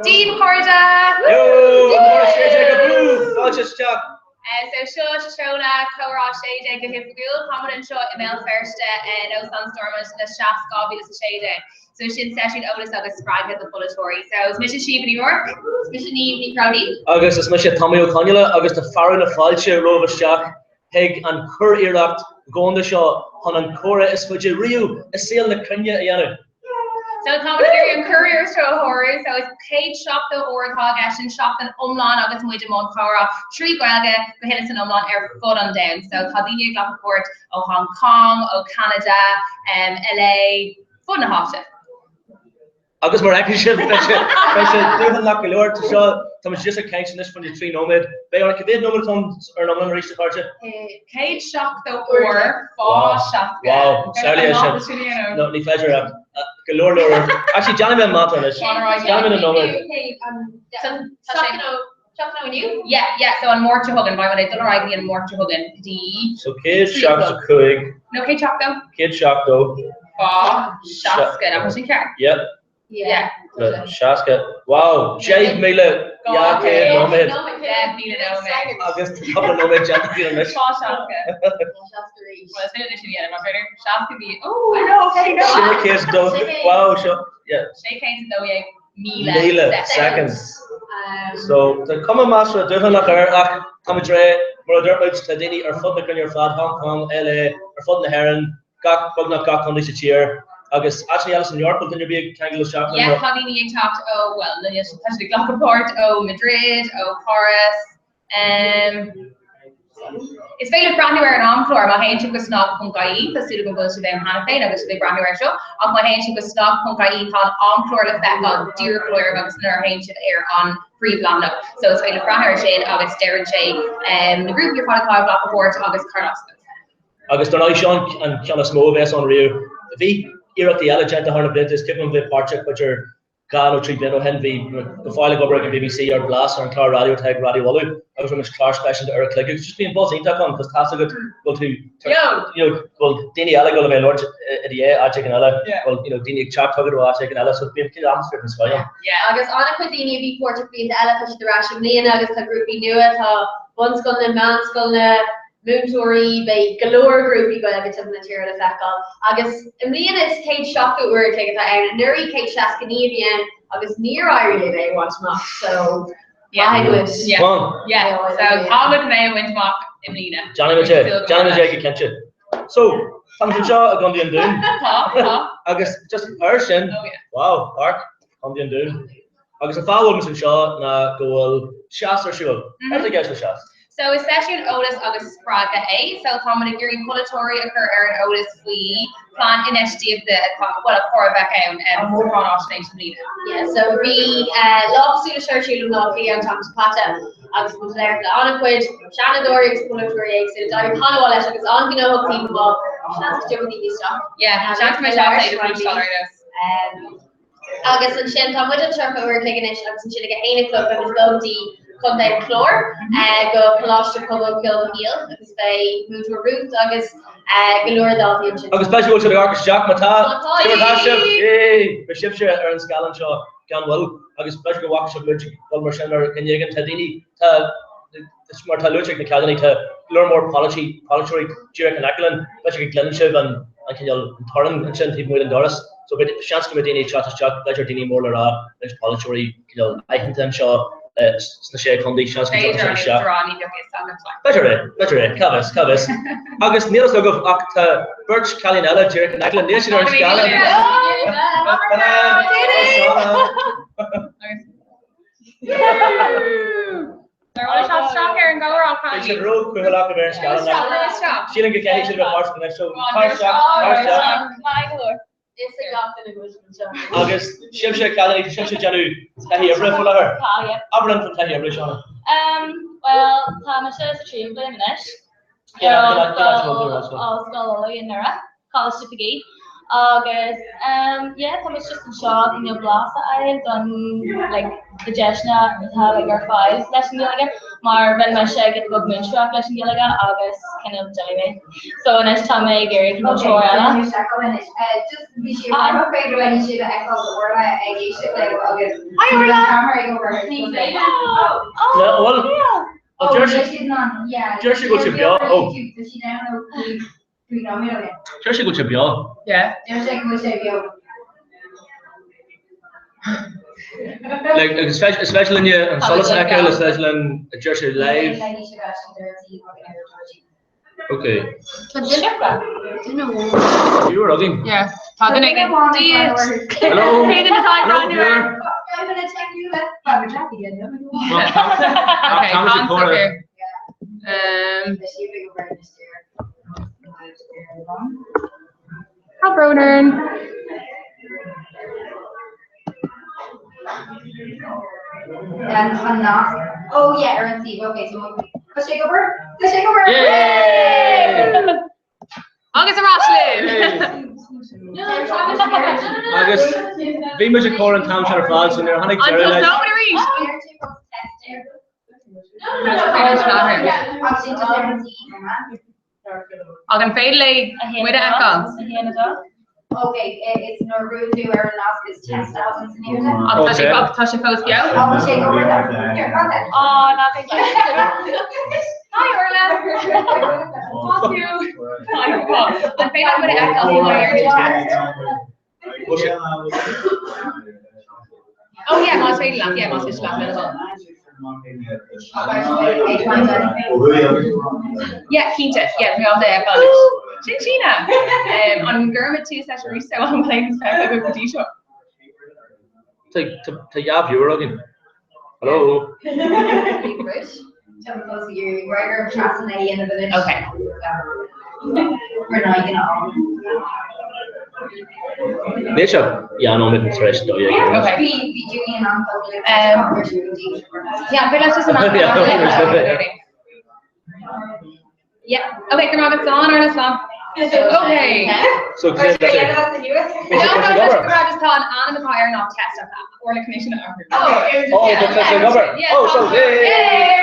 Dean Corda. Yo, just Jack. So Shona, Cora, Shade, go hit Google, comment show email first, and no sunstormers, the shaft copy is Shade. So she'd session Otis August Spragg at the Bullatory. So it's Mission Sheep in New York, Mission Eve, Crowdy. August is Mission Tommy O'Connell, August the Farron of Falche, Rover Jack, Hig and Cur Iraq, go on the show, Han and Cora is for Rio, a sail the Kenya Yana. So commentary and couriers to a horror, so it's Kate shop the or Gashin shop and Umlan August Muidamon Cora, Tree Gwelga, Gohilis and Umlan air foot on down. So Tadini Gapaport, O Hong Kong, O Canada, LA, Funahata. August Marakish, Special Lock Lord to show Thomas just a catch in this from the tree nomad. They are a number comes or number reach the party. Kate shop the or shop. Wow, sorry, not the pleasure. Galore actually, Johnny Ben Matt on this. Johnny Ben number. Yeah. So on Morcha Huggin, by what I done already on Morcha Huggin. So Kid Shock's a Coig. No Kid Shock though. Kid Shock though. Shock's good. I'm pushing car. Yep. Yeah. Shaska. Wow. Jade Mila. Yeah, Kid Nomad. Yeah, Mila Nomad. August couple of Nomad Jack. Shaska. Well, it's been an issue yet. I'm afraid Shaska be. Oh, I know. Okay, no. Shake Kids though. Wow. Yeah. Shake hands though. Yeah. Mila seconds. So the common master of different like her, Tamadre, Murdermouts, Tadini, or Footnick on your flat, Hong Kong, LA, or Foot in the Heron, Gok, Bugnut, Gok, Condition Cheer. August, actually, Alice in New York, but then you'll be a Kangaloo shop. Yeah, Tadini talked, oh, well, then you should touch the Glockaport, oh, Madrid, oh, Paris, It's very brand new and encore. My hand was not Punkai, the student goes to them Hanafe, I was the brand new show. Of my hand was not Punkai called encore the fact on dear Gloria Bugs and her hand air on free blando. So it's very brand new shade, August Darren Shade, the group you're calling Glockaport, August Carlos. August Donald Sean and Kiana Smo based on Rio. The Iraq the Elegant, the Harlem Blitz, Kipman Vip Parchak, but your Gano Tree Beno Henry, the file go break BBC or Blast or Car Radio Tag Radio Wallu. I was from his car special to Eric Click. It's just being buzzing because Tassa go to well Dini Ella go to Lord at the I take an Ella. Well, Dini Chap Tugger to I take an Ella, so it's been a atmosphere in Spain. Yeah, August on a Dini be port to be the Ella push the rash of Leon August the group we knew it, one's gonna man's gonna Moontory by galore groupie by a bit of material effect on August Leon is Kate shocked that we're taking that out and Nuri Kate Shaskanivian August near Ireland they watch mock so yeah so Howard May went mock Emlina Johnny Majay Kentcha so Shaw Gundian Doon August just person wow Park Gundian Doon August a foul woman Shaw na goal Shas or Shul everything else was Shas. So a session Otis August Spraga A, so common Gary Pulatory occur Aaron Otis we plan initiative the core back out and more on oscillation leader. Yeah, so we love to church you love and Thomas Pata August Pulatory on a quid Shannon Dory Pulatory so Diary Panawal because on people Shannon Jimmy stuff. Yeah, Shannon my shop August and Shin Tom with a circle we're taking it August and Shin get a club and was go to come down floor, go Kalash to Kobo Kill Heel, because they move to a route, August, Galore Dolphin. August, special go to the Arcus Jack Mata, yay, Bishopshire, Aaron Scallon Shaw, Gan Well, August, special go walk to Luchik, Bulmer Shenner, Kenyagan Tadini, the smart Luchik, the Calgary to learn more policy, Jira Canacalan, special Glenshire and Kenyal Torren, and Shen Team Within Doris. So, but chance to Medini, Chatas Jack, Pleasure Dini Morla, there's policy, I can tell Shaw. Snashe conditions better Cavis August Niels go to Birch Calinella Jerick Naglan Nation or Scala August, Shimsha Calais, Shimsha Janu, Tahi Ebra full of her. Abram from Tahi Ebra, Shana. Well, Thomas is a chamberlain in it. Scholarly in there, college to the gate. August, yeah, Thomas just in shock, Blast, I had done like the Jeshna, like our files, lesson again. Maar ben mijn shag het ook mijn shag als je gilliga August kind of jelly. So next time I Gary can show ya. Just be sure I'm afraid when you should echo the word I should like August. Hi, Orla. Camera over. No, well, Oh, Jersey, she's not. Yeah. Jersey goes to Beyond. Oh. Does she now know who know me again? Jersey goes to Beyond. Yeah. Jersey goes to Beyond. Like especially in your Solid Echo, especially in Jersey Live. Okay. You were rugging. Yeah. Talking again. Hello. Hey, the design Hello, down here. here. I'm gonna check you that. I'm Jackie again. Okay, Tom's Tom's recording. okay. Hi, Broden. And I'm not. Oh yeah, Aaron Steve. Okay, so let's take over. Let's take over. Yay! August and Roshlyn. Agus, bhí muid a cór an Tom Shire fáil, so níor tháinig Until deireadh leis. somebody reach. I can fade like with the echo. Okay, it's Naruto Aeronautics test thousands in here. I'll touch Okay. it up, touch it post you. I'll take over that. Here, got that. Oh, nothing. Hi, Orla. Fuck you. I'm fade up with the echo. Oh yeah, Moss fade left. Yeah, Moss fade left. Yeah, Keita. Yeah, we all there. Chinchina. On Gurma 2 session, so I'm playing this back over the t-shirt. To Yab, you were rugging. Hello. Okay. We're not gonna. Nature, yeah, no, making fresh though, yeah. Okay. Be doing an Yeah, but let's just Yeah. Yeah. Okay, come on, it's on or it's on. Okay. So, No, just oh, called Anna McCoy not test of that or the commission of that's a number. Yeah, Oh, so, yay!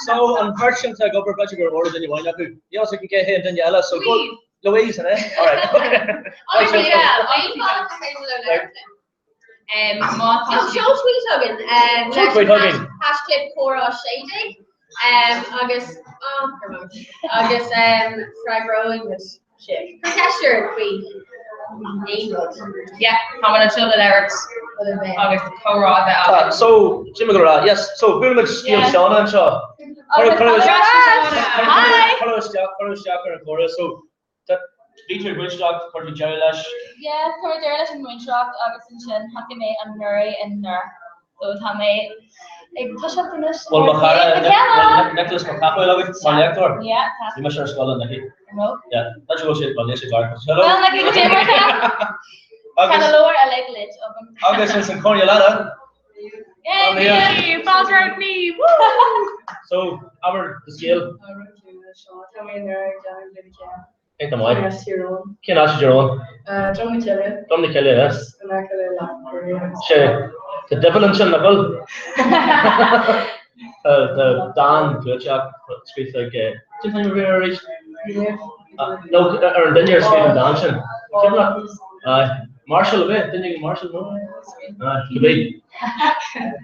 So, on version to go for budget order, then you wind up. You also can get here and then you so go. Louise, eh? All right. Show tweet hugging. Show tweet hugging. Hashtag Cora Shady. August. Oh, come on. August. Frag rowing was shit. Protester tweet. Yeah, comment on show the lyrics. August co-rod that. So, Jim McGrath, yes. So, we're going to steal Shauna and Shaw. Hi. Color Shocker and Cora. So, Peter Woodstock, Courtney Jerry Lash. Yeah, Cora Derlish and Winchrock, August and Shin, Happy May and Murray and Nur. So Tommy, touch up the list. Well, Mahara, Nicholas McCaffrey, love it, my lector. Yeah, You must have Scotland, Nicky. no. Yeah, that's what she Malaysia Garden. Hello. Well, like you can right now. Kind of lower a leg ledge of them. August is in Cornelana. Yay! Falls around me. Woo! So, our the scale. Ain't the mic. Can't ask your own. Dominic Kelly, yes. The devil and Chinnagle. The Dan Glitchak speaks like, didn't you ever reach? No, or then you're speaking dancing. Marshall, didn't you Marshall? No? Could be.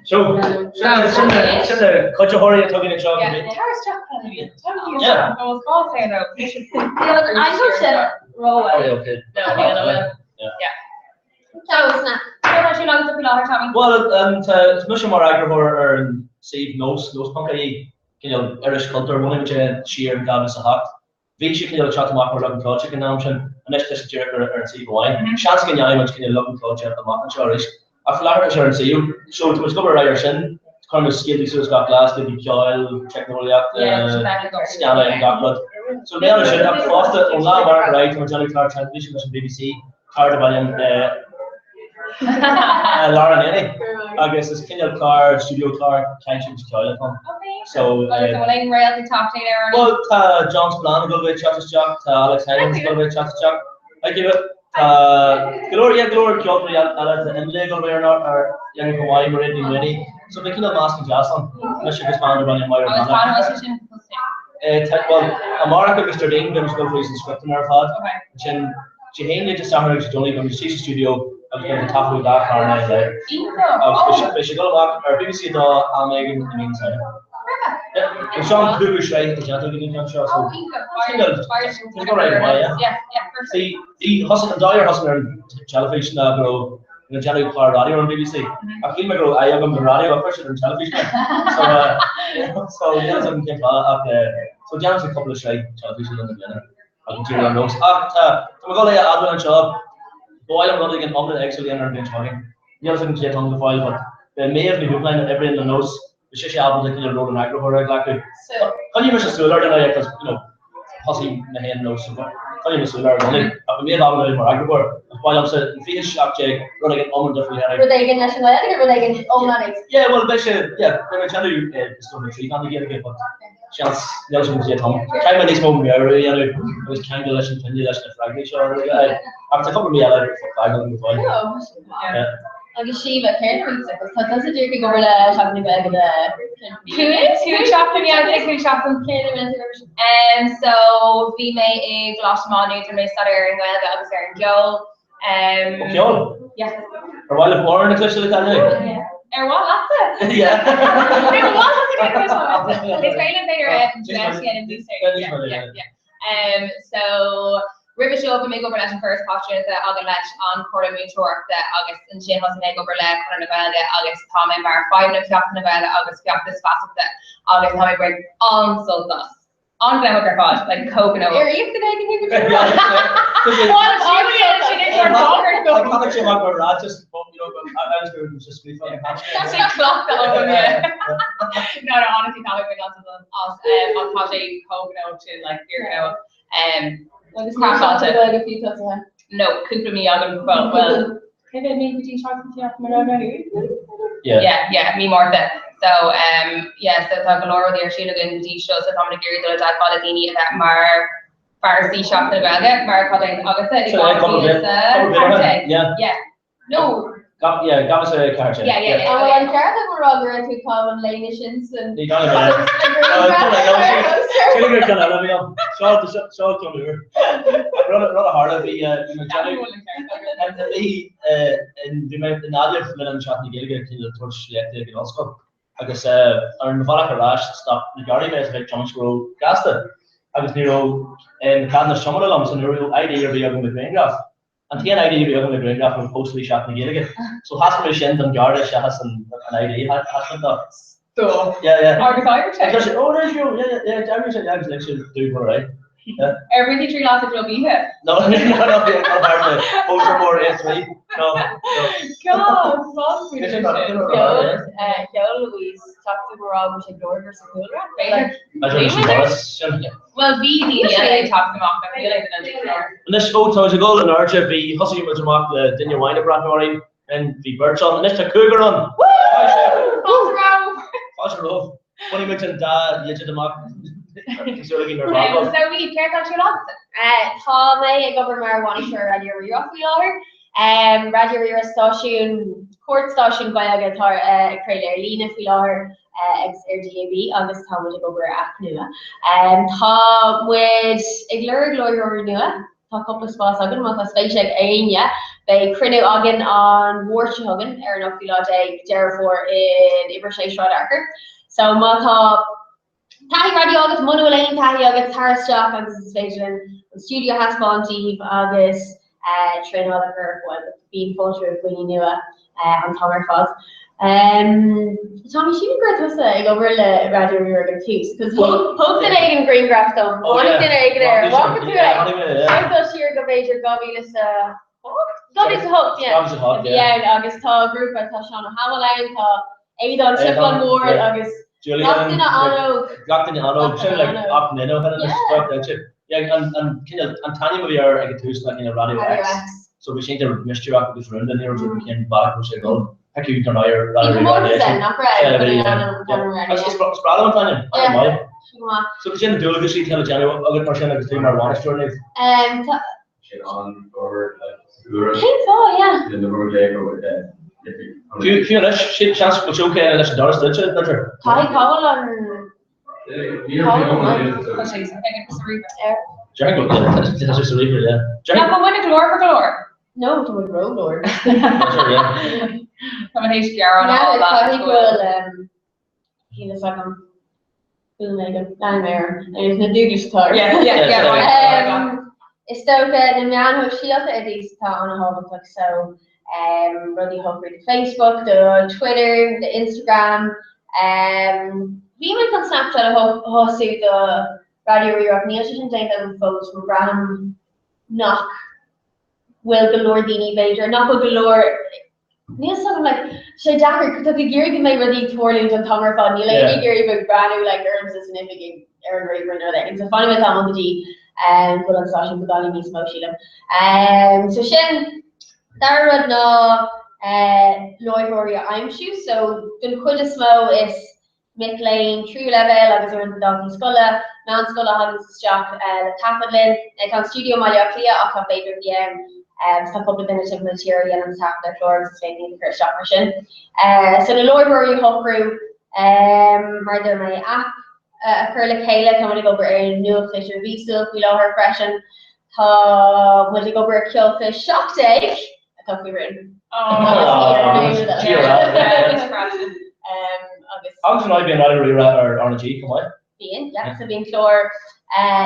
So, should the Kutchahori talking in shop? Yeah, Tara's Jack Kennedy. Yeah. I was all saying that. I know that roll Oh, away. okay. So it's not. She loves to be her Tommy. Well, it's much more agriculture and see most punky, Irish culture, one of which sheer and Gavin Sahak. Vinci can you chat to Mark or looking project in Amshin, and next just jerk or see wine. Chance can you much can you looking project at the market chorish. I feel like I see you. So to discover Irishman, kind of skill these got glass, the joil, technology, scanner and got blood. So now I should have fought the online market right on Johnny Clark television from BBC, hard about Lauren Annie. I guess it's Kindle car, studio car, Chinese toilet home. So, royalty top there. well, John Spillane go away, chat to Alex Higgins go away, chat to I give it Gloria Kyoto and legal we're not our young Hawaii already ready. So we can have mask Jason. I should just found running my well, America Mr. Dean comes go for his script in our pod. Jen Jehane just started to only come to the studio. I was going to talk with that car night there. We should go back our BBC I'll make in the meantime. Yeah, and Sean Kruger's right, the gentleman in the show. So see, the hustle and Dyer hustle and television bro. In January Clark radio on BBC. I feel like I am on the radio, I on television. So yeah, some came up so Jan's a couple of straight television on the dinner. I can do those. So we're going to add one job. Boy, I'm going to get on the actually and I'm talking. The other thing to get on the file, but they may have been playing every in the nose. The shishi album that you roll an agro for exactly. So can you miss a sooner than I because Hussy my hand knows so can you miss a sooner only I made album more agro while I'm saying fish shop check running it on different were they getting national editor or were they getting all that yeah well basically yeah they're trying to it's not a treat on the game but chance Nelson was at home time when he's home it was kind of less and fragment sure after a couple of me I yeah agus Shiva care pizza because that's a dirty go la shopping bag of the two shopping shopping and so we made a gloss manu to make starter and well that was there and Joe yeah or while the born officially can do or what that's it yeah it's very later yeah so River show up and make over that first posture that August on Corda Moon Tour that August and Shane has make over that Conor Novella August Tom and Bar 5 minutes after Novella August got this fast up that August Tommy break on so thus on them with their pod like coconut. Are you the making you what I can't about garage just I was just be funny. That's a clock that over yeah. No honestly Tommy bring on to us on Tajay coconut to like you know no, couldn't me well. Yeah, me Martha. So so Galora there she in D shows that I'm gonna the dad Paladini that Mar Pharisee shop in the Mar August yeah. No. That was a car check. Yeah. I'm Carolyn we're all going to common Lanishins and so come here. Rather hard of the and the Nadia from and chatting together to the touch the Oscar. I guess on the Valaka Rash stop the Gary Mays like John Scroll Gasta. I was near and Cadna Summer alums and the real idea of the young grain graph. And the idea of the young grain graph and postally shot again. So has to be and Garda has an idea has done. So yeah. There's there's you. Yeah. Jerry said yeah, actually do all right. Yeah. Everything 3 lots will be here. No, hard to over more S3. No. God, fuck me. Louise talked to Rob which ignored her school well, I talked them off. I feel like and this photo is a goal in Archer, the Hussy was a mock the Dinya Wine Brad Norrie and the Birchon and this a Cougar on. Foster 20 minutes and dad, you did the mock. So we care about your lots. Tá mé ag gobar marijuana sure Radio Rio fiáir. Radio Rio station, court station goilge tar Craig Lína fiáir ex RDAB agus tá muid ag gobar ach nua. Tá muid ag leir glóir nua. Tá couple spás agan má spéisiag aine bei crinú agan an Warche hagan ar an fiáide Jerfor in Ibershea Shrodarker. So má tá Tahi radio agus Mono Lane Tahi agus Harstock agus station studio has Bonti agus train other being photo of Winnie Nua on Tomer Fuzz. Tommy she great was ag over le radio Rio too because hope the egg and green grass done one in egg there walk through it I thought she go major Gobby is Gobby's hook yeah agus tá group at Tashana Hamaline tá Aidan Chipon Moore agus Julian Gachtin Anno, like up Nino, and Tanya we are like a two like in a Radio X. So we changed the mystery up this room and there was we came back and said, "Oh, heck, you can hire Radio So we changed the dual this tell January. I'll get person like the streamer one story. On or think so, yeah. In the road later with Fiona, chance go choke and let's Doris Dutcher. Ty Cowell on Django, that's just a leader, yeah. Not Django, go win a galore for galore. no, to a road lord. yeah. From an HDR and all Yeah, that. Ty Cowell, he was like filmmaker, animator, and he's na Douglas Tar. Yeah. Is stoke na mean ho síalta a dtí tá an hábhaach so rudí hogur the Facebook, the Twitter, the Instagram, bhí mai an Snapchat a hosú the Radio Europe níl sin dé an fós from Braham nach will galore dini Beiger, nach will galore níl something like sé dachar go géir go mé rudí tuairlú an tamar fan níl lady géir bu brand new like earns a significant earn rate or no like it's a funny with on the G but on social media means motion so shin there rud no Lloyd Rory I'm shoe so the quid smo is Mick Lane true level agus ar an Donkey Scola Mount Scola Hans Jack Tapadlin kan studio Malia Clea a ka Bader DM some couple of minutes of material and tap the floor sustaining the first shot machine so the Lloyd Rory whole crew murder my app Curla Kayla coming over a new fish or visa we love her freshen when they go over a killfish shock day I thought we were in August and I being rather or on a G, come on. Being, yeah, so being chlor,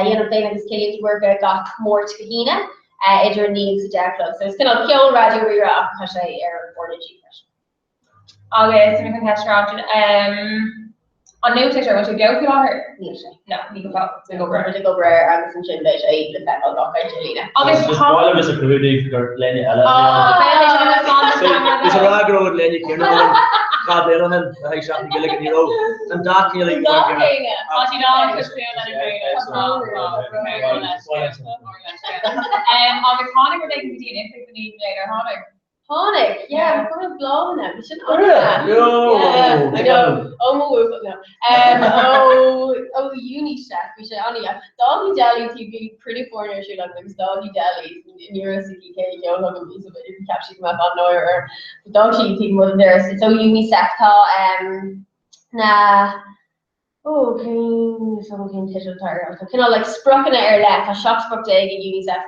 you know, playing this Killian's work got more to Kahina, it your needs to Jack Club. So it's gonna kill Radio Rira because I air for the G question. Okay, so we can catch her option. On new Twitter, what you go for her? No, you can pop to go over. To go over Anderson Chin Beach, I the Pepper Doc, Angelina. Obviously, Just while I'm a community for Lenny Ella. There's a rag road Lenny Kiernan. God, they don't have a shot and get a hero. And Doc, you're like, Conic were taking the DNA pick the need later, Conic, yeah, we're going to blow on them. We shouldn't Oh, do that. yeah. I know. Oh, my word, no. Unicef, we should only have Doggy Deli TV, pretty foreigner, should have them Doggy Deli, Neurosiki, Katie, you know, if you capture them up on Noir or Doggy TV wasn't there. So Unicef, nah. Oh, someone came to the tire. So kind of like sprocken at her left, a shock spruck day in Unicef,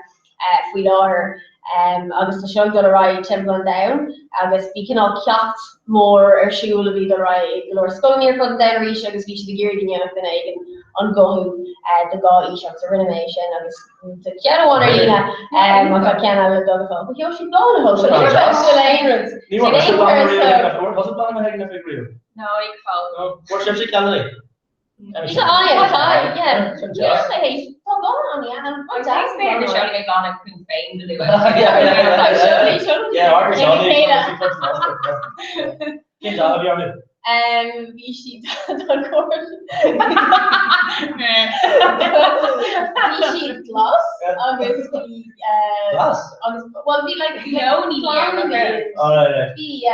if we know her. Agus the show got a right temple down. Agus we can all cat more or shoe will be the right lor skull near from down reach agus we should the gear again if the egg on go the go each of the renovation agus the kiara one arena I can have a dog phone but you should blow the whole show You want to sit down and read was it down my head in a big real? No, you can What's your calendar? It's on it, yeah. Yes, I hate. Well, go on, yeah. I'm just saying the show to get gone and couldn't fame to do it. Yeah, Arthur Johnny. Can't have you on it. We should done course. We should gloss. Obviously, Glass? well, we like the only Alright. Be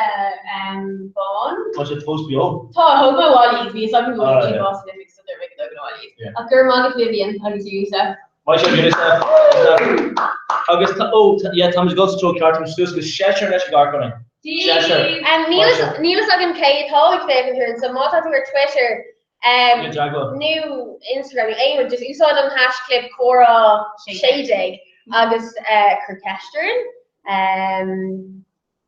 Bond. What's it supposed to be on? Tá hoga wallies, we some people keep off specific so they're making dog wallies. A Gurmag Vivian, how do you say? Why should you say? August yeah, Thomas goes to cartoon studios with Cheshire National Gardening. And Neil's again Kate Hall favorite here, so more to her Twitter. New Instagram, aim just you saw them hash clip Cora Shade August Kirkestern.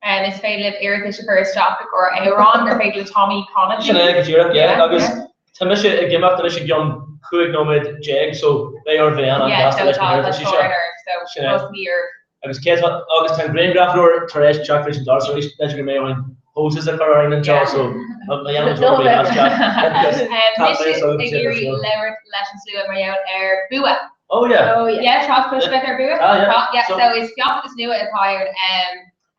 And it's failed Eric Fisher topic or Aaron or failed Tommy Connaughton. Yeah, August Tamisha again after this young quick nomad Jag, so they are Van and yeah, so that's shorter, so must be your agus Kate August and Green Graph or Teresh Jackfish and Darcy that's your main hoses that are in Joe so my young This is a Gary Levert Legend Slew and Mario Air Bua. Oh yeah. Yeah, Trout push back there Bua. Yeah, so it's Fiop is new at hired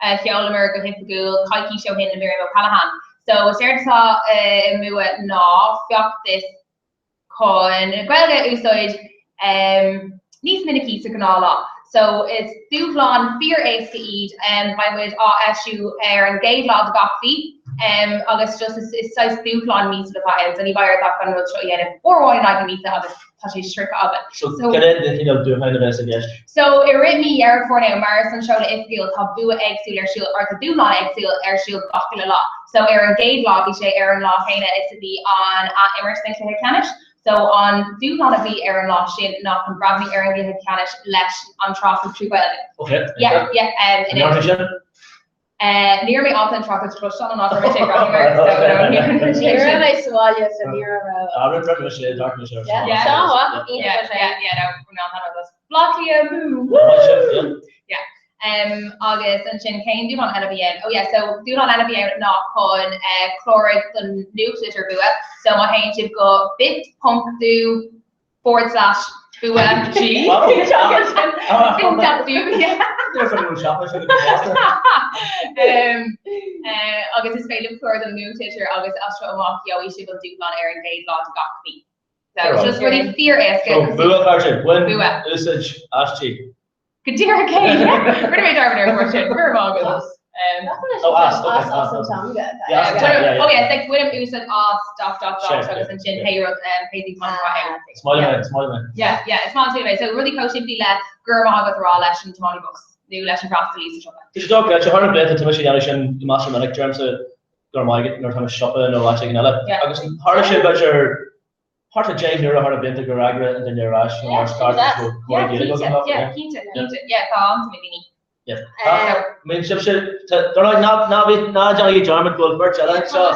Fiolamer go hit the Google, Kaiki show hit and Miriam O'Callaghan. So Sarah saw Mua na Fiop this coin Gwelga Usoid Nice Miniki Sukanala. So it's Duvlon Fear Ace to eat by which SU air and gay law the Gokfi agus just is size dúlan mí le files and bar that fan ru yeah or like mí agus tá strict of it. So get it, you know, do kind of investigation. So it written me year for now Morrison showed it field top do egg seal or shield or do not egg seal or shield buckle a lot. So Aaron Gate law be Aaron law Hana is to be on Emerson Canish. So on do not be Aaron law shin not from Bradley Aaron Gate Canish left on trough of true well. Okay. Yeah. Near me often chocolate crush on not for take right Near my swalia so near I'm not trying to share darkness. yeah no we're not none of us Blockia yeah August and Shin Kane do not LBN oh yeah so do not LBN not con chloride the nuclear bua so my hand should go bit punk do / bua G August is failing for the new teacher August Astro Mafia we should do on Aaron Gate law to got me so just really fear asking Bua version when usage Ashti Kadira Kane yeah we're gonna there question we're August awesome oh yeah it's like William Usain off dot and Shin hey pay small man yeah it's not too bad so really coaching be let Gurma with raw lesson tomorrow books new lesson across the least Did you talk about your 100 bit to Michigan and master medic terms of Gurma get no time shopping or watching another I guess hard shit about your part of Jane here hard bit to Garagra and then your rash and your start yeah, I mean, they're like not Johnny Jarman gold birch. I like so.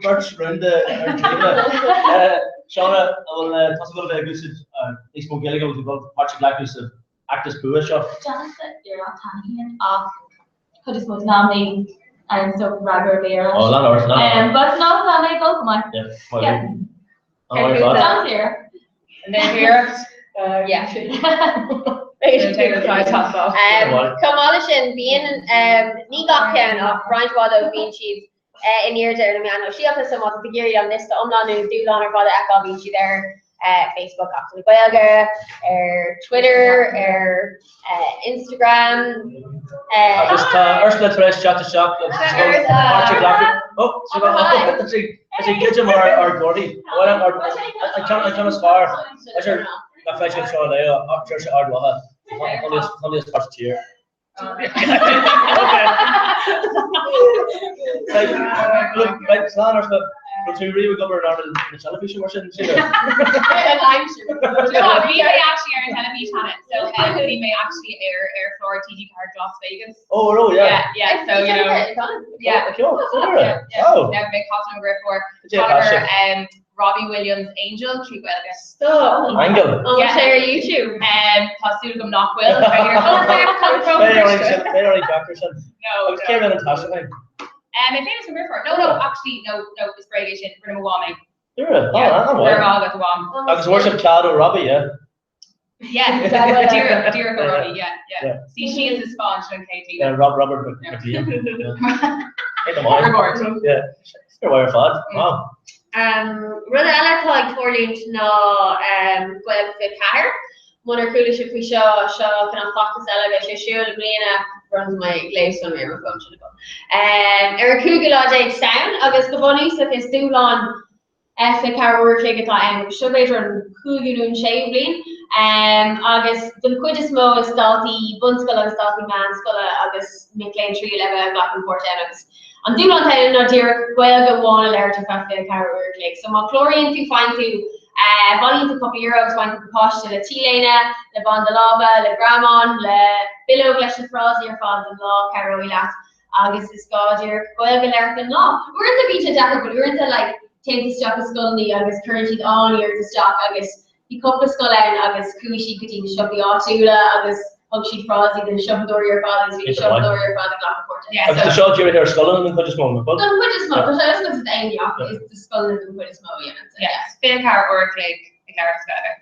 Birch round the. Shauna, I will possible to use it. These more Gilligan with both Patrick Lacus of actors Bua shop. Jonathan, you're not tanning off. Could you suppose nominate and so rather there. Oh, not but not nominate both of mine. Yeah. John's here. And then here, yeah. Coalition being ní gachan of Brian Wado being chief in year there and I know she has some of the gear on this online do on her father echo being she there Facebook actually Belga Twitter Instagram Ursula Therese chat to shop oh she gives him our Gordy I can't aspire I sure my fashion show now church hard waha on this first year like planners but to really go around the television version I'm sure we may actually air television on it so we may actually air for TG Card Las Vegas oh yeah so you know make costume number for Robbie Williams Angel Tree Welga Angle share YouTube costume not will they already doctors no came in and touched it my famous number for no actually no it's British for number one they're all got the one I was worship Cado Robbie Dear Robbie see she is a sponge and Katie Robert yeah you're wire fad wow Rud eile tá tuairlíonn ná goibh go ceathir munar cúla si faoi seo cinna fachtas eile bheith sé siúil bliana runs my gléisún mé mar fum ar cúga lá sound agus go bhí is dúláán fe ceúir atá siúbéidir an cúgaún sé blion agus don chuid is mó is státaí bunscoil agus státaí manscoile agus miléon trí le ghlachan port agus an dúlan taile nó dtír Gaeilge bhána leir to fe ceúir clic so má chlóríonn tú fáin tú volume to copy euros fáin tú poiste le tíléine le bandalava le gramán le bilog leis na frásí ar fád an lá ceúí leat agus is gáidir Gaeilge leir an lá uair a bhí deach but uair like take stock of scully agus currently on years of stock agus the couple skull agus kushi could shop the Artula agus she frosty then shop door your father's shop door your father got report yeah so show you her skull and put a small but is the skull and put a small yeah spin car or click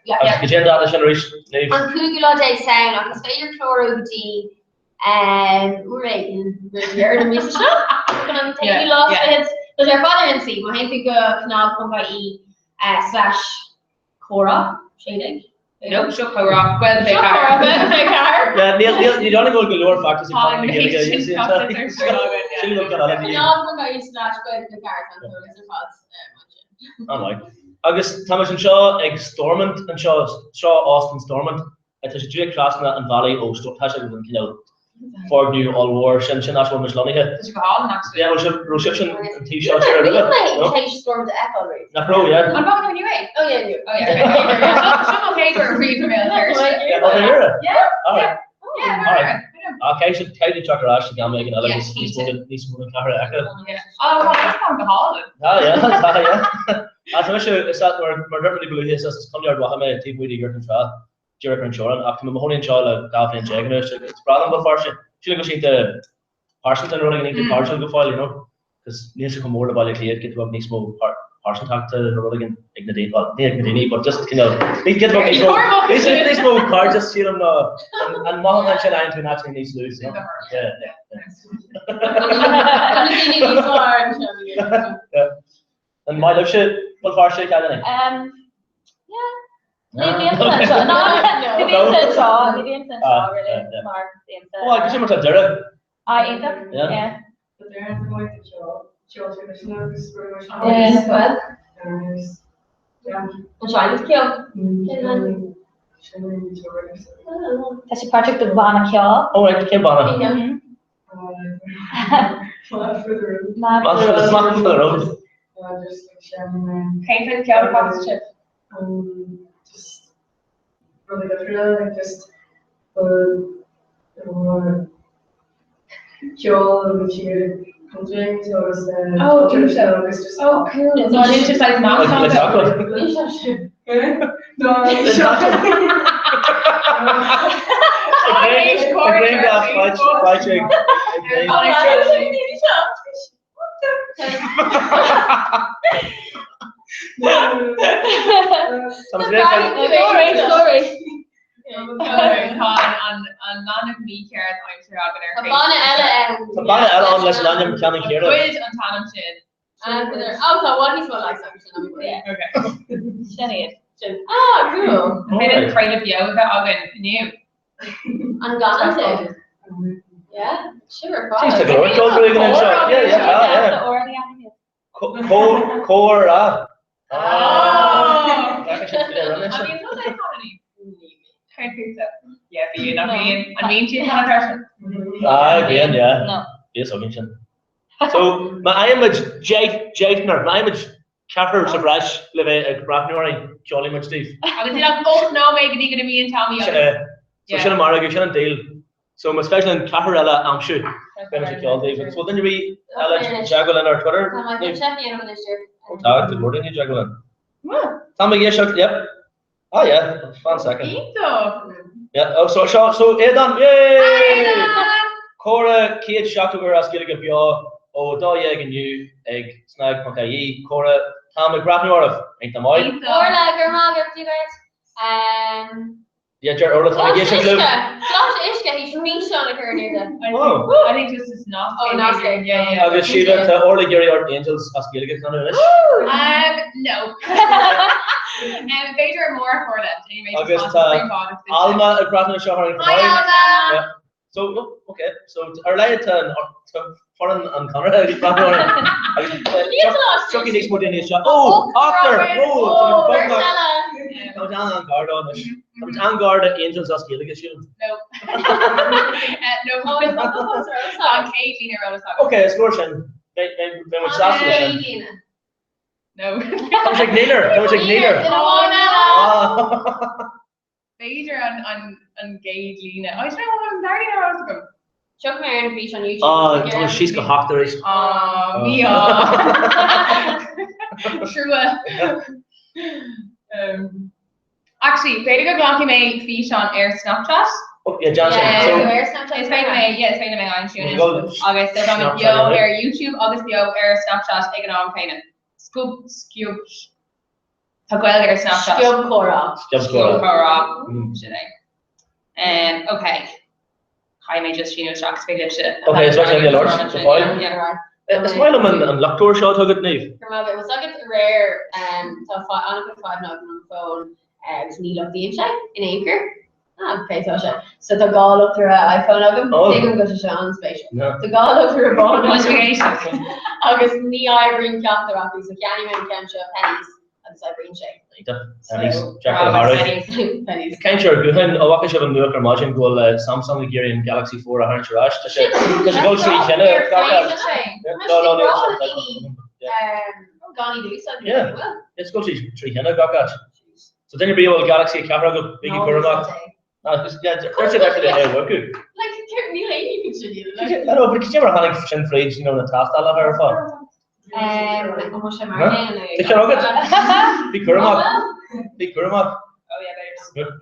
yeah generation on Kugula Day sound on the failure chloro rating the miss shop gonna take you lost it. So their father and see, my hand go canal come by /Cora shading. No, shook her rock. Well, they Sure, are. they are. Yeah, Neil, you don't go to lower factors. Pollination chocolates are so good, yeah. She'll look at all of you. No, I'm going to slash go to the caravan, so it's a false. Alright. Agus Thomas and Shaw, ag Stormont and Shaw Austin Stormont. It's a Drake Krasna and Valley O Tasha and for new all war sin that's one was lonely here. Did you go on actually? Yeah, reception and T-shirts here. Storm the echo rate. Na pro, yeah. I'm not anyway. Oh yeah, you. Oh yeah. I'm okay for a free from here. Yeah, oh, here. Yeah. Alright. Yeah, Alright. Okay, so Katie Chucker Ash can make an element. Yes, he did. He's moving camera. Oh, well, that's on the hall. Ah, yeah. As I mentioned, it's that we're definitely believe this is coming out with a team with the European trial. Jericho and Shoran, after Mahoney and Shaw, Gavin and Jagan, it's Brandon before she go see the Parsonton running into Parsonton go file, you know, because needs to come more about it, get to up next move Parsonton talk to the running in Ignadini, but just, you know, they get up next move car, just see them, and Mohammed and Shania to naturally needs to lose, you know. Yeah. And my love shit, what far shit, Academy? Maybe intentional. No, maybe intentional. Maybe intentional. Really, Mark. Oh, I guess you must have done it. I ate them. Yeah. But they're not going to show traditional because we're much Yes, well. Yeah. I'm trying to kill. That's a project of Vanna Kjell. Oh, right, came on. Flat for the room. Mad Flat for the road. Just like sharing Paint for the counter positive. just really good for that, like just Joel and she comes in, so it was Oh, traditional, it's just Oh, cool. So an exercise mask on Like it. chocolate. no, The grain glass fried chicken. Great story. An man of me care I'm sure I'm Sabana Ella on Les Lanham County Kira. Quid on Talon Shin. Oh, so what he's like something. Yeah. Okay. Shania. Ah, cool. I didn't create a yoga oven new. I'm gone to. Yeah, sure. She's taking a look over again and shot. Yeah. Already Cora. Oh. I mean, what's Oh. that economy? I think so. Yeah, but you're not being. I mean, she's not a person. Again, yeah. No. Yes, okay. So, my image, Jaitner, my image, Cather Sabrash, live a Brafnori, Jolly much Steve. I was in a book now, making it to me and tell me. So, Shannon Mara, you shouldn't deal. So, my special in Catherella, I'm sure. So, then you be Ella Jaguelin or Twitter. I'm like, check in on this year. Good morning, Jaguelin. Tell me, yes, yep. Oh, yeah, 1 second. Yeah, oh, so Aidan, yay! Cora, Kate, Shatugar, Askilliga, Bia, oh, Dayeg, and you, Egg, Snag, Punkai, Cora, Tom McGrath, ain't the moi. Orla, Germag, you guys. Yeah, Jared Orla, Tommy, yes, you Josh Ishka, he's been shown her near them. Oh. I think this is not. Oh, not good. Yeah. I guess Sheila to Orla, Gary, or Angels, Askilliga, none of this. No. Vader and more for that. I guess Alma, Bradley, Shahar, and Hi, Alma. So, okay, so related to foreign and Connor, Chucky needs more than his shot. Oh, Octor! Oh, I was on guard on this. I was on guard at Angels as Gaelic shield. No. No, it's on Kate, Lena Rose. Okay, it's Gorshin. Then what's that? No. I was like Naylor. Vader and Gage Lena. I don't know what I'm starting around. Chuck Mary and Beach on YouTube. Oh, she's got half the race. Me True. Actually, Vader go Glocky May fish on Air Snapchat. Oh, yeah, Johnson. It's made me on tune. August they're on Yo Air YouTube. August Yo Air Snapchat. Again on payment. Scoop. Taguel Air Snapchat. Skub Cora. Okay. I may just shocks big shit. Okay, so actually large. So fine. Yeah. It's fine. And Lockdoor shot how good Neve. It was like it's rare. So on 5 now on the phone. Gus ní loch díobh sé in éair. Okay, so the gall up through iPhone agam, take him go to Sean Spatial. The gall up through a ball. Motivation. Agus ní Irene Captain Rocky, so can't even catch pennies. That's Irene shake. Pennies, Jack and Harry. Pennies. Can't you go in? Oh, I should have new imagine go Samsung Nigerian Galaxy 4 100 rush. Does it go through China? No. Gani do so. Yeah. Let's go to China. Got that. So then you'll be able to Galaxy camera go big Burma. There's it actually a work. Like you can should you. I know, but could you ever have like fridge, you know, the task a lot of fun? Big Burma. Big Burma. Oh yeah, better.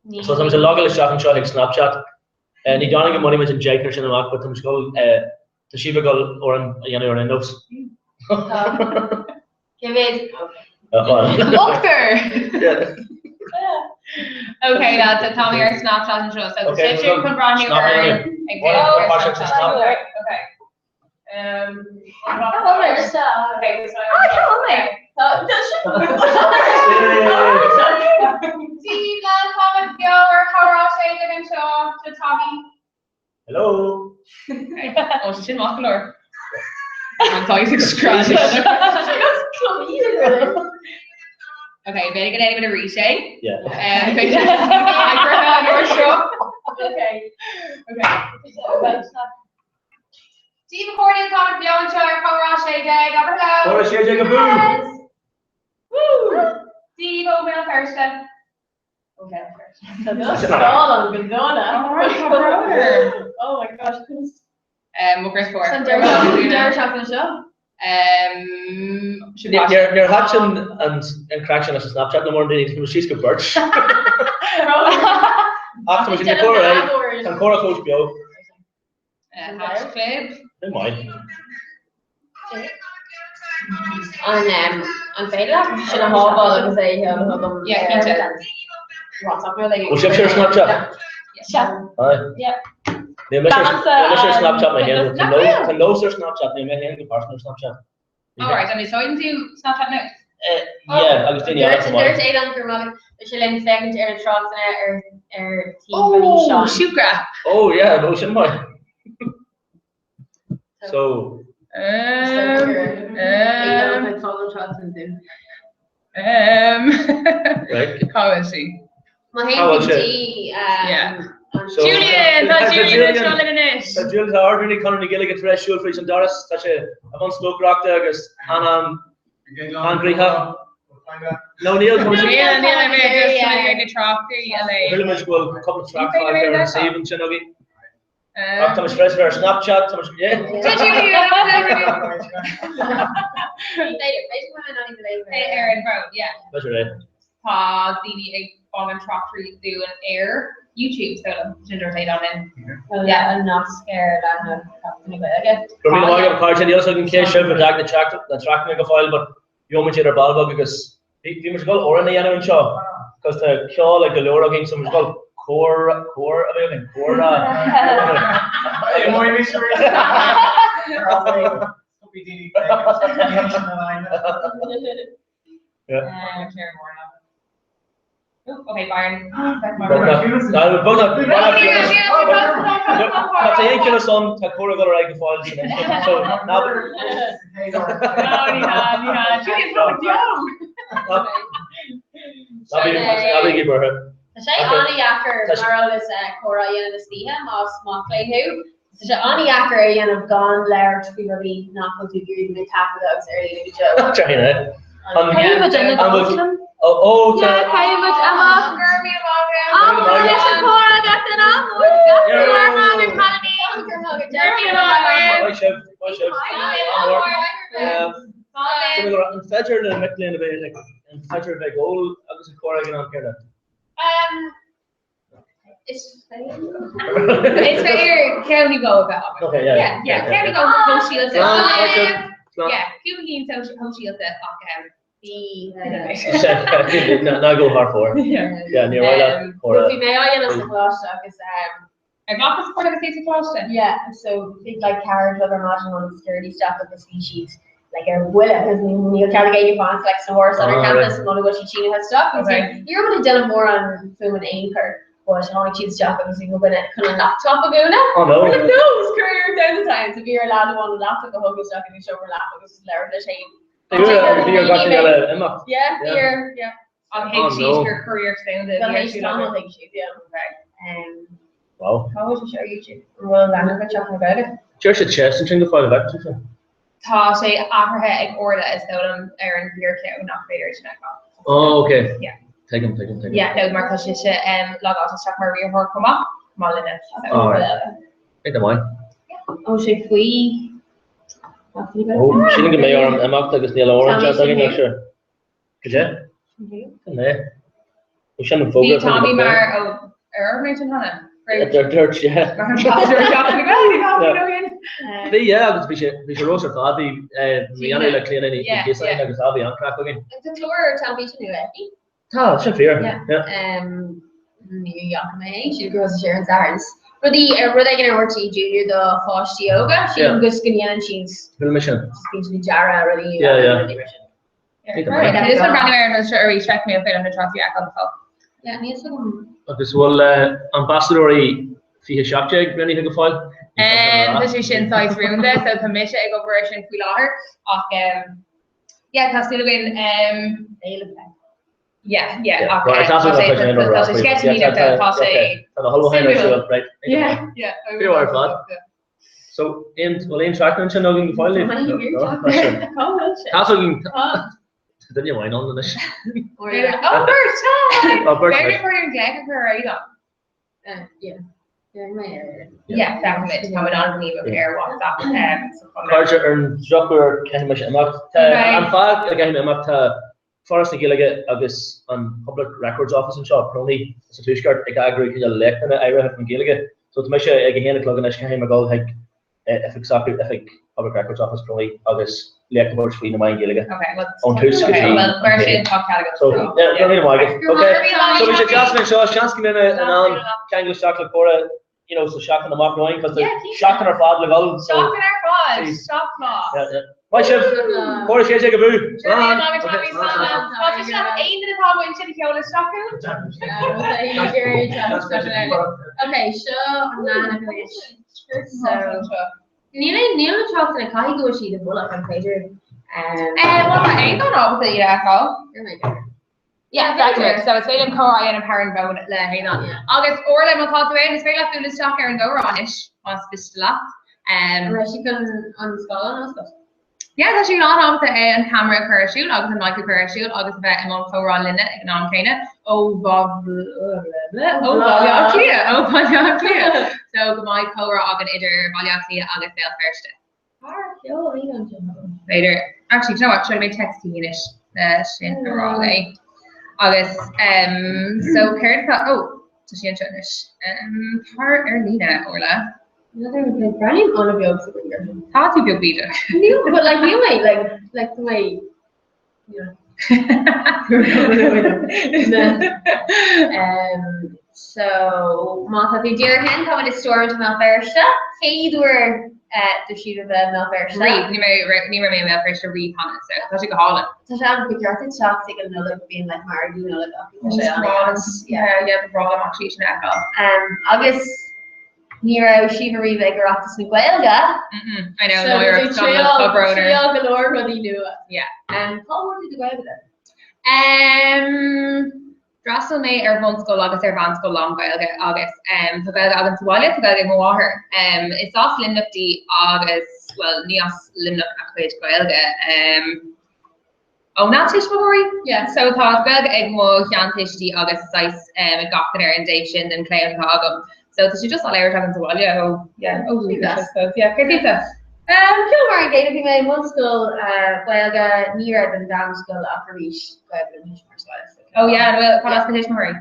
Yeah. So there was a log of shot and shot like Snapchat. And he don't get money with Jake or Shinawak, but them go the Shiva go or or Windows. Give it. Booker. Okay, that's a Tommy or Snapchat and show. So Okay, the put brand new okay. Hello. Oh, she's in Mockler. I'm talking to scratch. Okay, better get out of a reshape. Yeah. Okay. Steve recording comment beyond show your cover Day. Or share Jacob Boom. Woo! Steve O'Mill first. Okay. Oh my gosh. What grade for? Dare chocolate show. You're hatching and cracking us a Snapchat no more than anything. She's good birch. After we can Cora, right? And Cora coach Bio. Hatch Club. Never mind. On Facebook, should I have all of say Yeah, WhatsApp or like. Well, share Snapchat. Yeah. Yeah. They message Snapchat my hand. To know their Snapchat, they may hand the personal Snapchat. Alright, and so I can do Snapchat now. Yeah, I was thinking that's There's 8 on per moment. She'll in second air trucks or team Oh, shoot grab. Oh yeah, no shouldn't I? So right. How is she? How is Yeah. So, Julian, that's Julian, that's Julian in it. So Julian, how are you Conor McGilligan, fresh show for some Doris? Such a month smoke rock there, guess. And Angry ha. No Neil comes in. Neil, I made just like a truck there. Pretty much go a couple of track five there and save and Chinogi. Thomas Fresh for Snapchat, Thomas, yeah. Did you hear that? Aaron Brown, yeah. That's right. The Bong truck for you do an air YouTube, so Ginger Tate on in. Yeah, I'm not scared. I'm not anyway. I guess. For me, I have a card. The other thing, case should attack the track make a file, but you want me to ball bug because you must go or in the end of show because the call like the lower against some go core everything core. Yeah. Okay, Byron. That's a kilo son. Takora got a right files. So now. That'll give her. Sé aniacker mar is Cora dhéanamh stíthe má smaclé hu. Sé aniacker dhéanamh gan leir fi rabí nachfuil tú gurí na tapagus ar dhéanamh joe. China. Oh, yeah, Cambridge, Emma. Cora got it on. Fetcher and McLean and Fetcher big old I was a Cora again on here. It's fair. County go about. Okay, yeah. County go how she does it. Yeah, Cuban how she does it. Now go hard for. Yeah, near Willa. Or we may I in a class is I got this part of the case of class. Yeah, so big like carriage other marginal and sturdy stuff of the species. like a Willa, because Neil Callaghan wants like some horse on her Oh, campus and only what she has stuff. And Okay. so you're going to do more on Foom and Anchor, but only choose job because you're going to kind of knock top of Guna. Oh no. Like, no, it's career down the times. If you're allowed to want to laugh at the hug and stuff, and you show her laugh, because it's learned the shame. You're got to Emma. Yeah, Yeah. here, yeah. On Oh, HC's no. her career extended. Well, year hey, too Tom, long. I think she's, yeah. Wow. How would you show YouTube? Well, I'm going to chat about it. Cheers to chest and trying to find out. Tá sé ahrathe ag orla is dom ar an bhíorce nach féidir sin aá. Oh, okay. Yeah. Take him. Yeah, no mar se legáteach mar bhíor comá má linne. Alright. Take them on. Oh, she fui. Oh, she didn't get me arm. I'm up like it's the orange. I'm not sure. Could you? No. We shouldn't Ní focus. Tommy mar ó ar méid an hanna. They're dirt, yeah. Yeah, it's be sure roast thought the only like clean any case like it's all the on crack again. The floor tell me to do it. Oh, should fear. Yeah. New York, she goes to Sharon's Arms. For the were they gonna work to junior the Fosh yoga? She's good skinny and she's mission. been to the Jara really. Yeah. Right, this one ran around and sure check me up on the trophy alcohol. Yeah, me as well. Okay, so ambassador fi shop check really think of file. Tá sé sin size room there, so tá mise ag operation fi láthir ach yeah, tá still been yeah, Right, that's what I'm saying. Tá sé sketch me up tá sé. The whole hand right. Yeah. Fair word, lad. So in track and chin noggin file. That's what then you wine on this. Oh, Bert, hi! Oh, Bert, Very nice. important gag for right on. Yeah. Yeah, in my area. Yeah, definitely. Coming on me with air WhatsApp. Carja and Zucker came much amok. And fact again amok Forest Gilligan August on public records office and shop only as a two-skirt I agree with the elect and I have from Gilligan. So to make sure again a plug in this came go like if exactly if public records office probably August elect about between the mind Gilligan. Okay, well, On two okay, well, we're in top category. So yeah, don't need okay. So we should just make sure chance come in and on Kangaroo chocolate for you know, so shocking them up knowing because they're shocking our father level. So shocking our father, shock claw. Yeah. Why chef? For the take a boo. Okay, so Neil talked to the guy go she the bullet on pager. Well, I ain't gone off with it yet, Carl. Yeah, exactly. So it's William Cora and a parent bone le hang on. August Orla mo call away and it's very left in the stock here and go on ish. Was this lot. She can on the skull and stuff. Yeah, that's you not off the and camera parachute, August and Michael parachute, August about and on Cora on Linda and on Kana. Oh Bob yeah, clear. Oh Bob clear. So goodbye Cora August idir Valia August Dale first. Later. Actually, you know what? Should I make text to you ish? Shin Raleigh. August, so Karen thought, oh, so she finished. Part Erlina, Orla. Another like Brian on a joke for your Thought you beat it. new, but like you way, like the way, so Martha the dear hen coming to storm to Malversa. Hey, they were the shoot of the Malversa. Read, you may Malversa read on it, so that's like a Holland. So she had a picture of the shop, taking another being like married, you know, like the broad actually August Nero Shiva Rebaker off the Snuguelga. I know, So lawyer, the trail galore when he knew it. Yeah. Paul, what did you go over there? Drassel May Vonsco August Vonsco Long August. Pagel August Wallet, Pagel Mowaher. It's off Lindukti August, well, Nios Linduk Aquid Goelga. Oh, not Tishmori? Yeah, so thought Belga Egmo, Jan Tishti August Sice, Gokner and Dave Shind and Clay and Cogum. So she just all talking to Walia. Oh, yeah, yeah, Kikita. Kilmar Gate of my one school, Goelga, nearer than down school after each. Oh, yeah, well, what else can Murray?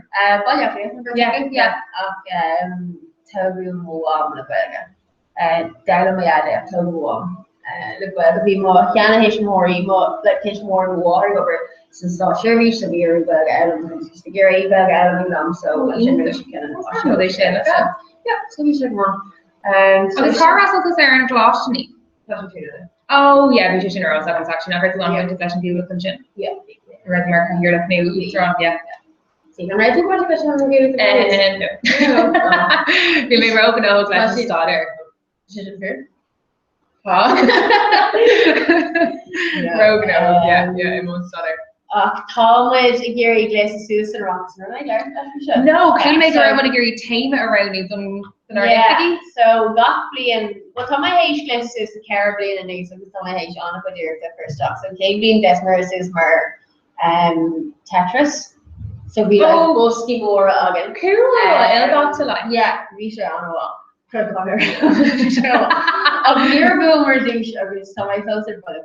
Yeah. Togu Muam the Berger. Dalamayada, Togu Muam. The Berger be more, Yana Hishmori, more like Hishmore water over. Since so sure we should be a Berger Adam, the Gary Berger Adam, so we should they should. Yeah, so we should more. So the car wrestle is there in Glossony. Oh yeah, we should know that section. I've heard the one winter session people come in. Yeah. Right American here like new strong, yeah. See, I'm ready to watch the show with And we may open a whole class of daughter. Should have heard. Rogan, yeah, everyone's daughter. Talmud Gary Iglesias Susan Robinson, right? No, can you make your own money Gary tame it around you than our yeah, so Gottlieb and well Thomas H Iglesias Caribbean and these was Thomas H on a dear the first stock. So Caitlin Desmer is more Tetris. So we like Busky Mora again. Cool. I'll got to like Risha on a wall. A mere boomer douche every time I felt it by the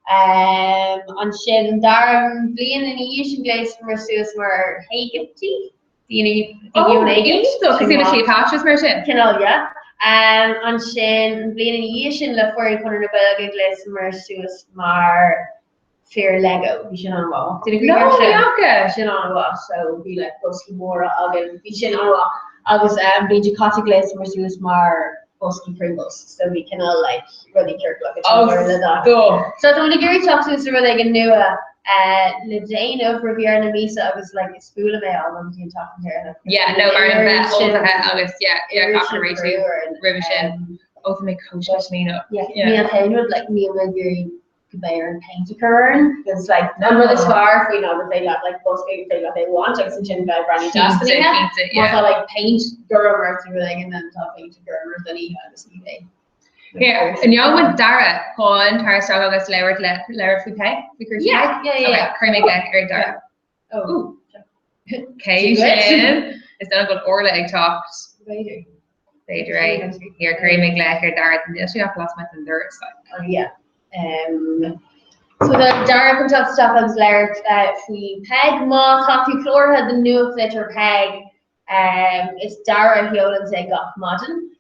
on Shin Darren Blian and Yishin Glaze from Mercedes were Hagenty. You so can see the shape hatches version. Yeah. On Shin Blian and Yishin left for a corner of Belgian Glaze from Mercedes Mar Fair Lego. We should on wall. Did you agree? Shin on wall. So be like Busky Mora again. We should on wall. I was BJ Cotty Glaze from Mercedes Mar. Busky Pringles, so we can all like really jerk like a So the Gary talks to us about like a new Ladana of Riviera and Misa. I was like a spool of my album and talking to her. Yeah, no, Martin August, Coffee Rachel, Rivishin, ultimate coach Nina. Yeah, me and Hayden would like me and my Gary Bear and paint a current. It's like number this far if we know that they got like Busky they got they want like some Jim guy Brandy Justin. Yeah, like paint Gurmer through like and then talking to Gurmer than he had this evening. Yeah, and you with Dara, Colin, Tara Struggle, August, Laird, Fouquet, yeah. Creamy Gag, Eric Dara. Oh, okay, Shin. It's not a good Orla egg chopped. Vader, right? Here, Creamy Gag, Dara, and this we have lost my thunder. Oh, yeah. So the Dara comes up stuff as Laird, we peg, Ma, Coffee, Floor had the new flitter peg. It's Dara, Hyolan, say, got modern.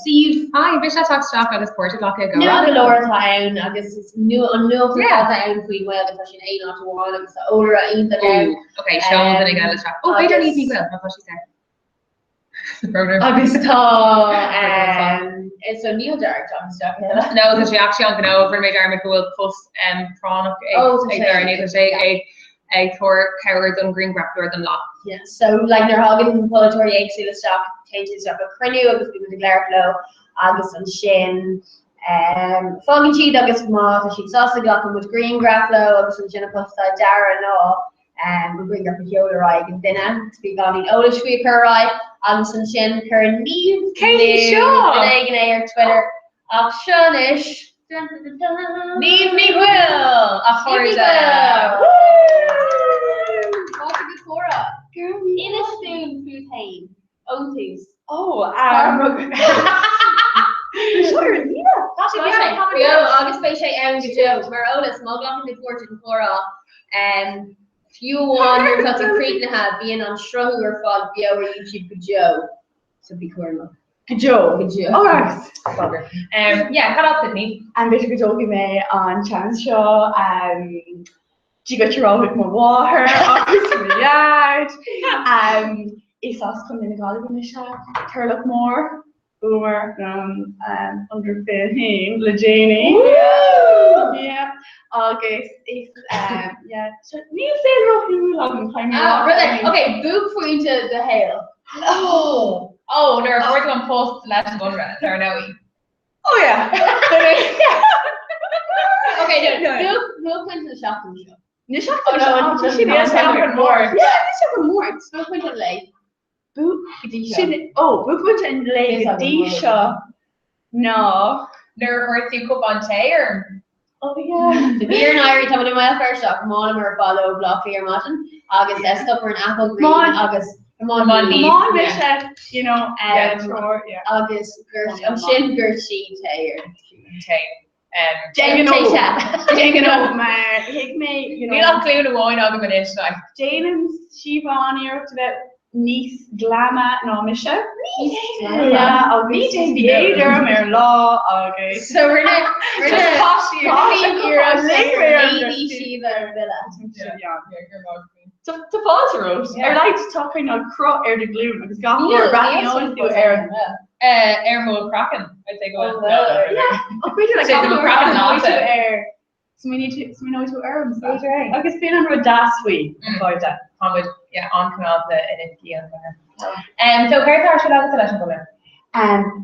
Steve. Hi, Bishop talks stock on this portrait lock ago. No, the lower town, I guess it's new on new for town we well the question 8 not to 1 it's the older in the down. Okay, show them the again let's talk. Oh, I don't need people. I thought she said. August it's a new dark on stuff. No, because she actually on go over my Dermot will post prawn a Thor Coward on green grappler than lot. Yeah, so like they're hogging poetry eggs in the stock, changes stuff of Crenew, August people declare flow, August and Shin, Foggy Cheat, August Moth, she's also got with green grappler, August and Jennifer side Dara and all, we bring up a Yoda right and dinner to be gone in Olish week her right, August and Shin, Karen Neves, Katie Shaw, Air Twitter, Auctionish. Need me will. Horza. What's a good Cora? In a spoon food pain. Otis. Oh, Sure, Nina. August Bay and Joe. Marola, small block in the fortune Cora. Few one, that's a creek to have being on Shrug or Fog, be over YouTube with Joe. So be Cornwall. Joe. Alright. Yeah, cut off with me. And bit of talking me on Chance Show. You got your own with more water, obviously in the yard. If us come in the garden in the shop, turn up more. Boomer under 15, Lajini. Yeah. August is so Neil said roughly long time. Okay, book for into the hail. Oh, there are 41 posts last one round. There are no. Oh yeah. Okay, book went to the shopping show. The shopping show. More. Yeah, this shopping more. Book went to late. Book went to late. Disha. No. There are 2 cup on tay or. Oh yeah. The beer and Irie coming in my first shop. Mon or follow block for your mutton. August Estop or an apple green. August. Come on, you know, August Gersh. I'm Shin Gershi Taylor. Taking over my Higme, you know. We don't clear the wine on the minute, like. Jaden's Shivani here to the niece Glama no Misha. Yeah, I'll meet the Ader, Mayor Law, okay. So we're not posh Shiva Villa. to fáilte ar leid táchain ná cro ar de glún agus gá Níl, brathí níl ónú súil ar Airmole Kraken, I'd say go on. beidir Say the Kraken láta. ar smíó tú arm agus bí an ru dasfuí fáilte. Hamid, yeah, on canal in India. So Kertar should have the selection coming.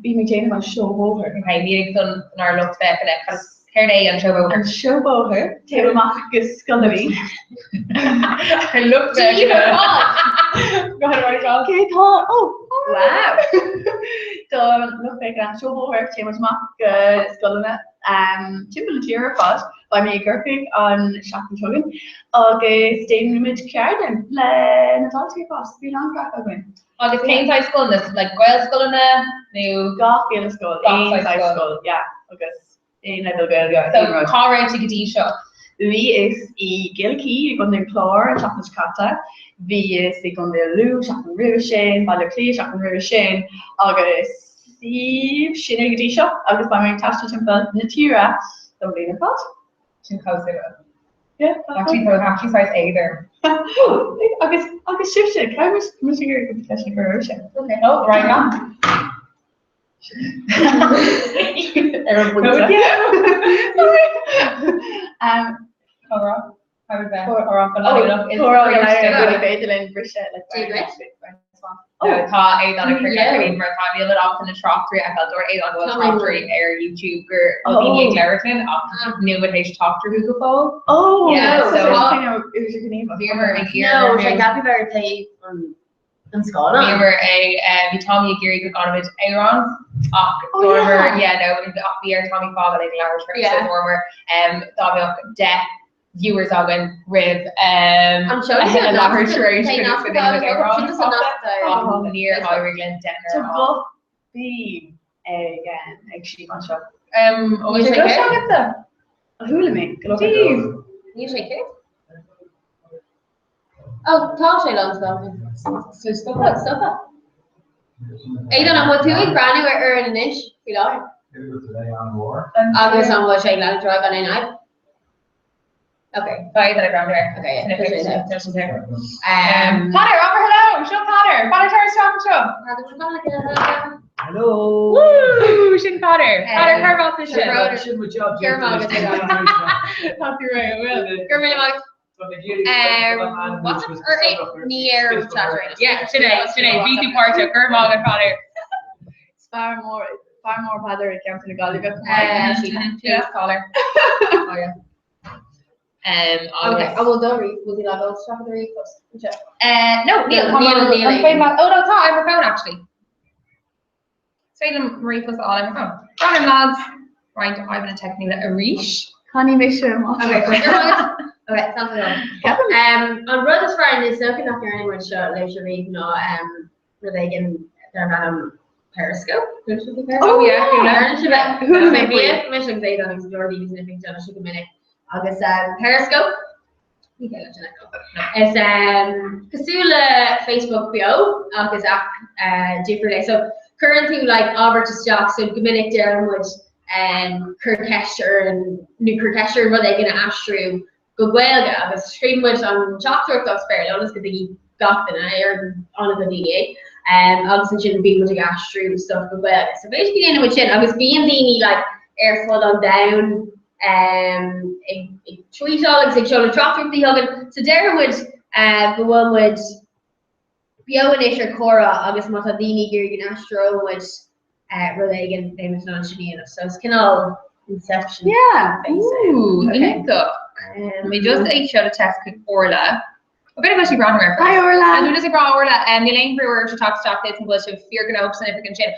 Bí mé déanam an seóbóthir. Okay, meeting done in our look back and it has Kernay and Showboat. An seóbóthir téach gus scoí. I looked back. Go ahead, right, John. Cé tá Wow. Tá lu an seóbóthir téach gus scoilena timp tíar fád ba mé ggurpaigh an seaachtugan agus déanimid ceardan le natátí fás bhí an gra ain. Agus Kane High School, this like Goyle School in the new. Gach géile scoil, Gach high school, agus é le gail So Cara to Gadi show. Bhí is I gilcí gon den chlár an seachnas cata, bhí is I gon de lú seach an river sin, bail clí seach an river sin, agus Steve sinna Gadi seo, agus ba mé taiste timppel na tíra do lína fát. Sin Cosera. Yeah, Actually size either. agus sibse, cai mu gur go te go sin. Okay. Oh, right now. Tá é an chuin mar tá le op in the trochtry a door é an trochtry ar YouTube gur Lavinia Claritin nu hééis trochtry hu go fó. Oh, yeah, so No, sé gapi ver play an Scotland. Remember a Tommy Geary go on with Aaron. The air Tommy Fogg like large so warmer. Dog death viewers again rib I'm sure it's a not large range near Ireland dinner. go be again actually on shop. Was it good? A hula me. You shake it? Oh, tá sé an stuff. What stuff? I don't know what to eat brand new ar an ish. We are. Agus an what sé land drug on a night. Okay. Sorry that I grabbed her. Okay. Potter, over hello. Show Potter. Potter turns to show. Hello. Woo! Shin Potter. Potter, carve off the shit. What's up? Near chat yeah, today. BT Porto, Gurmog and Potter. It's far more Father it comes to the Gallagher. Yeah, caller. Oh yeah. Okay, I will do read. Will you go stop the read first? No, Neil. Oh no, I have a phone actually. Say them Marie plus all I'm phone. Running lads. Right, I'm gonna technique a Arish. Connie make sure Okay, okay, sounds good. On Brothers Friday, is looking up here anywhere short later read no where they can Periscope. Oh yeah, who maybe it? Mission they don't explore these living done a minute. August Periscope. It's Casula Facebook bio August different. So currently like Albert Stock so Dominic Darren would Kirkesher and New Kirkesher but they gonna ash through go well August stream with on Chalkthorpe Ducks fair honest because he got the night on the DA August shouldn't be able to ash through stuff go well. So basically in with August being the like air flood on down a tweet all like show the traffic the hugging so Darren would the one would Bio and Isher Cora August Matadini Girgan Astro which Rolegan famous non Shania so it's kind of inception. Yeah. Ooh, okay. We just ate shot a test with Orla. A bit of what she brought her. Hi Orla. And we just brought Orla the lane brewer to talk stock this and was of fear gonna up significant chin.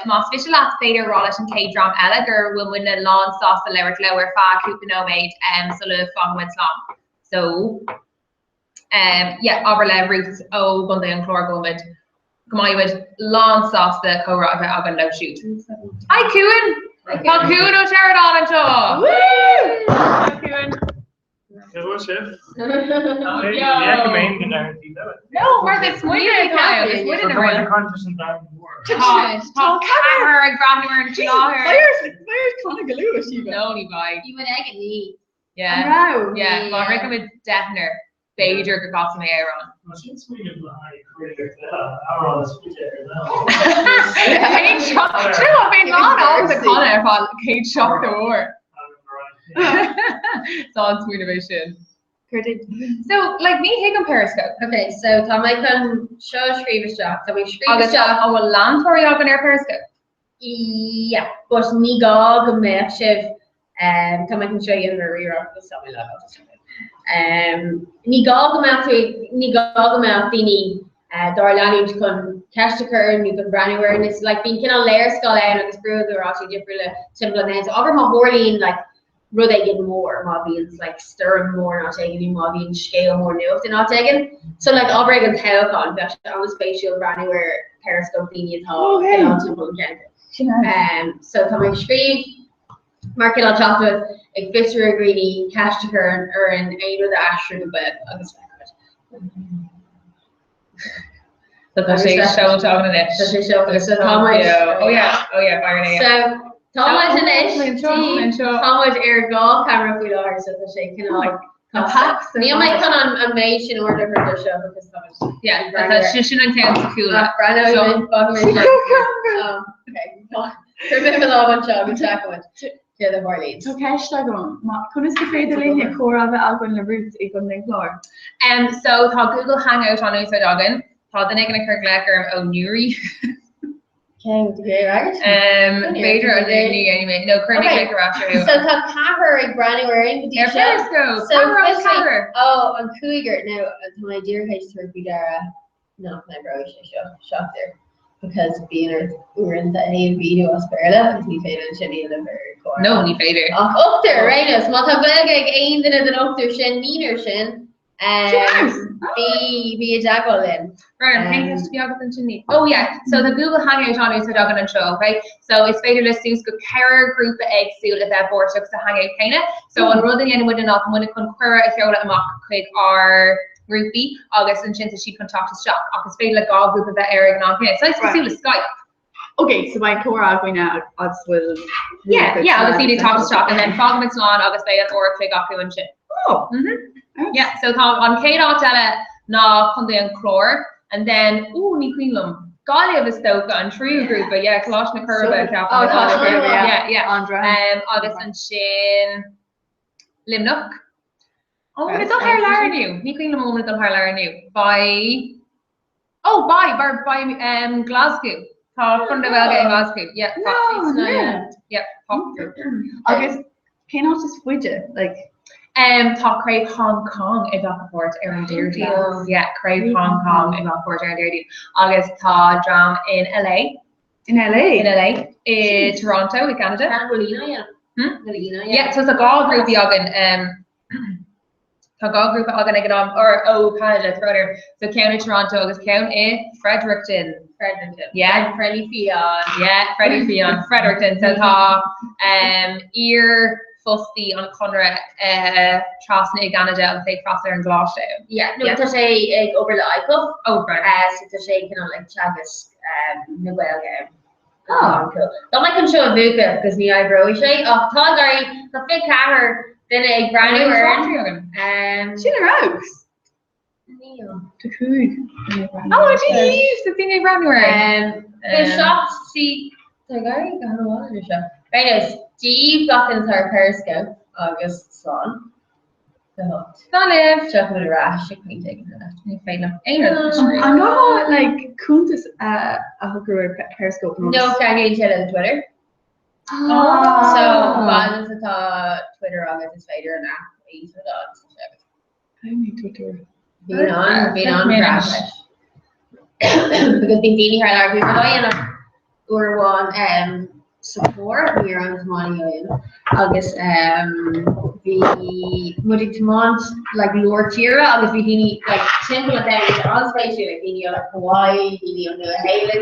Mas official last Vader Rollet and K drum Ellager will win the lawn sauce the lower fa coupon made sort of fun went long. So yeah, Overle roots Bunday and Chlor go with come on with lawn sauce the co-rock of a low shoot. Hi Kuan! Hi Kuan o share it on and show. Woo! Hi Kuan. Hello, chef. No, where's it sweating now? It's sweating around. Talk her and grab her and claw her. Where's Conor Galoo? No, by. You would egg and eat. Yeah. Yeah, well, I reckon with Deathner. Beidir go gas me Aaron. Kate shock. Do you know what been on all the Connor about Kate shock the war. Sounds motivation. So like me higgin Periscope. Okay, so tá mai can show scríbe shop. So we scríbe Agus shop. a bhfuil landtóirí agan ar Periscope. Yeah, but ní gá go me sibh tá mai can show you the rear of the summer level. Ní gá go me daoine darlaniú chun ceistecur nu go brandware and it's like being kind of layer skull out agus brew the rotty different simple names. Over my horlín like rud I get more mobiles like stir more not taking more being scale more new if they're not taken. So like I'll break a tail on the spatial brandware Periscope beanie talk simple so come my screen market on top of a fisher greedy cash to her or an aid with the ashram but So that's a show talking to this. So Thomas oh yeah fire so Thomas and Ish Thomas air golf camera we are so the shake can like Neil might come on mage in order for the show because Thomas that's shishin and can cool okay remember that one job we talk about the Orleans. So ceist agam, chun is go féidir líne chora bheith agan le rút ag an glór. So tá Google Hangout an úsáid agan, tá den ag an chur gleagarm ó Newry. Okay, with the gay right? Beidir a lady anyway. No, currently like after. So tá Cahar ag brandware in the Periscope. So oh, on Cougar now my dear H turkey Dara. No, my bro shot there. Because being we're in the A video was fair we paid a shitty in the very corner. No, we paid it. Up there, right? It's not a big aimed in the up there shin, meaner shin. Be a jackal in. Right, thank you to be able to oh yeah, so the Google Hangout on is a dog and show, right? So it's better to use good care group of eggs so that that board to hangout kind of. So on rolling in with enough when it can query if you're mock quick or groupie, August and Chinta she can talk to shop. I can speak like all group of that area and on here. So it's see with Skype. Okay, so my core going out odds will obviously they talk to shop and then Frog Mix on August Bay and or click off and shit. Oh. Yeah, so on K.Tella na Kunde and Clore and then ni Queenlum. Golly of a Stoke and True group, but yeah, Kalash na Curva yeah. August and Shin Limnook. Oh, it's not her Lara new. Ni Queenlum moment on her Lara new. By Glasgow. From the Glasgow. Yeah. August cannot just widget like Tá Crave Hong Kong evacuate Aaron Deardy. Yeah, Crave Hong Kong evacuate Aaron Deardy. August tá drum in LA. In LA? In Toronto, in Canada. Yeah, so it's a gall group agan tá gall group agan ag an or Canada brother. So County Toronto agus County Fredericton. Yeah, Freddie Fionn. Fredericton. So tá Fusty on Conrad Trasna Canada and say Crosser and Gloucester. Yeah, no, to say over the Icon. Oh, right. So to say kind of like Chagas Miguel game. Oh, cool. Don't like him show a Vuka because me eyebrow say oh tall guy the big car then a brand new word. She rocks. The food. Oh, geez, the thing a brand new the shots see the guy I don't know what the shop. Right, Steve got into our Periscope August son. Live. Chocolate rash, she couldn't take it. I'm not like Kuntis a hooker Periscope. No, can't get each other on Twitter. So violence at Twitter August is later and I need Twitter. Being on crash. Because being dealing her like we were one support we are on money August the Muddy Tamont like Lord Tira August we like simple at that on space like the Hawaii the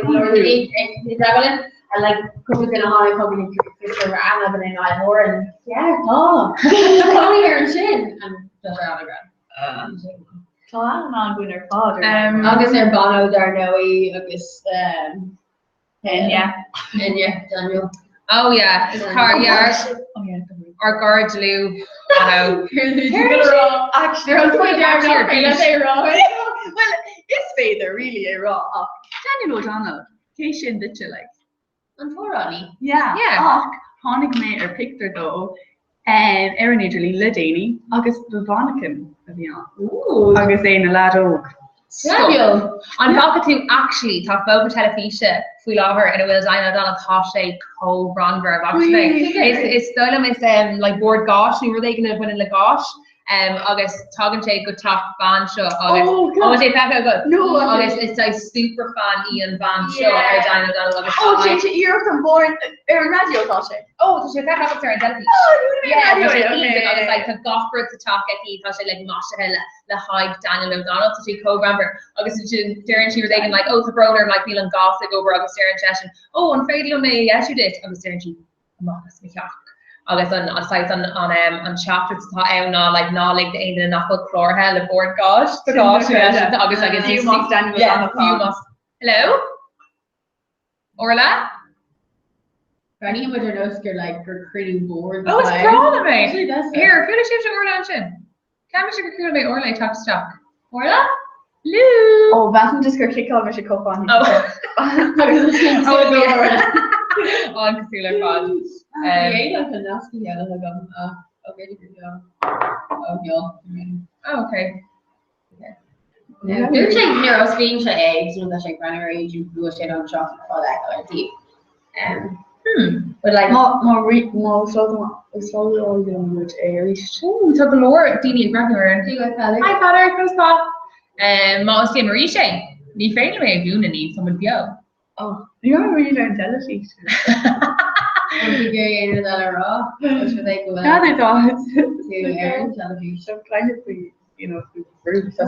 Lord and like coming in a high coming in Anna but in I more and coming here and shin and just around the ground. Winner father. August are Bono Darnoe August and yeah Daniel. Oh yeah, it's car. Yeah. Oh yeah. Our guard Lou. Actually, They're on point actually, actually, let's are say raw. Well, it's Vader really a raw. Daniel O'Donnell, Keishin Ditcha like. An fórání. Yeah. Yeah. Honnig me ar picture go. Erin Idrily le Dani, agus Bavanakin a bhí an. Ooh. Agus é na lad óg. Daniel. I'm talking to actually talk about Telefisha fui láhar and it was I know Donna Tasha Co Brandberg actually. It's Stolam is like board gosh, we were they gonna win in the gosh. August talking to good top band show. August they back good. No, August it's like super fan Ian band show Yeah. or Dino Donna August. Oh, you're from born Erin Radio Tasha. Oh, so she back up there in Telefisha. Oh, you Yeah, radio. I was like the Gofford to talk at the Tasha like Masha the high Daniel O'Donnell to see co-member. August Darren she was thinking like, oh the brother like feeling gothic over August Darren session. Oh and Freddie on me, yes you did. August Darren she August me August on sites on chapters now like the end of the knuckle chlor hell the board gosh the gosh August like you must Daniel yeah you must. Hello? Orla? Granny with her nose like recruiting board. Oh it's crawling mate. Here. Here, could I shift to Orla Chin? Can we cool me Orla talk stock? Orla? Lou. Oh, Batten just go kick off my cup on. Oh, I'm concealer fun. Yeah, like a nasty yellow like okay, good job. Oh, Oh, okay. Yeah. Do check neuro screen check eggs and that check running range you do a shit on chocolate for that color deep. But like more slowly all young with Irish. Oh, so galore Dini and Grandma. see what color? Hi, Father. Chris Paul. Mostly Marisha. Ni fail me you need someone bio. Oh, you are really learn jealousy. Configurated that are raw. Which would they go Yeah, they thought to Aaron television. so kind of fruit. Oh,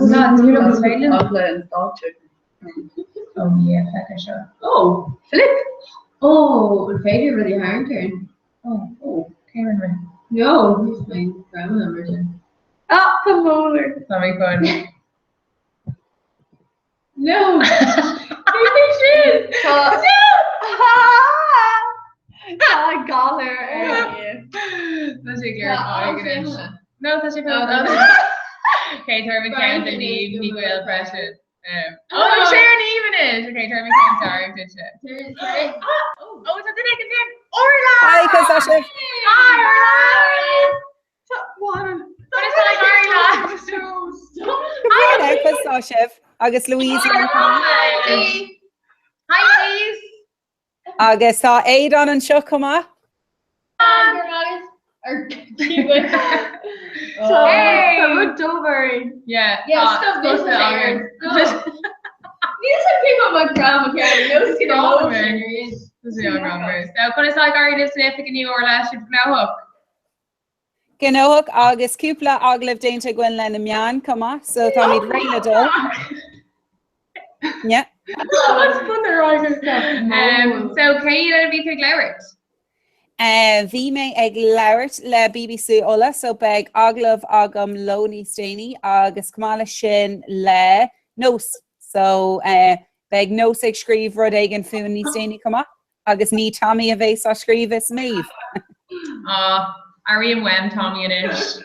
God, you know who's failing? And dog chicken. Oh, yeah, that sure. Oh, Philip. oh, and favorite really hard turn. Oh, Karen. No, he's my grandma number two. Ah, the molar. Sorry, fun. No. Galler. That's a girl. No, that's a No, girl. that's- Okay, Terry Brian McCann and Denise, Eve, Miguel Precious. Oh. Sharon even is. Okay, Terry McCann, sorry, did shit. Oh, it's a good egg and then Orla! Hi, Kasasha. Hi, What? What is that, Hi there, Kasasha. Agus Louise. Hi, Louise. Agus tá Aidan an seo cuma. Hey! Dover. Yeah. Stop this there. No. These are people my grandma carry. No skin Problem. emotion. This is young numbers. Now, can I say Gary lives in Epic and you or last year now up? Gnóach agus cúpla aglah déanta gin le na meán cuma, so tá míad réile dó. Yeah. What's fun there, right? So, can you be through Glowert? Bhí mé ag leirt le BBC Ola, so beg aglah agam Loni Staney agus cumála sin le nós. So beg nós ag scríb rud ag an fuin ní Staney cuma, agus ní Tommy a bhééis a scríb is míh. Ari and Wem, Tommy and Ish.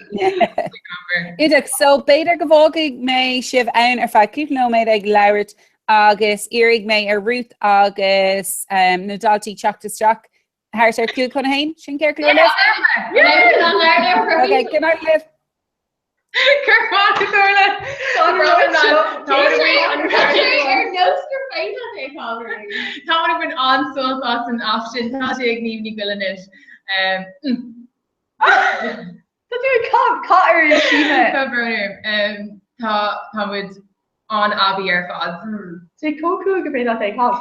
Idag, so beidir go bhógaigh mé sibh ann ar feadh cúpla nóméid ag leirt agus irig mé ar Ruth agus na daltaí teachtasteach. Harris ar cú chun hain sin ceir clú liv? Okay, good night liv. Tá would have been on soul thoughts and options. Tá sé ag níomh ní Tá tú cáir is síime. Tá brother. Tá would on Abby ar fad. Sé cócú go bhéad é cá.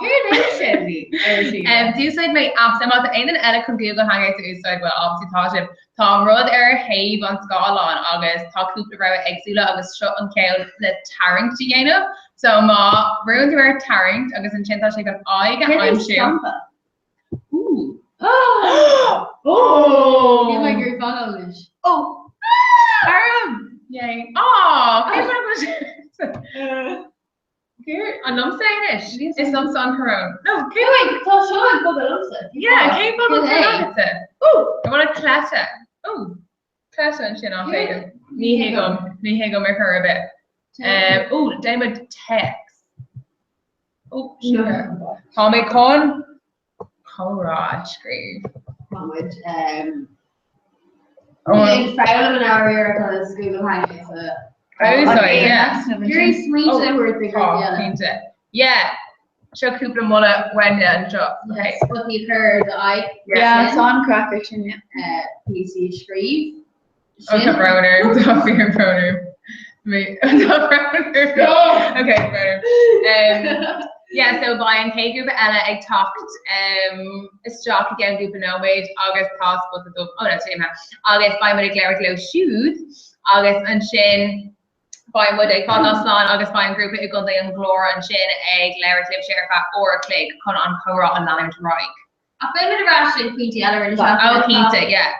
Do side my apps. I'm at the end of the edit Google hangout to side well obviously tá Tom Rud Have on Scotland August tá cúpla ra exúla agus shut on Kale the tarrant Giano. So ma ruined her tarrant agus an chinta she got I'm sure. Ooh. Oh. You like your funnel is. Oh. Yay. Oh, here, and I'm saying it. It's not son Corona. No, Wait, tá Sean go the looks. yeah, came from the Corona. Oh. I want to clash it. Oh, Tessa sin off Hagen. Ní hegum mar her a bit. Oh, David text. Oh, sure. Call me con. Colrad scream. Which Oh, being proud of an hour because Google Hangouts. I was sorry, yeah. Very sweet and worth the Oh, yeah. Sure, Cooper Mulla went and shot. Yes, what we heard, Yeah, son cracker sin. PC Shreve. Oh, the Browner. Top your Browner. Me. The Browner. Okay, Browner. Yeah, so buying K group Ella ag talked stock again group no wage August possible the oh no same August by mud glare glow shoes August and Shin by mud I call us on August buying group it goes and Glora and Shin a glare clip share fat or click con on Cora and Lanham to Roy. I found it actually Quinty Eller in the Oh Quinty, yeah.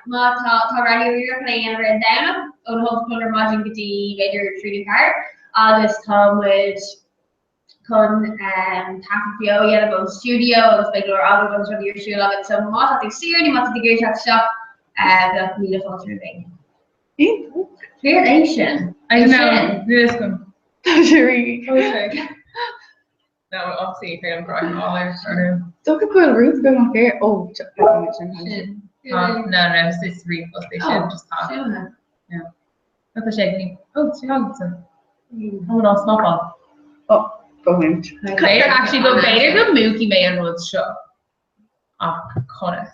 Ma ta radio we were playing over in down on hope color margin gidi later treating card August come with con Tafio yet about studio agus big or other ones from your shoe love it so mat I see any mat the gear shop that need a filter thing. Clear nation. I know this one. Sherry. Okay. No, obviously I'm crying all there. Don't get cool roof going up here. Oh, No, it's 3 plus they should just talk. Yeah. Look at shaking. Oh, she hugs him. Oh no, snap on. Oh. Going. They actually go better than Mookie May and Road's show. Oh, Connors.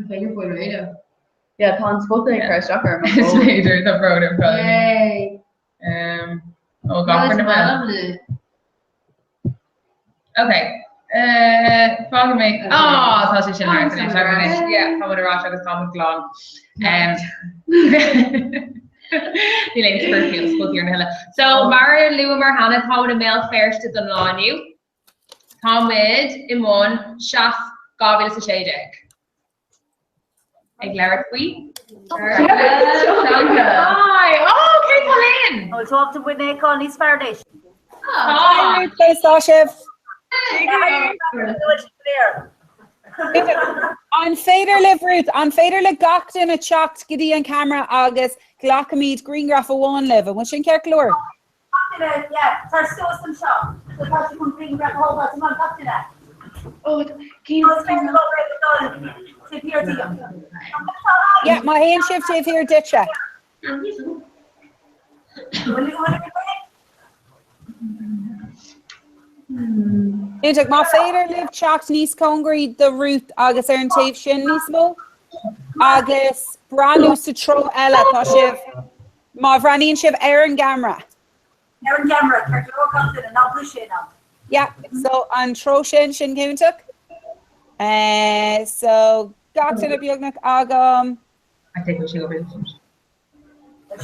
Okay, you're boy radio. Yeah, Tom's both like first upper. It's later the road in front of me. Yay. Oh god, for the okay. Follow me. Oh, I thought she should have finished. Yeah, how would a rush I was Tom Glon. The lane's perfume spoke here in Hilla. So Mara Lou and Marhana Tom and Mel first to the law new. Tom mid in one Shaf Gavis a shade egg. Egg Larry Queen. Hi. Oh, okay, Colleen. I'll talk to Winnie Connie's Foundation. Hi. Thanks, Sasha. On Fader live Ruth, on Fader le Gachtin a chocked Giddy and camera August, Glockamede Green Graph 1 live, and what's in Kirklore? Yeah, there's still some shop. So that's the Green Graph whole lot of money up to that. Oh, Yeah, my hand shift here, Ditcha. Intak má féidir live teacht níos congrí the Ruth agus ar an taobh sin níos mó agus brandú sa tro eile tá sibh má bhraíonn sibh ar an gamra. Aaron Gamera, Kirklow Compton, and now Blue Shade now. Yeah, so an tro sin céimteach. So gatain a beagnach agam. I think we should go with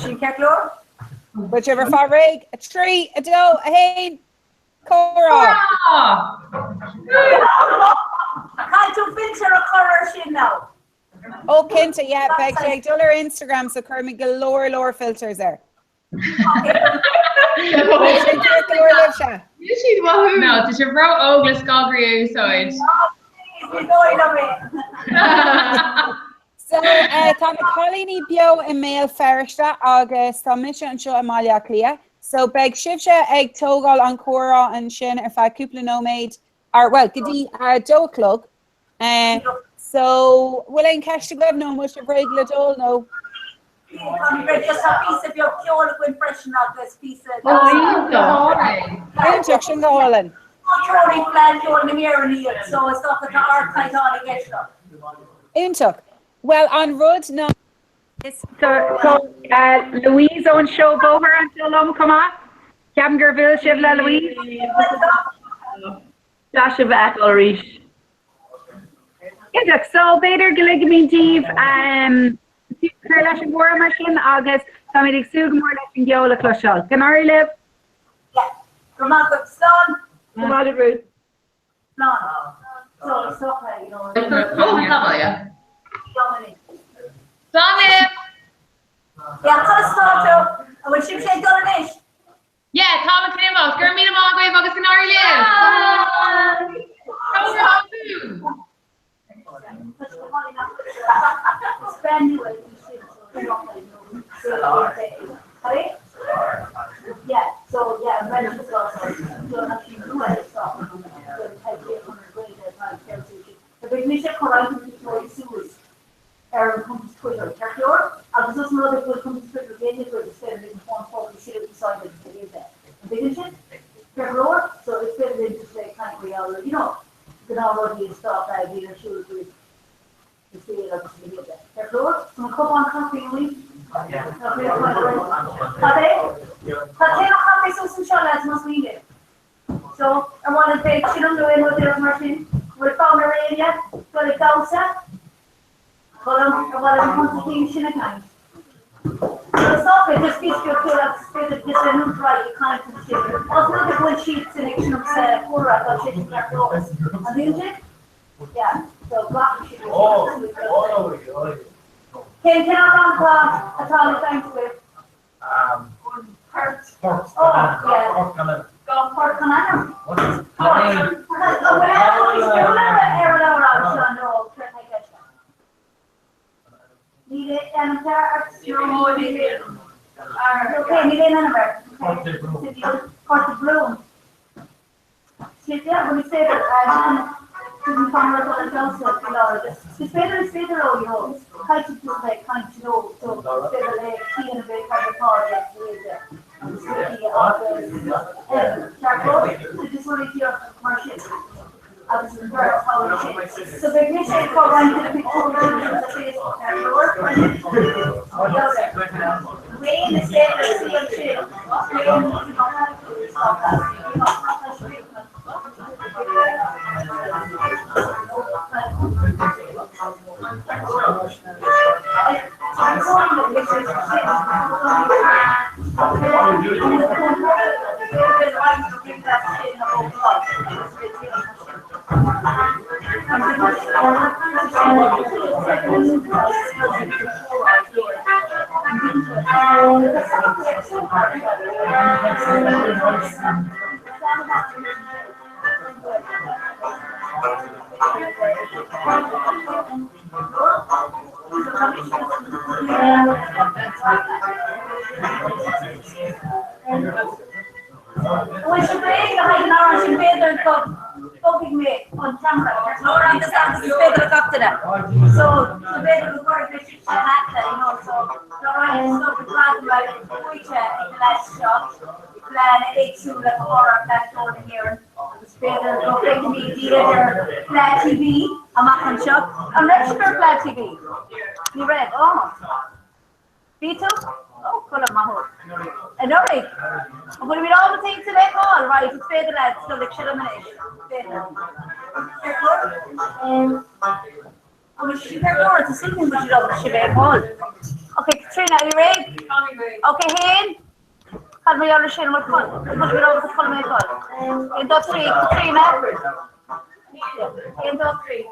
She Kirklow? Whichever far rig, a tree, a doe, a hain, Cora. I can't do filter a color she now. Oh, Kinta, yeah, beg check dollar Instagram, so Kermy galore filters there. No, did you bro Ogla Scogri outside? So, tá Colleen bio in mail fersta agus tá mission an seo Amalia Clia. So beg sibse ag tógáil an Cora an sin ar fa cúpla nóméid ar well gotí dó clog. So will ein ceiste go no much a break le dul no. Just a piece of your pure impression of this piece of Instruction go Holland. Totally planned on the mirror here, so it's not the archive on the get stuff. Intuk. Well on road no. So Louise on show boher until come on. Camgerville Shivla Louise. Flash of Athlerish. Yeah, so Bader Gilligamin Dave Curlash War Machine August Tommy Sugmore Lesson Yola Clushall. Can I live? Yeah. Come on, good son. Come on, Ruth. No. So it's okay, you know. Dominic! Yeah, close to I wish you say Donish. Yeah, Tom and Kinemos. Girl, meet them all grave August and Ari live. How are you? Spend Right? Yeah, so yeah, rent is also, don't actually do it, so. The big mission correct Victoria Sewers. Comes to Twitter. Carrior, agus os no de come to Twitter again for the same in phone for the shit decided to do that. The big mission, Carrior, so it's better than just like kind of real, you know, you can already stop that idea should do to see it as to do that. Carrior, so come on coffee week. So I want to take children to in with their machine. We found a area for the council. I want to constitution account. So stop it, just keep your kill up, split it, just a new right, you can't consider. Also, the good sheet selection of poor at the chicken that goes. And the engine? Yeah, so black sheet. Can I run class at all the times with? Perks. Oh, yeah. Go Port Canada. What is Need it and okay, need it and Port Bloom. See, yeah, when we say that didn't come with all the council, you know, it's better all you know. Kind of just like kind of know, so better like see in a bit kind of part that the city of charcoal. So just want to hear commercial. Obviously, very politics. So the mission for running the Facebook Rain is there to see a ship. On camera, no one understands the better after that. So the better the work that you should have that, you know, so the right is not the plan about which in the last shot, plan 8 like a horror platform here. It's better going to be theater, Flat TV, a Macron shop, and register Flat TV. You read? Oh. Beetle? Oh, colour my whole. And alright. I'm going to read all the things to make all, right? It's better lads, so like shut a minute. Better. I'm going to shoot her more. It's a singing, but you don't want to shoot her all. Okay, Katrina, are you ready? Okay, Hayne. Had me all the shit in my call. I'm going to read all the call my call. In the 3, Katrina. In the 3.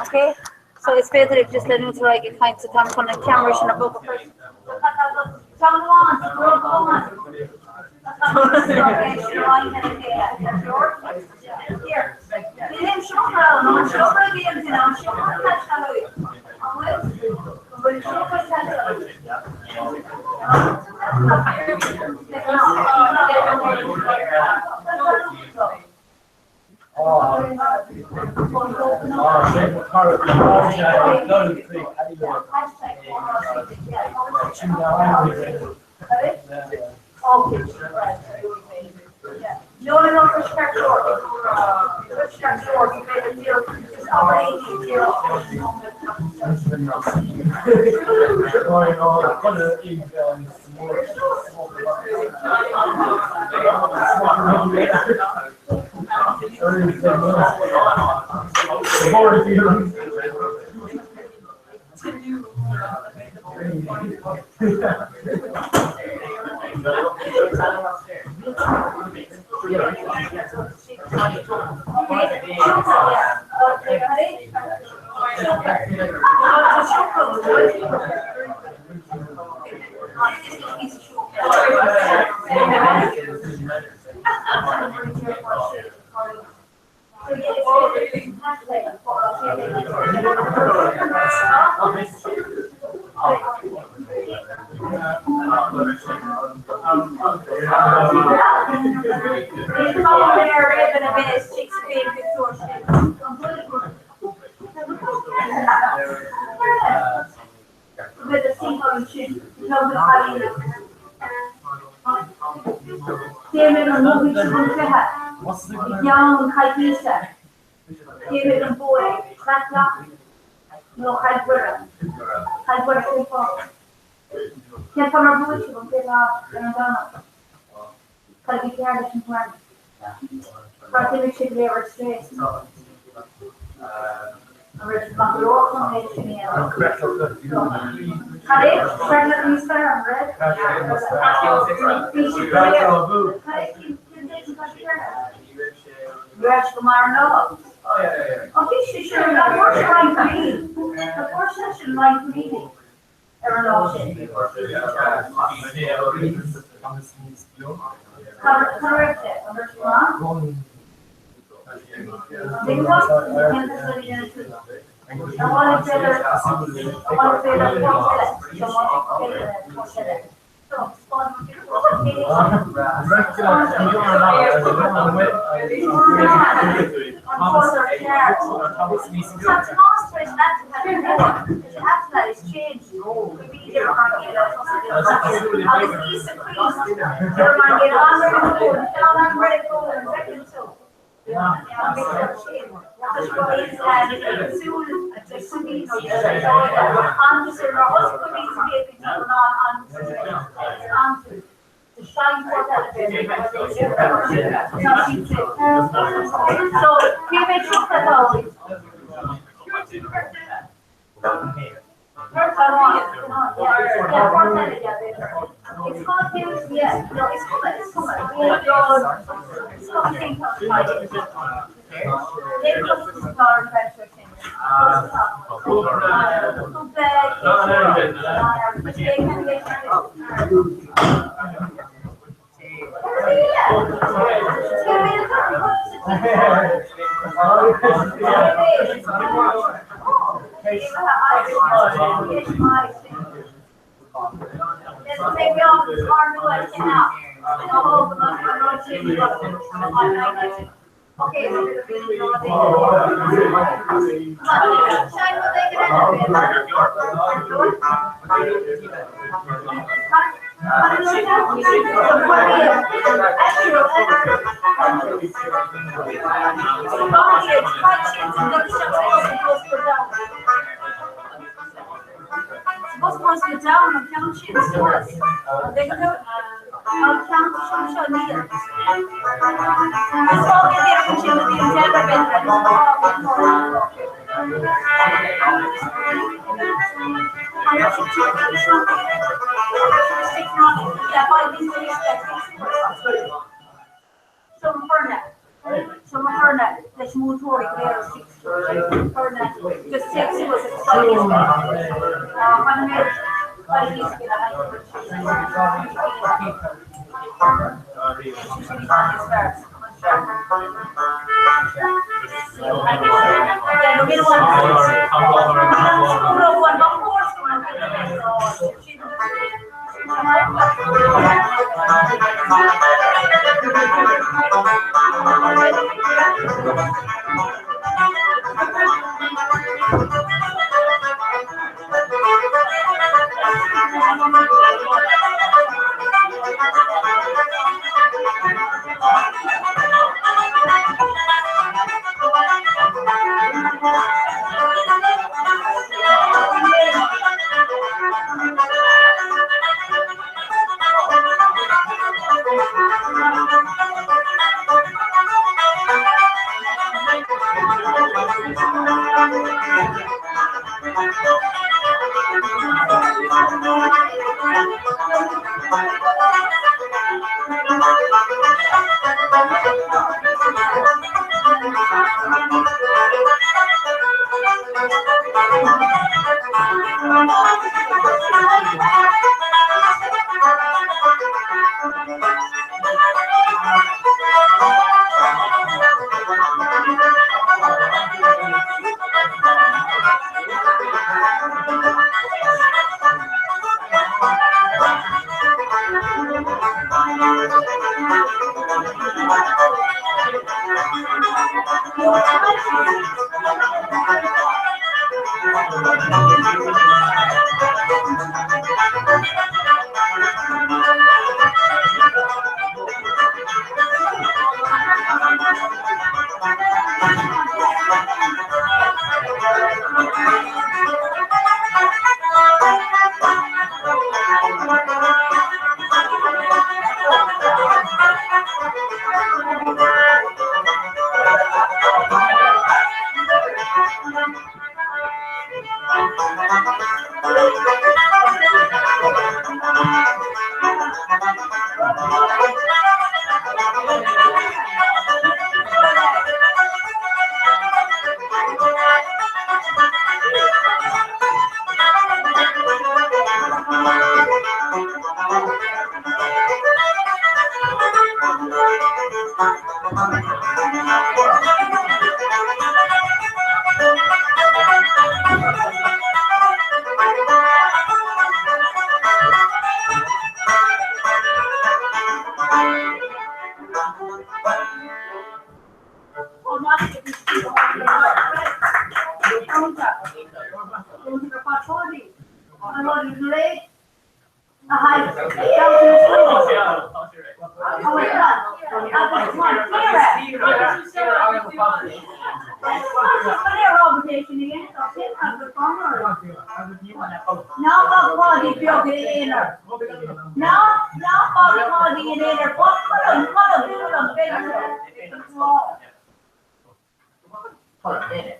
Okay, so it's better if just let me try to find some time on the camera and a book first.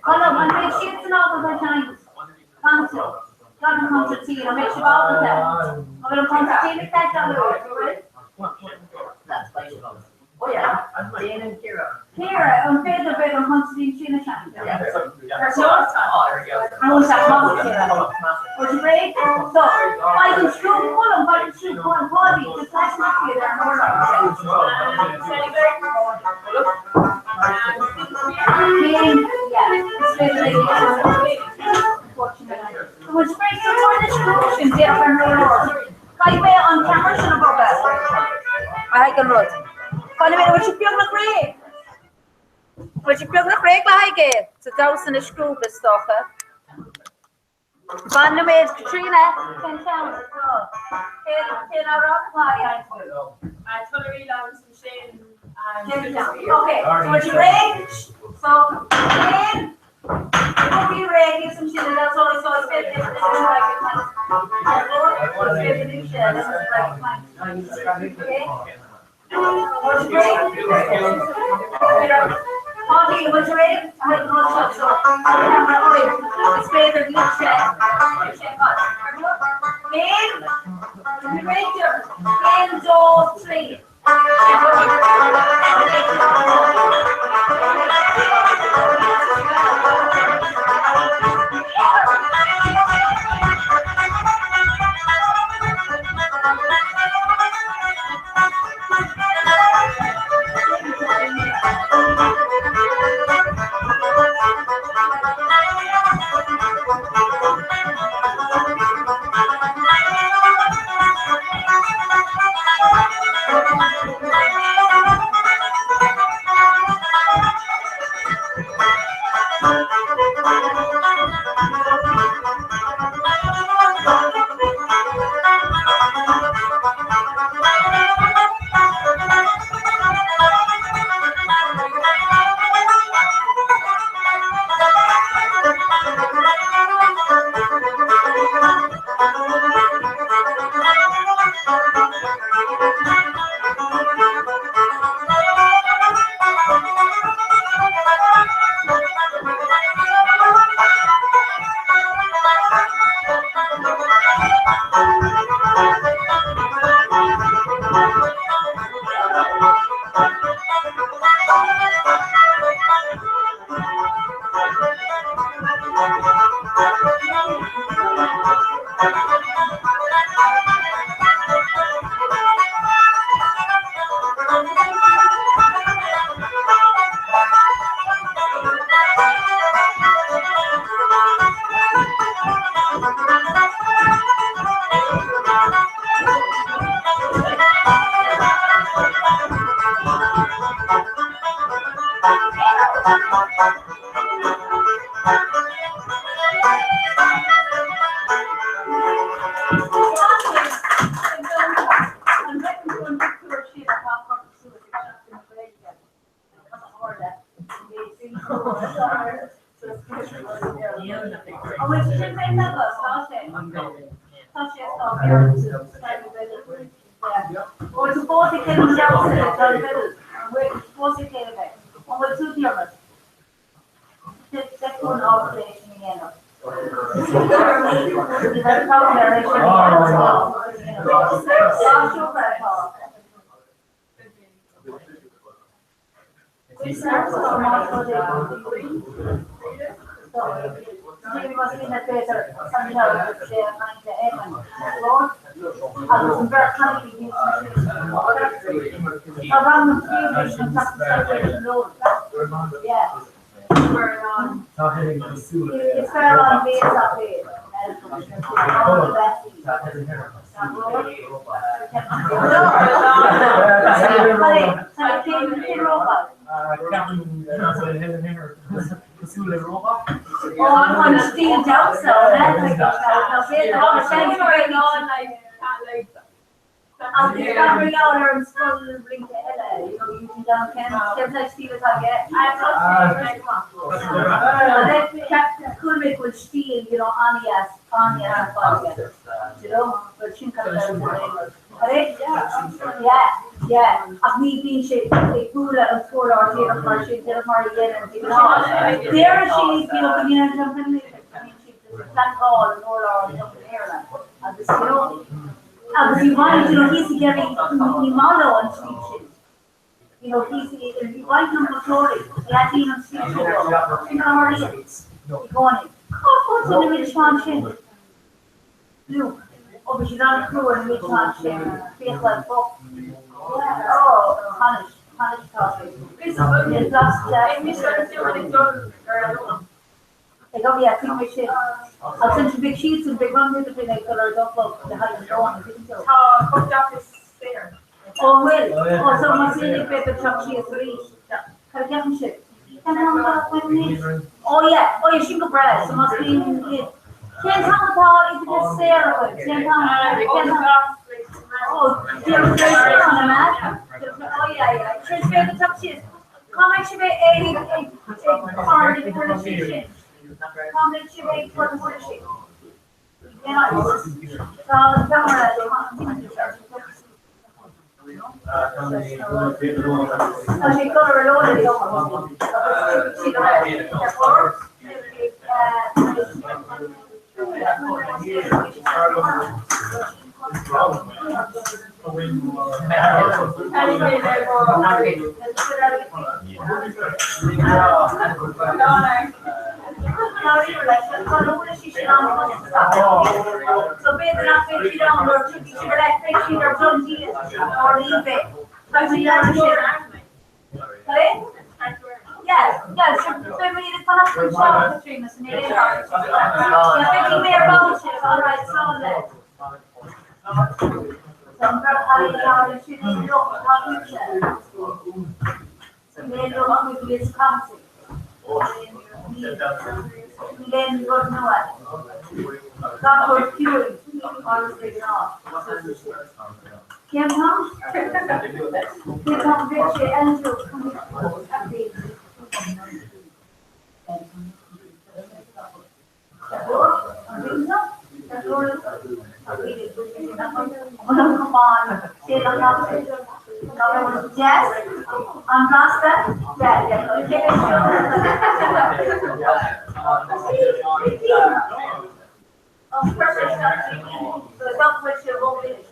Column, and make sure it's not over time. Council. Gonna come to tea, and make sure all of that. I'm gonna come to tea, make that down the road, right? Oh, yeah. Jane and Kira. Kira, I'm fair to bed on Constantine China Chan. Yeah. So, I was at Constantine. Was it great? So, I can shoot Column, but I can shoot one body, just last night here, which brings the more distribution different roads. Highway on Camerton above us. I can road. Colin, what you feel like Craig? What you feel like Craig like it? It's a thousand of screw this stuff. Van the way Katrina, 10 towns. 10 around party. I told her I'm some shade. Okay, so what you ready? So, then, we'll be ready, some shit, that's all I saw, it's good, this is like a plan. It's good to do shit, this is like a plan. Okay? What's you ready? Okay, what's you ready? I have no shot, so I'll have my oil. It's better than this shit. Then, you ready to? 1, 2, 3. Down Kent, like Steve is again. Kulmik will steal, you know, Anias, you know, but she comes out. Yeah. I've been shit. They cool and score or take a first shit, get a party again and take it off. There she's, you know, coming in and jumping. I mean, she's that call and all or jumping airline. And this, you know, because you want, you know, he's getting Malo and shit. You know, if you want him to story, Latin and shit, you know, already going in. Oh, what's in the British mansion? Luke. Oh, but she's on the crew in the British mansion. Feels like fuck. Oh, Hanish talking. It's last they got me a thing with shit. I'll send you big sheets and big ones between like colored up of the high and low and things. Oh, post office there. Oh, well. Oh, so my silly paper chop she is reach. Can I get me shit? Oh, yeah. Oh, yeah, she got bread. So must be it. Can't tell the thought if it's Sarah. Can't tell. Oh, there's on a map. Oh, yeah. She's paper chop she is. Come actually be a card in the conversation. Come actually be for the worship. You know, she got her loaded so basically not 50 down or 50 or like 50 or 20 or leave it. How do you learn shit? Sorry? Yes, so we need to come up with shop between us and it is hard. Yeah, 50 mere bounces, alright, so that. Some girl having a shit in the local future. So they look with this country. Then go to what? That was fury. Always taken off. Kim come? Kim come, Victory, Andrew, come on. Yes, I'm Rasta. Yeah. Of course, it's not so it's not what you will finish.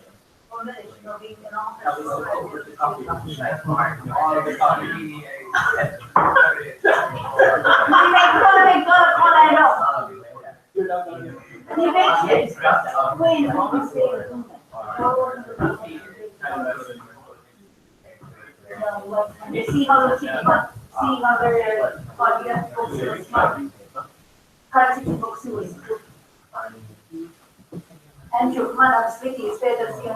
You see how the chicken, see how they're books and you man of city is better than you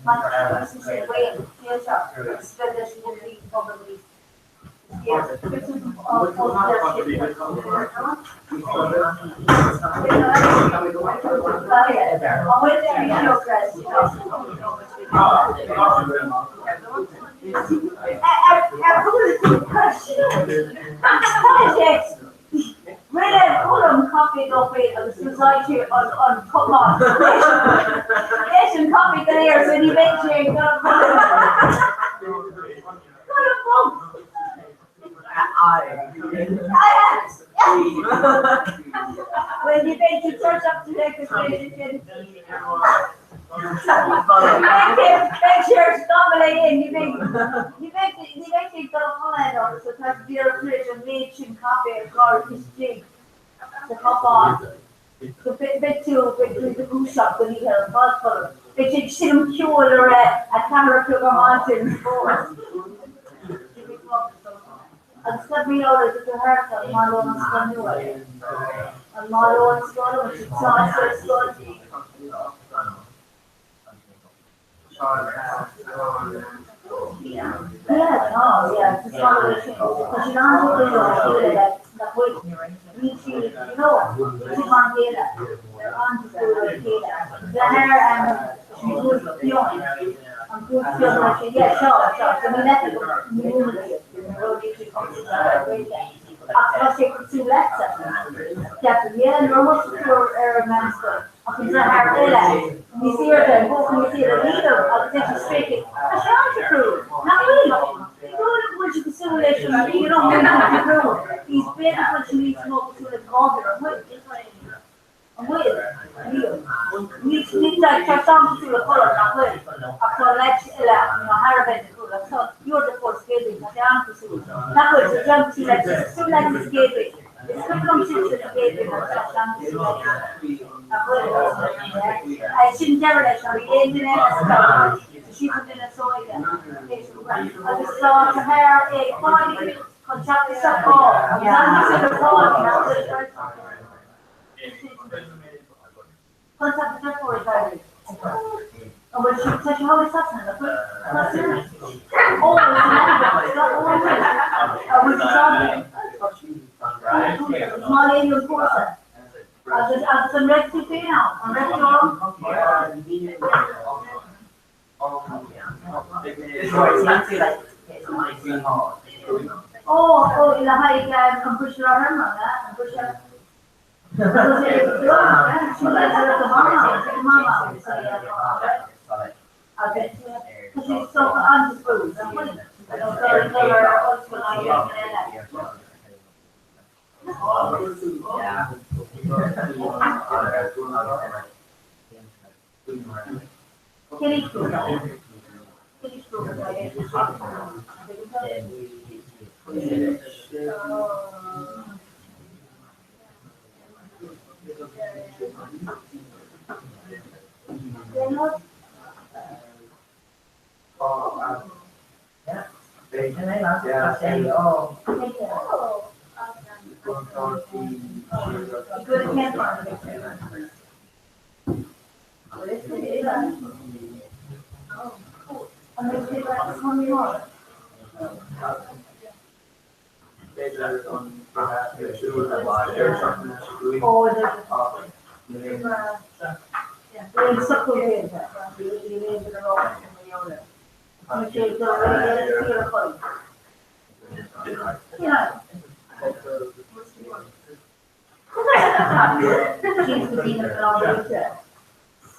man of city way here shop is better than you probably yes really cool coffee of society on come on. Asian coffee there, so you make sure when you make your church up to make sure it's dominating. You make it go on. So that's beer, fridge, and leech and coffee and garlic jig to hop on. So bit too big the goose shop when you have a buzz color. They should see them fuel or a camera plug mountains for. And step me out of the heart of Marlon and Spanua. And Marlon and Spanua, which is not so good. Yeah, it's a solid issue. Because you don't have that way. You know, she's on data. They're on to data. The hair and good feeling. And good feeling. Yeah, sure. So we let it go. take two left. Captain, yeah, normal secure master. I can say how they like. You see her then, go from you see the leader, I'll take you straight in. I shall to prove. Not really. You don't want to simulation, you don't want to prove. He's beautiful to meet him up to the father. I'm with you like touch on to the color, not with. After let's Harvard, so you're the first skating, but I'm to see. Not good to jump to like this, so like this skating. It's going to come to the skating, I shouldn't never let her be in the next. She put in a soil. I just saw to her a funny contract this up all. I'm the phone. Contact the for it. Oh, but she said, how is that? Oh, it's not alien person. As some red to pay now. On red oh, in the high compression on her, okay. She's so undisposed. I don't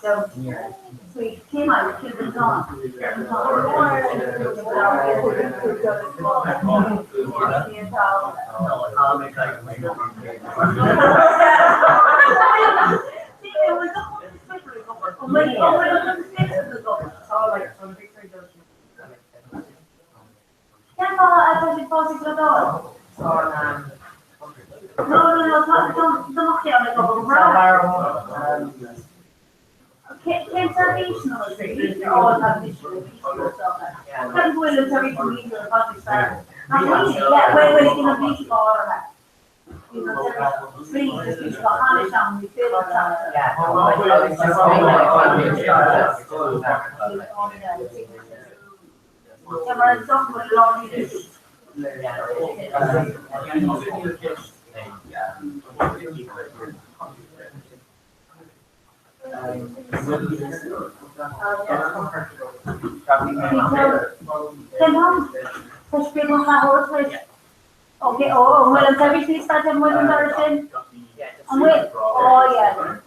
so we came out, she was on. Okay, oh, well, everything started with the person. I'm with, oh, yeah.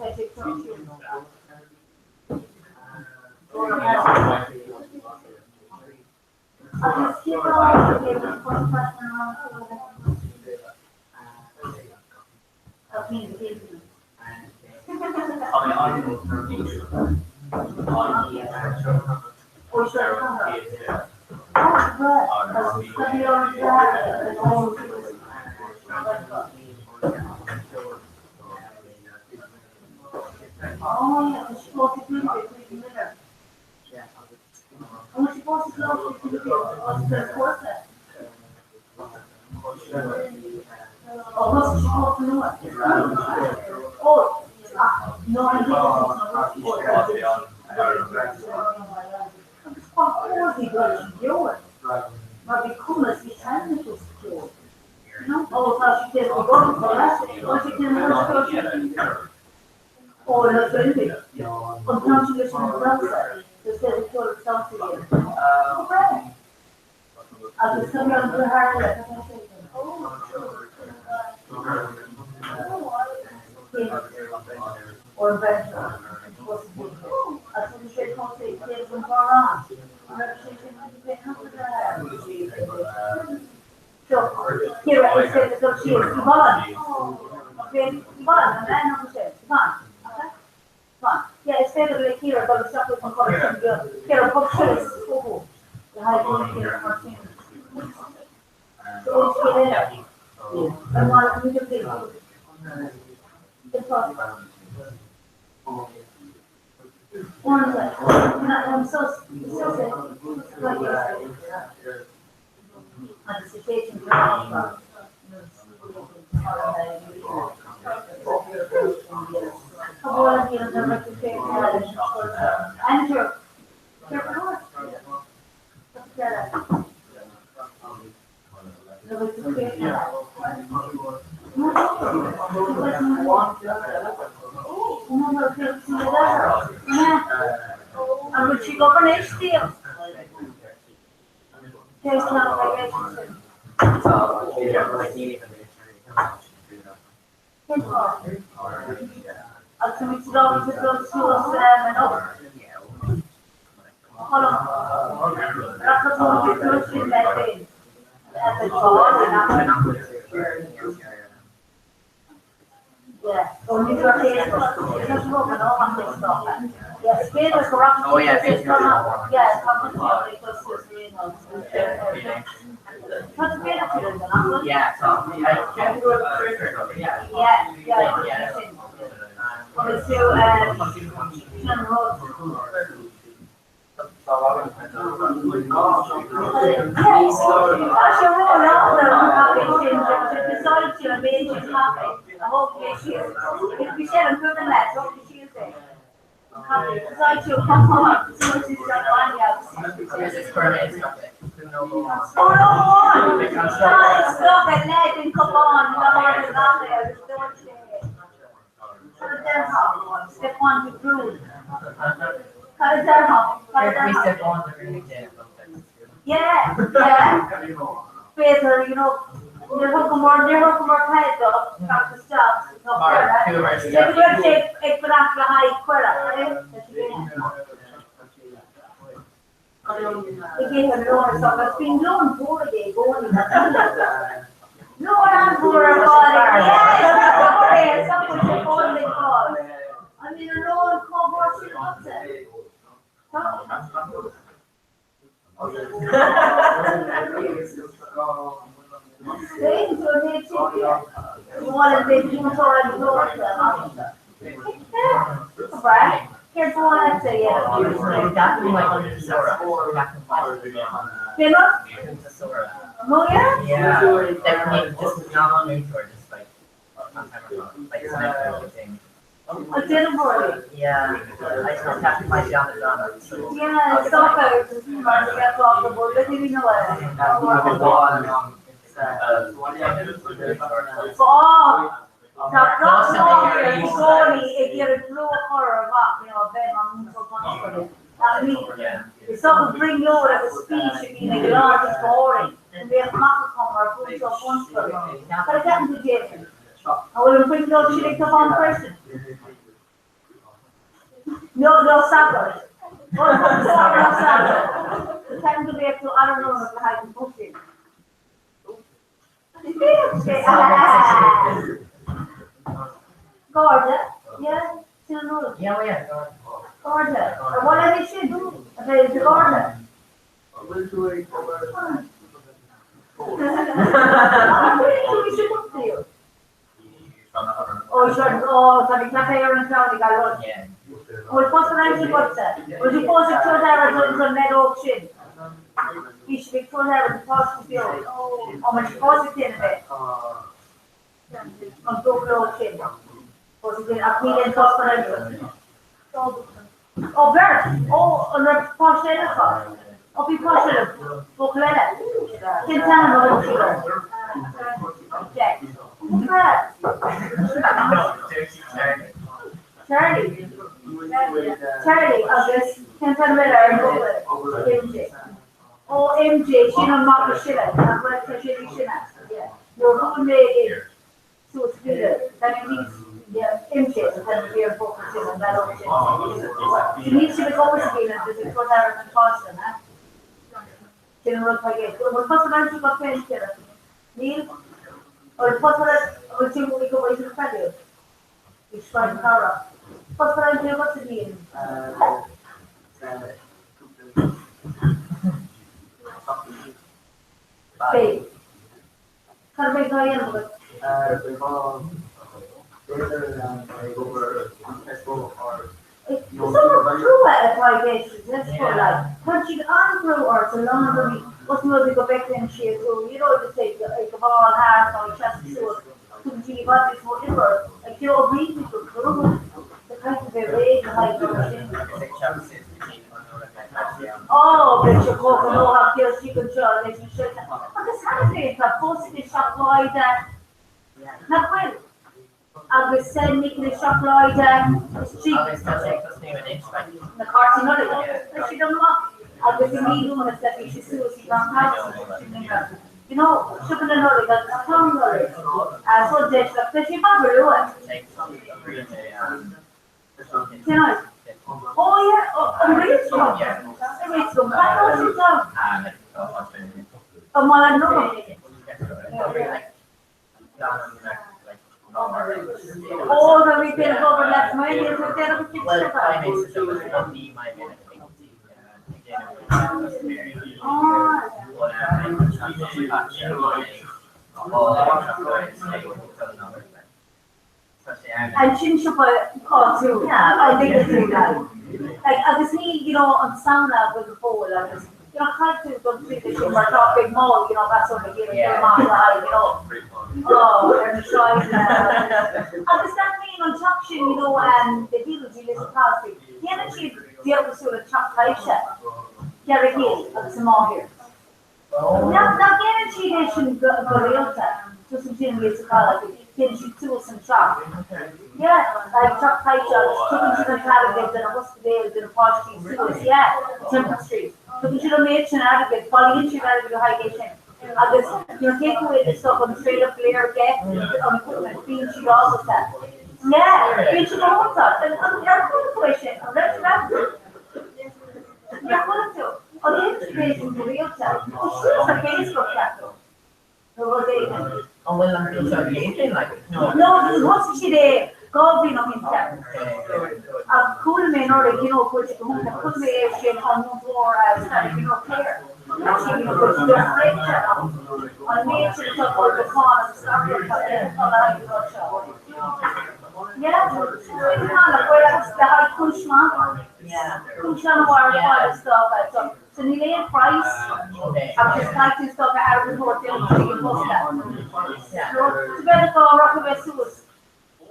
I'll just keep on the first person or better. As we say, take them far on. So, here I said, so she is Yvonne. Okay, Yvonne, and I know who says, Yvonne. Okay? Yvonne. Yeah, it's better like here, but it's not with my colleague. Here, pop shoes. The high point here, Martin. So, it's here. I want to do one way. I'm so sick. And the situation for all and would she go for next deal? There's not relationship. I'll come to love to go to and up. Hold on. That's what we'll do to that day. At the door. Yeah, only for Facebook. It's just broken all on this stuff. Yes, Facebook corruption. Oh, yeah, Facebook. Yeah, it's coming because it's real. What's the better to them? Yeah, so I can't do it. Yeah. Yeah. Well, it's to Road. If we share a good and less, what we Tuesday. Because you come on, so it's oh no! Stop and let him come on. The Lord is not there. Don't say. Step one to prove. Yeah. Peter, you know, they're hooking more heads up, got the stuff. They're going to take it for after high quarter, They gave a loan, so it's been loan for day going. No, I'm for a body. Yeah, someone should call it call. I mean, a loan cover should not say. Staying to a day you want to be doing for a door. Right? Here's one I say, yeah. Oh, yeah? Yeah, just not on Newtor, just like everything. A dinner party. Yeah, I just have to find out the so. Yeah, it's so good. Just remember to get off the board. Let me know it. If you're a blue horror rock, you know, then I'm so funny. I mean, if someone bring you over at the speech, you mean, like, Lord, it's boring. And we have not come or put so fun for you. But I can't do it. I will bring no chili to one person. No samples. No samples. The time to be able to, I don't know if I can push it. Gorgeous. Yeah? Still noodles. Yeah. Gorgeous. What did she do? It's gorgeous. We should look to you. Oh, sorry, cafe or in town, got Yeah. Well, posso pode ser. Hoje depois de toda a razão mega option. Isto de toda a posso ter. Oh, mas posso ter, né? Com todo o option. Posso ter aqui em posso fazer. Oh, Bert. Oh, na posso ter só. Oh, we posso ter. Vou crer. Tentando no option. Jack. Charlie, August, Kenton Miller, MJ. Oh, MJ, she don't mock the shit out. I'm going to shit out. Yeah. You're who made it. So it's good. That means Yeah, impatient and we're focusing on that option. You need to be always being a visit for that and constant, huh? Can you look like it? We're supposed to learn to go finish here. Neil? Or supposed to learn, we'll see what we go away to the patio. It's fine, Cara. What's the idea? What's the deal? Hey. Can we go in with it's so true at 5 days, that's for like, punching on through or it's a longer week, what's more we go back then share through, you know, just take like a ball, heart, or chest to it, couldn't see what it's whatever, like you know, breathe people through, the kind of a way, the height of oh, but you go and know how kills you can show, let you show that. But this Saturday, it's a posted shop like that. Not well. I was saying, making a shop like that, it's cheap. The car's in order, but she don't know. I was in me doing it, that she sues, she don't have. You know, she couldn't know it, but I don't know it. So there's a pretty bubble, you know. Oh yeah, oh, really strong. Really strong. I know she's strong. Oh, my no. Oh, the retail over last night is a terrible picture. And Chinshupa called too. Yeah, I think it's like that. Like, I was need, you know, on sauna with the bowl, I was, you know, kind to go see the Shimmer talk big mall, you know, that's what they give it their mom, you know. Oh, and the choice. I was that mean on Chopshin, you know, and the deals you listen to. The energy, the other sort of chop type shot. Gary Hill, of some more here. Now, the energy they shouldn't go real time. Just some gym is called it. Then she threw some chop. Yeah, like chop type shots. Took them to the Cardigan, then a hospital, then a posh street. Yeah, Temple Street. Took them to the Mitch and Arrogate, falling into the Highgate. I guess, you know, take away the stuff on the straight up layer, get on equipment, being she also said. Yeah, being she also said. And you're good question. Let's wrap it. You're good to. On the integration to real time. Oh, she's a Facebook capital. Oh, well, I'm really like, no, this is what's she there. Go be no himself. A cool man or you know, coach, who can put me a shit on the floor as you know, clear. Actually, you know, coach, you're great. I made sure to talk about the con and stuff yeah, it's kind of where the high Kushman. Yeah, Kushman wire and stuff. So you lay a price. I'm just typing stuff out of the hotel so you post that. So it's better go Rockaway Suits.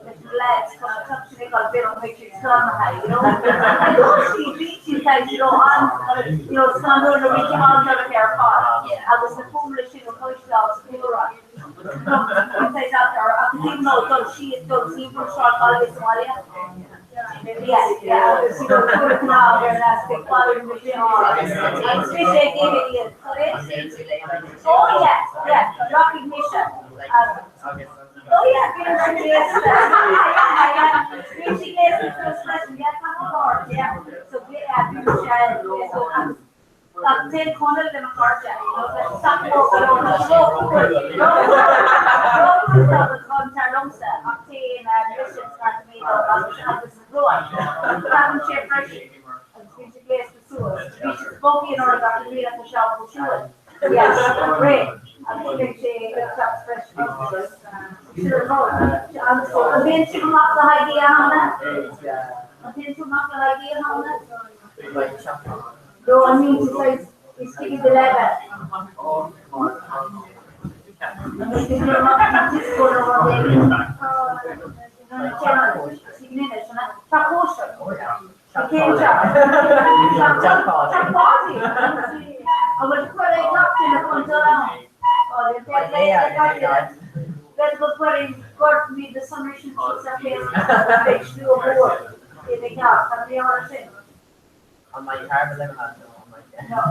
It's lads come and touch me because they don't make you stand high, you know. I don't see beaches like, you know, on, you know, stand on the reaching on the hair pot. I was the foolish in the push dogs, you know, right. Inside out there, I can even know, don't see from short holiday Somalia. Yeah, you know, put it now there, that's the quality of the gym. I'm especially gave it here. Oh, yeah, recognition. Oh, yeah, finishing yes, first lesson, yeah, come on board, yeah. So, so, I'm 10 corners in a car chat, you know, that's something more for the show. Yes, great. I'm going to start fresh. Sure, I'm being too much the idea on that. I'm being too much the idea on that. No, I mean to say it's taking the level. I was quite a lot in the front around. That was where he got me the summation of the page to a board in the car. Have you ever seen? On my car, but I'm no.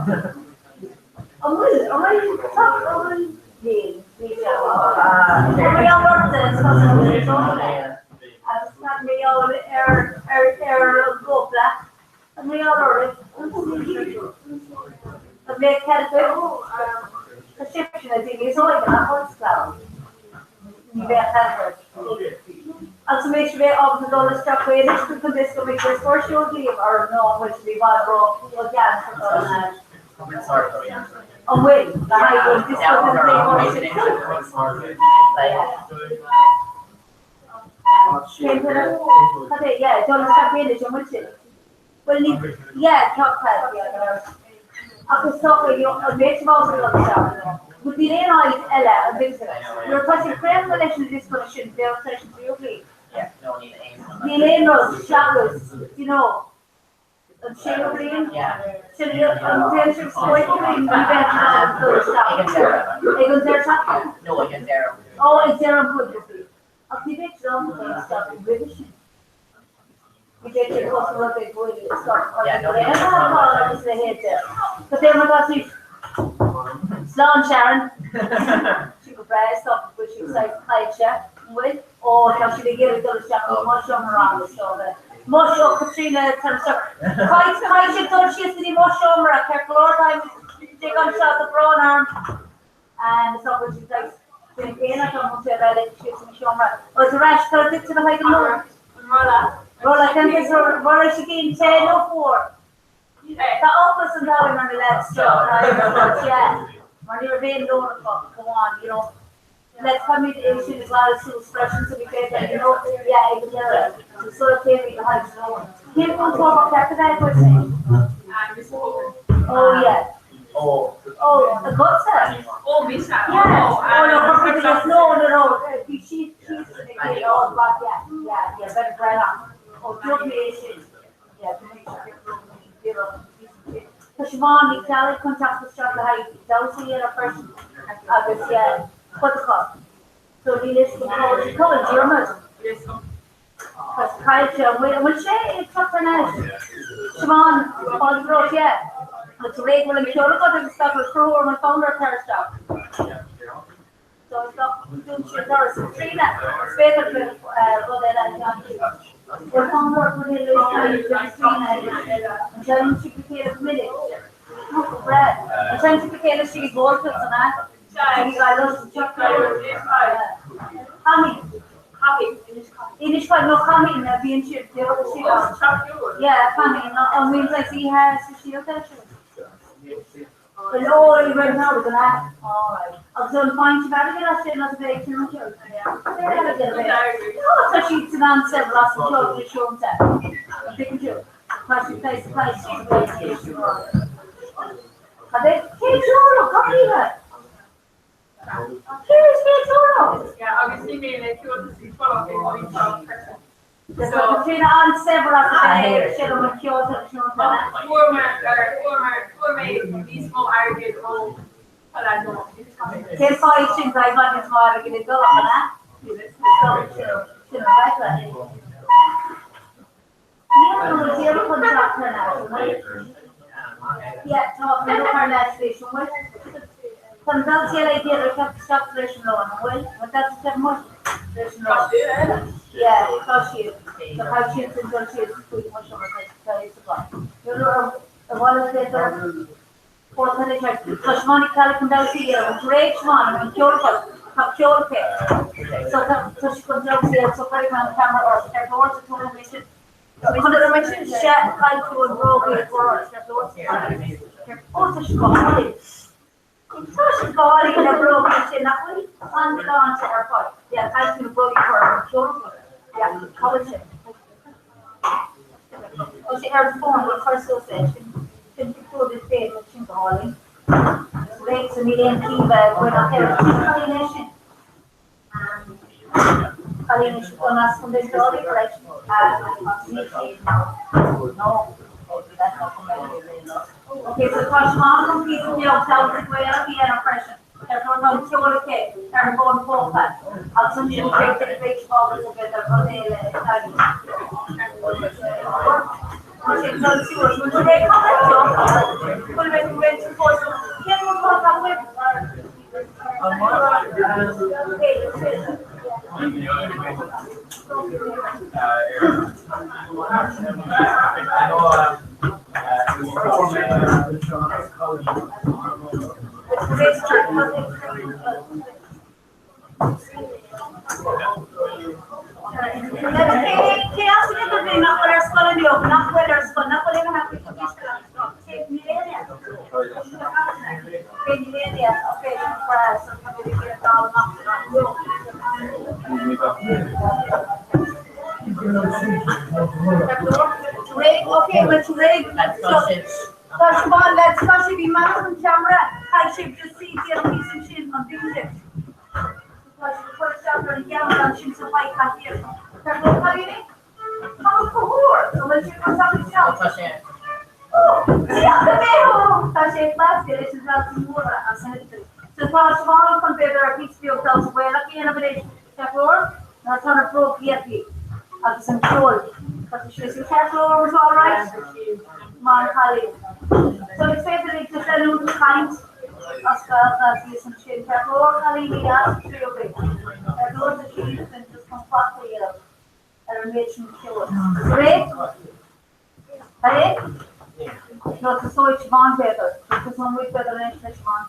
perception I think is all in a whole cloud. Also make sure of the dollar stuff where it's to this to make this for sure leave or no which we want to go again oh wait, the high was this yeah, don't stop really so much. Well, yeah, top class, yeah. After stopping your base mouse on the shop. But the name is Ella, a big you're passing frame relation discussion, their session to your play. The name was shadows, you know. And shade of green, so you're intention spoiling the event of the shop. Egon there shop? No, again there. Oh, it's there on good. I'll keep it on the stuff in British. We get your customer big boy stuff. Yeah, no, but then we got to Sloan Sharon. She could buy stuff, but she was like, hi, chef. With or how should they get it done? Chef, mushroom around the shoulder. Mushroom, Katrina, some stuff. Quite she thought she used to be mushroom, or a careful all time. Take on shot the brown arm. And so when she's like, I don't know about it, she's mushroom. Was the rash cut it to the height of the Rolla, can this Rolla she came 10:04. The office and down on the left side, yeah. When you're being lower, come on, you know. Let's come in issue as well as two expressions to be better, you know. Yeah, I can tell it. So sort of carry the height zone. Can't go to our capital person. Oh, yeah. Oh, the good side. Oh, Miss. Yeah. Oh, no. She's all back, yeah, better try on. Oh, your creation. Yeah, to make sure because Siobhan, you tell it, contact with Charlotte Height, don't see it a person. I guess, yeah, what's the cost? So, you listen to the college, you're not. Because culture, will she, it's up for now. Siobhan, all the growth, yeah. It's regular, and sure, look at the stuff with crew or my founder car stuff. So, it's not doing shit there. So, Trina, speaking to we're on board with the and then she became a minute. Bread. And then she became a sheet board and that. She got those chocolate. Inish quite no coming, being shipped. They were she yeah, coming. And means like he has she but oh, you went out with that. Alright. I was on fine, she better get us in as a big too much. Oh, so she's around several lots of jokes to show them. A big joke. Question place to place. Are they? Hey, Joro, come here. Here's Joro. Yeah, obviously, me like you want to see follow up. So Katrina on several of the she don't make yours and show that. Former, these small argues all. Ten five things I got this morning. Get it go on that. Yeah, talk to our last station. Some don't say like the other stuff station on. Well, but that's too much. Yeah, because she is. So how she is until she is pretty much on the you know, one of the 400 yards. So Shmoni Kali comes down here, great Shmoni, and Kyoto, so she comes down here, so very on camera or step towards the total mission. Shut, I could roll it for step towards the oh, so she's calling. So she's calling in a broken chin, that way, on the lawn to her foot. Yeah, I can roll it for her. Yeah, college it. Oh, she heard the phone with her so session. She put the face of she's calling. Rates a million people when I hear Colleen. Colleen is going to ask from the story collection. No, that's not coming. Okay, so Tosh Mom completes the job, tells us way out the impression. Everyone knows you're okay. Everyone falls back. I'll send you a break to the big ballers a bit of the okay, so see what you today comment. We'll make a great support. Can we talk about it? Okay, Okay, let's rate. That's fine, let's not be mountain camera. I should just see the piece of shit on music. Because the first chapter in Yamaha, she's a white cat here. That's what I mean. How cool. So let's do something else. Yeah, the mail. That's it, last year. This is not the more. I'm saying it. So far, small compared to piece of yourself. Well, lucky innovation. Therefore, that's not appropriate. At the control. But the shoes floor was all right. So it's basically just a little kind as well as you some shit. Floor, we asked to obey. There goes the shoes and just come back to you. And make some sure. Great. Hey? No, to so it's one better. It's one week better than next one.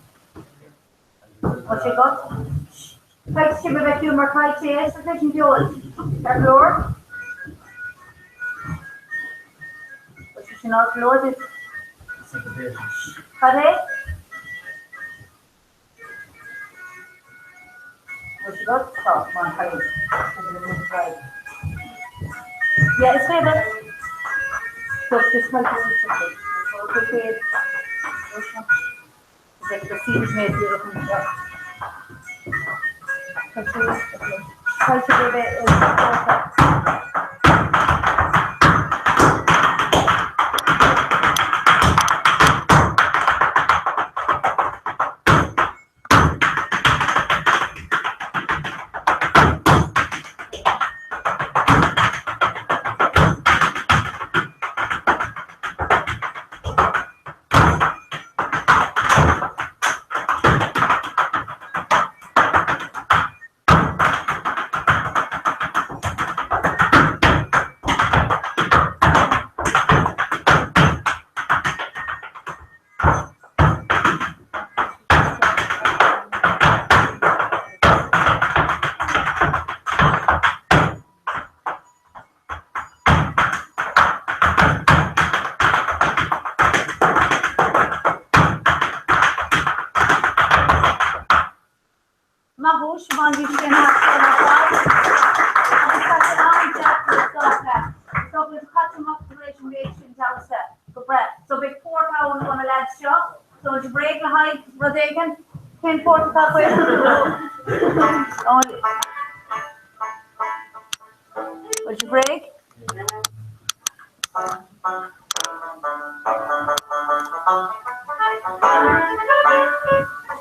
What you got? Thanks to me with humor, tight chase, the vision fuel. Floor. What's your not loaded? Pare? What you got? Oh, one, pare. Yeah, it's better. So this one is okay. So prepared. Like the seeds made beautiful. Okay. Cultivate it is perfect. So big 4,000 on a lad's shop. So it's break the height, Rodagan, 10 40 halfway to the road. Would you break?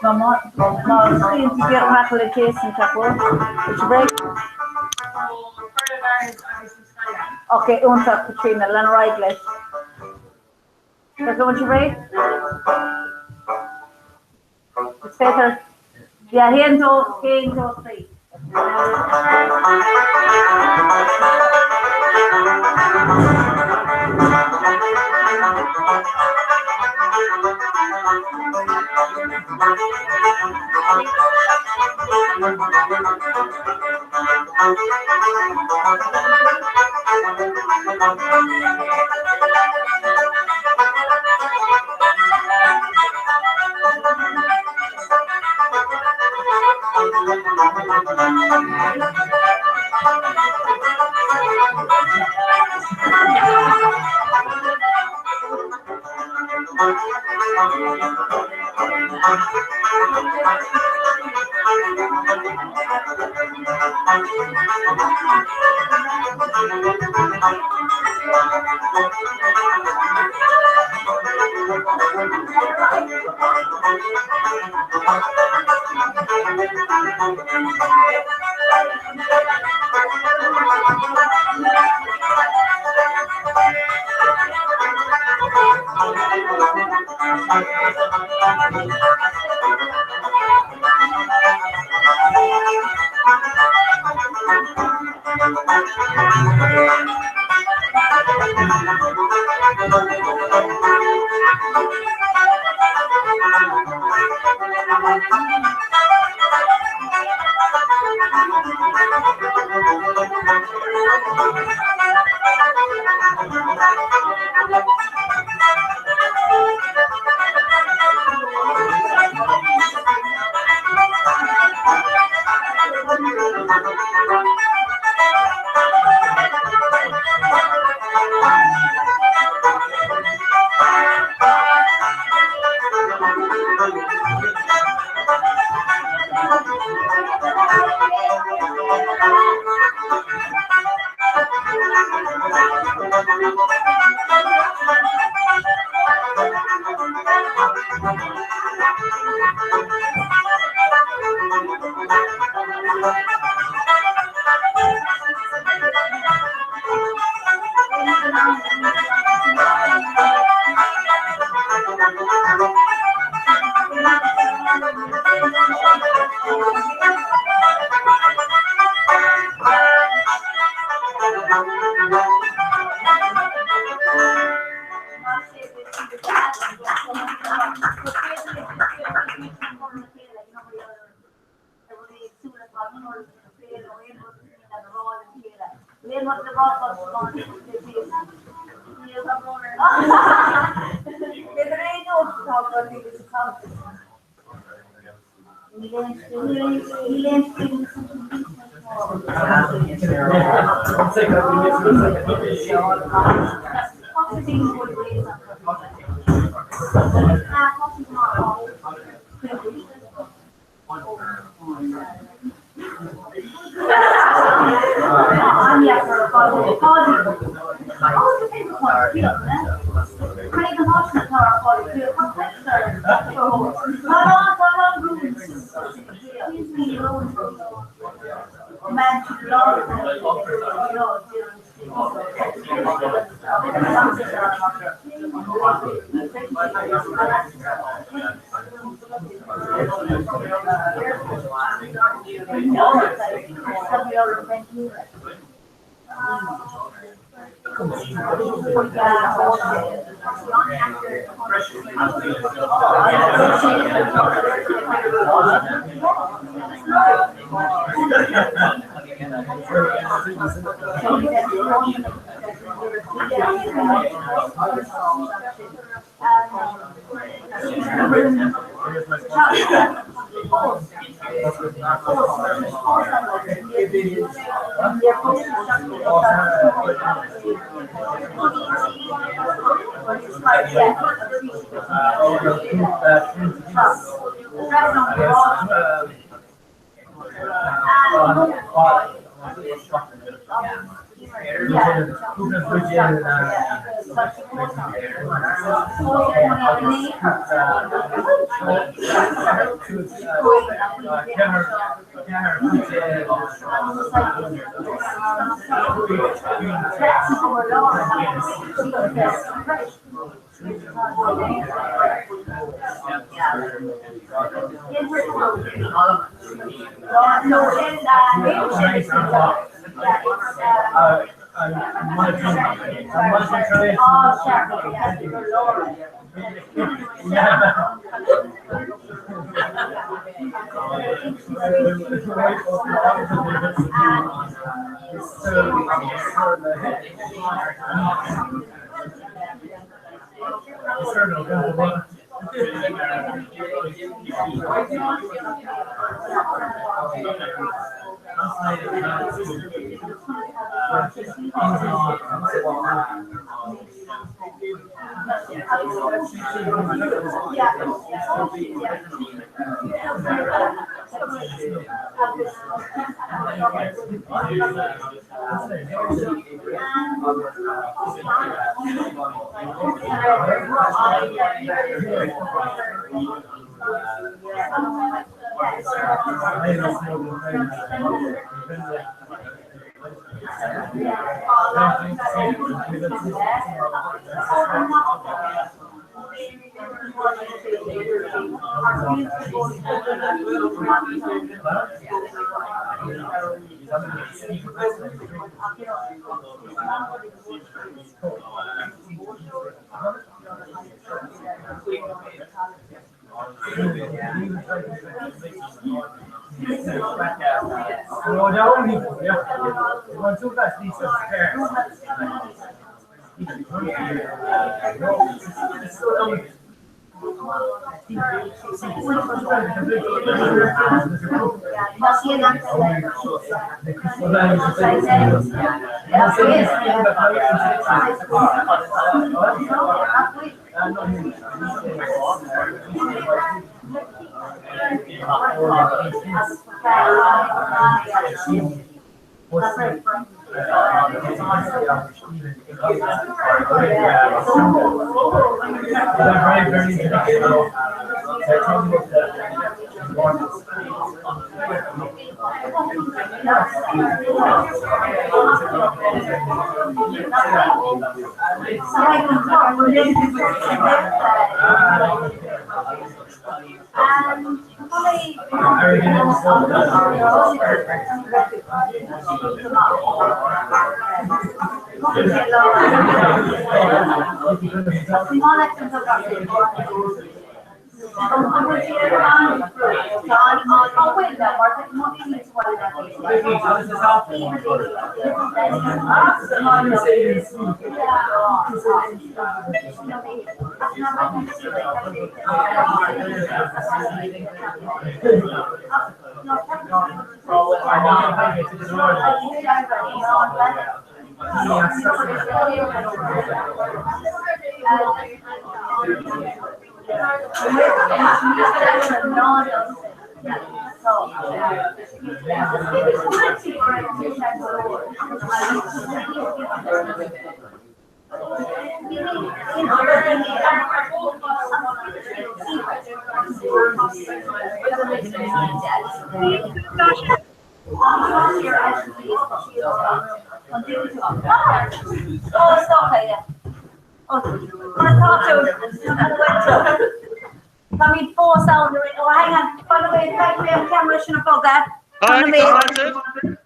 No, screen to get a rattle of case and tap on. Would you break? Okay, one tap Katrina, Len Rigley. Would you break? It's better. Yeah, hands off 3.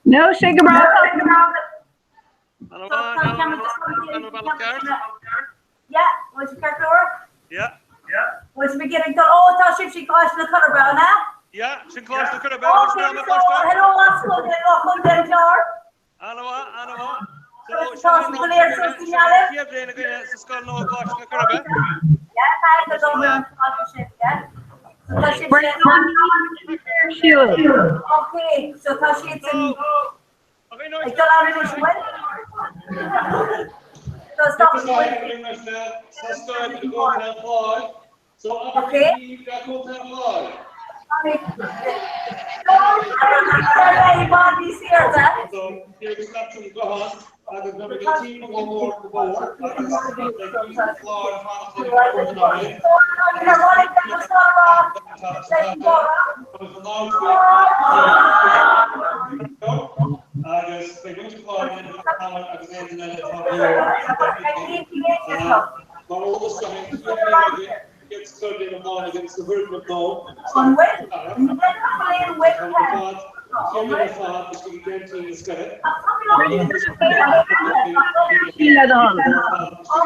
No, shake a bra. Yeah, what's your car door? Yeah. What's beginning to oh, she calls the color brown, huh? Yeah, she calls the color brown. Okay, so hello, what's going on? Welcome, Jar. Hello. So, clear, so signale. Yeah, that's over on sponsorship, yeah. Okay, so Tashi's in. I still have to win. So stop. Okay. Everybody's here, then. So here's Captain Gohan. I'm going to get a team of one more to go. Gets turned in the ball against the version of goal. On when? Playing with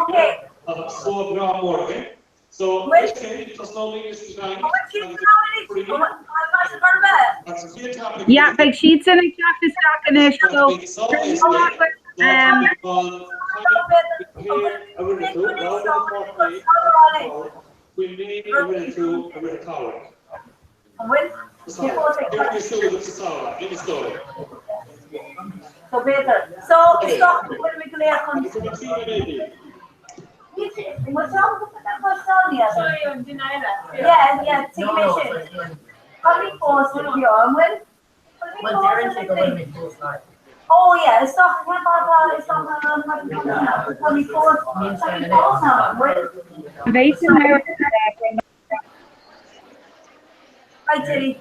okay. So ground working. So yeah, like sheets in exactly stacking so we need a minute to a minute tower. So better. So stop when we clear what's wrong with that person? Yeah, team mission. Coming force will be on when? Oh yeah, it's not coming force now. Hi Jerry.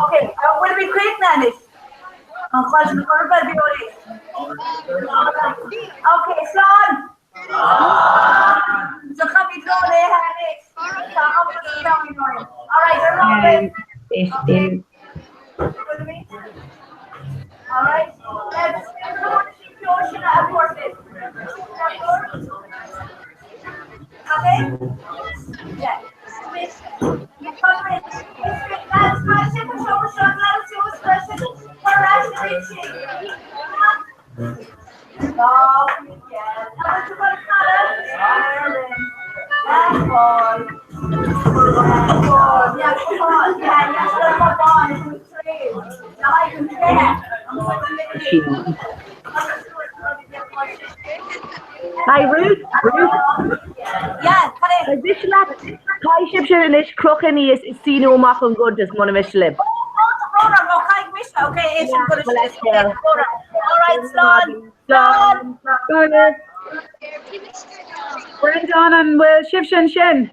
Okay, will be quick then. Okay, son. So come be thrown there. All right, it in. Alright, let's keep the ocean at horses. Okay? Yeah. That's my second shoulder shot. Let's do a special for reaching. Stop. Yes. Now to my color. And ball. And ball. Yeah, come on. Yeah, yes, that's my ball. Now I can Hi, Ruth. Yeah, cut it. This lap, Kai Shipshire and Ish Crooken is seen Omak and good as one of Michelin. Okay, it's good. All right, Slán. Brendan and Will Shipshin Shin.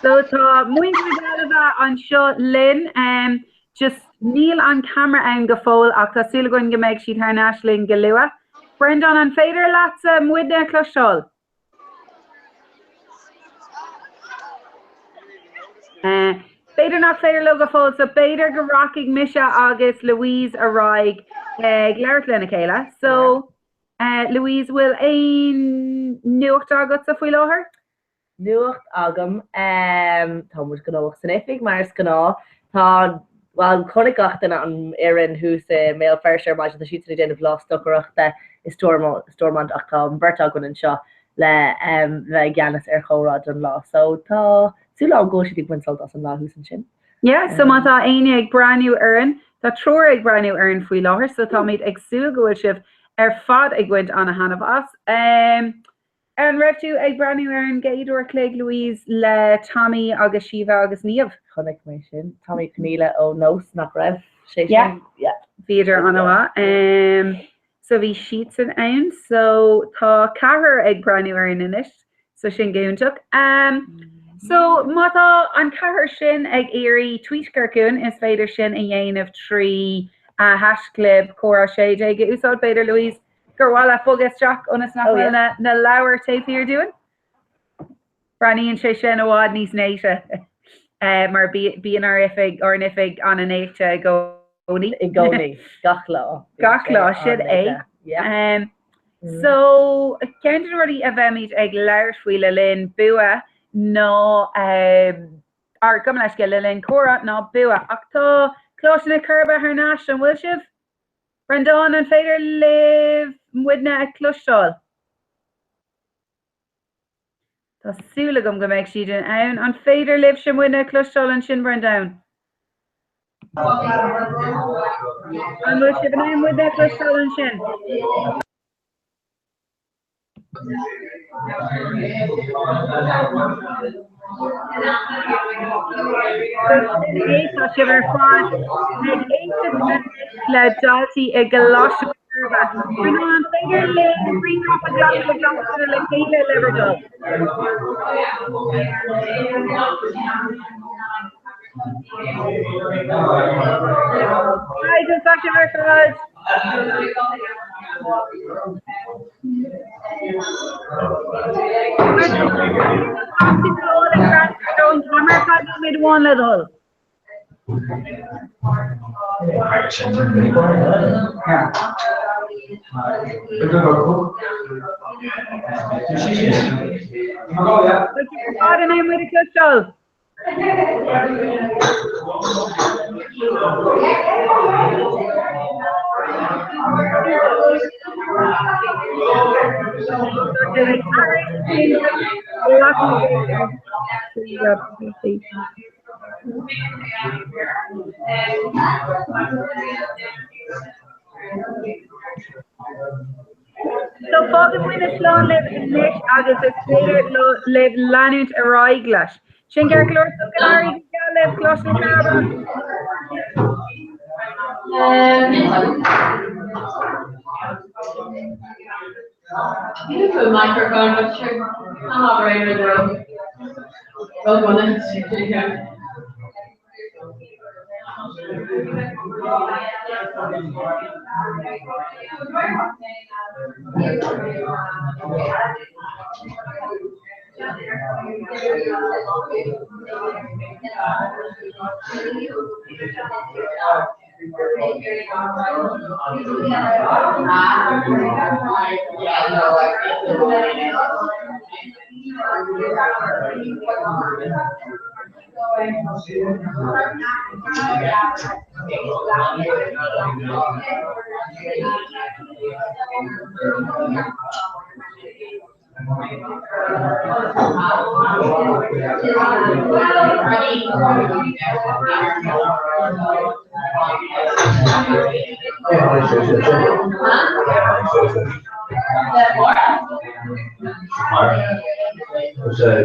So tá muinte galada an seo Lynn just níl an camera an go fóil ach tá súla goin go méid siad tar náislín go luath. Brendan an féidir leat muide cloisteáil. Féidir nach féidir le go fóil so féidir go racigh Misha agus Louise aráig gléir lena chéile. So Louise will ein nuacht agat sa fuil láthir? Nuacht agam tá mu gná sanifig mar gná tá well chonig gachtain an éan hús mé ferseir mai na siúna déanamh lástoachta is stormant ach tá berta gon an seo le le gceannas ar chórad an lá so tá súla go si buinsáil as an lá hús an sin. Yeah, so má tá aine ag braniú airan tá tror ag braniú airan faoi láthir so tá míid ag súil gohfuil sibh ar fad ag gcuid an a hanamh as. An raibh tú ag braniú airan géidir cléig Louise le Tommy agus Shiva agus Níomh. Chonig mé sin Tommy Cníile ó nós nach raibh sé Bhíidir anha. So bhí sheets an ann so tá cahar ag braniú airan inis so sin gúntaach. So mata an cahar sin ag éirí tweetgurcún is féidir sin a dhéanamh trí hasclub córa sé ag úsáid beidir Louise gur bhfuil a fogus Jack onas nach bhfuil na leabhar taobh ar doing. Braníonn sé sin óhád níos néite mar bíon ar ifig or nifig an an éite gcónaí. I gcónaí gach lá. Gach lá siad é. So ceantar ruí a bheith ag leir faoi le linn bua nó ar gom leis go le linn córa ná bua ach tá clóisina curba ar náis an bhfuil sibh? Brendan an féidir live muidna ag cloisteáil. Tá súla gom go méid siad an ann an féidir live sin muidna ag cloisteáil an sin Brendan. An bhfuil sibh an ann muidna ag cloisteáil an sin. Tá si bhar fád le daltaí ag go láiste curva. Bring an féidir le bring up a glass le chéile leberdal. Hi, just tá si bhar fád. Mid one little. So fágad bhuiine slán leis agus is féidir le leanút a ráig leis. Sin gur glóir so galáirí go le glós na cabra. You put a microphone, but sure, I'm operating in the room. Road one.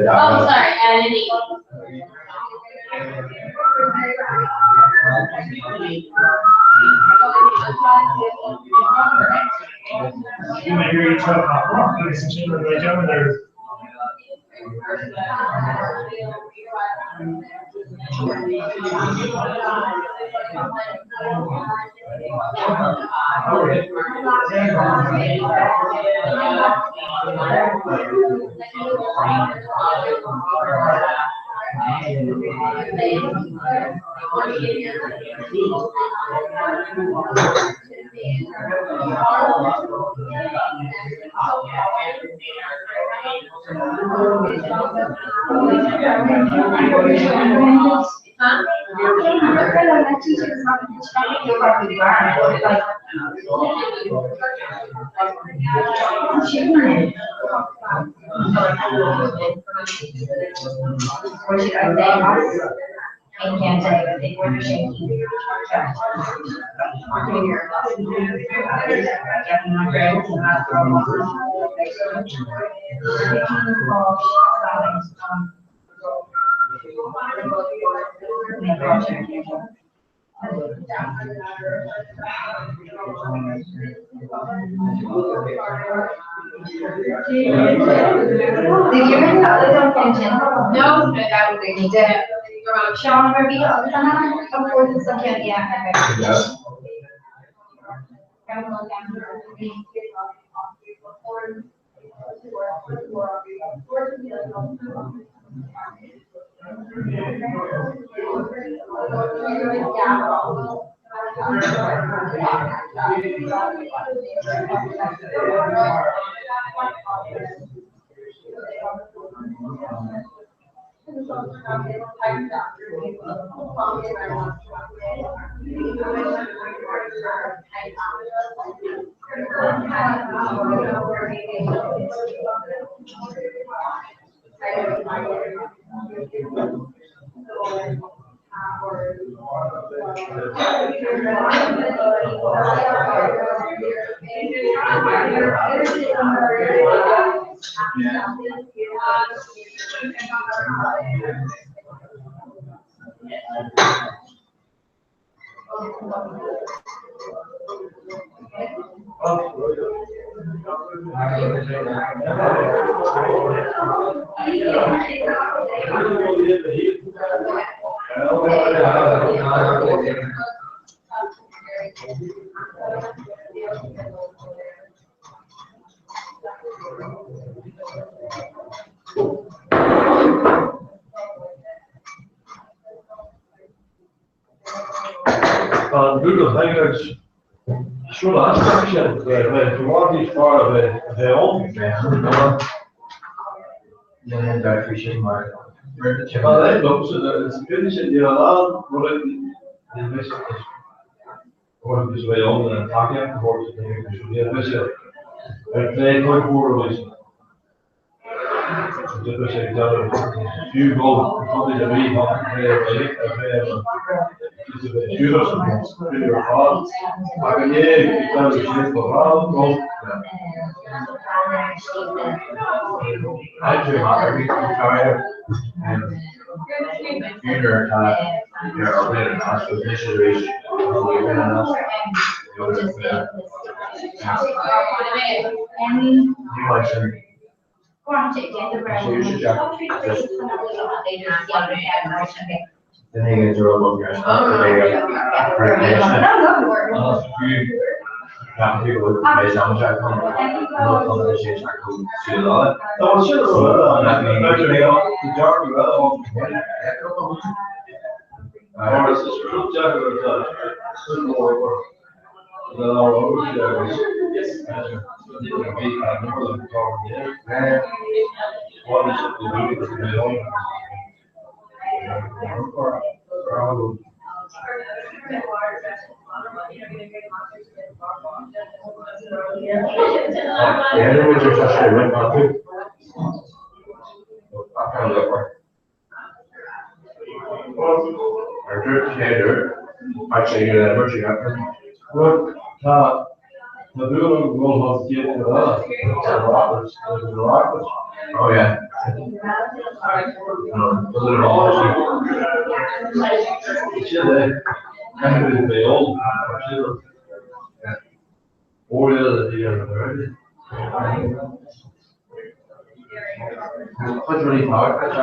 Oh, sorry, Lily. You may hear each other. Ladies and gentlemen, there. No, that would be Sean, where we go, of course, it's okay, yeah. Google Hangouts. Sure, that's actually if you want each part of it, they all Yeah, that fishing mark. Well, I look so that it's finishing the alarm, running the mission. Or this way on and talking afterwards, they should be a mission. But they don't more mission. The mission down few goals, probably the main half it's a bit curious, pretty hard. I can hear you tell the shit for around. I do every entire and funeral there are really not so initiation. The niggas are all over people with not conversation, I could see a lot. No, it's just, actually, the jar, well, or it's just real jar, it's more work. The lower, what is it to do with the own? Yeah, which is actually right now too. Actually, emerging after. Well, the building will have to get to us. The Roberts. Oh, yeah. Kind of the old. Or the other, What's really hard? I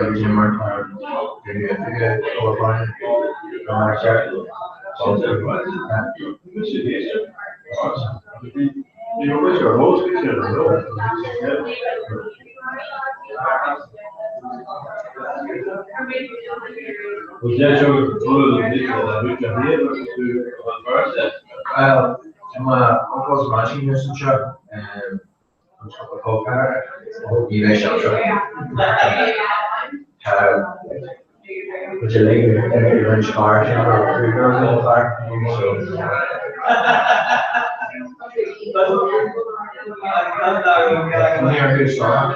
was in my time. Was jij zo gevoelig dat ik kan hier wat verder? Maar ook als machine is een job en ik hoop die wij zelf zo. Wat je lekker en een schaar zijn maar ik wil heel vaak zo. Wanneer kun je staan?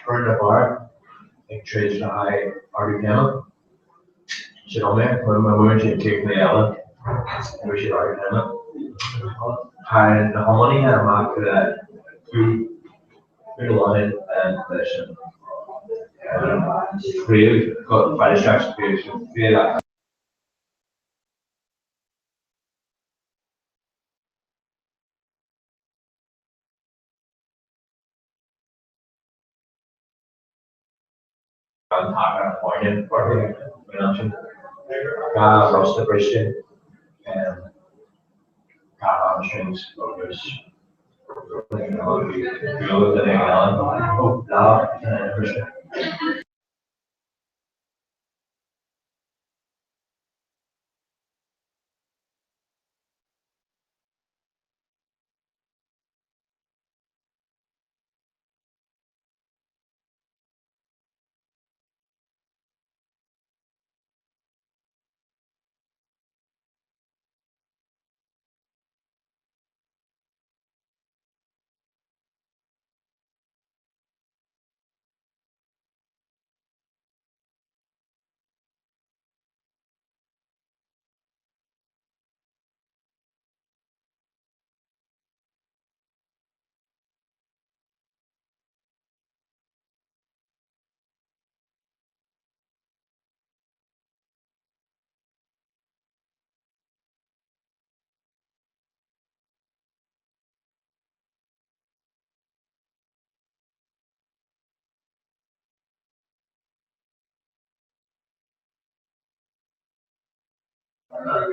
Burn the bar, ik trade the high already down. Zit al mee, maar mijn woordje take me out. En we zit already down. En de harmonie maakt through the line and session. Really got by the distraction creation. Feel that. Pointed for the mention. Roast the Christian and strings focus. Feel the love and Christian.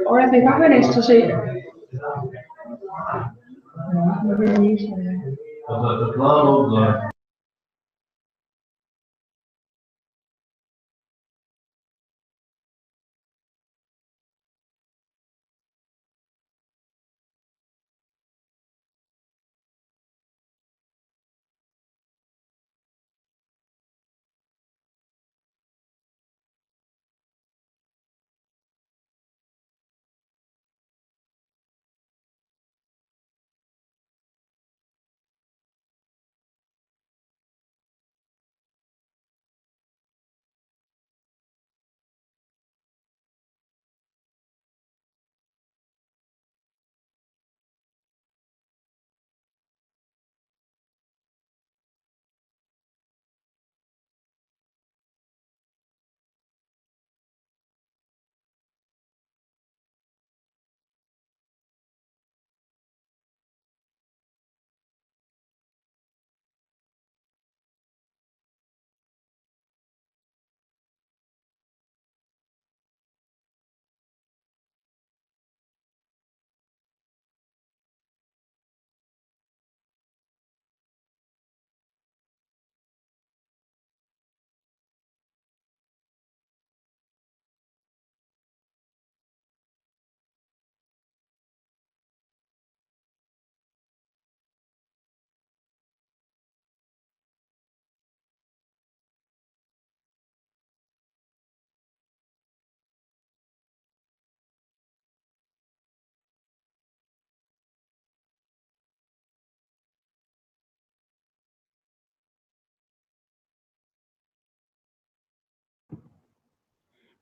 Ahora te bajan esto, sí. The plan of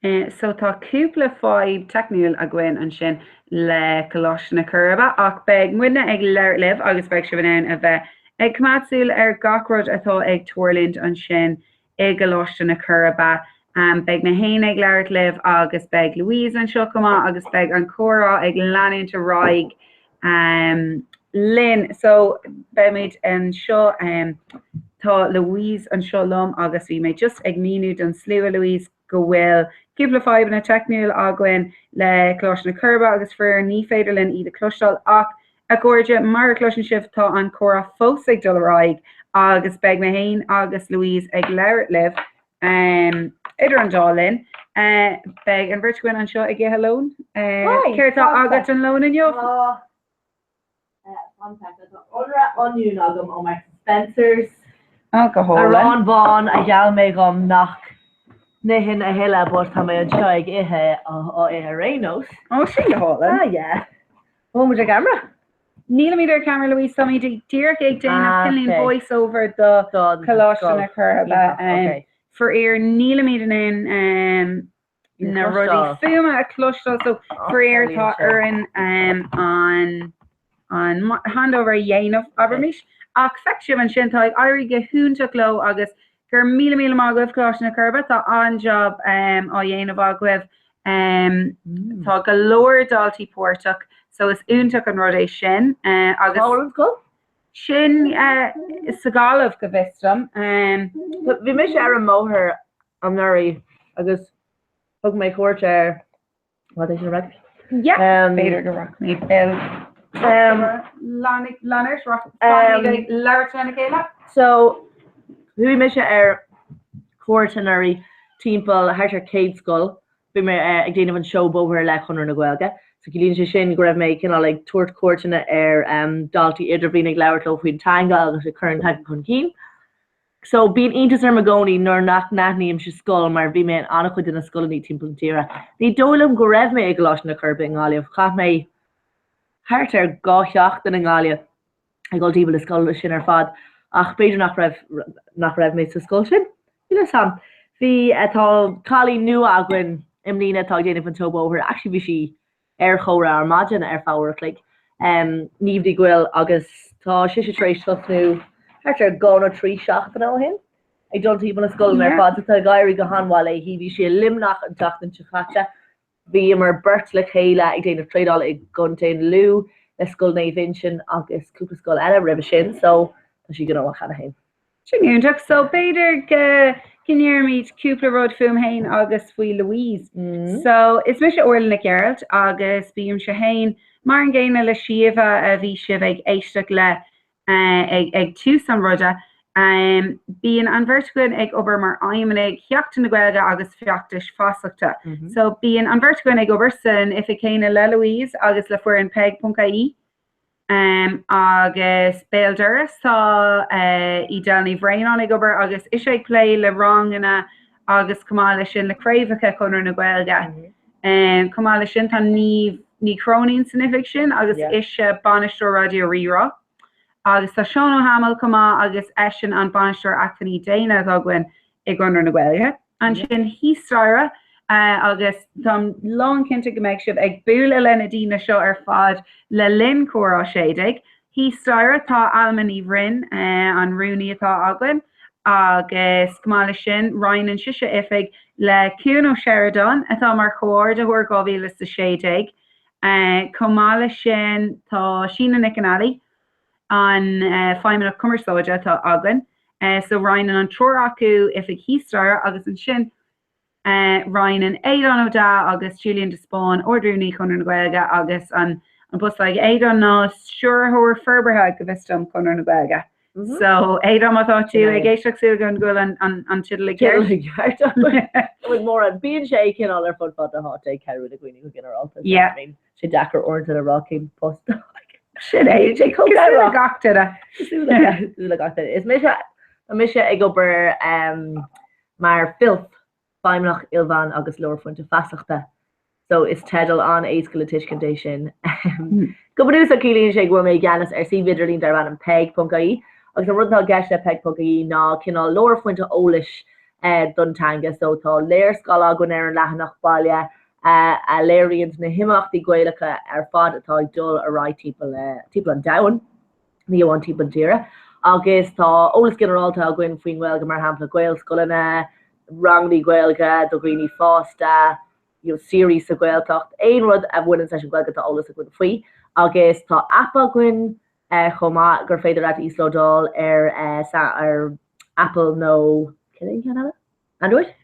So tá cúpla fáid techniúil a gin an sin le goláis na curba ach beg muine ag leir libh agus beg si bhain a bheith ag cumátsúil ar gacrod atá ag tuairlint an sin ag goláis na curba beg na hain ag leir libh agus beg Louise an seo cumá agus beg an chora ag leanúnta raig Lynn so beid an seo tá Louise an seo lom agus bhí mé just ag míú an slú Louise go bhfuil cúpla fáib na techniúil ahain le chlós na curba agus fir ní féidirlinn iad a clúisteáil ach a gcuirde mar cloisian sibh tá an chora fós ag dul raig agus beg na hain agus Louise ag leir libh idir an dálinn beg an bhirtuin an seo ag ggé lón céirtá agat an lón in jobh Onún agam ó mar Spencers alcohol Ron Bon a jaall mé gom nach Nihin a heile bort ha mé an seig ihe ó ihe rénos. Ó sin hála? Ja. Ó mu a camera? Níl camera Louise so mí tíir ag déanamh cinlín voice over do choláisina churba for ar níl in na rudí fuma a clúisteáil so for ar tá an handover dhéanamh abermis ach feicsiú an sin tá ag áirige húnta gló agus gur mí mágah chlás na curba tá an job á dhéanamh agwibh tá go leir daltaí póirteach so is úntaach an rud é sin agus go sin is sa gálamh go bhistam bhí mé sé ar an móthir am nuirí agus thug mé cuairte what is rug? féidir go rock mé bill Lanners leirtena céile so Hui me se cuairtanirí timppel haar Kate skull be me ag déanamh an show bover le chunar na ghilge so lín se sin go raibh mé cinna le tuairt cuairtena ar daltaí idirbhínig leirtó faoin tanga agus a current type chun cín. So bín intas ar magóní nar nach naithníim se skull mar bhí mé an chuid in na scoilní timpplatíra. Ní dólam go raibh mé ag gláis na curbe in gáliamh cha mé hart ar gáteach den an gália ag gáiltíbal is scoil sin ar fad. Ach beidir nach raibh mé sa scoil sin. Ile sam. Bhí atá chalí nu aguain imlína tá déanamh an tóbóthir actually bhí si ar chóra ar maidin ar fáhar clic. Níomhdí ghfuil agus tá si trééis fosnú hart ar gána trí seachtain ó hin. Ag dultíí na scoil ar fad tá gaiirí go hanháil hí bhí sé limnach an tatan tuchatte. Bhí mar burt le chéile ag déanamh trédáil ag guntain lú le scoil na vinsin agus cúpa scoil eile ribh sin so she gonna walk out of him. Sinúntaach so beidir cinnéir míid cúpla rud fum hain agus faoi Louise. So is mis orla na Geralt agus bíam se hain mar an ggéine le siomh a bhí sibh ag éisteach le ag tú san ruda. Bíon an bhirtuin ag obair mar aimimenig cheachta na ghilge agus feachtais fásachta. So bíon an bhirtuin ag obair san if it céine le Louise agus le fuair an peg.caí. Agus béilduras tá I déanaí bhréán ag obair agus is ag lé le rangana agus cumála sin leréimhacha chunar na ghilge. Cumála sin tá ní chrónín sannific sin agus is banisteir radio rirá. Agus tá Seán O'Hamel cumá agus eisian an banisteir achtaní déine aguain ag gunar na ghilge. An sin hístraire agus tam long cinnte go méid sibh ag buúla lena dína seo ar fad le linn chorá séideag. Hí staire tá almaní bhrinn an rúnaí atá agan agus cumála sin Ryan an siise ifig le Cuno Sheridan atá mar chóir de thuair 2016. Cumála sin tá Sína Nicanali an feimime cumarsóide tá agan. So Ryan an tror acu ifig hí staire agus an sin Ryan an Aidan O'Da agus Julian de Spawn ordrúní chunar na ghilge agus an bus like Aidan ná sure thuair ferberthe go bhistam chunar na ghilge. So Aidan atá tú ag géisteachsú an ghfuil an tidal with more an bíon sé cin all ar fud fad a hot ag ceú a gcuoine go ginar alta. Yeah. sé dachar orintanta a rocking post. Sin é sé gachtada. Is mis ag obair mar filth Feimnach Ilvan agus Lowerfuinte fasachta. So is tedal an éiscoile tuiscinté sin. Gobanús a cílíonn sé ghfuil mé gceannas ar si viidirlín dar an peg.caí agus an rudtá gceiste peg.caí ná cinál Lowerfuinte ólis duntanga so tá léir scal agan ar an lehanach bailile a léiríonn na himachtaí gcuilecha ar fad atá dul a rá timp an dain ní bhain timp an tíre agus tá ólas generalta a gin faoin ghilga mar hapla gcuil scoilena ranglaí ghilga do Greení fásta series sa ghiltacht éon rud a bhfuin sa ghilga tá ólas a gin faoi agus tá appa gin chomá gur féidir at Íslódáil ar Apple nó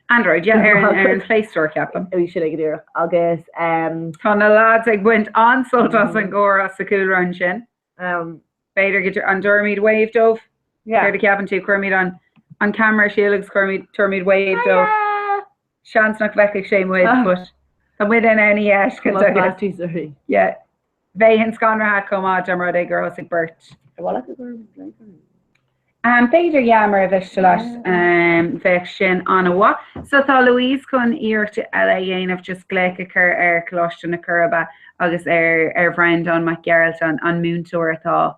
Android, yeah, ar an Play Store ceapan. Bhí sin ag dtíir agus tá na lads ag buint ansoltas an ggóra sa cool run sin. Beidir get an Dermid wave dómh. Céir de ceapan tú chuirmid an camera sílagus turmid wave dómh. Seans nach bheiceigh sé muid, but tá muid in any eis go sorry. Yeah. Bheith hin scanrathe comá demrad ag gurthas ag burt. Beidir jamar a bheiste leis bheith sin an bhá. So tá Louise chun íirte eile dhéanamh just gléice chur ar cloiste na curba agus ar bhrein don mac Geralt an múntóir atá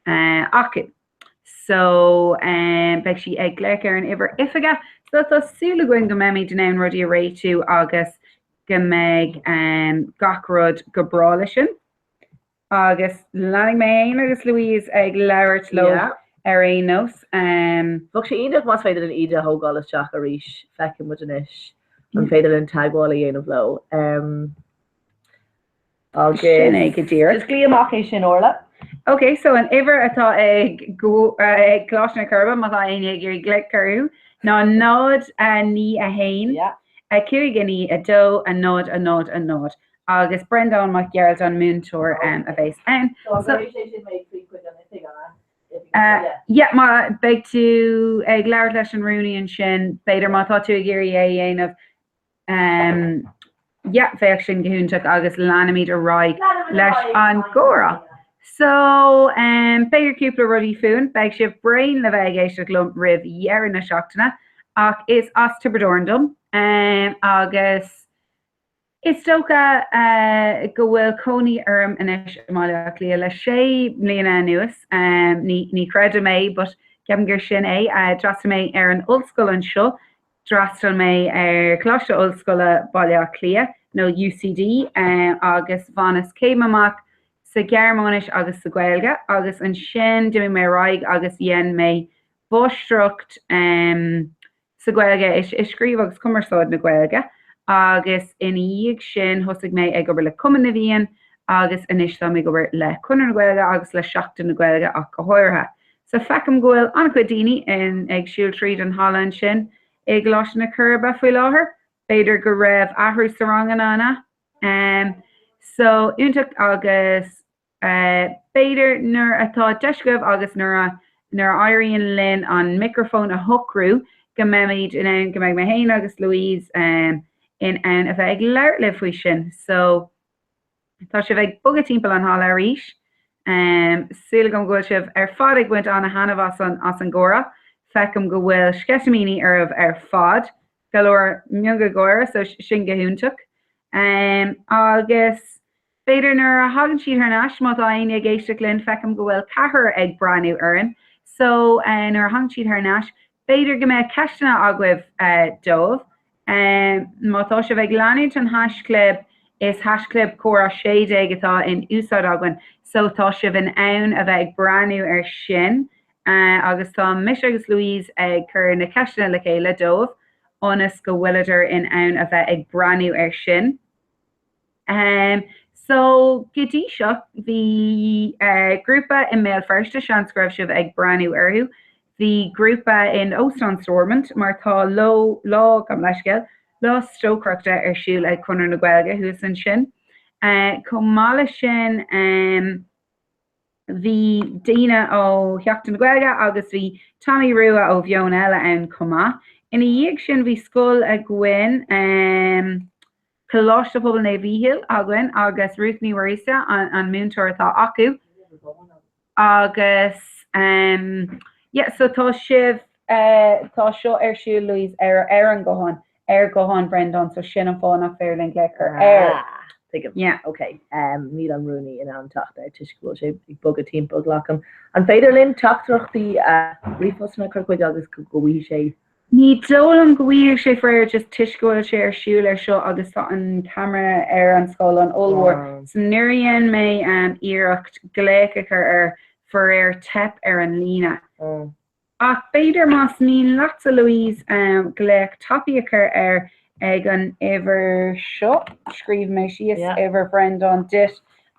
acu. So bheith si ag gléice ar an ibar ifiga. So tá súla goin go méid den ann rudí a réitú agus go méid gachrod go brála sin. Agus lenig mé agus Louise ag leirt lo ar é nos. Bog sé iad más féidir an ide thógáil teach a ríis fecin mu an isis an féidir an tagháil dhéanamh lo. Agus sin go dtír. Is glí amach é sin orla. Okay, so an iver atá ag glásna curba má aine gur glicurú ná nád ní a hain a cuiganí a dó a nád a nád a nád agus Brendan mac Geralt an múntóir a bhééis an. Ma beg tú ag leir leis an rúnaí an sin beidir mátá tú a géirí é dhéanamh bheith sin gohúntaach agus leanamíad a ráig leis an ggóra. So beidir cúpla rudí fún beag sibh brain le bheith éiste glum rih dhearan na seachtainna ach is as tibredorndom agus is tóca go bhfuil coní orm inis máile lí le sé mbliana nuas ní creide mé, but ceapan gur sin drasta mé ar an ollscoil an seo, drastal mé ar cloiste ollscoile baile clia nó UCD agus bhanas céim amach sa Gearmánis agus sa Gaeilge agus an sin du mé raig agus dhéan mé bóstrucht sa Gaeilge is scríomh agus cumarsáid na Gaeilge agus in íag sin thosig mé ag gobar le cuman na bhíon agus inis tá mé gobar le chunar na Gaeilge agus le seachtain na Gaeilge ach go háirthe. So fecham gohfuil anna chu daoine ag siúil tríd an Hallan sin ag gláis na curba faoi láthair, beidir go raibh athrú sa rang an anna. So úntaach agus beidir nuair atá deisgah agus nuair airíonn linn an microfón a thucrú go méid in ann go méid mé héin agus Louise in ann a bheith ag leir le faoi sin. So tá si bheith bugad timpeall an hall arís. Súla gom gohfuil sibh ar fad ag buint an a hanamh as an ggóra, fecham go bhfuil sceisiamíní ar fad galóir mianga ggóra so sin gohúntaach. Agus beidir nuair a hagann siad ar náis má aine ag éisteach linn fecham go bhfuil cethir ag breanú oireann. So nuair hang siad ar náis, beidir go méid ceistena aglah dómh. Mátá se bheith leanúid an hasclub is hasclub córa séide atá in úsáid agan, so tá sibh an ann a bheith ag breanú ar sin agus tá mis agus Louise ag chur na ceistena le chéile dómh ónas go bhfuilidir in ann a bheith ag breanú ar sin. So gotí seo bhí grúpa in mail firsta sean scraibh sibh ag breanú orthú. The grúpa in Ósán Stormont mar tá lá gam leisceil lá stócreachta ar siúil ag chunar na Gaeilge thuas an sin. Comála sin bhí daoine ó Theachtain na Gaeilge agus bhí Tommy Rua ó bheon eile an comá. Ina dhéag sin bhí scoil a gcuin choláiste pobl na bhíhil a gcuin agus Ruth ní Marisa an múntóir atá acu agus so tá sibh tá seo ar siúil Louise ar an gohan Brendan so sin an fáin nach féirlinn gechar okay. Níl an rúnaí in an tacht ar tuiscúil sé ag bugad timpeall ghlacham. An féidir linn teachtrachtaí rifosna chucuid agus go bhí sé Ní dul an ghuiir sé fréir just tuisgóil sé ar siúil ar seo agus tá an camera ar an scóil an Olmhór. So nuiríonn mé an iireacht gléiceachar ar foréir tep ar an lína. Ach beidir más ní láta Louise gléic tapiachar ar ag an iver seo, scríb mé sios iver friend an dit,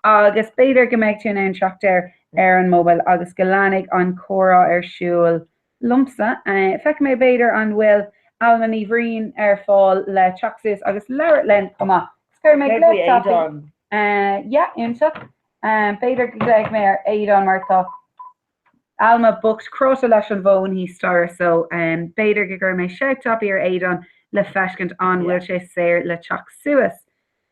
agus beidir go méid tú an seacht ar an mobile agus go leannig an chora ar siúil lumsa. Feic mé beidir an bhfuil alma ní bhríon ar fáil le teachtas agus leirt len cumá. Scur mé gléic tapi. Ja, ionach. Beidir go gléic mé ar éadán martá. Alma booked crota leis an bhin hí star, so beidir go gur mé seach tapi ar éadán le feiscint an bhfuil sé séir le teach suas.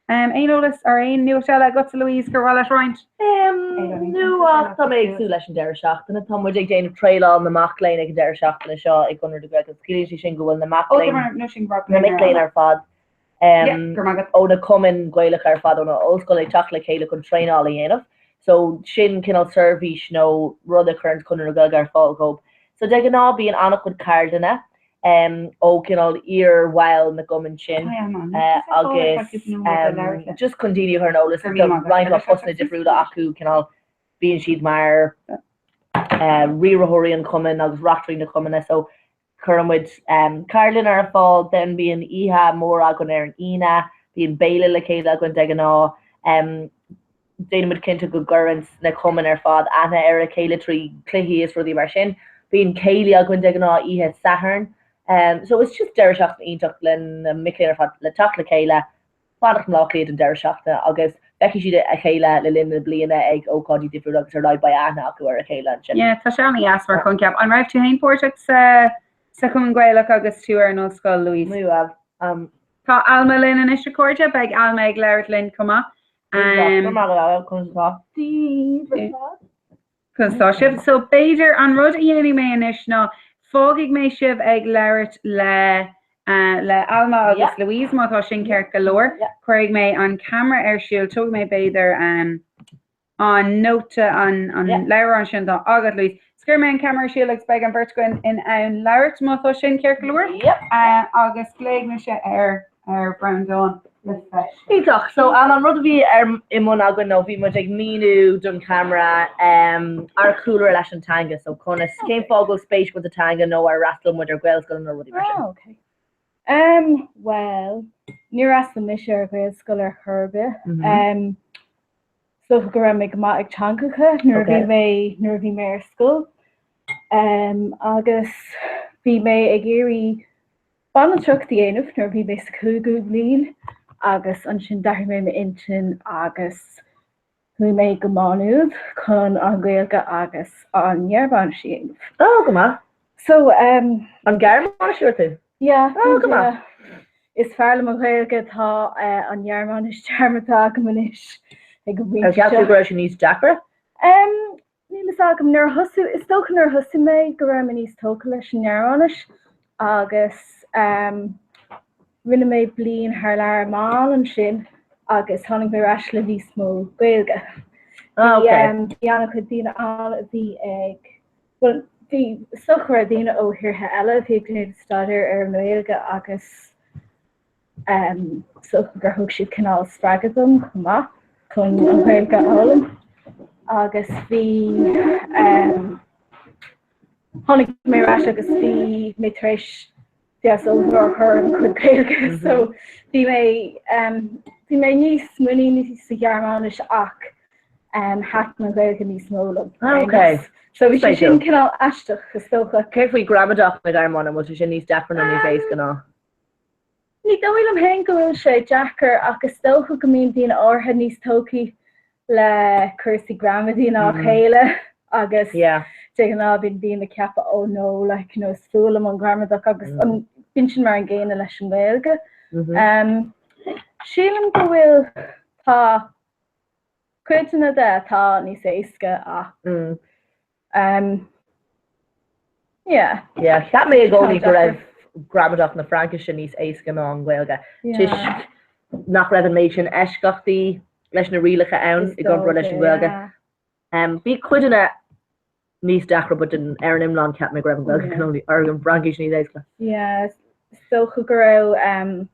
Éolalas ar aon nuachtile go Louise gur bhil roiint? Nu tá mé agsú leis an deir seachtainna tá muid ag déanamh tréile na mac léin ag deir seachtainna seo ag gunnar de go scílí sin go bhfuil na mac léin na mic léin ar fad. Ó na cumin gcuileach ar fad ó na óscoil ag teach le chéile chun tréála dhéanamh. So sin cinál servís nó rud a chuint chun go ar fáil gob. So de an ná bí an annach chud cardanna ó cinál iarhhail na gomin sin agus just continue her nólas rein a fosna difriúla acu cinál bíon siad mar rirathiríon cumin agus ratrí na cumanna so chuid Carlin ar fáil den bíon ihe mór agan ar an ina bíon béile le chéad agan de an ná déanamid cinnte go gurrans na cuman ar fád ana ar a chéile trí cluichí is rudí mar sin bíon céile agan de an ná ihe saharn. So it's just deir seachta ionach len miléar fad le tach le chéile fannach láchéad an deir seachta agus beici siad a chéile le lin na bliana ag óádí difriú agus ar leid ba ana acu ar a chéile sin. Yeah, tá seanna asmar chun ceap. An raibh tú hain portach sa chun ghailech agus tú ar an óscoil Louise. Mú Tá Alma lin an isise cóirte beag Alma ag leirt lin cumá. Chutá sibh so beidir an rud a dhéanaí mé inis ná fógig mé sibh ag leirt le Alma agus Louise mátá sin ceart golóir chuig mé an camera ar siúil tug mé beidir an nóta an leir an sin dá agad Louise. Scur mé an camera siúil ag beag an bhirtgoin in an leirt mátá sin ceart golóir agus léig me se ar Brandon. Íach so an rud bhí ar imón agan nó bhí mu ag míú don camera ar cooler leis an tanga so chuna céim fágó spéis go a tanga nó ar rastal mu ar ghil go nó rudí mar sin. Well, ní rastal mis ar ghil scoil ar churbe. So go raibh mé go má ag tangacha nuair bhí mé ar scoil. Agus bhí mé ag géirí ban tuchttaí aanamh nuair bhí mé sa cúgú bliain. Agus an sin dahir mé me intin agus hu mé gomáúh chun an ghilga agus an jearban sin. Oh go ma. So an garman siúirtu? Yeah. Oh go ma. Is fearla mo ghilga tá an jearman is tearmatá go manis ag go bhí. Ceapú sin níos Jackra? Ní agam nar husú is tócha nar husú mé go raibh níos tóca leis an jearmanis agus rinne mé blian haar leir má an sin agus tháinig mé ras le bhí smó gailge. Bhí chu dtíine an a bhí ag bhí sochar a dtíine ó hirthe eile bhí gnéad staidir ar méilge agus so gur thug siad canál spreagadm chumá chun an ghailge álam agus bhí tháinig mé ras agus bhí mé tréis yes, over her and could pay so the may níos muí ní sa Gearmánis ach hat na bhéilge níos móla. Okay. So bhí sin cinál eisteach go stocha. Céir faoi grabadach na Gearmána mu sin níos defran an níos ééis gná. Ní dóil am hen go bhfuil sé Jackar agus stocha go míon dín átha níos tócaí le cursaí gramadí ná chéile agus te ná bin dín na ceapa ó nó le stúlam an gramadach agus an bin sin mar an ggéine leis an bhéilge. Sílam go bhfuil tá cuitanna de tá níos éasca ach. Ceap mé a gcónaí go raibh gramadach na Frankis sin níos éasca ná an bhilge. Tis nach raibh an méid sin eiscachtaí leis na rialacha ann I ggur leis an bhilge. Bhí cuidanna níos dachra bud an ar an imlán cap me grab an can only ar an brankish ní éisle. Yeah, so go raibh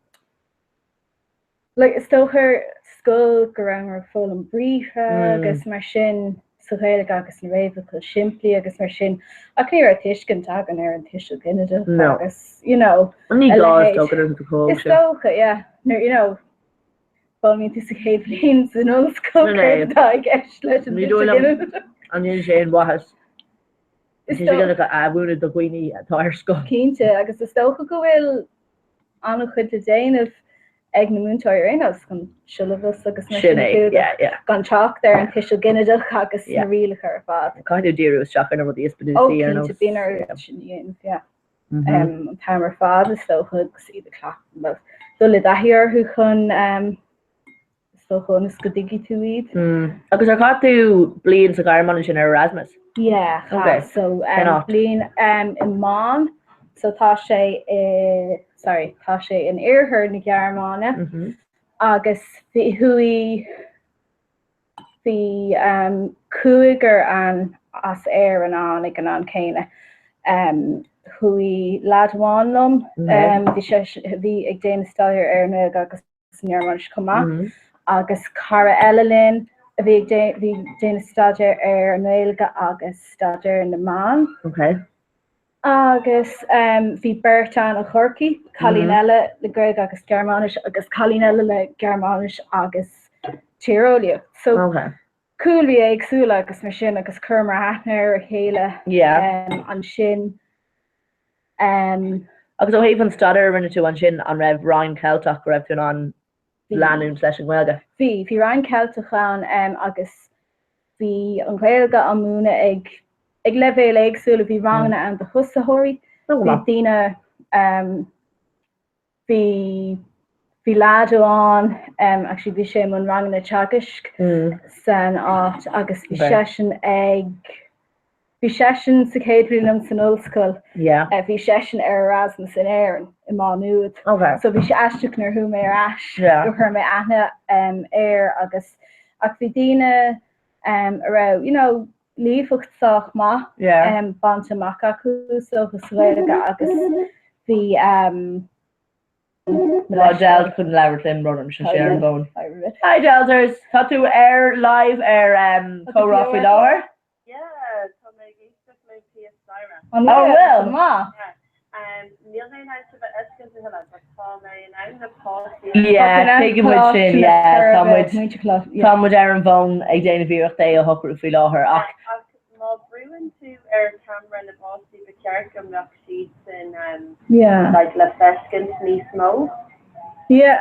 like stocher school go raibh mar full an brief agus mar sin so chéile agus an réibh go siimplí agus mar sin a chu ar a tuiscin tag an ar an tuisiú gine agus ní gá stocha an go is stocha yeah no you know me to say planes and all school I guess let me do it and you say what is going to wounded the Queenie at our school keen to agus the stocha go will an chud a dain of ag na múntáir aos gan silas agus gan chalk there an tiisiil ginneadach agus na riile chu fad. Kind of dear was shocking about the Espinosa and to be an timer fad is stocha see the clock but so le dahir who chun so chun is go digi tú iad. Agus ar cá tú blian sa garman sin ar Erasmus? Yeah, okay. So blian in Mon, so tá sé in Iarthar na Gearmáine agus bhí hui bhí cuaigar an as air an ag an céine hui ladháinlumm bhí ag déana stair ar nuag agus nearman cumá agus cara eilelinn a bhí déana staidir ar nuilga agus staidir na man. Okay. Agus bhí Bertan a chorcií chalín eile le Gaeilge agus Gearmánis agus chalín eile le Gearmánis agus tíreolaíoch. So cool bhí agsúla agus mar sin agus chumar aithnear a chéile an sin. Agus ó héhann staidir rinne tú an sin an raibh Ryan Celtach go raibh tú an Lanún leis an Gaeilge. Bhí Ryan Celtach an agus bhí an Gaeilge an múna ag levéil agsúla bhí rangna an de chusathirí. Bhí duine bhí ládó an actually bhí sé man rangna teagasc san áit agus bhí sesin bhí sesin sa céadrílam san ollscoil. Bhí sesin ar Erasmus in Éireann I má nuad. So bhí sé aisteach nar thu mé ar ais go chur mé aithne air agus ach bhí duine ra lífacht soach ma banta mac acu so go Gaeilge agus bhí Del chun leabhar lim runm sin sé an bhin. Hi Delters, tá tú ar live ar chorá fi láir? Oh well, ma. Yeah, take him with sin, Tom would ar an bhin ag déanana bhíocht é a hopur fi láthir ach. Má brúin tú ar camera na báí be cearcam nach siad sin like le fescin níos mó? Yeah,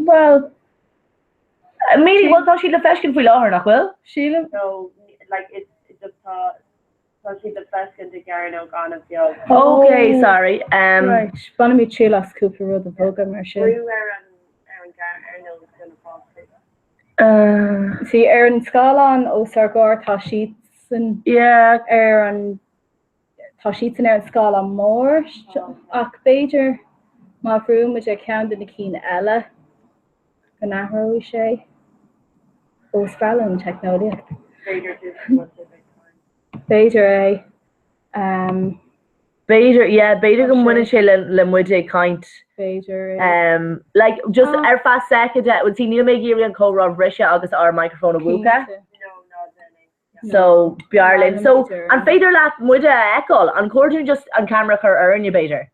well meaning well tá si le fescin fi láthir nach bhfuil? Sheila? No, like it's just she the fescin de Garno gan of the Okay, sorry. Right. Bunny me chilas Cooper Road the Voga mar sin. See Aaron Scalan ó Sargor tá sheetsin an tá sheetsin ar an Scalan mór ach Beiidir má bhrúm muid count na cín eile go nachró sé ó Scalan technoliaach. Beiidir Beiidir go muine sé le muide kaint. Beiidir like just ar fast second would see níl mé géirí an chorá bhrise agus ar microphone a bhuacha. So bearlinn so an féidir leat muide eáil an cuairú just an camera chu arne Beiidir.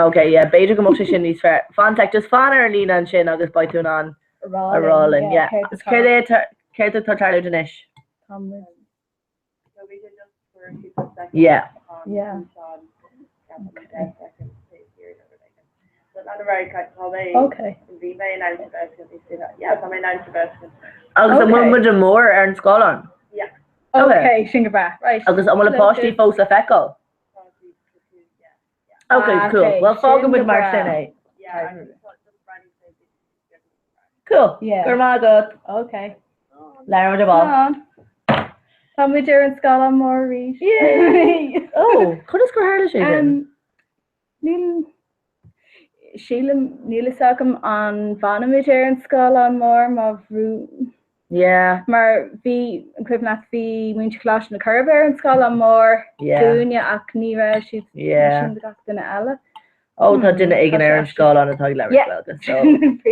Okay, Beiidir go mo sin níos fair. Fanteach just fan ar lína an sin agus baitún an arálinn, Is céir a tartarú denis. Okay. Agus am mu mór ar an Scotland. Okay, sin go bra. Right. Agus am le postí fós a feáil. Okay, cool. Well fágam with mar sinna. Cool. Gur má go. Okay. Leir de ball. Tá muid ar an Scala mór rí. Chud is gur hála sé? Níl agam an bhanimiid ar an Scala mór má bhrú Yeah. Maar bhí an cuimhneach bhí muinte chlás na curb ar an scáil an mór dúine ach ní raibh siad sin gach duine eile. Ó tá duine ag an ar an scáil an atá le bhilga, so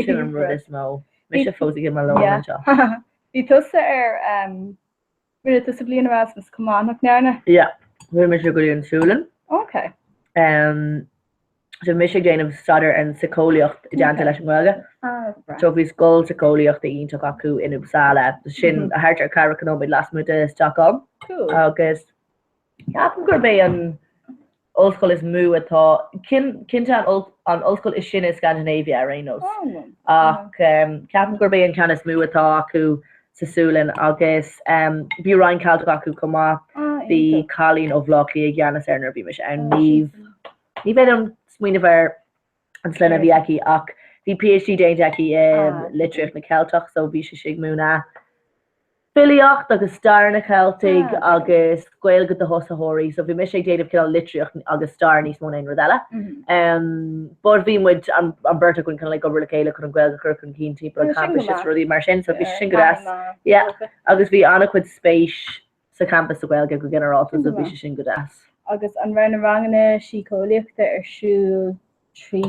sin an rud is mó. Mi sé fósa gin mar lo anseo. Bhí tusa ar rinne tusa bliana Erasmus cumánach nearna? Yeah, bhí mi go dtíon súlan. Okay. So mis déanamh stadar an sacóíocht I deanta leis an bhilga. So bhí scóil sacóíocht a ionach acu in Uppsala. Sin a háart ar cara canóid las mu de Stockholm. Agus ceapan gur bé an ollscoil is mú atá cinnte an ollscoil is sin in Scandinavia a rénos. Ach ceapan gur bé an ceannas mú atá acu sa súlan agus bhí Ryan Caltach acu comá bhí Colleen ó Bhlocklí ag Giannis ar bhí mis an ní bheith an smuoine bhar an slena bhí aici ach bhí PhD déint aici litreach na Celtach, so bhí sé sig múna filiocht agus star na Celtic agus scoil go a hosathirí, so bhí mis sé déanamh cin litreach agus star níos móna in rodile. Bud bhí muid an berta chun le go le chéile chun an ghil chur chun cín timp an campus ruí mar sin, so bhí sin go agus bhí anna chud spéis sa campus a ghilga go generaltas so bhí sé sin go agus an ranna rangana sí cóíochta ar siú trí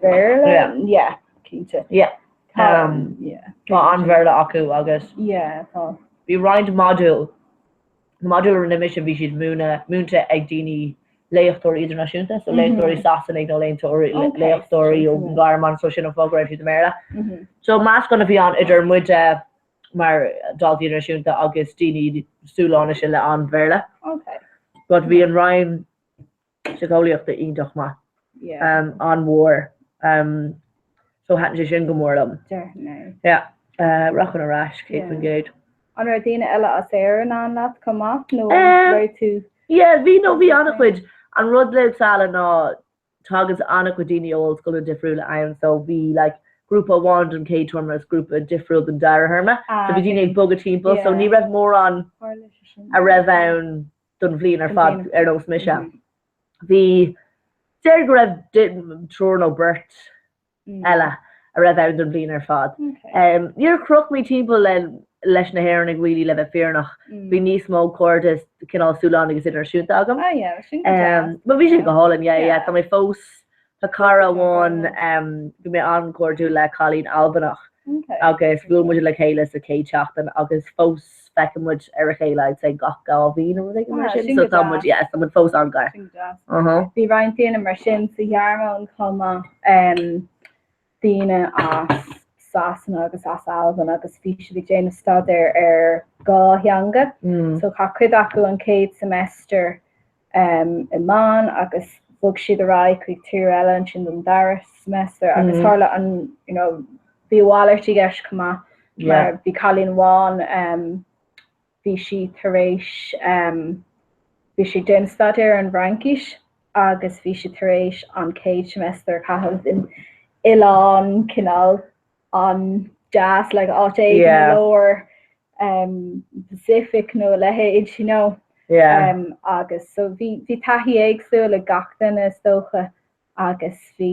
bhéle? Yeah, cínte. Yeah. Má an bhéle acu agus. Yeah, bhí roiint modul na mission bhí siad múnta ag daoine léochtóirí idirnáisiúnta, so léochtóirí sasan ag nó léochtóirí ó garman so sin an fóg raibh siad mera. So más gona bhí an idir muide mar dal idirnáisiúnta agus daoine súlána sin le an bhéle. But bhí an Ryan sicóíocht a ionach ma an mhór. So hatan sé sin go mórlam. Rachan arás cé fan géid. An ar daine eile as éar an anlaat comá nó tú? Bhí nó bhí annach chuid an rud le sala ná tágus annach chu daine óil scoil difriúla ann, so bhí like grúpa bháin an cé tuamas grúpa difriúil an dair herma, so bhí daine ag bug a timppla, so ní raibh mór an a raibh ann don bhlion ar fad ar nós mise. Bhí déir go raibh trúr nó burt eile a raibh ann don bhlion ar fad. Níor cruch mí timppla leis na hhéir ag bhhuilí le bheith fearnach. Bhí níos mó cordis cinál súlán agus idirsúnta agam. Ba bhí sé go hálan tá mé fós tá cara bháin go mé an cordú le Colleen Albanach agus bhúil muidir le chéile a céteachtain agus fós fechamid ar a chéile sé gach gáhí so tá fós an gaiir. Bhí Ryan déanana mar sin sa dhearma an chuma daine as Sasan agus as Alban agus bhí si bhí déanana stadar ar gá theanga, so cha chuid acu an céad semester I man agus bug siad a rá chuig tír eile an sin an dara semester agus thála an bhí bháirtí gceis cumá bhí Colleen Bháin bhí si taréis bhí si déanana stadar an Frankis agus bhí si taréis an céad semester caithil in Ilan cinál on jazz like lower Pacific no lehéid agus so bhí taithí éagsú le gachtain is stocha agus bhí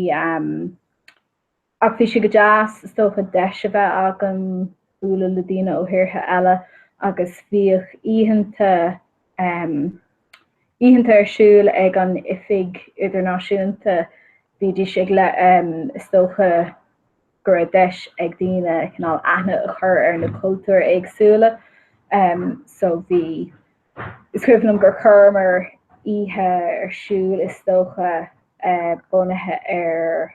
ach bhí si go jazz stocha deise bheith agam úla le daine ó thirthe eile agus bhíoh íhananta arsúil ag an ifig idirnáisiúnta bhí dí si le stocha gur deis ag daine cinál aithne a chur ar na cultúr agsúla so bhí iscríbnam gur churmar ihe arsúil is stocha bunathe ar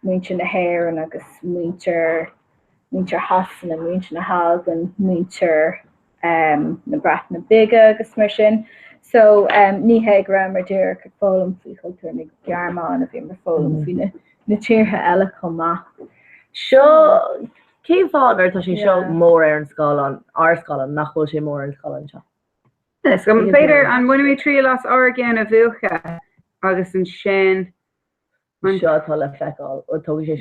muintir na hhéireann agus muintir hasan a muintir na halgan muintir na brat na bige agus mar sin. So ní heag ra mar dúir go fólam faoi cultúr na Gearmáin a bhí mar fólam faoi na tíortha eile chumá. Seo céim fáidir tá sin seo mór ar an scálan ar scálan nachhfuil sé mór an scálan seo. Yes, go féidir an buna mé trí las ágéan a bhuacha agus an sin seo tá le feicáil ó tóg sé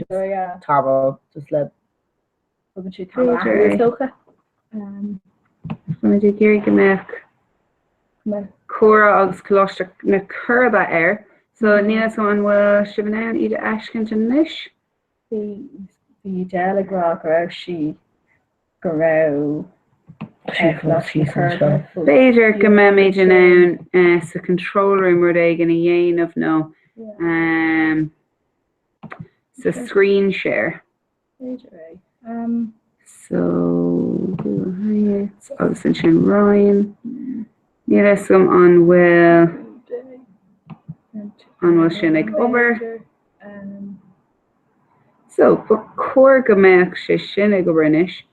tarbal just le socha. Fuidir géir go méach cuara agus cloiste na curba air, so níos an bhfuil sibhan iad eiscint an níis. Bhí dealagrá raibh si go Beidir go méid an sa control room ru é gan dhéanamh nó sa screen share. So agus an sin Ryan. Ní leis gom an bhfuil sin ag obair. So cuair go mbeadh sé sin ag obair inis.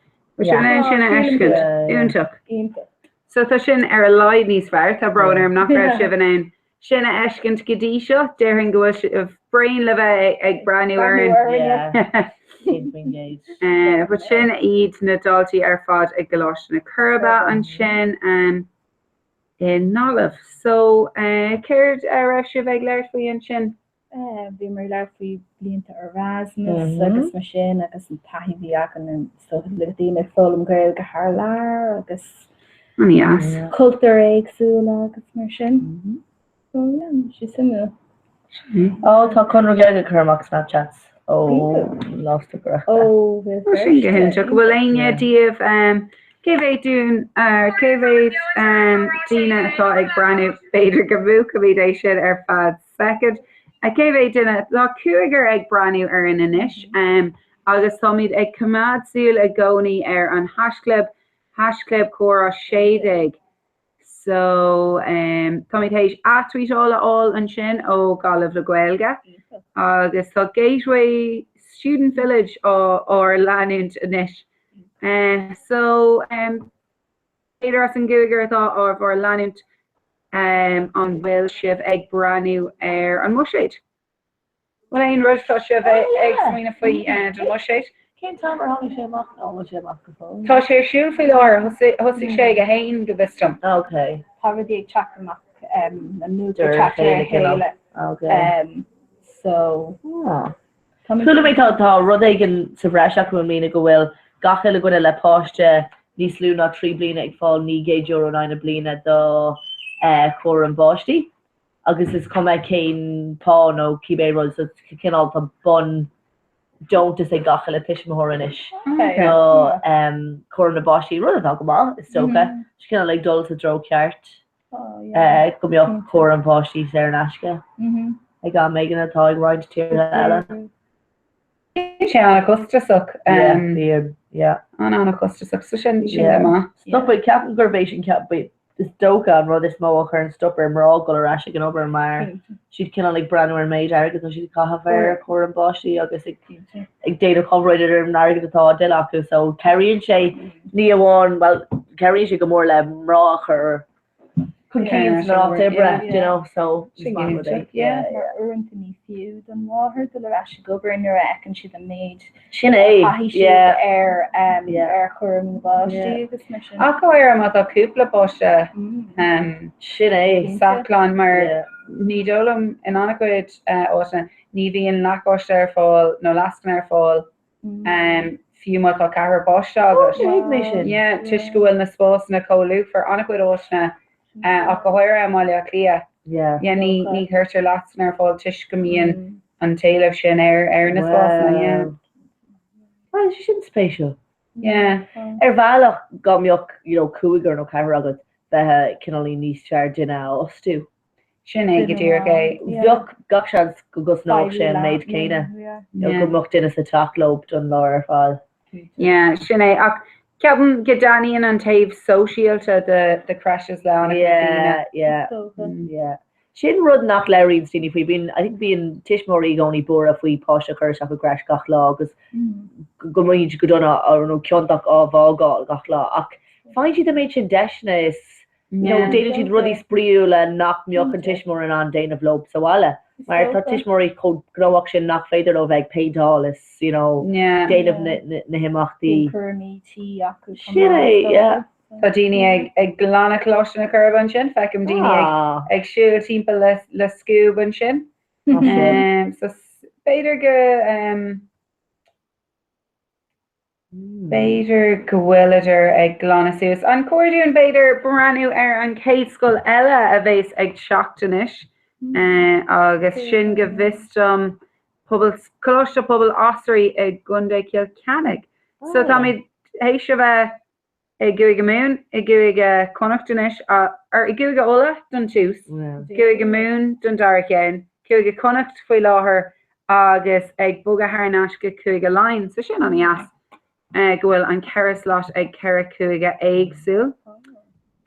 Sin éiscint úntaach. So tá sin ar a leid níos fearr tá brainarm nach raibh sibh ann. Sinna éiscint go dtí seo dearan go bhfuil brain le bheith ag breanú aireann. But sin iad na dáltaí ar fad ag goláiste na curba an sin in nálamh. So céir raibh sibh ag leir faoi an sin? Bhí mar leir faoi blianta Erasmus agus mar sin agus an taithí ag an so le dtíine fólam gail go th leir agus cultúr éagsúla agus mar sin. Si simú. Tá chun ge chumach Snapchats. Lost go. sin go hinseach bhfuil aine díobh céhhéh dún céhhéh díine atá ag breanú beidir go bhú go bhí éis siad ar fad second. A céhhéh duine lá cuaiggur ag breanú ar an inis agus táid ag cumad súil a gcónaí ar an hasclub chora séig. So táid hééis atríála all an sin ó galamh le Gaeilge agus tá Gateway Student Village ó leanúnt inis. So féidir as an gúigear atá ó bhar leanúnt an bhfuil sibh ag breanú ar an muséid. Well aon rud tá sibh ag smaoine faoi an muséid. Cén tam ar tháinig sé amach nó sé amach go fóil? Tá sé siúil faoi láir thosaigh sé go haon go bhistom. Okay. Parody ag teach amach na núidir chéile. So Cúla mé tá rud éigen sa bhreiseach go mína go bhfuil gacha le gona le páiste níos lú ná 3 bliana ag fáil ní €9 bliana do chóir an báistí. Agus is cum céin pá nó cibé rud so cinál tá bun don't is a gacha le pismthorinis. So chóir na báistí rud atá go má is stocha. Cinál le dul a dro ceart. Go mbeoh chóir an báistí sé ar an aisce. Ag ga mégan atá ag roiid tíir eile. sé anna costasach anna costasach so sin má. Stoppa ceapan gurbééis sin ceap is dócha an rud is mó chu an stopper marrá go ra an ober mar siad cinna le breanúir méid agus an siad caha bhar chóir an báistí agus ag déad chohroidir an agad atá de acu so ceíonn sé ní amháin well ceíonn sé go mór le mrách ar chun céim bre so uanta ní fiú don láthir do le se gobarnar ag an siad a méid sin ar chum báistí agus mar sin. Acu ar am aúpla báiste sin Saláán mar nídólam in ancuid ána ní bhíon nacháiste ar fáil nó lascan ar fáil fiú tá cehar báiste agus tuis gohfuil na spás na choú for ancuid áisna ach go háir amáile lia. ní chuirtar lascan ar fáil tuis go mííon an taobh sin ar na spásna. Well, sin spéisiú. Ar bhealach gombeoch cuaigar nó cehar agad bethe cinálí níos tear duine osú. Sin é go dtír é. Bheoch gach sean go gus ná sin méid céine. go mocht duine sa talób don lá ar fáil. Sin é ach ceapan go daíonn an taobh sosiálta de crashes le sin rud nach leirín tíine fao bíon I think bíon tiismóí gcóí bur a faoi páiste chuir a go grais gach lá agus go muid go donna ar nó ceantach á bhágáil gach lá ach fáin siad a méid sin deisna is déanaan siad rudí spríú le nach mbeoch an tiismór an déanamh lob saháile mar tá tiismóí chugróach sin nach féidir ó bheith pédáil is déanamh na himachtaí sin Tá daine ag glána chlóiste na curban sin fecim daine ag siú timp le scúban sin so féidir go bhfuilidir ag glána suas an cuairún féidir breanú ar an céadscoil eile a bhés ag seachtanis agus sin go bhistom chlóiste pobl osraí ag gunda ceannig so tá hééis se bheith I go go moon, I go go connachtanish, or I go go ola, dun choose. Go go moon, dun darken, go go connacht fwy láher, agus ag boga harnashka go go line, so sin on the ass. Gohfuil an ceras lot ag cera cuaige éagsúil.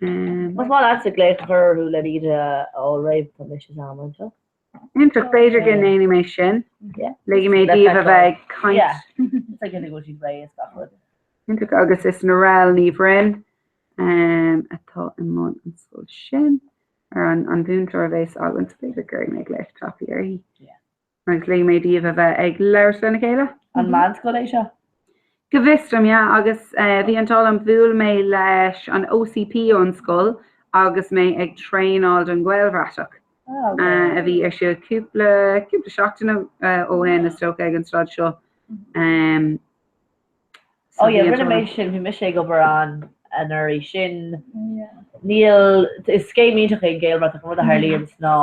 Mas má that's a gléich chur le ide ó raibh tá mis am. Intrach beidir gin éine mé sin. Legi mé díomh bheith kaint. It's like go to play stuff. Intrach agus is na rel ní brin. Atá in mon an scoil sin. Ar an bhúntar bhééis agan beidir gur mé gléich trapi ar hí. Agus legi mé díomh bheith ag leir lena chéile? An man scoil é seo? Govistum, ja, agus bhí an tal an bhúil mé leis an OCP ón scoil agus mé ag treáil an ghilhreaach. A bhí ar se cúpla seachtainna ó hen na stoke ag an strad seo. Rinne mé sin bhí mis sé go an airí sin. Níl is céimíach ag ggéilreaach mu a Harlíonn ná.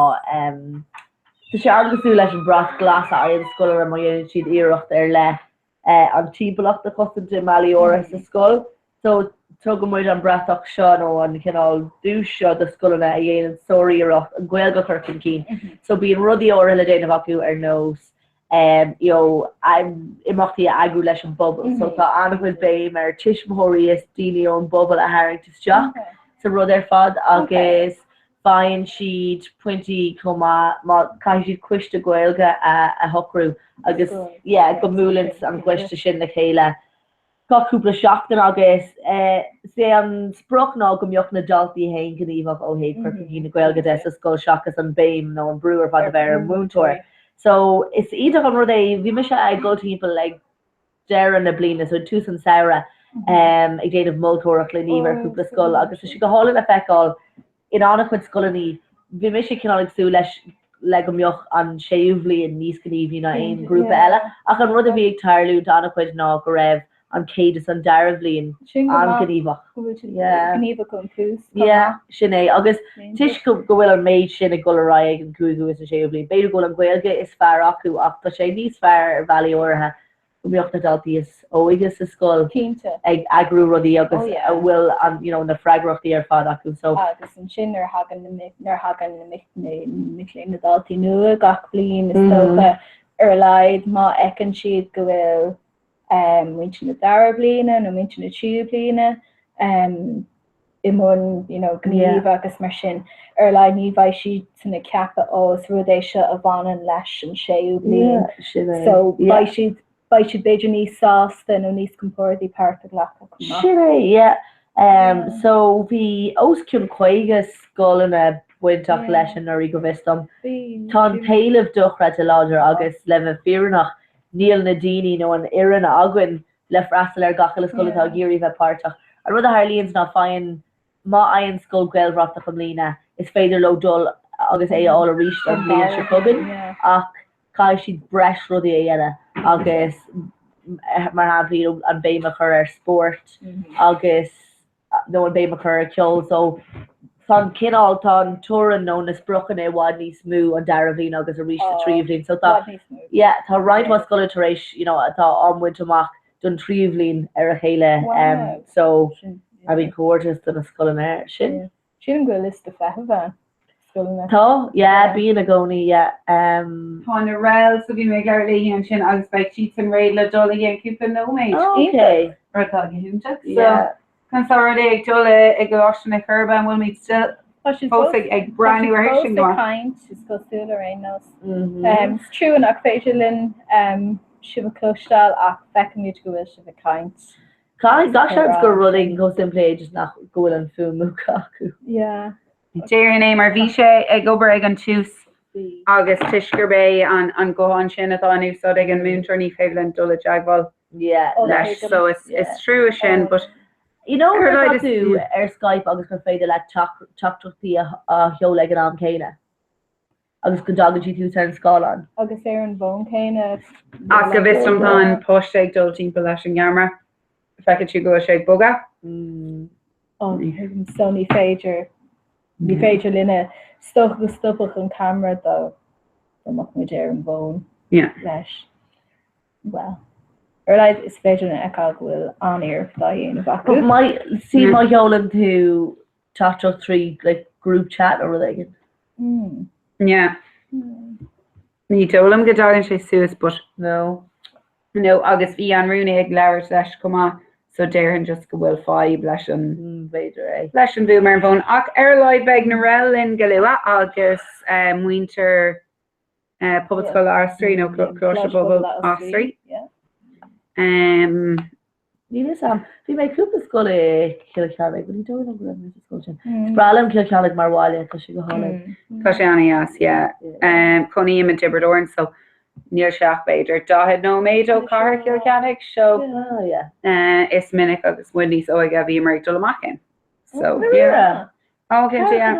Tá sé agusú leis an brath glas a an scoil a mai siad iirecht ar le. An tíbalacht a cosint de Malioras a skull. So tugam muid an brathach seo nó an cinál dús seo de scoilna a dhéanaan sóíirecht an ghilga chuircin cín. So bíon rudí ó le déanamh acu ar nós. Imachtaí agrú leis an bobbal. So tá anhfuil béim ar tiismóirí is daoine ón bobbal a haingteteach sa rud ar fad agus fáin siad pointí comá má cai siad cuiste ghilga a hocrú agus go múlins an cuiste sin na chéile. Cáúpla seachtain agus sé an spruch ná go mbeoch na daltaí hain gníomh ó héad chu hí na ghilga de a scoil seachas an béim nó an breúar fad a bheith an múntóir. So is iad an rud é bhí me se ag go timppla le dean na blina so tú an saora ag déanamh mótóach le níomhar cúpla scoil agus si go hála a feicáil in annach chud scoilní bhí me sé cinál sú leis le go mbeoch an séúhlí in níos gníomhí na aon grúpa eile ach an rud a bhí ag tarlú annach chuid ná go raibh an céad an deirhlíonn an gníomhach. Sin é agus tuis go bhfuil an méid sin a gorá ag an cúú is a séúhlí. Beidir go an ghilge is fear acu ach tá sé níos fearr ar bhealaí ortha. Miocht na daltaí is óigus is scoil ag agrú rodí agus bhfuil an na freigrachtaí ar fad acu so agus an sin ar hagan na daltaí nua gach blion is tócha ar leid má ecan siad go bhfuil muinte na dara bliana nó muinte na trí bliana I mún gníomh agus mar sin ar leid ní bhaid siad sanna ceapa os rudéise a bhanan leis an séú blion so By should be níos sásta nó níos compórdaí páirrta lecha. Sure, so bhí osciún chuige scoilna buintach leis an nuirí go bhistom. Tá taobh duchra de láidir agus le bheith fearnach níl na daoine nó an ian agann le freastal ar gacha le scoiltá géirí bheith páirrtaach. An rud a Harlíonn ná fáin má aon scoil gailhreaach an lína is féidir lo dul agus é all a ríist an blion se cogan ach cai siad breis rudí a dhéile agus mar hablí an béime chur ar sport agus nó an béime chur ar ceol so tá cinál tá an túran nó na spruchan é bhád níos mú an darabhlín agus a ríist a tríomhlín so tá ráidhá scoiltaréis atá amhaint amach don tríomhlín ar a chéile so a bhín cuairtas don na scoil an air sin. Sin an go list a fetheh. Tá bíon a gcónaí Tá na rail so bhí mé gar léon sin agus beid si an réad le dola an cúpa nóméid ratá hiúntaach Cansá ag dola ag goáisina churba bhfuil míid still ag brainú ar sin kaint is go súla rénos. Trú an ach féidir linn sibh clústal ach fecamid go bhfuil sibh kaint. Cá go ruling go simpléid nach gohfuil an fumú acu. Déir é mar bhí sé ag gobar ag an túús agus tuisgur bé an ggóáin sin atáú so ag an múntar ní féhlann dul deagháil leis so is trú sin but tú ar Skype agus chu féidir le teachtaí a heol ag an am chéine agus go dagadtí tú ar an scáán. Agus ar an bhn chéine ach go bhis an post ag dul timp leis an ghearmar feiceid si go sé boga so ní féidir. Ní féidir linne stoch go stoppach an camera do amach mu déir an bhin leis. Well like is féidir na eá bhfuil aníir dahéanamh But acu. my Yolan to chat up 3 like group chat or related. Yeah. Ní dólam go dagann sé suas, but No. no, agus bhí an rúna ag leabhar leis cumá, so déirhann just go bhfuil fáib leis an bhú mar bhón. Ach leid beag na rálinn go luha agus muinter Public School Astri, no Clóiste Bubble Astri. Ní sam. Bhí mé cúpa scola Kilcannig, but ní dólam go raibh scoil sin. Bralam Kilcannig mar bháile tá sé go hála. Tá sé anas, yeah. Coní im an Tiberdorn, so níor seach beidir. Dáhead nó méid ó car Kilcannig, so is minic agus winní so ag a bhí mar dolamachcin. So, yeah. Okay, yeah.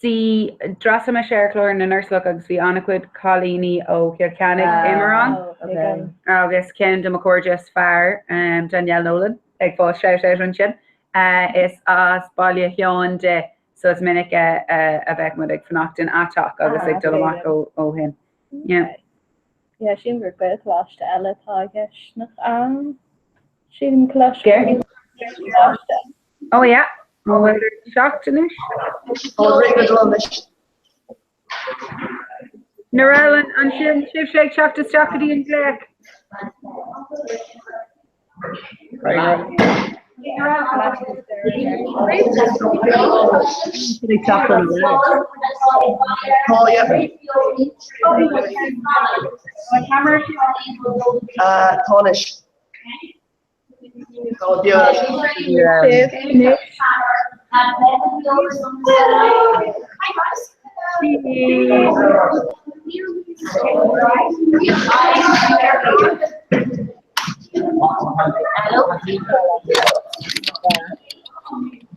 Si drasa me sharelór na nurslog agus bhí annachcuid cholíní ó Kilcannig Imeran. Agus Ken de McCorges fear Danielle Nolan ag fá shout out an sin. Is as bailile Cheán de so is minic a bheith mu ag fanacht in atach agus ag dolamach ó hin. Yeah. Yeah, sin gur go chláiste eile tá geisnach an sin chláiste. Oh yeah. Well, shocked-ish. Narellen and Shiv Shake shocked us chocolatey and black. Oh yeah. Cornish. Oh, yeah.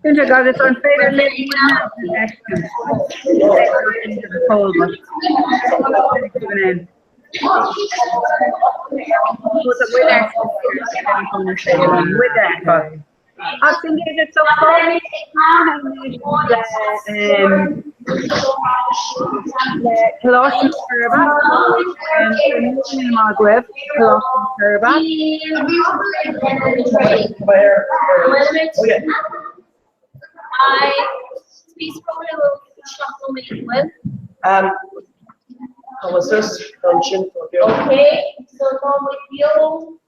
Winter God, it's on fader living cold, but with that. I think it's so funny. Colossians Turba and Magweb, Colossians Turba. How was this function? Okay, so go with you.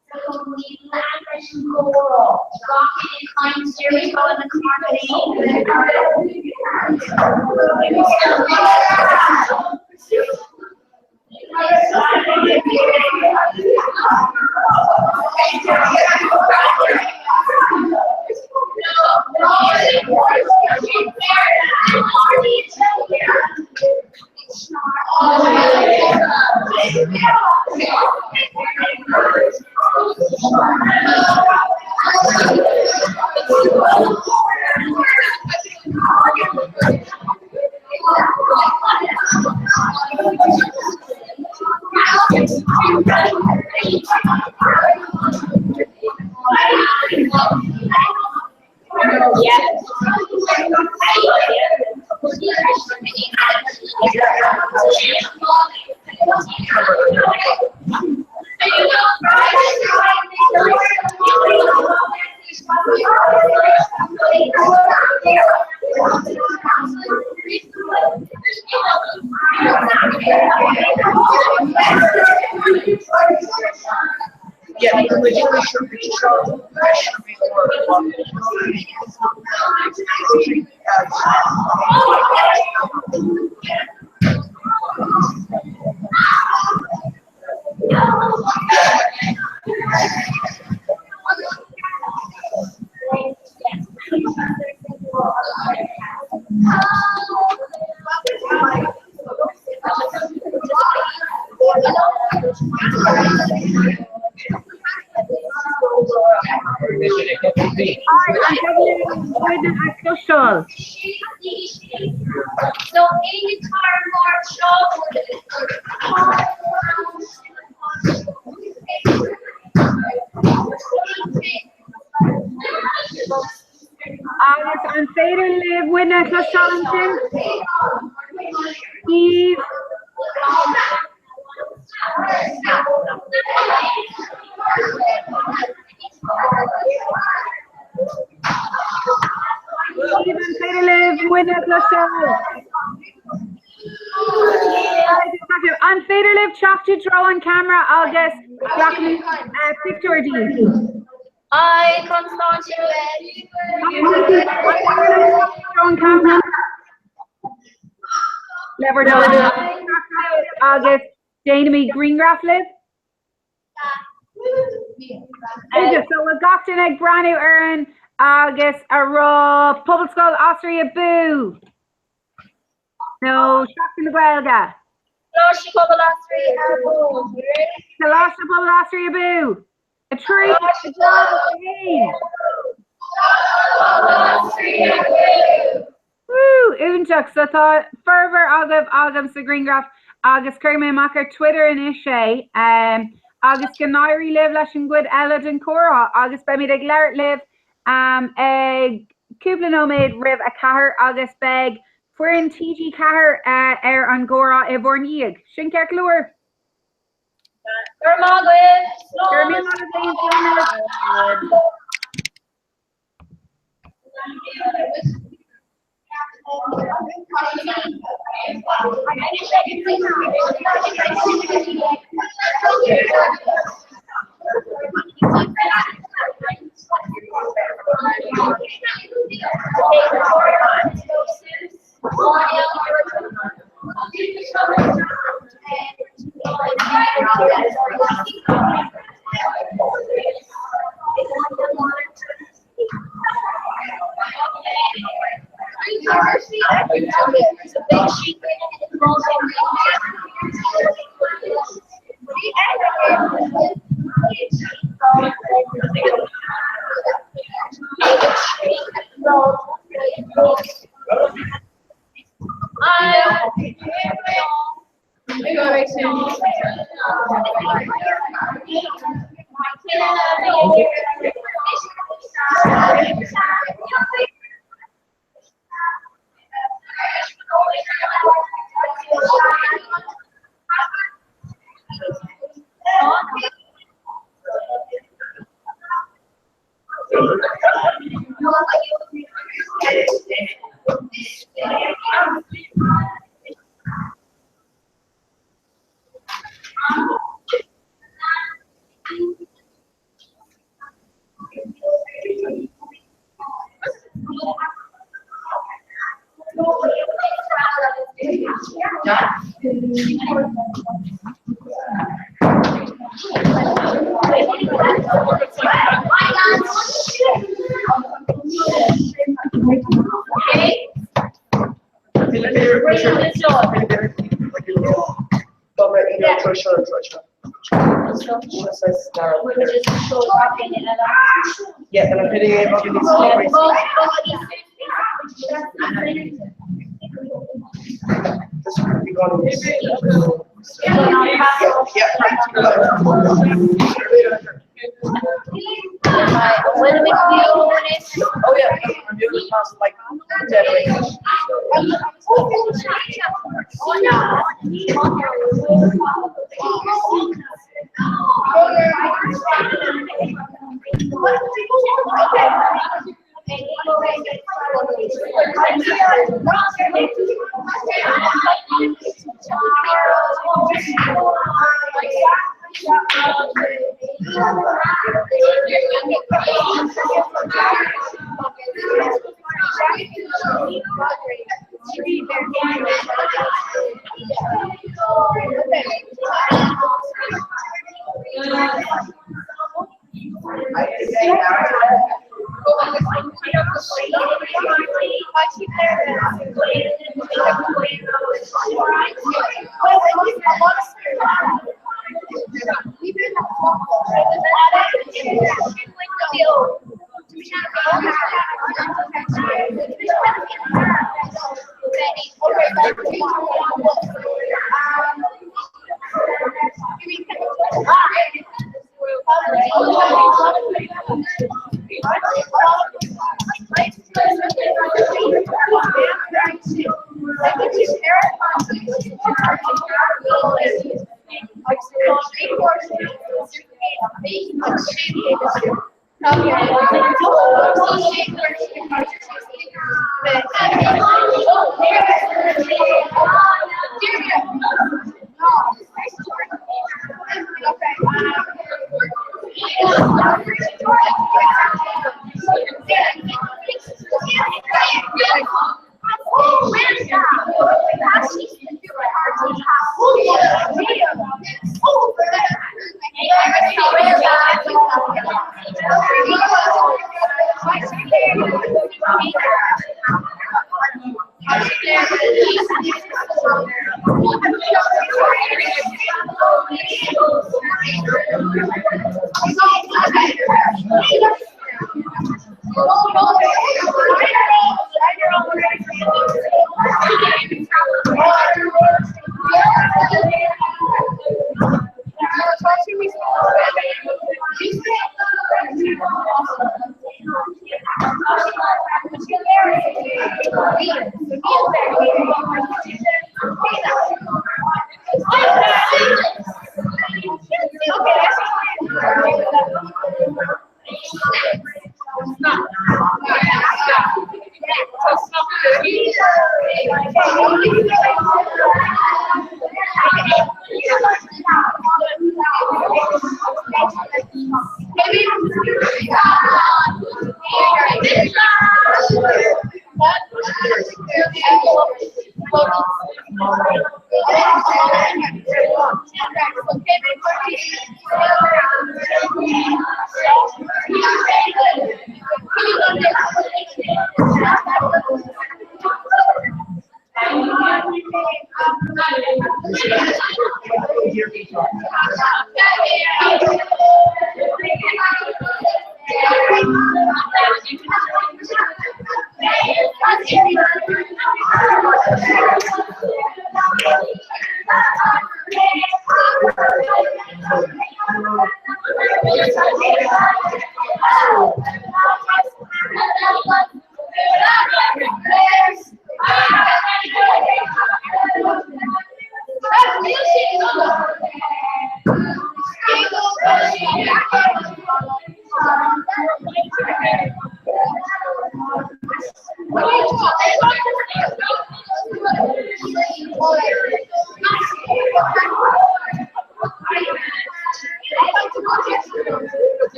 So any guitar And Fader live with Nicholas Johnson. Steve. An féidir libh teachú dro an camera agus picture dí. Ai Constantia on camera. Lever agus Janemy Greengrass live. So we've got an ag brand new Erin agus a raw public school Austria boo. No, shock in the Gaelga. Colossia Bubble Austria Colossia Bubble Austria boo. A tree. Woo! Únteach so tá fervor agam sa Greengrass agus chuir mé macar Twitter in isé agus canairí live leis an gcuid eile den chora agus be mí ag leir live ag cúpla nóméid rih a cahar agus beg fuair TG cahar ar an gcóra I bhórníag. Sin ceir luair. Yeah, and I'm hitting it up in When we oh yeah, I'm doing this past like generation.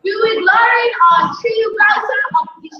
You would learn on tree browser of the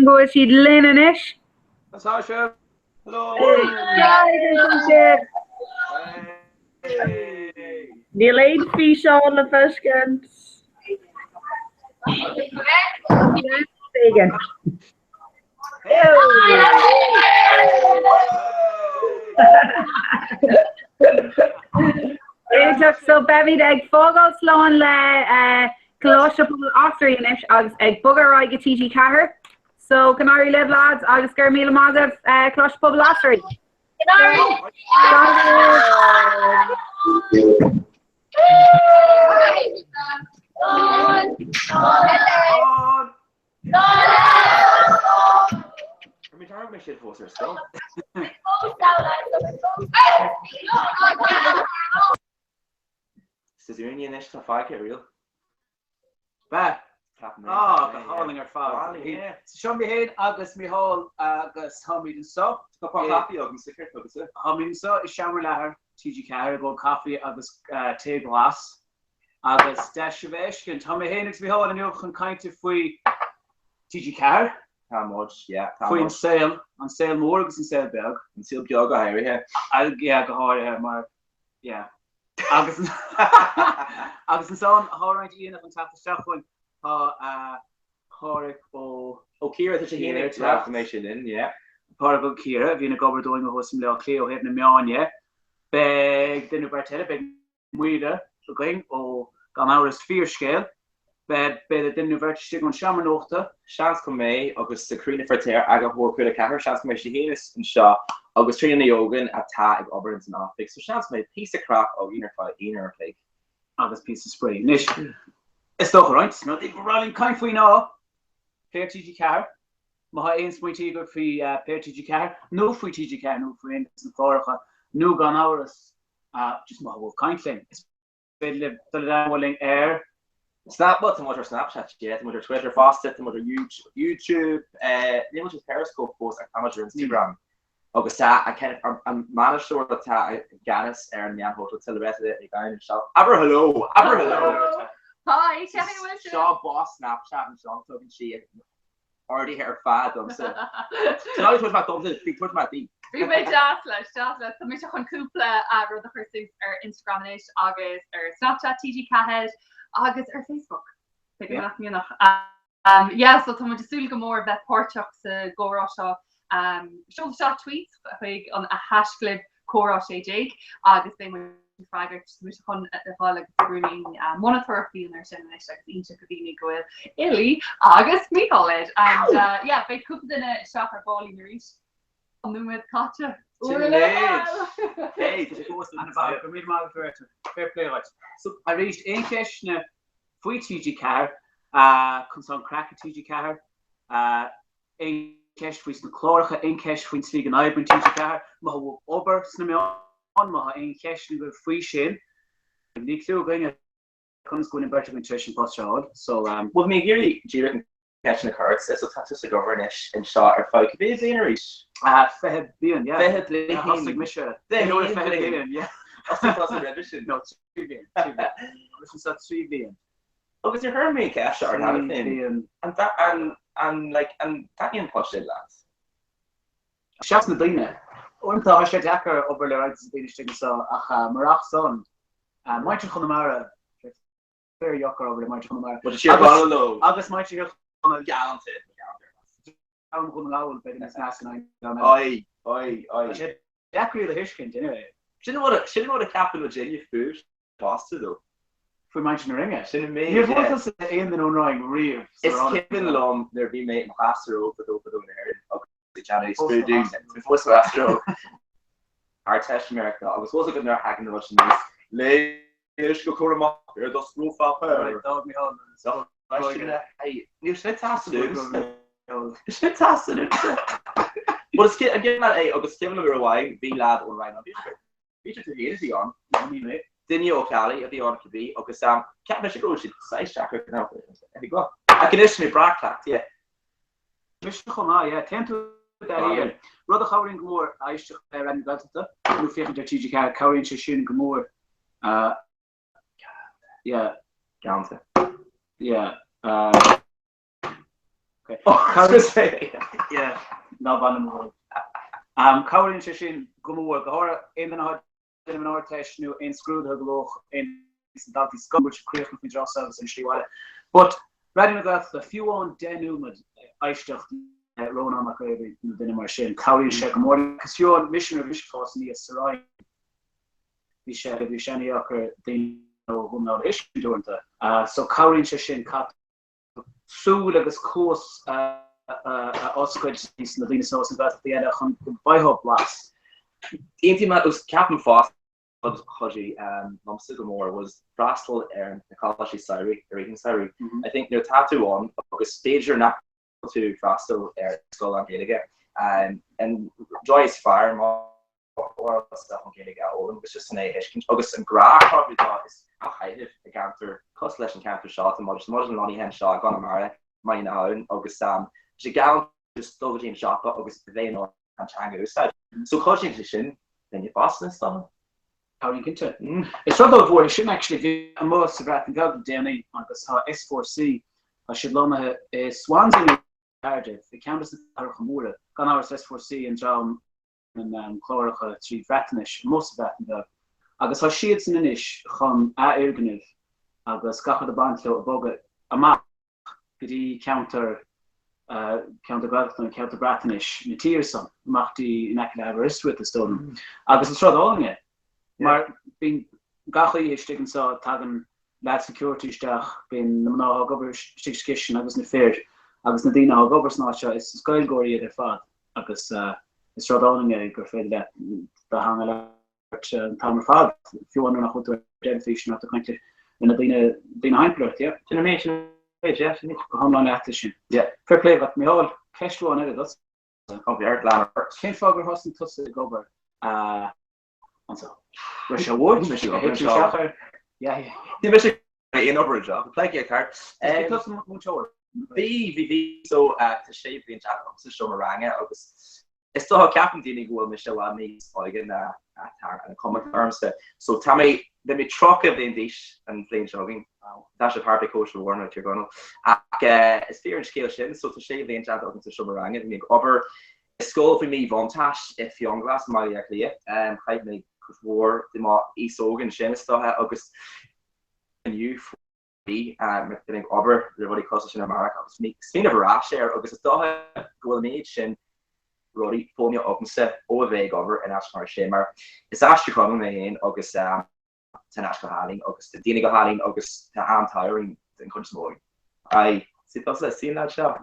Go she'd Lynn and ish. That's how chef. Hello. Delayed fish on the fish can. Vegan. So bevy ag fogel slán le Colosopol Austrianish agus ag bugger aige TG Cahir. So Canary live lads agus gur míle mágah Colosopol Austri. Mi tar me shit for still. Caesarean ish to 5k real. Ba. Oh, the hauling our father. Show me head August me hall August Hamid and so. Coffee of secret of it. Hamid and so is shower lahar TG Cahir go coffee August tea glass. August Dashavesh and Tommy Haynes me hall and you can kind of free TG Cahir. How much? Yeah. Free on sale more August and sale bag. And sale bag go higher here. Yeah, go higher my yeah. Agus an son háráint íana an tap seachhain tá háric ó Kira, there's a here to information in, yeah. Part of Kira, being a gober doing a host of Cleo hitting a million, yeah. Beg the new Bartella, beg Muida, going, or gone our sphere scale. Bed the new vertice on Shamanota. Chance come May, August the Crina for Tear, I got more good at Chance May Shahinis and Shaw, August Trina Yogan at Tag, Oberins and Optic. So Chance May piece of crap of Inner Pig. August piece of spray. Nish. It's doch right. Not even running kind for now. Fair TG car. My ains my tiger free fair TG car. No free TG car, no free in the Florida. No gone hours. Just my whole kind thing. It's been the air. Snapbot and what our Snapchat yet, and what our Twitter Faucet, and what our YouTube, then what Periscope post, and amateur Instagram. August I'm managed to work with Ganis, Aaron, Jan Hotel, till the rest of it, guy in the shop. Aber hello. Hi, Kevin Wilson. Shaw boss Snapchat and Shaw talking shit. Already here fad, I'm saying. So I talk about something, big talk about the. Bhí mé deaslas, tá mé chun cúpla rud a chuirsaigh ar Instagram agus ar Snapchat TG Cathead agus ar Facebook. Yeah, so tá muid súil go mór bheith páirteach sa górá seo seolta tweets chuig an a hasclib córá sé Jake agus bé freigar mu chun bháil brúning monitor fion ar sin leis agus inse go bhínig gohfuil Ilí agus míáid and yeah, bé cúpla duine seach ar báilí na rís. Numed Katja. Hey, fair play, right. So I reached in Keshna, Fui TG car, Conson Cracker TG car, in Kesh Fui Chlorica, in Kesh Fui Slig and Ibn TG car, Maho Ober Snamion, Maha in Kesh with Fui Shin, Nico going at comes going in better nutrition post. So, well, me, Gary, catching the cards, it's a touch of governance and shot or fight. Could be a Zenerish. Fehad Bian, yeah. Fehad Bian, Misha. They know Fehad Bian, yeah. That's a revision. No, 3 Bian. This is 3 Bian. Oh, because you heard me, Cash, or not a thing. And that, and that you pushed it, lads. Shots in the Dina. I'm the Hashtag Hacker over the rights of the Danish thing, so, Marach son. Michael Connemara. Very yucker over the Michael Connemara. But it's your ball low. August Michael Gallant. I'm going to go with this last night. Oi. That really Hishkin, anyway. Do you know what a captain of Virginia food costs though? For mentioning the ringer. Shouldn't me. You've also said in the non-ring reeve. It's Kevin Long, their be mate in Plaster over there. The January Spirit dudes. Before Astro. Our test America. I was also going to hacking the Russian news. Let's go call him up. Here, the screw fell per. Dog me on. So, hey, you're fantastic. It's fantastic. But it's again that hey, August Kevin over away, be lad or right on Peter to the easy on. Didn't you O'Cally at the order to be August Sam can't miss a goal, she's size jacker now. There you go. I can issue me bracklat, yeah. Mr. Khona, yeah, 10 to that here. Brother Howling Moore, I should ran the no fear to TG car, Corin Shin Gamore. Yeah. Counter. Yeah. Okay. Oh, yeah. No ban. Corin Shin Gamore, Gahora in the night. In an test new in screwed her glow in that is which create with draw service essentially what but reading that the few on denumad I stuck Rona McCraven in the machine Cowie check morning because you're on mission of vision force near Sarai we share the Shani occur they know who now issue doing that so Cowie Shin cut so like this course also in the Venus sauce and that's the end of by her blast. The was Captain Foss was Hodgie Nomsigomore was Brastel and Nicolashi Syri, Regan Syri. I think no tattoo on because stage or not to Brastel Skull on Gaeliga and Joyce Fire or stuff on Gaeliga Owen was just an August and Gra probably thought is a height of the counter cost less and counter shot and much Lonnie Hen shot gone Amara mine now August she gown just double team shot but August they know and Chango side. So coaching position, then you Boston stuff. How you get to it's rather avoid shouldn't actually be a most of that and go down because how S4C I should learn a Swansea Cardiff the countess of Arhamura gone hours S4C and John and Chlorica 3 Vatanish most of that and I guess how she it's in ish from a Erganiv I guess got the band to a boga a map could he counter countergraft counterbratanish na tíirson machtaí necla istwit a stone agus an srádálinge mar bín gachaí istegan sa tagan lad securitysteach bin na gobar stigskishin agus na fér agus na dtíine a gobar snáte is scoilgóirí ar fad agus is srádálinge gur féidir le hang tamar fad fiúan nach chut identification nach kainte in a dtíine heimplucht ja generation ja niet gehandeld echt ja verkleed wat me al cashflow aan dat op je uitlaat geen vaker hosten tussen de gober zo Russia woord ja die wist ik in over job plek je kaart moet hoor BVV zo te shape in chat op zo rangen agus is toch captain die go Michelle aan me again en comment terms so Tammy let me truck of the dish and plain jogging that's a party coach for Warner you're going is fear and scale shin so to shave the chat op zo rangen en over school for me vantage if young glass my actually I me voor de ma isogen shin stuff agus and you met denk over the body cost in America was me seen of a rash there agus is doch go made shin Roddy pull me up and set over over and ask for shimmer it's actually coming in August to national haling August the Dina haling August to am tiring in country more I see that's seen that show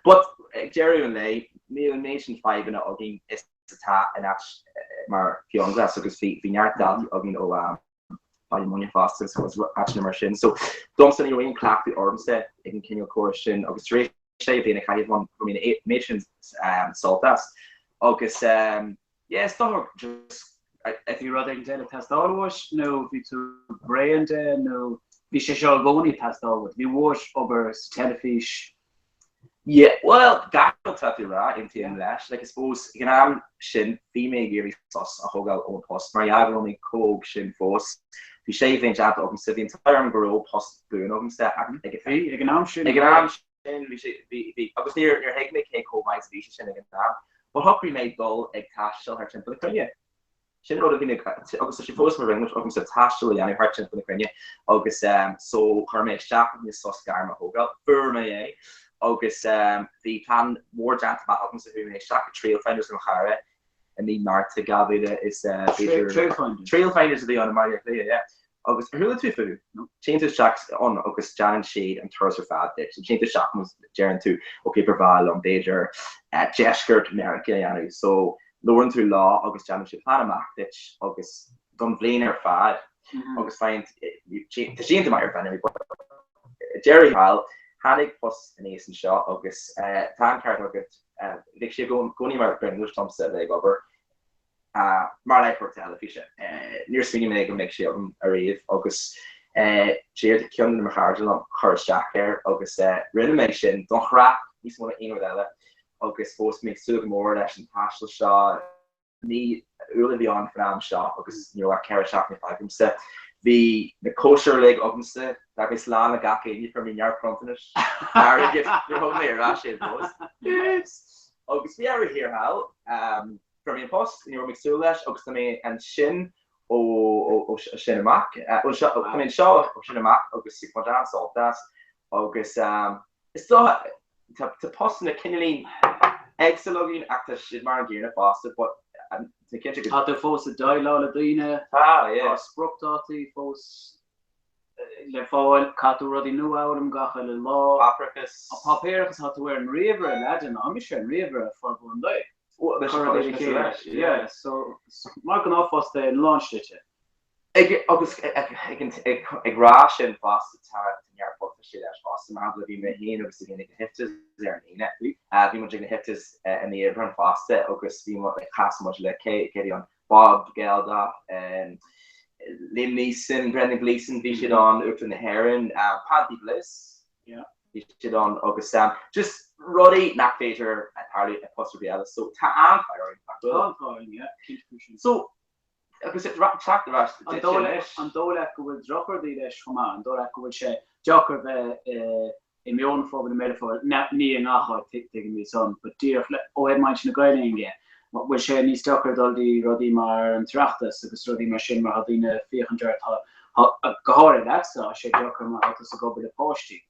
but Jerry and Lay me and nation 5 in again is to tap and that's mar young glass August feet vineyard down again by money faster so was actually machine so don't send your in clap the arms there in Kenya question August shape in a kind of one from 8 nations salt dust August yes don't just if you rather than test all wash no be to brand no be shall go any test all with we wash over telefish yeah well that exactly right in the lash like I suppose you can shin female give us a whole on post my only coke shin force we shave in chat open the entire grow post burn open set like if you can am shin we should be I was near Hegme cake home my species and again that but Hockery made goal a cash still her temple yeah she would have been August she post my ring which opens a tash to any her temple Ukraine August so Hermit Shack and this sauce garma hoga for me August the plan more jant about opens who may Shack trail finders in O'Hara and the Marta Gavida is trail finders of the on Maria yeah August who to food change the shacks on August Jan and Shade and Turser Fad ditch and change the shack was Jaren to okay Proval on Bejer at Jesker to America so Lauren through law August Jan and Panama ditch August Dunbliner Fad August find you change the Meyer fan Jerry Hall Hannig plus an ace and shot August time card August they should go anywhere bring which Tom said they over Marley Hotel fisha near swinging make sure a rave August cheer the Kyun Maharjan on Curse Jack here August renovation don't crack he's one in with that August supposed to make super more that's in partial shot need really beyond from shot because you know what carrot shot me 5 set the kosher leg up and set that is Lana Gaki from in your frontish you're home there actually yes August we are here how from your post in your mixulash August and Shin or Shinamak I mean Shaw or Shinamak August 6 more dance all that August it's still to post in the Kinley exilogin actor Shidmar Gear Boston but to get you the force the dialogue Ladina yeah Spruptati force le fall Katu Roddy new out gachel law Papricus Papricus had to wear in river and legend I'm sure in river for one day yeah so Mark off was the launch it August ik rash en vast jaar pot verschillen vast maar we me heen of ze heftes there net we moet je heftes en die run vast August we moet gas moet like get on Bob Gelda en Liam Neeson Brendan Gleeson we should on up in the Heron Paddy Bliss yeah we should on August just Roddy Nackfater at Harley apostrophe Alice so ta yeah so agus it track the rest an dole go dropper the from an dole go she joker the immune for the metaphor not me nach taking me son but dear o het man na going ge wat we she ni stocker dol die Roddy mar an trachtas agus Roddy machine mar hadine 400 gehore that so she joker mar out to go with the posty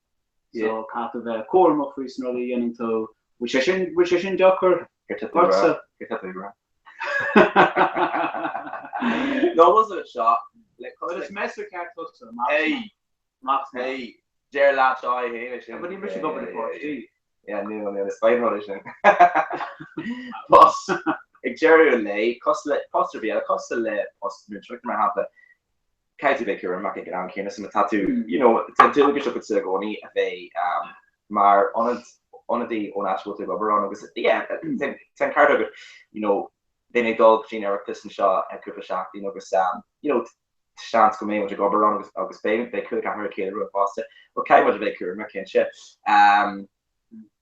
So cat of core mo fris no yen to which is docker No, wasn't a shot. But it's master cat close to Max, hey, Jerry Latch, I hear it. But he must go over the court, yeah, no, the spine audition. Plus, Jerry Lay, Costa Via, Costa Le, Post, my habit. Katie Baker, and Mackie Gran, Kenneth, and tattoo, you know, to look at Sergoni, they, Mar on the actual to go on, because, yeah, 10 card, you know, they made dog, Gene Eric, Piston Shaw, and Cooper Shack, you know, because, you know, chance come in with go around August Bay, they could have hurricane road past it. Okay, what they could make shit.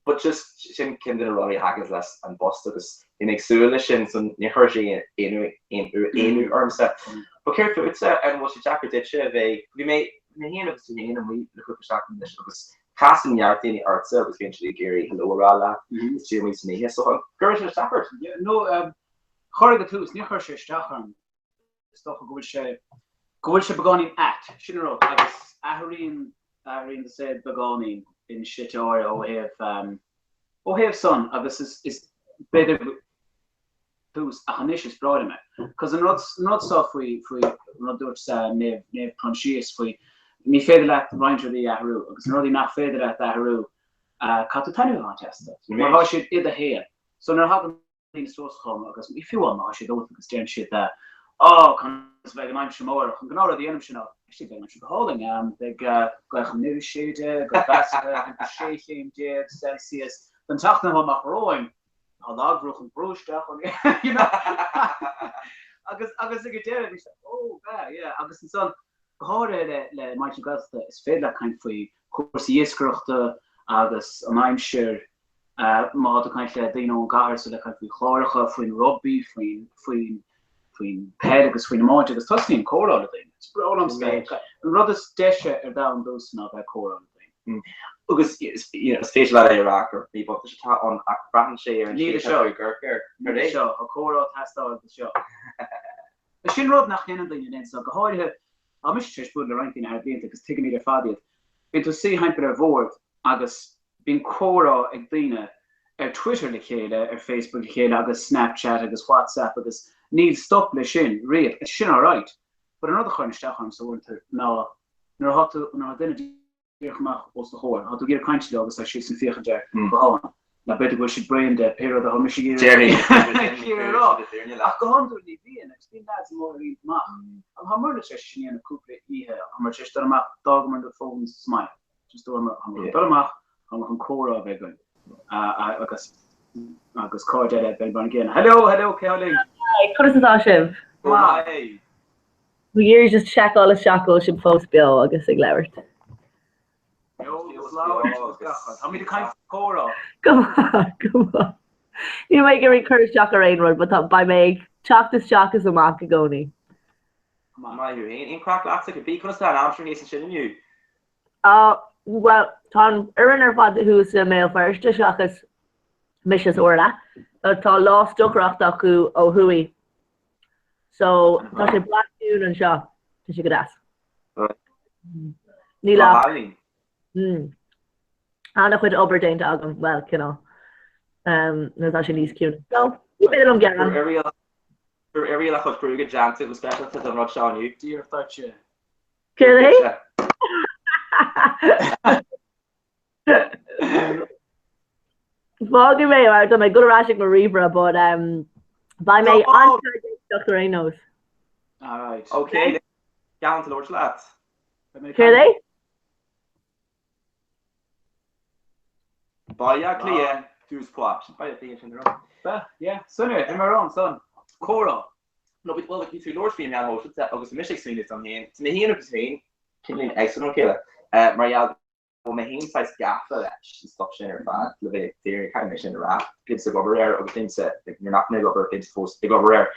But just Shin Kindle Rolly Haggins less and Boston because he makes Sulishin and near Hershey in arms set. But careful, it's and what she Jacker did we made me and us to him and we look at the shot condition because casting yard in the art service eventually Gary hello Rala, Jimmy Snee, so Gurish and Stafford. Yeah, no, Horriga too, it's near Hershey Stachern. Stuff a good shape. Gwilsha Begoni act. Shinro, I guess Ahrin said Begoni in shit or have son. I guess is better who's a hanishis brought him because not so we not do nev conscious we me fed that Ranger the Ahru because not enough fed that Ahru Katutanu contest. How should either here. So now how things to us come because if you want I should don't think shit that kan weg I'm Shamor, I'm gonna the end of actually very much holding they got new shade, got best shaking jet Celsius, then talking about macroing, how dog broken bruised you know. I guess I get there and oh yeah, I guess son how the might you got is fed that kind for course yes crochte agus I'm sure ma kind of you know gar so that kind of chlorige for rugby for ped agus faoin máid agus tosí an córáil a daine. It's all I'm saying. Rud is deise down those sna bheith córáil a daine. Agus spéisial ar Iraq or bhí bot tá an brahan sé ar ní seo gur ní seo a córáil testá agus seo. Sin rud nach chéan daine den so go háirithe a mis tris bud le ranking ar blianta agus tuigean idir fadiad. Bhín tú sí haimper ar bhórd agus bhín córáil ag daine ar Twitter le chéile ar Facebook le chéile agus Snapchat agus WhatsApp agus need stop le sin réit it's sin alright but another chuin stachan so winter ná nar hat nar dinne dirchach os de hoor hat gé kaintje agus a si sin fichen der behouden na beter go si brain de per de hom Jerry go die wie bin dat mor ma am ha mor sin en couple ihe am mar ma dag man de phones smile just door ma am an chora vegan agus card ben again hello Caroline Sib. We're just check all the shackle should post bill agus ag leabhart. Come on. You might get recurse shock rain run, but by meg chalk this shock is a mark agoni. In crack last like a beacon of that answer needs to you. Well, Tom Eriner fad who's the male first to shock us missions orla. Tá lost duckracht acu ó hui. So tá sé blackún an seo tá si go as. Ní lá. Anna chuid oberdaint agam well cinná. Na tá sé níos ciún. So, ní beidir am gean. Every la chud brúga jant it was special to an rod sean you. Dear Thatcher. Clearly? Foggy me, I don't know, good rashing Maribra, but by me, I'm Dr. Reynolds. Alright. Okay. Down to Lord's lads. Hear they? By ya clear, who's quash? By the thing in the room. Yeah, sonny, in my own son. Cora. No, but well, like you two Lord's being now, what's that? August Michigan screen is on here. To me, here between, killing excellent killer. Maria. Well, my hand size gap for that. She's stop sharing her fat. Live theory kind of mission rap. Gives the over there. Or things that you're not going to go over. Things supposed to go over there.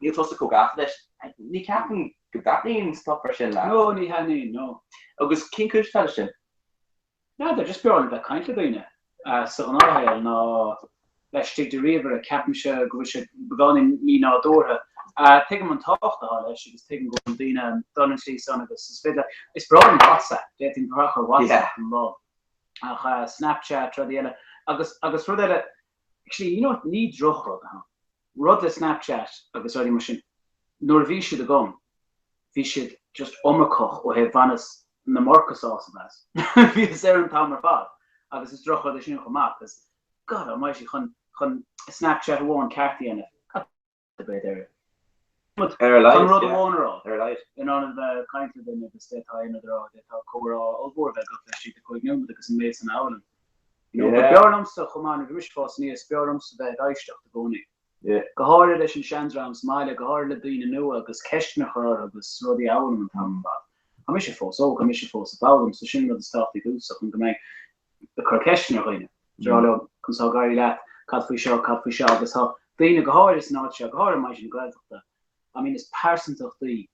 You toss the cook after this. You can't get that name stop for shin. No, you haven't. No. August King could finish it. No, they're just purely that kind of thing. So no, let's take the river. A captain should go. Should begin in me now door. Take him on top of the hall. She was taking Goldina and Donald son of this. It's broad in WhatsApp. They think WhatsApp and love. Snapchat tradiana agus rud actually ní droch rud le Snapchat agus rudi machine nor vi si a gom vi si just ommerkoch ó he vannas na Marcus as vi sé an tamer fa agus is droch de sin gemak dus god mai chun Snapchat one carty en de be there in on the kind of the state high in the core all board that got sheet the coin number because mates and Alan Bjornumse gemaan wish was nie Bjornumse bij Reichstoch de goni gehoorde is in Shandrams mile gehoorde die nu agus kechne agus rodi Alan ham ba mis fo so mis fo bouwm so sin de staff die doet so gemeen de kerkechne reine Jalo kun so gari laat kat fi agus ha die gehoorde is not gehoorde ma geld I mean, it's person of the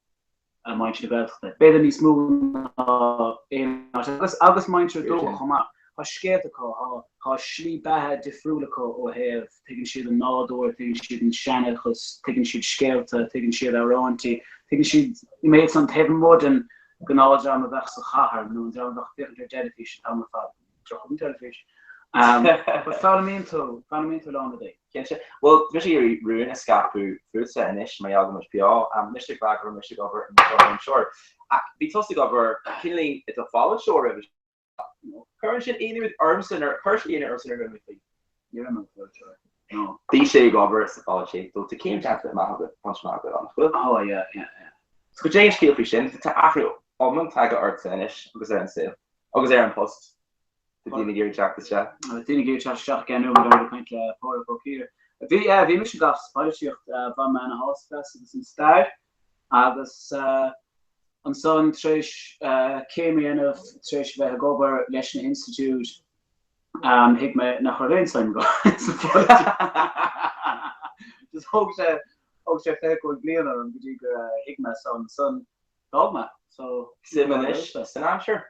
mind about that. Better than smooth August mind to do come up. I scared the car, how she bad de frulico or have taking shit and nod or taking shit in Shannon, taking shit scared, taking shit around, taking shit made some heaven more than knowledge on the back of Hahar, no, there are different jellyfish, I'm a father, jellyfish. But follow me into long the day. Well, especially ruin a scapu food set in ish, my album is PR, Mr. Bagger, Mr. Gover, and I'm sure. Be tossed to cover killing it a follow shore of current either with Urmson or partially in Urmson or anything. You're not no. DJ Gover is the follow shape, though to came down to the Mahabit, punch Mahabit on the foot. Oh, yeah. So, James Kiel Fishin, to Afro, Almond Tiger Arts in ish, because they're in sale. Because they're in post. Dine gear Jack the chat. Dine gear chat gan over the kind Paul here. Vi mission gas Spanish van man house fest in start. Agus on son Trish came in of Trish ve gober National Institute hik me nach Reinstein go. Just hope she fe go gleaner and hik me son dogma. So Simonish, that's an answer.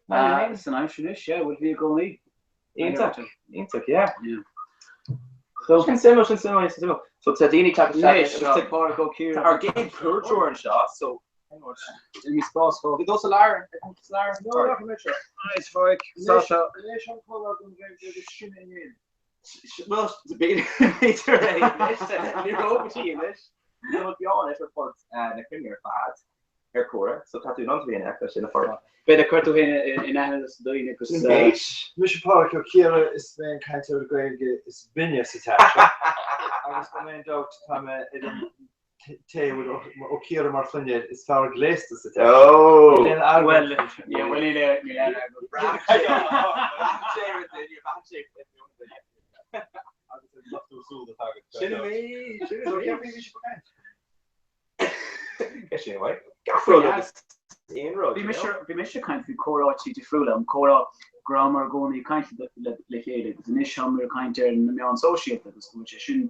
It's an Irish, yeah, would be a goal league. Intak, yeah. So Tadini our game culture and shot, so in his boss for it also Lara. No, nice for Sasha. Well, the big later, you're over to you, you know, be honest, but the premier bad. Cora, so tatu not be an actor in the form. But the curto in analysis doing it because Mission Park Kira is main kind of going is Binyas attached. I was going to out come te with Okira Marflinia is far glazed as attached. Oh, well, yeah, well, Vi mis kind of Cora to Frula Cora grammar going kind of located the initial kind and on associate which is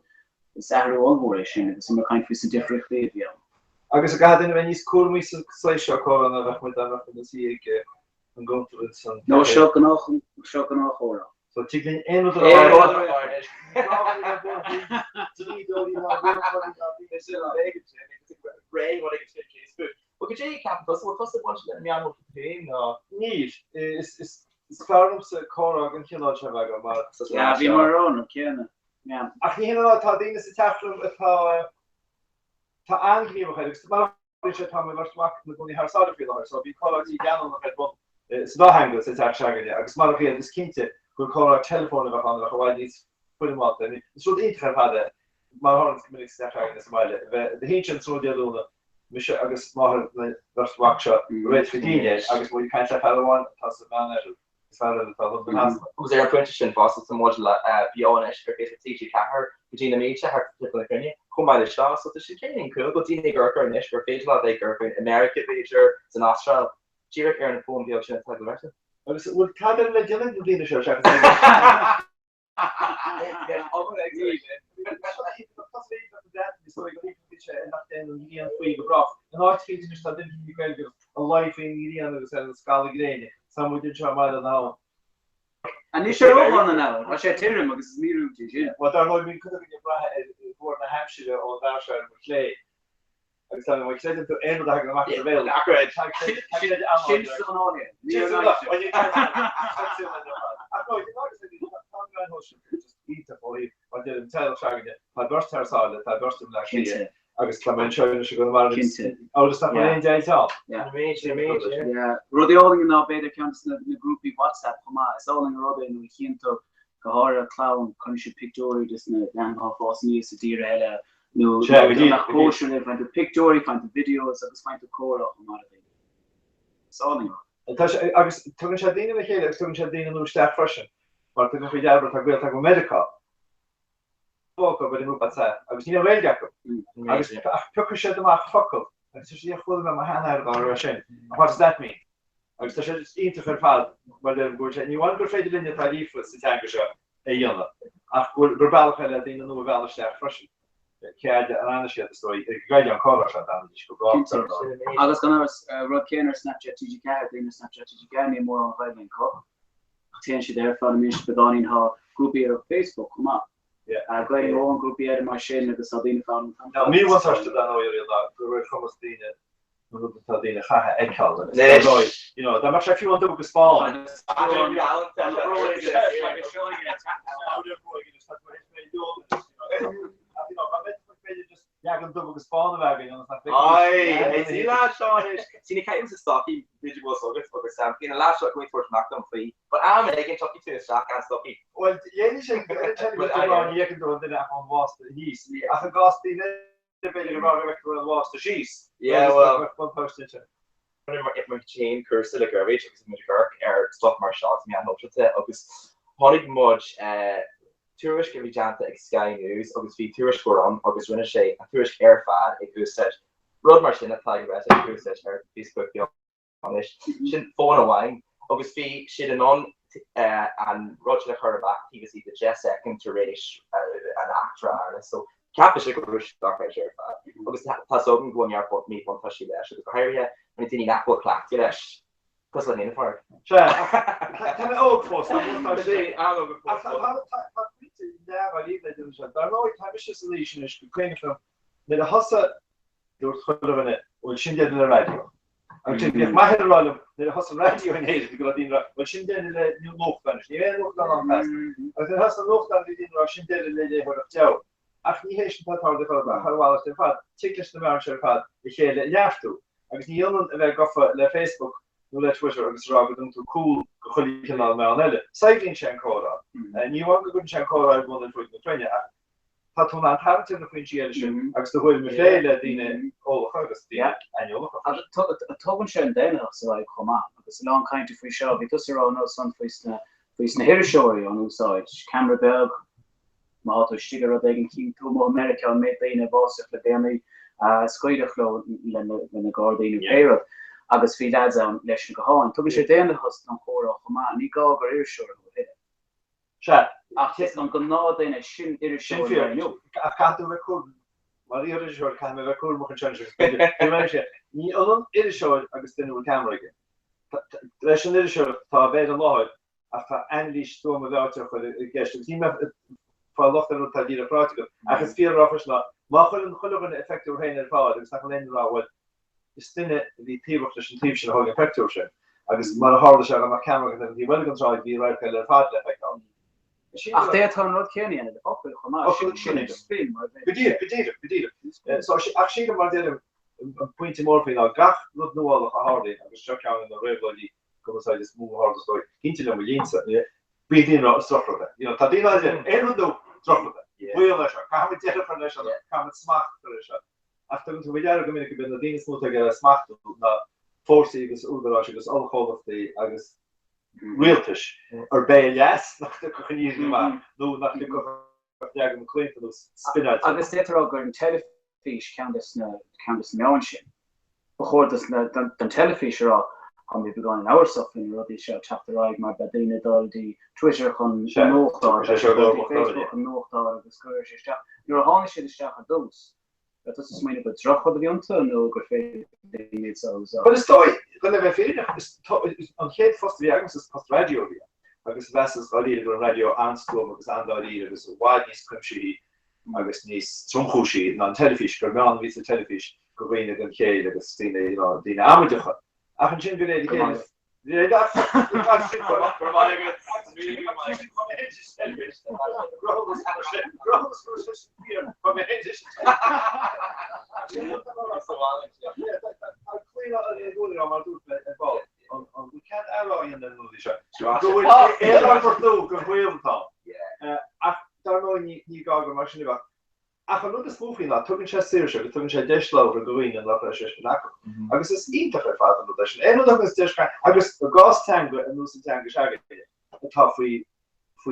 Saturday Walvoration some kind of different yeah. Agus a gadan when he's cool me sléisio có an a with an the see and go to it some no shock and Cora. So taking in with But could you cap us? What was the bunch of me on with the pain? No, need is farm to Corog and Kilo Chavaga. Yeah, be more own, yeah. I can't know how things is after with how to angry with it. It's about which I told me was walking with the house out of the so we call it down on the bed. It's not hangers, it's actually a small field. This kinte could call our telephone about on the Hawaii. Put him out. It's what they have had it. My horns community start in this while the ancients wrote the other. Mish agus mar first workshop right for DJ agus what you can't have one plus the manager is was there a apprenticeship boss some module beyond for teaching her Regina Mecha her particular opinion come by the shop so the training cool go Dina Gurker and Ish for page lot like Gurker American major it's an Australia Jira Aaron phone the option like the rest of it would kind of like the Dina show a life in Indiana and Scala Green. Some would try my now. And you should on now. I should tell him because it's me routine. What are not being could have been born in Hampshire or Darshire or Clay. agus tá mai sé tú ein da go mak vel accurate agus Clement go mar Rodioling na beidir cean na grúpi WhatsApp chumá is áling rodé nu chénto gohar clown kun si pictori just na fos níos a dír eile no fan de pictori fan de videos agus fan de cho mar sáling agus tu sé dé chéile tu sé dé nu sta freschen mar tu fi jaber go go medica be nu agus ní réil go agus pu sé amach fokul sé chu me ma han sin what does that mean? Agus sé inter fall go ní one go féidir linne talífu sa te se jonne ach gur ballile dé no well ste freschen ke an stoi ga an cho agus gan rokenner Snapchat Snapchat mé mór an vegin ko ten si der fan mis bedanin ha groepi op Facebook kom go an groepi mar sin agus sadine fan mí was dan komdine dine chahe ekhal dat mar fi an go spa gan du go spa sin ke stocky visual so sam in a last going for knock them free but I'm making talking to stock and stocky well je can do on was he's a gas was the she's yeah well if my chain curse like garbage stock mar shots me an agus honig much tourish can be janta Sky News agus fi tourish for on agus rinne sé a tourish airfad e go set road mar sin apply go set her Facebook sin phone away agus fi si an on and Roger her back he was the just second to radish an actor so cap go stock airfad agus pass open go airport me one tashi there so go here when it's in apple clock Cos in park. solution is de hasa door cholle sin de radio. ma de has radio in he go sin nu nog dan has nog dan die sin jou. Ach nie he de fa tikles de mar fa hele jaartoe. Ik nie goffe le Facebook. Le Twitter agus ra to cool cholikanaal me anelle. Cycling Shankora en you want go Shankora go Twitter. Hat hun an har de French agus de hol mele die agus en togen sé den so koma agus long kind of free show because er no son na hirshory on úsáid Camera Berg má stiger a degen ki to America me in boss le démi skoideflo le Gordon Pe. Agus fi lads an leis go háin. Tu sé déana host an chora chomá, ní gá gur irsúir go hide. Se ach an go ná déine sin sin fi a catú record mar irisúir can record mo an ní an irisúir agus duine camera leis an irisúir tá bé an láid a tá anlí sto a bhte chu geist tí fá locht an tadí a prático agus fi rafers na má chu an chogan effektú héin ar fád agus tá lerá stinne die teachchen teefchen ho effektorchen agus mar harde se ma camera die well kan try die right fa effect an. Ach dé han not kenny de op spin so ach mar point morfin a graf not no all harde agus struck in the river die kom move hard story into jense be stro ta do stro kan smacht after to we go ben de dienst moet smacht na forsigus oergus alchoofte agus realtisch er bij yes nach de no nach de Clinton spin uit agus go een telefish canvas no behoort den telefish kan we begon in our stuff in rudi show chapter right maar badine dal die Twitter kon nog you're on shit is dos. Dat is mijn bedrag wat die onto no go so. But stoi, when we feel on head first reactions is post radio here. Agus was ali do radio aanstroom agus aandari dus wide is country agus nis tromhoshi na telefish go man with the telefish. gohfuin an chéad agus tíine amidecha. Achan sin go éiad chéad. Yeah, that's we can't allow in the movie show. Ach an nu smófin a tugin sé séir se tugin sé deisla a goin an la se na. Agus is ítach fa an en agus de agus a gastang an nu tang se tá fui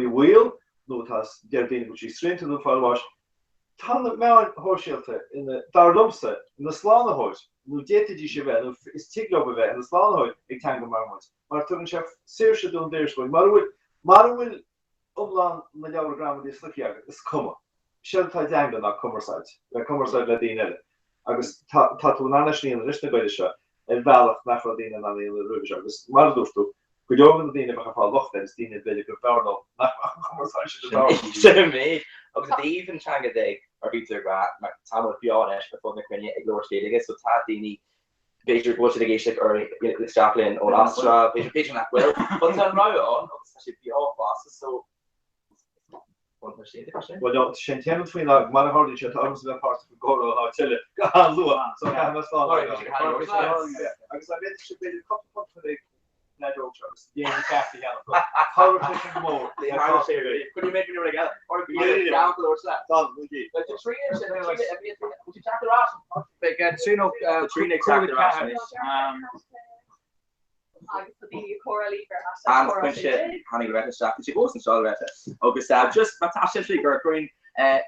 wheel no has derdien which is straight to the fall wash. Tan me horsielte in de daardomse in de slanehout. Nu dete die se wel is tiglo be in de slanehout ik tang mar. Maar tugin se séir se doen deers maar wil omlaan na jouw gram die slukja is komme. Shell Titanic na commercial le dine agus tatu nanashni an rishna goidisha en valach nachradina na le rubish agus marduftu gojogen dine mag fa lochten dine bele gofarno nach commercial me agus even changa day or pizza gra tam with beyond before the quenya ignore stating so ta dini Beir Botigation or Jacqueline or Astra page that well but then right on should be all bosses so well, no, Shantian between like Manahordi chat arms of parts of Goro or Chile. So I must follow. I bet should be a couple of for the Nedro trucks. Yeah, Kathy. How more? Could you make it together? Or down to that? Done. But the tree is would you check the ration? They get tree exactly ration. Agus the choraly for and when honey red staff she goes and saw red August just fantastically green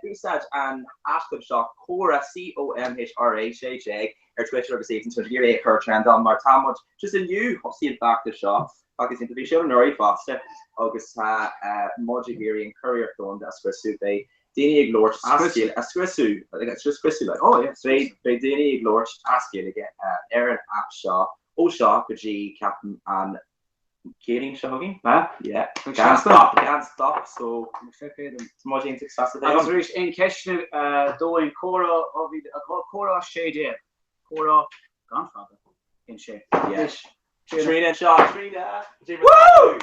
research and Ashton shop Cora COMHRHHA her Twitter of season 28 her trend on Martin just a new see back the shop August into the show Nori faster August Mojigiri and Courier Thorn that's for Sue Bay Dini Glorch Askiel Asquesu I think it's just Chrissy like oh yeah straight by Dini Glorch Askiel again Aaron Apshaw O'Shaw, G, Captain, and Katie Shoggy. Yeah, can't stop. So, it's more than success. I was reached in Keshnu, doing Cora of the Cora Shade, Cora Grandfather in Shade. Yes. Trina Shaw, Trina. Woo!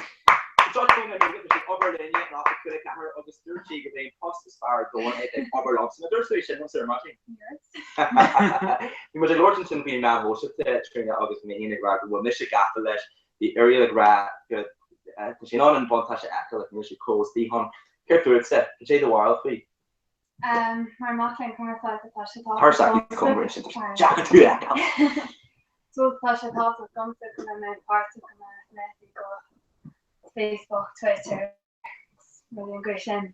Talking about the over the net, not the camera of the third cheek of the post as far going at the over lots. And there's station, what's there, Martin? Yes. You must have Lorton being man, most of the Trina August main in grad, well, Misha Gaffalish, the area of grad, good, she on and Bontasha Echo, like Misha Coles, the Hon, careful, it's set, Jay the Wild Fee. My Martin conversation with Tasha. Her second conversation, Jack to that. So, Tasha thought of something and then part of Facebook, Twitter, really great and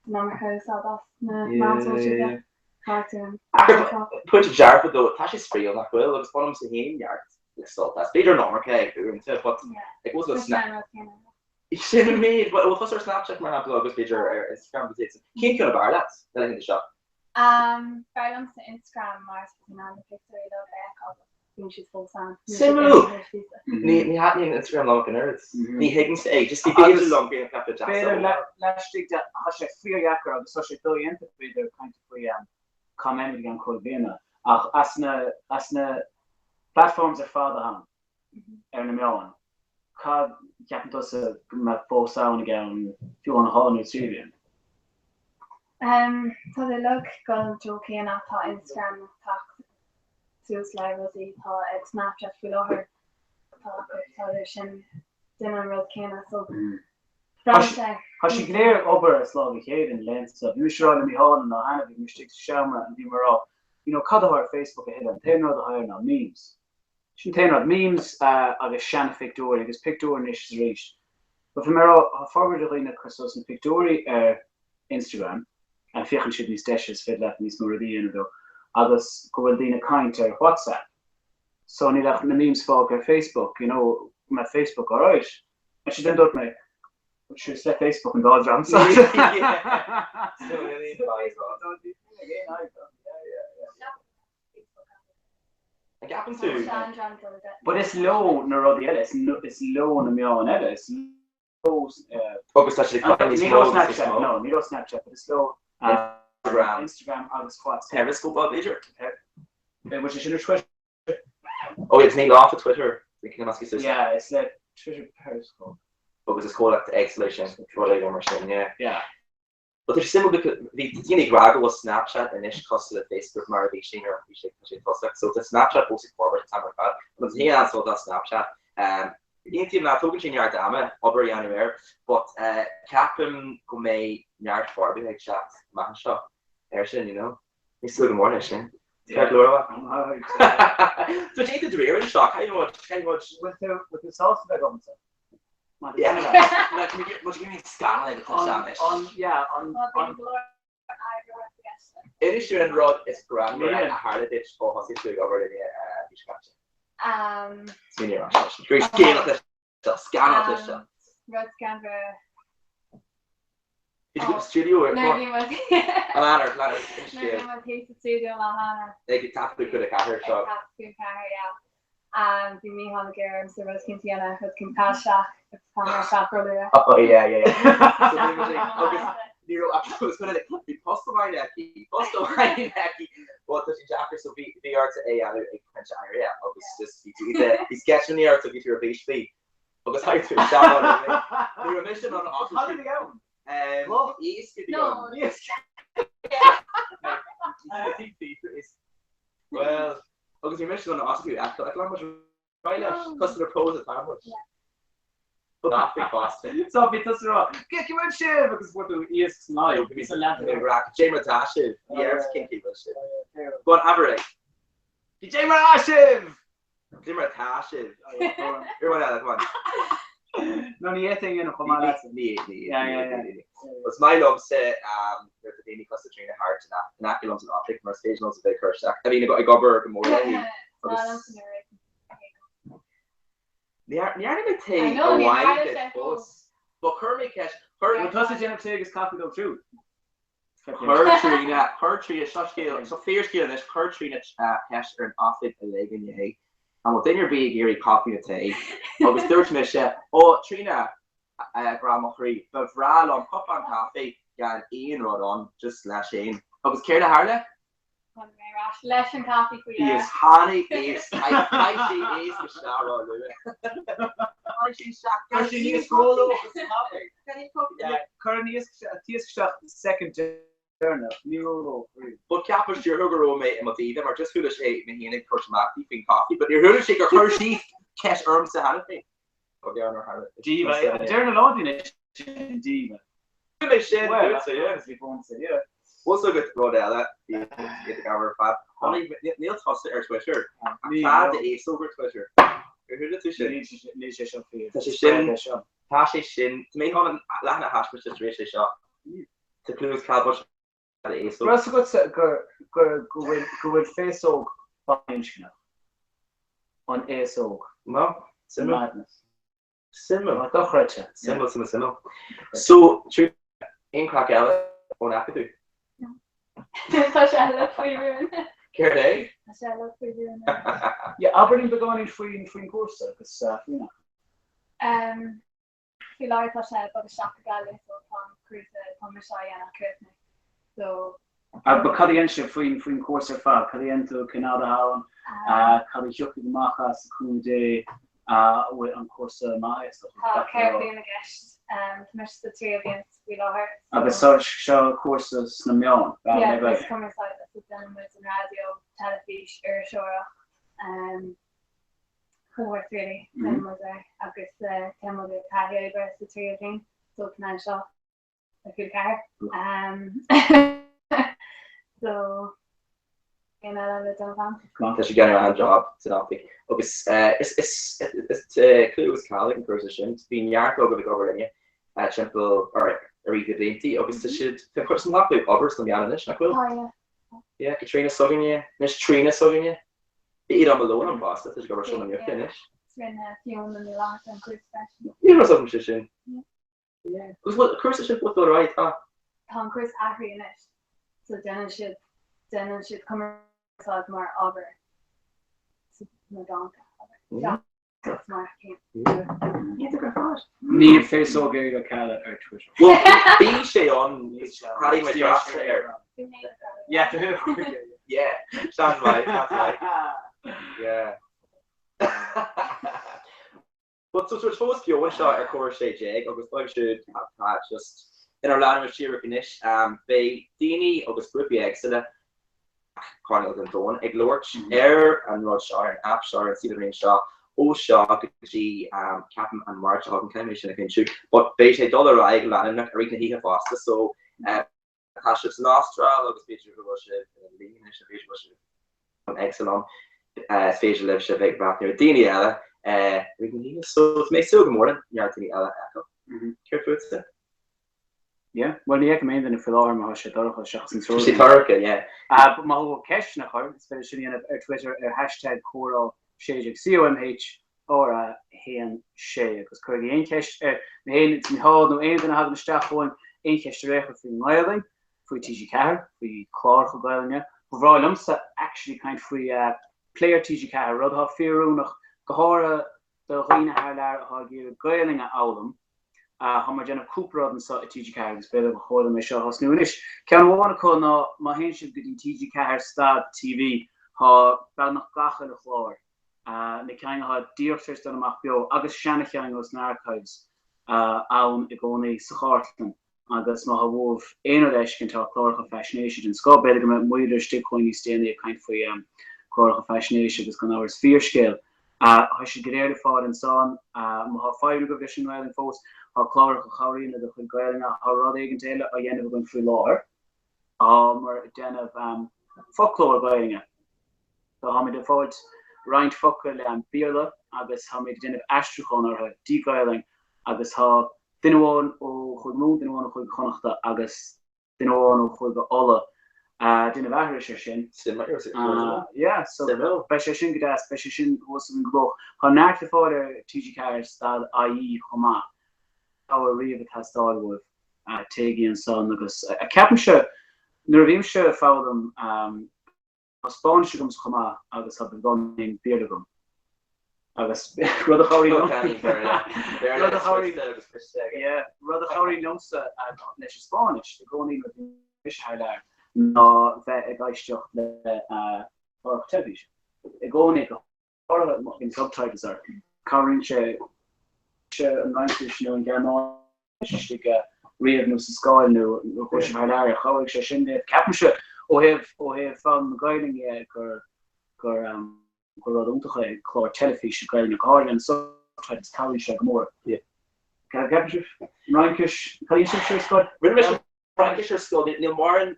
number house all that cartoon. Put a jar for though Tasha's free on that will it's one of them saying yards stuff that's better not okay but it was a snap you shouldn't made but with us Snapchat might have logos page or Instagram visits can't go to bar that's that in the shop right on Instagram Mars on the picture of she's full time. Similar. Ni had ni Instagram long nerds. Ni Higgins just keep it long being after Jackson. Better let's take that hashtag free yakra the social media the kind of free comment again called Vienna. Asna platforms are father ham. En million. Cad captain does a full sound again if you want to hold new Syrian. So they look going joking and Instagram talk. Sue's live was he thought at Snapchat below her solution dinner with Kena so has she clear over a slow behavior in length so you sure on me hall and no hand of you stick to Shamra and Dimero you know cut her Facebook ahead and ten or the higher now memes she ten or memes of a shan picture because picture niche is reached but from her forward to the Christos and picture Instagram and fichen should be stashes fit that these Moradi and though Agus Gwildina kind to WhatsApp. So ni that the memes folk on Facebook, you know, my Facebook alright. And she didn't do me. But she left Facebook and dodge on. So but it's low Narodi it's low on the Mio and Ellis. Focus actually Snapchat, no, Nero Snapchat, but it's low. Instagram, Agus WhatsApp. Periscope of Asia. Which is in Twitter. Oh, it's named off of Twitter. We can ask you. Yeah, it's like Twitter Periscope. What was it called at the Exhalation? Yeah. Yeah. But there's similar because the unique Raga was Snapchat and ish cost of the Facebook Mara Vichy or Vichy so the Snapchat posted forward time like that. But the here also that Snapchat. The team now talking to your dame, over anywhere, but Captain go may yard for like chat, man shop. Ersin, you know. He's still good morning, Shin. Yeah. So take the dream in shock. How you watch with the sauce that got yeah, like what you mean scan like on Issue and Rod is grand a hard ditch for us to over the senior scan this Rod scan Did you go to the studio or ladder studio they could tap the good car shop and me on the gear so Rose Quintiana has Kim Pasha it's camera shop earlier. Oh yeah. So I was going to be post my necky, but there's Jacker so the art to a French area. Obviously, just he's sketching the art to get your beach feet. Because how to that the remission on office. How did he go? East could be no, yes. Well, because your mission on the office, like language right customer pros at language. Not big fast. So it does wrong. Get you in shit because what do is now? It's a land in Iraq. James Tashiv. Yeah, it's kinky bullshit. But average. James Tashiv. James Tashiv. You're one of that one. No, ni thing in a command. Yeah. What's my love say? There's a daily cost of training hard to that. And Aculum's an optic from our stage notes a big curse. I mean, I got Berg and more. The anime take a while bit close. But Kermit Cash, her does the take is copy though too. Her Trina, so fierce scale this her Trina Cash or an office a leg in your and within your big eerie copy to take. I was third Misha. Oh Trina Grandma Free, but Ral on cup on coffee, yeah, Ian rod on, just slash in. I was care to Harley. Less than coffee for you. He is honey, is I see is Michelle Lewis. She is roll over the topic. Yeah, currently is second journal. But Cappers your Hugger mate and Mativa are just foolish hate me and Kurt Matthew being coffee, but your Hugger shaker Hershey cash arms to Hannity. Or the honor Harry. Diva, journal audience. Diva. They said, yeah. Also good to go down that get the camera fat. Honey, Neil tossed it or Twitter. Tad the ace over Twitter. Who did this shit? Tashi Shin. To me, on Lana Hash was just racially shot. To clues Calbush at the ace over. Russ go with face oak on ace oak. No, similar. Madness. Similar. Similar. So, true. In Crackella on Apathy. Care day? Yeah, Aberdeen began in free course because you know. Feel like I said about the shock gallery so cruise from Messiah and so but Cadienship free course of far Cadiento Canada Haran Cadijuk the Marcas Kude with on course Maya so carefully in the guest commission the three against we love her. Aber show courses na mion. Yeah, this comes out of the with radio, television, Shora, cohort really. Then was a good demo the patio versus the three again. So financial a good car. So in a little fun. Come on, you get a job to not pick. It's clue was Calvin position. It's been yard over the cover in you. Simple or read the dainty. Obviously, should the person not be others than the Anish. Oh yeah. Yeah, Katrina sugging you. Miss Trina sugging you. Eat on alone on Boston. There's got someone you finish. It's been a few on the last and cruise session. You know something, Shishin. Yeah. Because what cruise session was all right, huh? Tom Cruise actually in it. So then it should come out more over. Madonna. Yeah. That's my Need face all gay to Cala or Twitter. Well, be she on Paddy with your there. Yeah, Yeah, sounds right. Yeah. But so suppose you one shot ar choir sé jeg agus ba should have just in our land of sheer finish bei dini agus grippy excellent Carnival and Dawn ag lorch air and Rod Shaw and App Shaw and Cedar Rain Shaw O Shaw G Captain and March of Commission I can shoot but they say dollar ag land and Rican he have faster so Haship's Nostra agus Beach worship and Lean Beach worship excellent spatial leadership ag back near Daniela Rican so it's make so good morning Yartini Ella Echo careful Yeah, well, the recommend in Philar ma she dorcha shakhsin sort. She tarka, yeah. But ma ho cash na khar, especially on Twitter hashtag Coral Shejik COMH or hen Shay because currently ein cash hen it's me hold no ein na have staff one ein cash direct for mailing for TG car for Clark for going for volumes actually kind free player TG car rod ha fearu noch gehora the reine halar ha give going at album Homogeneous Cooper and so TG car is better hold me show has newish can one call no ma hen should get TG car start TV ha bal noch gachel the floor ne kind ha dearters dan mag bio agus shanna gang was na archives alm igoni sacharten agus ma ha wolf enodesh can talk chlor fascination in scope better met moeder stick coin stand there kind for chlor fascination is gonna our sphere scale I should get out for and so on ma ha 5 vision well in force how chlor chawri na the going how rod again tail I end up going through law or den of folklore going so how many default Ryan Focal Beerla agus how many den of Astrachon or degaling agus how dinwan o chud moon dinwan chud chonachta agus dinwan o chud alla din of Arishin yeah so special gas special was in glow how not the for TG cars style IE Homa our Rivet has started with Tagi and son agus a capture nervimshe found them Spanish comes Homa agus have gone in Beardagum agus rather Harry rather Harry yeah rather Harry knows Spanish the going in with fish highlight no that a guystoch the television a going in subtitles are current no in German read no sky no question highlight how shin capture o have from guiding chlor television going and so try to tell you more yeah can I capture Rankish how you say Scott Frankish school Neil Moran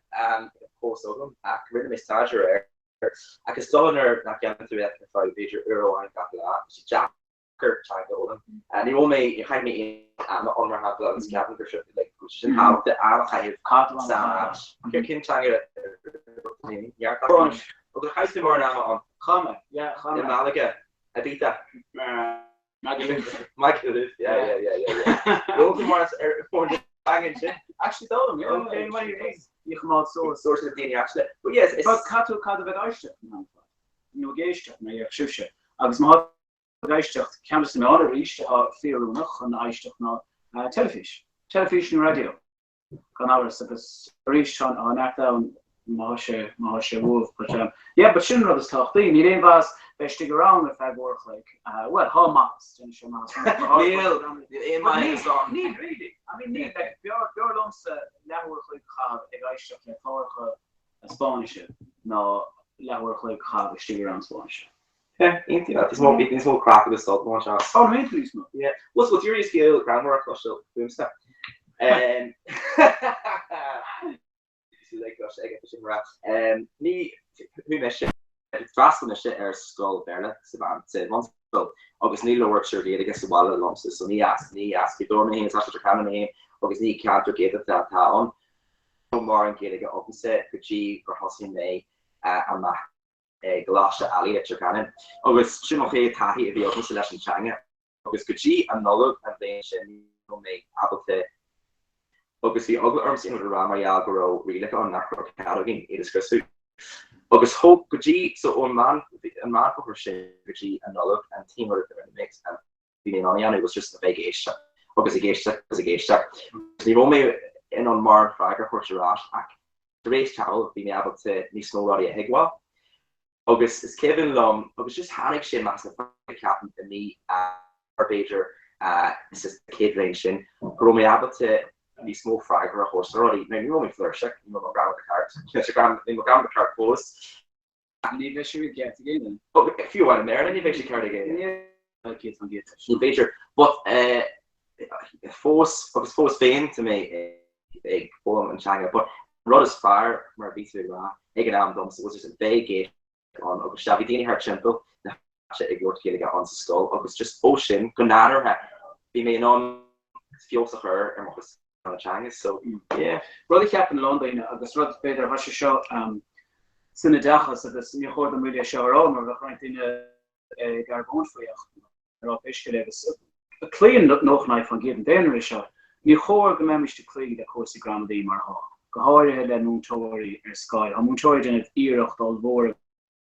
post of them rid of stature I can still her not getting through that 5 major euro and got that Jack and you only hide me on my have those cabin like which is how the I have sound you can try it yeah okay high school more now on Khama yeah Khama Malaga Abita Michael yeah those more for the actually told him okay what you come out source of the actually but yes it's but Kato Kato Vedaishta you engaged me shifshe agus ma Geistcht campus in order reached fear noch and Eistach na television radio can our suppose reach on act down Masha wolf but yeah but shouldn't rather talk thing you didn't was they stick around if I work like well how much in my song need really I mean need like your lumps network like have a Geistach like Spanish no network like have a stick around Spanish yeah, it's more crack of the salt one shot. Oh, really, please, yeah. What's your skill groundwork or so? Boom stuff. See like gosh, I get fishing rats. Me, who mission? Fast on the shit air skull Berla. Saban said once so. August Neil works your data gets the wall lumps. So me ask you door me. It's after coming in. August Neil can't get that town. No more and get up and say for G or Hossin May and Mac. Galasha Ali at Japan. August Shimoke Tahi the open selection China. August Gucci and Nolo and then will make Apote. August the Ogler Arms in Rama Yagoro, really on Nakro Cataloging, it is Christu. August Hope Gucci, so on man for Gucci and Nolo and team were in the mix and being on it was just a big Asia. August a Geisha was a Geisha. The only in on Mar Fragger for Shirash. race travel be me able to ní snowradi a higwa. August is Kevin Lum, I was just Hannick Shin massive captain to me Barbager this is the kid range in but me able to be small frag or a horse already. Now you know me flourish, you know my ground the cards. Instagram the card post. And you should get again. Oh, if you want to marry, then you actually card again. Yeah. Okay, it's on get. You feature, but force fame to me big Fulham and Changa, but Rod is fire mar beat through ra. Egen am dom so was just a big gate on August Shabidini her simple. Na ig word get on skull. August just ocean gonader ha be me on feels of her and was on Changa. So yeah, Roddy cap in London August Rod better has show sinne dachas agus ni hoor de mulia show on maar we gaan in Garbon voor je op is geleverd. A clean nog naar van geven den show. Ni hoor gememish te clean de course gram die maar ha. Gehoor het de Montori sky. A Montori in het eerocht al voor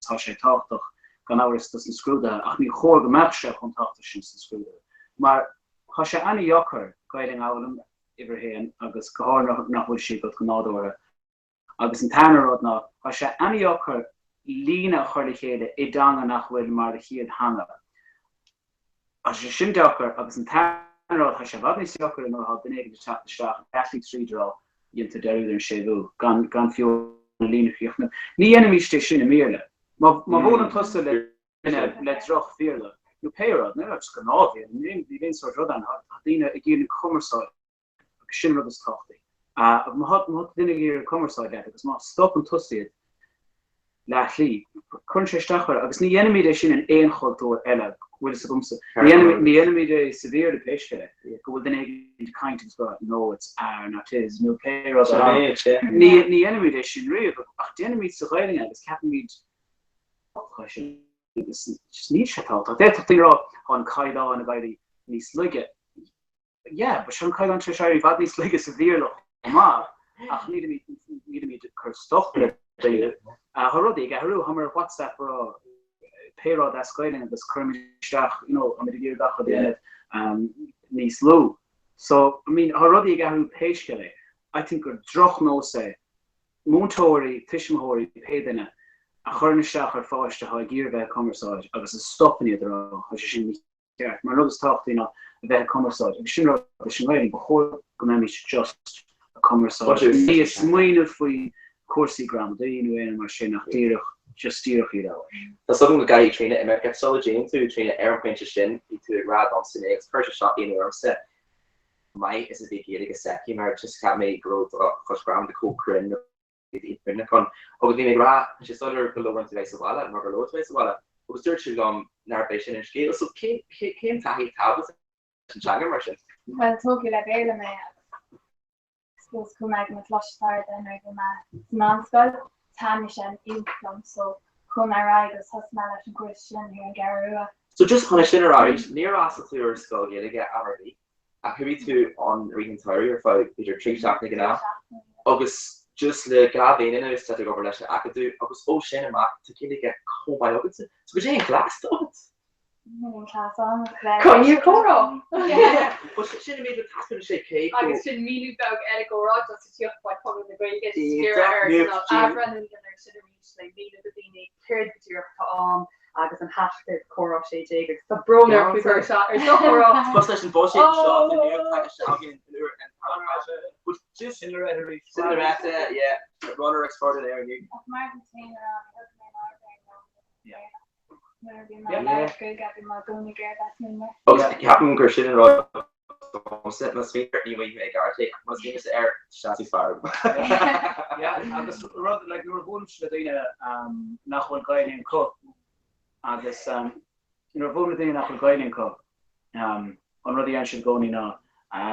ha sé 80 kan nou is dat een screwda. Ach ni hoor gemerkse contact is een screwda. Maar ha sé any joker guiding out ever heen agus gehoor nog wat she got kanadore. Agus een tannerrod na ha sé any joker lína chorlighéide I danga nach wil maar hier hangen. Als je sin joker agus een tannerrod ha sé vadnis joker no ha den egen chat straach athlete street draw into derrière chevu gan fio lína fiachna. Ní enemy station meerle. Ma wonen toste le droch veerle. Nu peirod ne kan avie. Die win soort rodan hadine again commerce. Sin rubber tochti. Ma had dinne hier commerce dat because ma stop en toste Lachli. Kunse stacher agus ní enemy de sin een goltoor elle. Wil se komse. The enemy de severe de pesche. Go den egin kind of no it's not is no peirod. Ní enemy de sin re ach the enemy se riding agus captain meet just need shut out. That thing on Kaida and about the slugget. Yeah, but Sean Kaida and Trishari bad these slugget severe ma. Ach need me to curse stuff there. Harodi get haru hammer WhatsApp for payroll that's going in this current staff, you know, I'm the back of the ni slow. So I mean Harodi get haru page I think droch no say Montori Tishmahori pay dinner. A chornesteach fáiste ha gír commerceáid agus is stopping idir sin ceart. Mar rud is táchtaí ná bheith commerceáid. Agus sin sin réidir bechóir go mé just a commerceáid. Ní is smuoineh faoi cuasaí gram daonú éana mar sin nach tíirech just tíirech iad áir. Tá some go gaií trína I America solid Jane tú trína airpointe sin í tú rad an sin agus perse shot daonú armsa. Mai is a big géad agus seci mar just cap mé growth chus gram de cócrin Binne kon og die ra je soller geloven te wees wala maar geloot wees wala op search gom naar patient en scale so came tahi tables en changer mar well talk you like hele me skills kom meg met flash start en er ma manskal tanishan influm so kom arrives has managed en question here in Garua so just on a sin arrives near us to skull get RV a heavy to on reading interior for your tree shop now August just le gabin in is that over leis I could do agus ó sin am to kinda get co-biology so we ain't class don't class on Can you coro yeah but sin made the task to shake cake agus sin míú bag go rod just to point from the great get Abran and there should reach like míú the dini third year agus an hafted coro sé agus the broner figure shot or so coro plus listen bullshit shot in the shot and but just in the yeah runner extraordinary Martin Taylor happen Christian rod set must be you make Arctic must be air chassis fire yeah agus rod like you were going to the nach one guy in cook agus you know voted in nach guy in cook on ruddy an should go ni na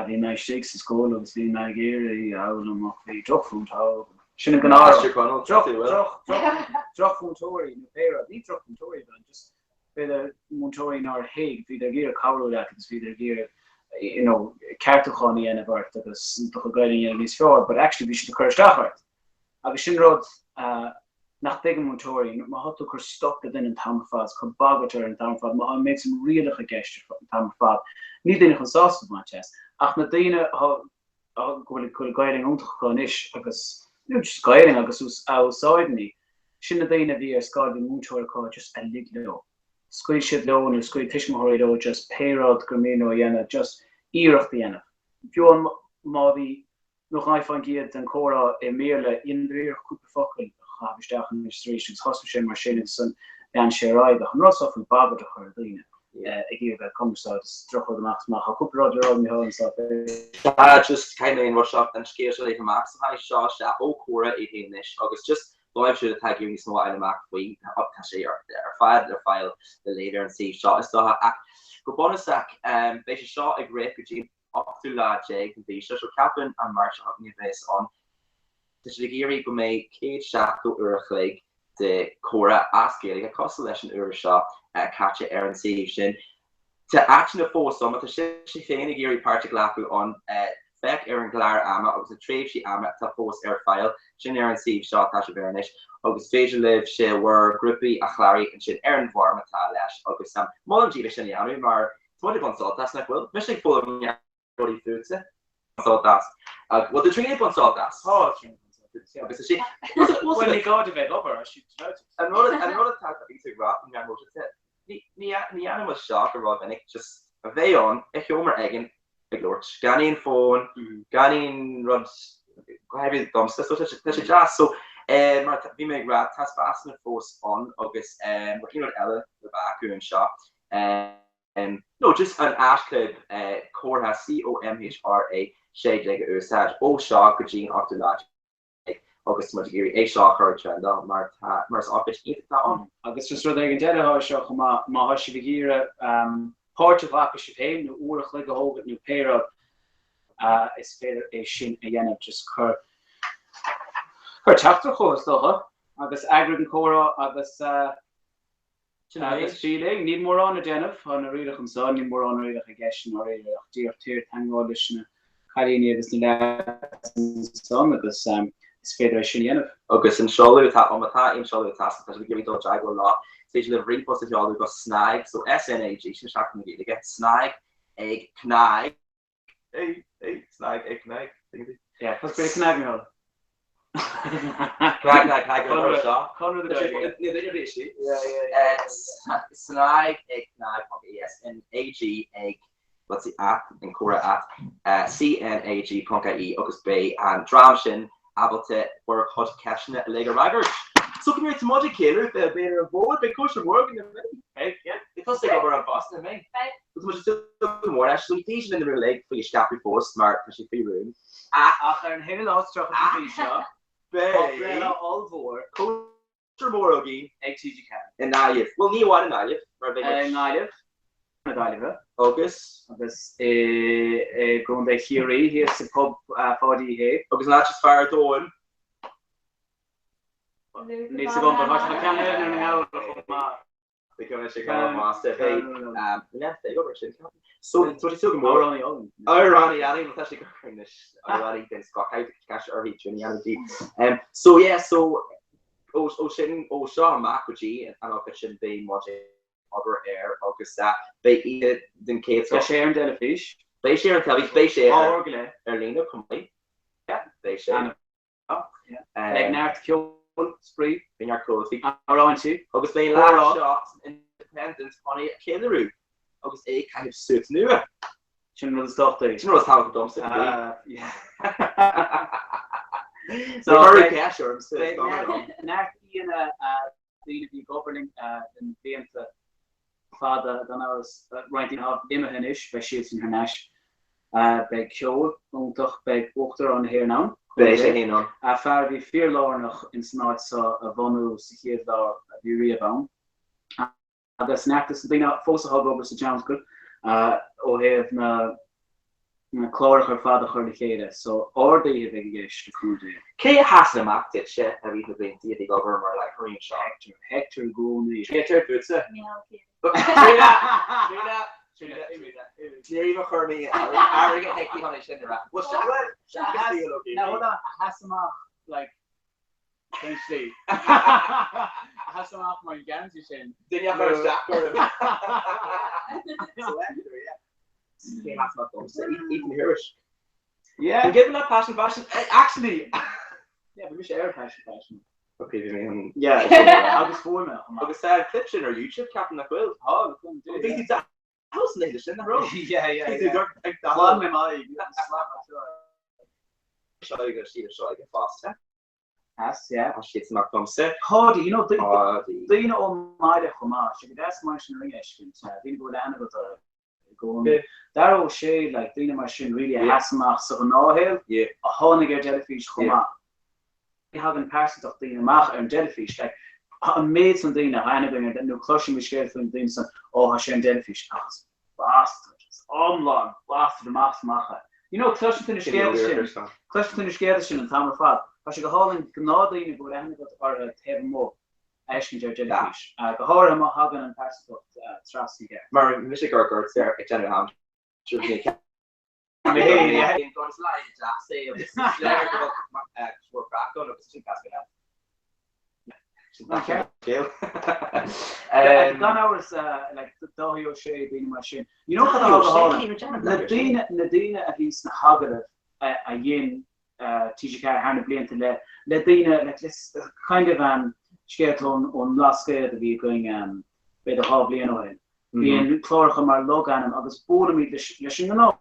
vi me shakes in school agus vi me géri a mo fi drofún tá sin gan drofún tori no pera ní drofún tori dan just be the Montori nor haig vi der gear cover that is vi der gear you know cartochoni en about agus to going in this fjord but actually vi should curse that agus sin rod nach big Montori ma hat ook stop in een tamfas kom bagater en tamfas ma made some really gesture from tamfas niet in gesas van chest ach na dine ha go guiding ontgegaan is agus nu just guiding agus was outside me. Shouldn't have been a year scar the moon call just a little. Squid shit low and squid tish mahorido just payrod gramino yena just ear of the end. If you want Mavi noch iPhone geet and Cora e meerle in weer goed befokken ga administrations hospital machine son dan sherai the not of bag to her dine ik give a commissar stroke the max ma goed roger on me home so just kind of in workshop and scare so like max high shot o Cora e hinish August just live should tag you small item max we up cashier there file the later and see shot is still go bonus stack they should shot a great regime up to la Jake and be so Captain and Marshall up in this on the Giri go make Kate Shackle Urchleg the Cora asking a constellation Urshop catch it Aaron Station to action the force some of the Shane Giri particular on Beck Aaron Glar Ama was a trade she Ama to force air file Shin Aaron Steve shot Tasha Bernish August Facial live she were grippy a Clary and Shin Aaron Varma Lash August Sam Mullen Shin Yanu Mar 20 salt that's not well mission full of body foods salt das what the tree on salt das oh because she when they go to bed over I should another type of thing to grab and I noticed it the animal shock or and it just a veil on a humor egg big lord scanning phone scanning runs heavy dumpster so that's just so we make grab task passing force on August working on Ella the back and shop no, just an ash club Cora COMHRA shade like Ursad O shock Jean after that August Magiri a shocker trend Mars office that on August just rather again how shock ma hashigira part of Akashipane no urach like a whole new pair of is fair a shin again just her chapter course though August agri Cora August feeling need more on a Jennifer on a real son need more on a gestion or a dear tear tanglish Karine is the son of this Federation August and Charlotte with that on the time Charlotte task because we give it a lot stage of ring post y'all we've got snag so SNAG she's talking to get snag egg knag hey snag egg knag yeah let's break snag me snag egg knag yes and AG egg let's see at and Cora at CNAG.ie August Bay and Dramshin Abelte work hot catching it later raggers so come here to Magic Killer the better board big cushion work in the hey yeah because they go around Boston me because much still more actually teaching in the real leg for your scap before smart for your free room and here lost stuff Bay all four culture more again XG can and now you well new one now you August this going back here here's the pub 40 here August not just fire doing needs to go but I can't now because she got master hey left they over so what is talking more on Ronnie I didn't actually go this already then Scott how cash early energy so yeah so Sean Macrogy and I should be watching other air August that they eat it then kids share and then a fish they share and tell they share Erlina complete yeah they share like now to kill spree in your clothes around you August they last shots independence on a kangaroo August a kind of suits new know the stuff there you know how to dump yeah so very cash or now in a the governing in the father then I was writing out imagenish by shoots in her nash by Kjol und doch bei Wachter on here now far vi 4 år nog in snart så vonu sig hier där vi revan det snackt det dina fosa har gått så chans good och have na klar her father her gele så or det är väggish to kunde K has them acted shit have you been the government or like green shot Hector Gooney Hector Butsa Yeah, even for me, I get hectic on each other. What's that? Now hold on, I have some like essentially. I have some off my guns you saying. Then you have a stack or They have not done so even Hirsch. Yeah. And given that passion actually Yeah, but we share passion. Okay, I mean, Yeah, agus fórme. agus clip sin ar YouTube capan nach bhfuil. Oh, come do. Bhí that house in the sin bro. Yeah. Slán me mai. Seo go si seo go fast. Has, yeah. Shit's not come set. Hardy, you know, do you know all my choma? She could ask my ring eshkin. Didn't go down go that old shade like doing my shin really has marks so no hill. Yeah. A honiger jellyfish choma. You have in person of the mach and jellyfish like I made something a Hannibal and no clutching which gave from things oh Hashem jellyfish bastards. Long bastard the math macher. You know clutching finish and Tamar Fat. As je gehaald genade in voor hen dat er hebben mo eigenlijk jellyfish. Gehoor hem hebben een paar soort strassen hier. Maar misschien ook daar ik ken hem. Sure ik. Nee, in gaan slide just say of slayer voor back on op de pas gedaan. Okay. Gone hours like the dohio shade being machine. You know what Nadina at least Hagel a yin TGK hand blind to let Dina like this kind of scared on last year to be going by the hobby anyway. Being chloricum or logan and others bored me the shing no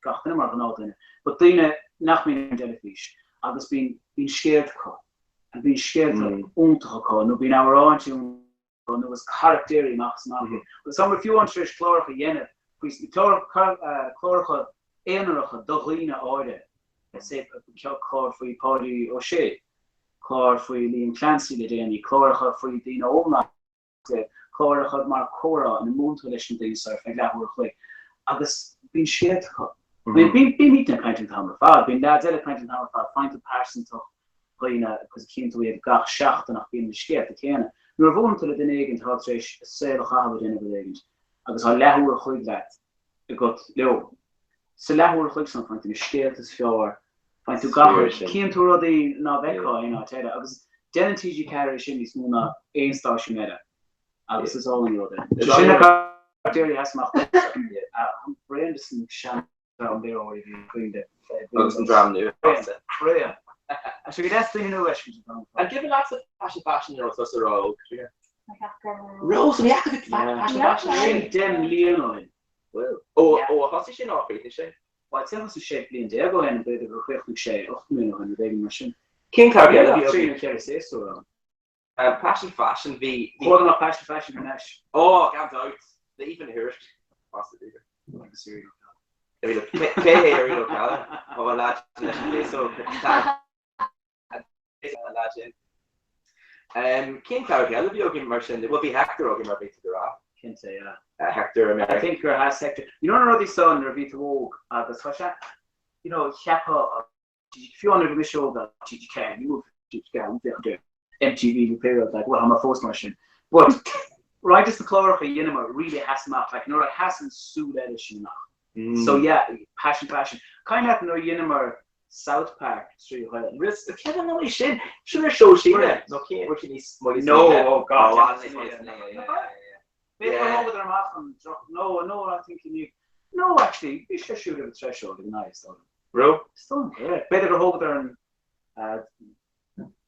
got him or not in it. But Dina nach me jellyfish. I was being scared and being scared no being our own to there was character max man. But some if you want to chloricum yen please chloricum enrige dogina order. Say chlor for party or shade. Chlor for Liam Clancy the day and you chlor for Dina Oma. Chlor had Mark Cora and the moon relation things so like that were quick. I was being shared. We've been meeting kind of hammer far, been lads kind of hammer far, find a person to because it came to we got shaft and I've been scared to can. We were going to the Denegent hot trash, say the Harvard in the I was all that were quick that it got low. So that were quick something to scared as for find to go came to the Naveco, you know, tell you I was Jen TG carry in this moon a station meta. I was all in the other. There has my Branderson Shan down there already doing the drum new. Brilliant. I should that's the new questions. And given lots of fashion, you know, so the road. Rose, yeah, fashion. Dem Leonid. Well, what's she not pretty she? Well, it's almost a shape in there go and bit of a quick shade of me on the baby machine. King Clark, fashion, the more than a fashion Nash. Oh, can't out. They even hear it. What's the deal? Like a serial killer. Serial killer. Oh, a lad. So, King Clark, I'll be okay, Martian. It will be Hector or Marby to the rock. Can't say, Hector, I think her has Hector. You don't know this son, Ravi to walk, the Sasha. You know, Chapa, if you want to show that you can, you move to MTV period, like, well, I'm a force machine. But, right as the chloric Yinema really has not, like, no, it hasn't sued that issue now. So, yeah, passion. Kind of no Yinema South Park, Street Highland. Risk, Kevin, no, he should have showed she there. No, oh, God. Maybe over their mouth and no, I think you need. No, actually, you should shoot at the threshold. Nice, though. Bro, still, yeah. Better over there and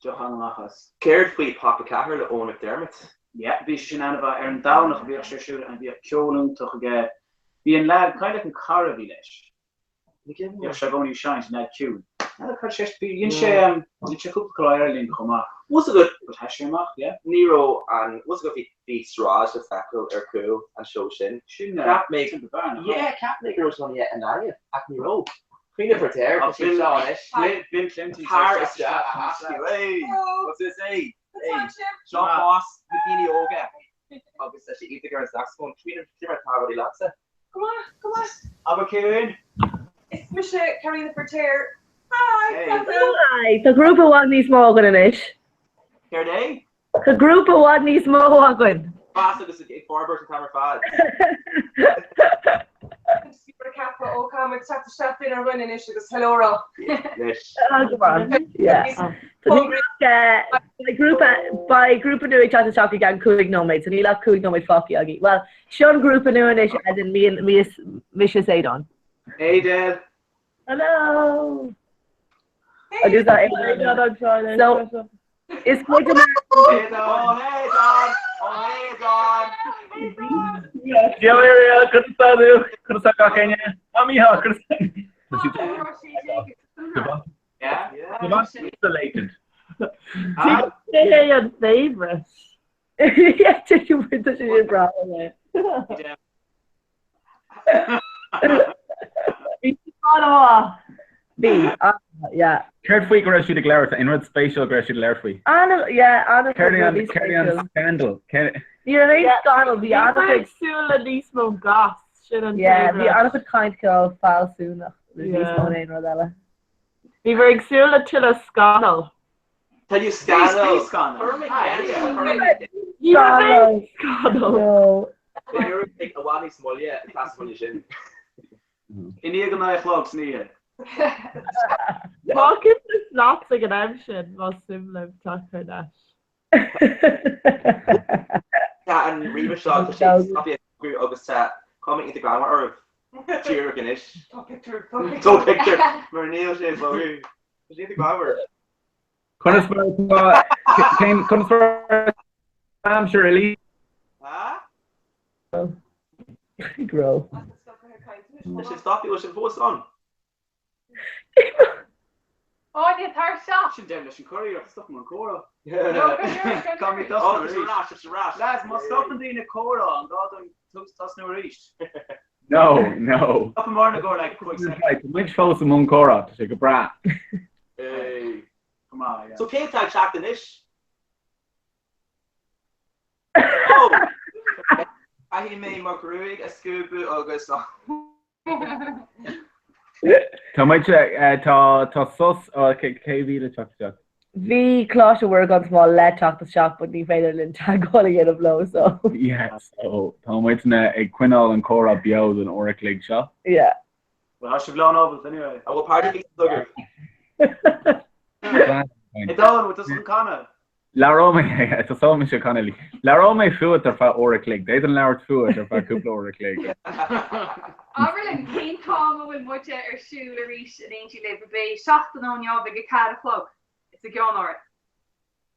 Johanna Machas. Cared for Papa Caher, the own McDermott. Yeah, be Shinanova, Aaron Down of the extra shooter and be a Kyolan to get being lad kind of in Caravilesh. You're Shagoni shines in that tune. I can't just be in Sham, you check up Ireland, Homa. What's a good but Hashemach, yeah? Nero and what's a good the Straj, the Fackle, Erku, and Shoshin. Capmaker, yeah, Capmaker was on yet an area at Nero. Queen of her tear, because she's on it. Bill Clinton, Paris, hey, what's this, hey? Jean Boss, Bikini Yoga. Obviously, she eat the girl's saxophone. Queen of her Harvard Latsa. Come on. Aber Kieran. It's Michelle Carina Fertier. Hi. Hi. The group of Wadney Smogan in it. Here they? The group of Wadney Smogan. Faster, this is a 4 person camera 5. Kappa, oh, comics have to stop in our running issue. Hello, Rob. Yes. Come on. Yeah. By group of new chat to talk again, cooling no mates, and you love cooling no mates, fuck you, well, Sean group of new as in me and Misha Zaydon. Hey, Dad. Hello. I just thought so it's going to Hey, Don. Hey, Don. Oh, hey, Don. Yeah, couldn't suck on Kenya. I'm here, couldn't Yeah? Insulated. Say your favorite. Yeah, you were such a problem. B. Yeah. Cared for you should declare it. Inward spatial aggression should declare for you. Anna. Carry on scandal. You're a scandal. The Anna soon at least no gas. Yeah, the Anna could kind of foul soon. Yeah. We were exiled till a scandal. Tell you scandal. Scandal. No. You're like a one small, yeah. That's when you should. In the economic clubs, near. Talking to snaps like an action was similar to talk her dash. And Reba Shaw, she's not a group of us coming into grammar or cheer finish. Top picture. Marneil, she's over. She's the grammar. Couldn't spur I'm sure really. Huh? Grow. She'll stop you, she'll post on. Oh, the entire shop. She'll down the curry or stuff in Cora. Yeah. Come with us. Oh, it's a rash. Lads, must stop and in a Cora and God and toss no reached. No. Up and morning go like quick second. Like, which folks among Cora to take a brat? Hey. Come on, yeah. So Kate tag shacked in ish. Oh. I hear me Mark-Ruig, a scoop August. Tá muid tá sus KV le chat. Bhí cláiste bhar an smá le teachtas seach, bud ní féidir linn teaghála ghéad bhló so. Yeah, so tá muid na ag cuineáil an córa beag an orach league seo. Yeah. Well, I should blow novels anyway. I will party Duggar. It down with this Connor. Larome, it's a song Mr. Connelly. Larome fuat ar fa orach league. They don't allow fuat ar fa cúpla orach league. Aberlin clean calm with much or shoe or reach an ancient labor bay. Shafton on your big cat a plug. It's a gun or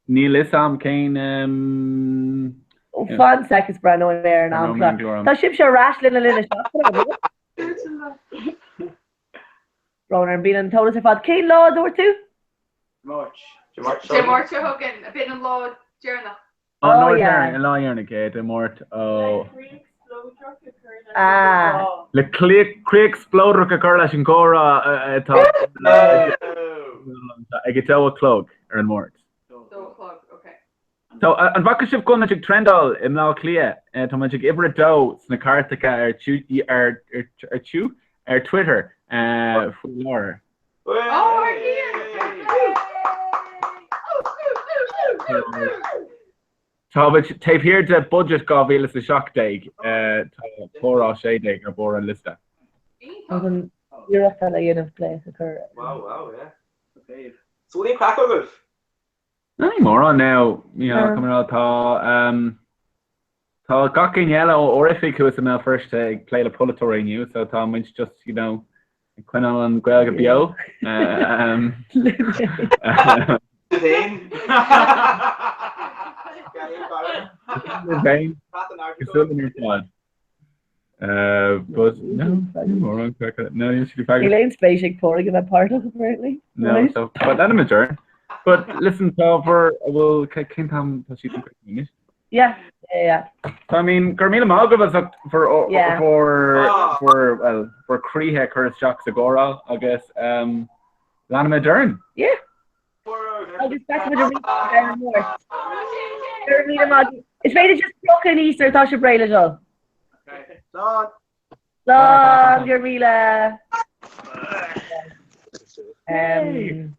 Neil Isam Kane. Fan seconds brand on there and I'm that ship show rashlin a little shop. Roner and being and told us if I'd Kane Law door too. Much. Jim Archer Hogan, a bit in law journal. Oh yeah. Law Yarna Kate, Mort. Oh. Le click exploder ka curla sin cora I get tell what cloak or in Mort. Okay. So an bhaca sibh gona ag trendal im lá clia tá man ag ibre dó sna cartacha ar Twitter faoi láir. Tá taobh hir de budget gábhíle sa seachtaigh tá córá séideigh ar bór an lista. You're a fella in a place occur. Wow, yeah. Okay. So what do you crack over? Nothing more on now, you know, coming out tá gacin yellow orific who was in our first play the Pulitory new, so Tom Winch just, you know, Quinal and Guelga Bio. But no more on no, you should be Elaine's basic pouring in that part of apparently. No, Right? so but let him adjourn. But listen, for well, can't have to shoot quick. Yeah. So I mean, Carmela Malga was up for Crehe Curtis Jacques Agora, I guess. Lana Dern. Yeah. I'll just back with a more. It's made it just broken Easter, Tasha Braille as well. Okay. Long, Garmila.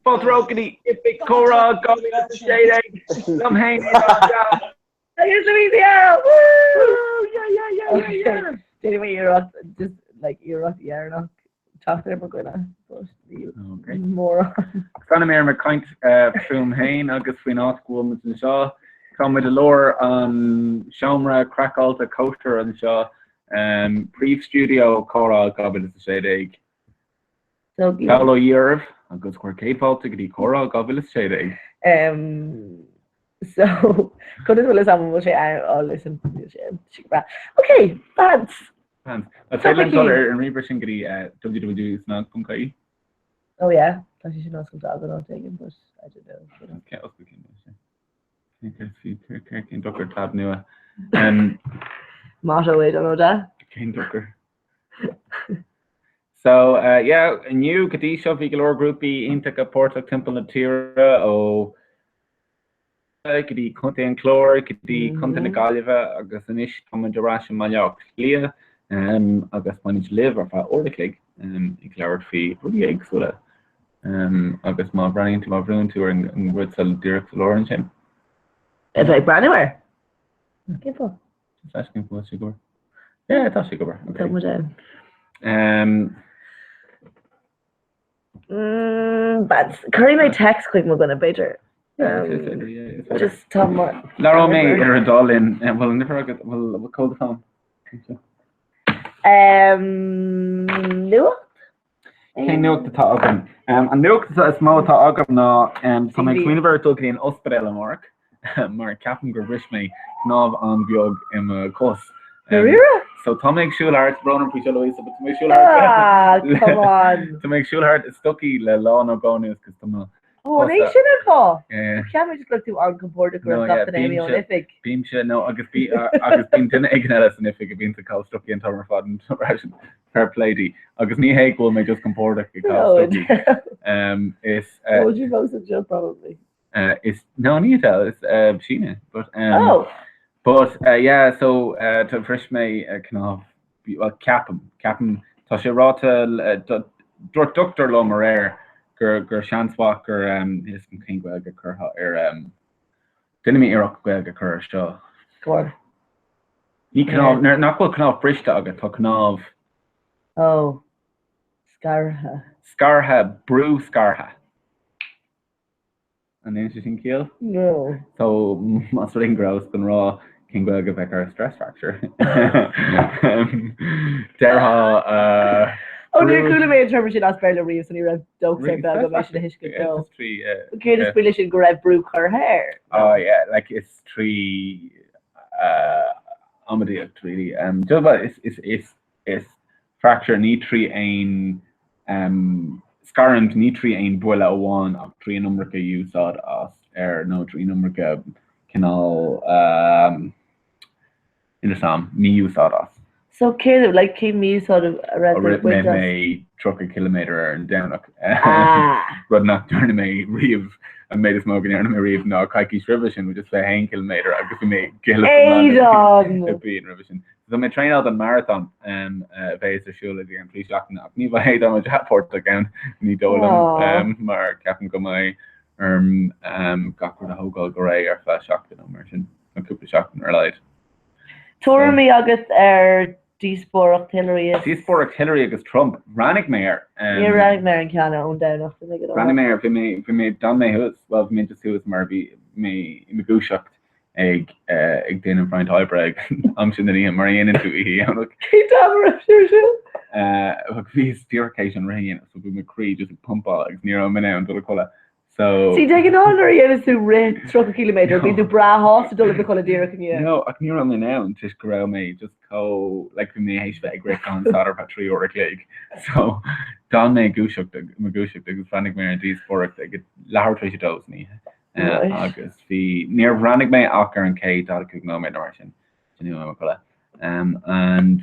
Both Rokany, Epic Cora, Gobby, Shade, some hang. Here's Louisiana. Woo! Yeah. Anyway, you're at the air now. Talk to them, we're gonna more. Fanamir McCoint from Hain, August Win Oscar and Shaw. Come with the lore on Shomra, Crackalta, Coaster and Shaw. Brief studio, Cora, Gobby, the Shade Egg. So Paolo Yerv. agus chuir céadfáilte go dtí chorá gá bhfuil sé é. So, could as well as I'm listen. Okay, thanks. Thanks. A Thailand dollar and reverse in gritty WW is not come. Oh yeah, I should not come to not taking, but I don't know. Okay, I'll speak in this. Ken Ducker tab new. Motto, I don't know that. Ken Ducker. So yeah, a new Kadisha Vigilor groupie Intaka Porta Temple Natira oh. Could be content chlor, could be content galiva, agus anish come into ration malyak clear, agus manage live or the cake, declared fee for the eggs, so agus my running to my room to and would sell direct Lawrence him. It's like brand anywhere. Okay, for. Just asking for sugar. Yeah, I thought sugar. Okay. But curry my text quick, we're gonna better. Just tell me. Laura May er a darling, and we'll never get we'll call the phone. Nuach? Hey, Nuach the Togam. And Nuach is small Togam now, so my queen of our talking in hospital and work. Mark Captain Gervishme, Knob on Biog in a course. So to make sure heart brown and push Louisa, but to make sure heart come on. To make sure heart is stucky le law no bonus because the oh, they shouldn't fall. Yeah. Can't we just go through on computer no, stuff and any on Ifig? Beamsha, no, I guess been to Ignalis and Ifig been to call stucky and Tomer Fod and fair play. I guess me hate will make just computer because it's what would you post it, Jill, probably? It's no Nita, it's Sheena, but yeah, so to fresh me kind of well Captain Tasha Rata Dr. Lomer gur seanswach gur is an cingwe go chutha duine mí iireach go chur seo. Go Ní cnáb nachfuil cnáb briste agat tá cnáb. Oh, scartha. Scartha, brú scartha. An interesting kill? No. So mas ring grouse gan rá cingwe go bheith stress fracture. Derha oh, they're cool about interpretation as fairly real, so you're a dog saying that I'm actually a history go. Okay, this really should grab broke her hair. Oh yeah, like it's three Amadeus really. Just about it's fracture knee tree ein scarrant knee tree ein boila one of three number ka you thought as no three number ka canal in the sam me you thought as. So Caleb, like came me sort of around me truck a kilometer and down but not during me reeve and made a smoking and me reeve no kaiki revision we just say 1 kilometer I guess we make being revision. So I train out the marathon and face the show again please shocking up me by that much port again me dolan mar captain go my got for the whole goal gray or flash shock the merchant a couple shocking or light. Tor me August Sport artillery agus Trump Rannick Mayor Rannick Mayor in Canada own down after they get on Rannick Mayor fi me don me hus well me just who mar me gúiseacht ag den in front Hybreg am sin ní mar into vi steercation rain so we McCree just pump ag near me now and do cola. So see taking on or you to red struck a kilometer be the bra horse to do the color deer can you no I can hear me now and just grow me just go like me HV great on Saturday Patry or League so Don me Gushuk the Frantic Mare and these for it they get loud treasure dose me August the near Rannick May Ocker and Kate out of no Martian and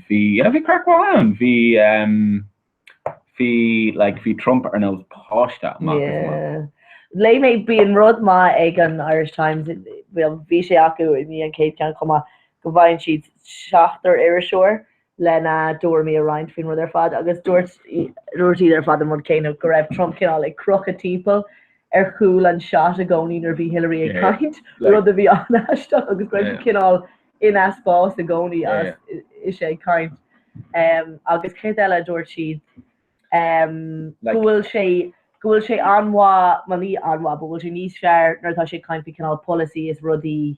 the crack around the Trump or no posh that yeah. Lay may be in Rod Ma egg on Irish Times will Vishaku and me and Kate can come on combine sheets Shachter Irishore Lena door me around between with their father I guess Dorothy their father would kind of grab Trump can all like crooked people cool and shot a goni or be Hillary a kind rather be on hashtag I guess can all in as boss a goni as is a kind I guess Kate Ella Dorothy who will say Goil sé anwa maní anwa, but will she níos fear nar tá sé kind of canal policy is ruddy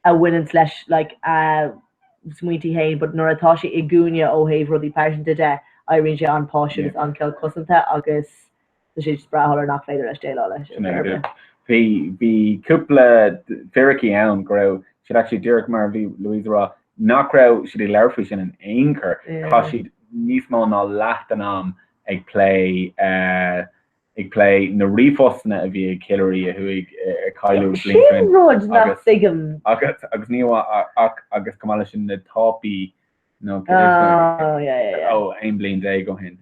a winning slash like smuinty hay, but nor atá sé I gúnia ó hay ruddy passion today. I range on posh an kel cosanta agus so she's bra or not later as day. The couple Ferricky Own grow should actually Derek Marley Louisa Raw not grow should be Larfish in an anchor because she'd Nismo no Lachtanam ag play na rifosna a vi Hillary who Kylo Blinken agus niwa agus Kamala in the toppy no ein blin day go hin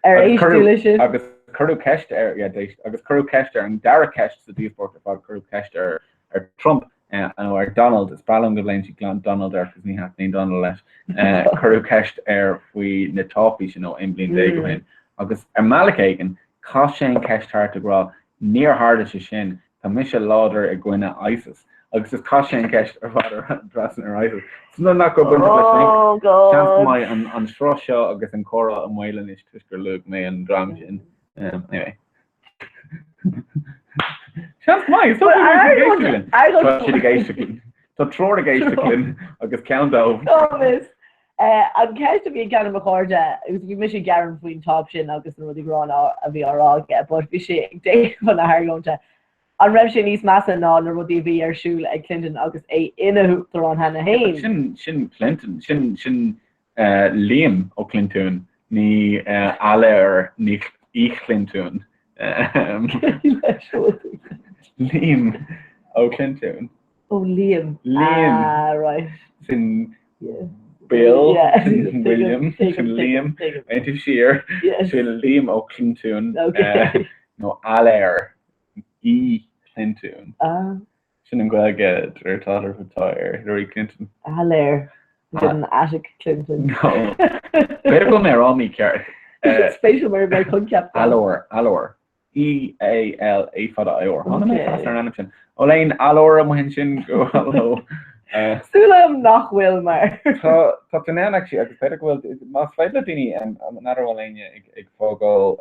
agus Curru Kester agus Curru Kester and Dara Kester the default about Curru Kester or Trump and or Donald is Ballon go blame Donald there because ni hat named Donald Curru Kester we na toppy you know ein blin day go hin agus Malakagan Caution Kester to grow near hard as shin a Michelle Lauder a Gwynna ISIS. Agus is caution Kester father dressing her ISIS. So not go chance my on Shrosha agus and Cora and Wayland is Twister Luke May and Dramjin. Anyway. Chance my so throw the gate to agus count out. An ceist a bhí gan McCorda, agus bhí mis garan faoin top sin agus an rudí rán a bhí árá but bhí sé ag dé fan na hairlónta. An raibh sin níos massa ná na rudí bhí ar siúil ag Clinton agus é ina thútar an hena hain. Sin Clinton, sin Liam ó Clinton, ní Aller ní Clinton. Liam ó Clinton. Oh, Liam. Right. Sin... Bill, William, Liam, Auntie Shear, Liam O. Clinton, no, Aller, E. Clinton. Shouldn't go get her daughter retire, Hillary Clinton. Aller, didn't Attic Clinton. No, better go there on me, Carrie. Spatial where my concap. Allor, E-A-L-A for the I-O. How many faster than Olaine, Allor, Mohinshin, go hello. Sulam nach wil maar. Tá den actually agus peidir bhfuil más feidle daoine an another Olaine ag fógáil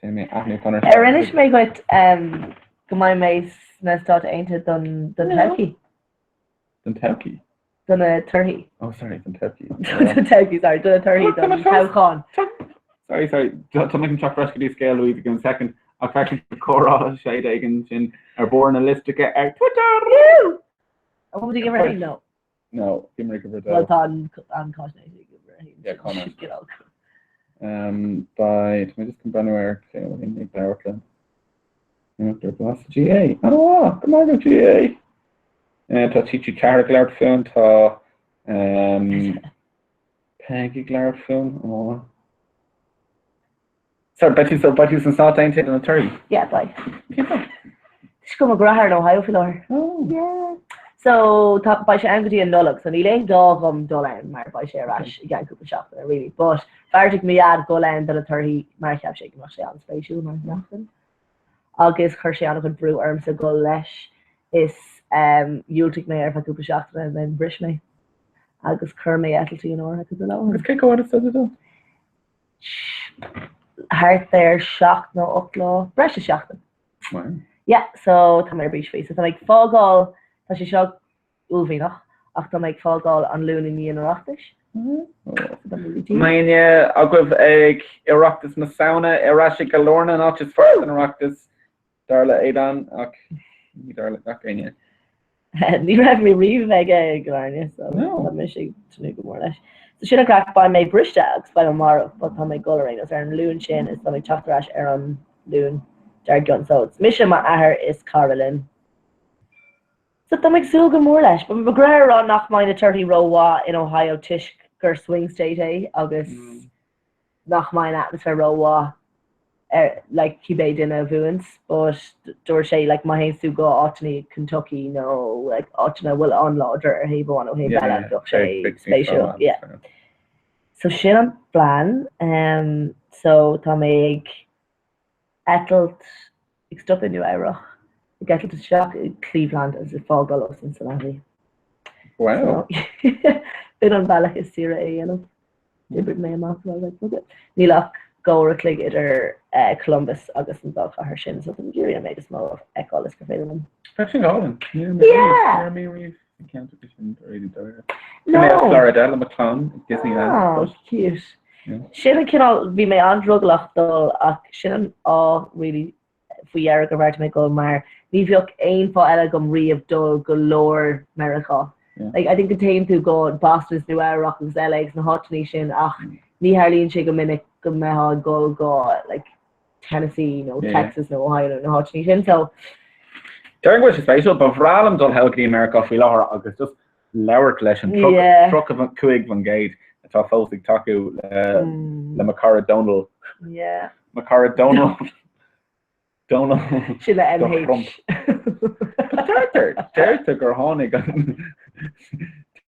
Inis mé goit go mai méis na stát ainte don Turkey. Don Turkey? Don a Turkey. Oh, sorry, don Turkey. Don Turkey, sorry, don a Turkey, don Tauchan. Sorry, tá making chuck rescue scale Louise again second. I've actually the Cora Shade Agans in are born a list to get out Twitter. What would you give her? No. No, give me a give well done on Cosney. Yeah, Connor. Get out. By let me just come anywhere. Okay, we'll make that work then. After class GA. Oh, come on, GA. To teach you Cara Glard film to Peggy Glard film. Oh. Sorry, but you some start ain't in a turkey. Yeah, bye. She's come a grahar in Ohio for Oh. Yeah. So top by she angry and Nullock, so Neil dog Dolan, mar by she rash again couple shop there really. But Bartik me add Golan that a 30 mar cap shaking much on spatial man nothing. August Kershiana could brew arms a go lesh is you'll take me if I couple shop and then brish me. August Kermy Ethelty and or I could allow. Let's kick what it says it. Heart there shocked no uplaw bresh shocked wow. Yeah, so tá mé breach face. Tá like fágáil tá sé seo ulhínach ach tá like fágáil an lún in íon oachtas. Meine agah ag Oireachtas na sauna Irashik a Lorna not just further than Oireachtas Darla Aidan ach ní Darla ach aine. Ní raibh mé riomh ag Glarne so tá mé sé tú go mór leis. So sinna crack by my brishtags by Omar, but on my golerin is an loon chin is on chatrash Aaron loon jargon. So it's mission my aher is Carolyn. So that makes so good more lash, but McGrath on knock mine a 30 row wa in Ohio Tish Gur swing state August knock mine atmosphere row wa like Kibay dinner vuance, but Dorsey like my hands to go Otney, Kentucky, no like Otna will unload or hey one hey bad spatial yeah. So shit on plan so Tommy Etelt stuff in New Era. Get to shock Cleveland as a fall below Cincinnati. Wow. So, been on Balak is Sierra you know. Different name off I was like okay. Nilak go click it or Columbus August and Dog her shin so the Nigeria made a small of echo list for them. Actually Holland. Yeah. No. Florida McClung Disneyland. Oh, cute. Sin cinál bhí mé an droglachtdul ach sin á ri faoi ar go bhart mé go mar ní bheoh aon fá eile gom riamh dul go leir America. Like, I think the team to go Boston's New Era Rock and Zelegs na hotní sin ach ní Harlíonn sé go minic go meá go like Tennessee, Texas, no Ohio na hotní sin so During which is special, but Vralum dul help the America fi lahar agus just lewer leis an truck of cuig van gate atá fósig taku le Macara Donald. Yeah. Macara Donald. Donald. She le MH. Derta gur hánig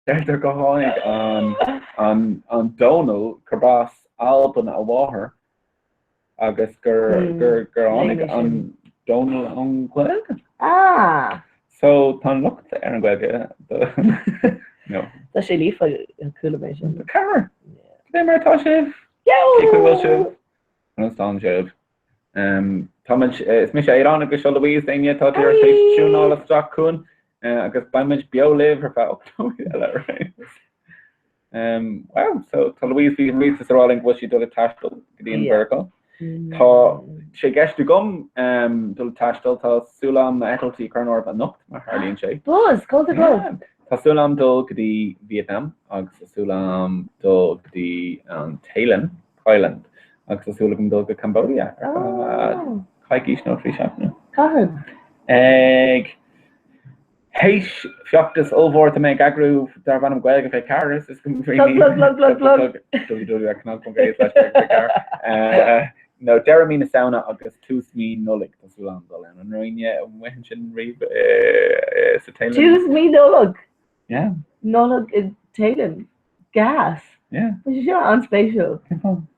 Derta gur hánig an Donald Carbas Alban a bháthair agus gur hánig an Donald an Gweilge. Ah. So tá lucht ar an Gweilge. No. Tá sé lífa an coolla mé sin. Car. Dé mar tá sibh? Yo. Sibh. An stán sibh. Is mis Iran agus se Louise daine tá ar téisiúná le straach chun agus baimid beolibh ar fá wow, so tá Louise bhí an rí aráling bhil si dul taistal dtíon Berkel. Tá sé gceistú gom dul taistal tá súlam etaltí chunar a nocht mar Harlíonn sé. Buzz, go go. Tá súlam dul go dtí Vietnam agus súlam dul go dtí an Thailand agus súlam dul go Cambodia. Caigís nó trí seachna. Cahan. Héis fiachtas ómhór a méid agrú dar bhanam Gweilge fé caras is go No, Jeremy na sauna agus 2 mí nulig tá súlam dul an roiine an sin riomh sa Thailand. 2 mí nulig? Yeah. Nulig in Thailand? Gas? Yeah. But you're unspatial.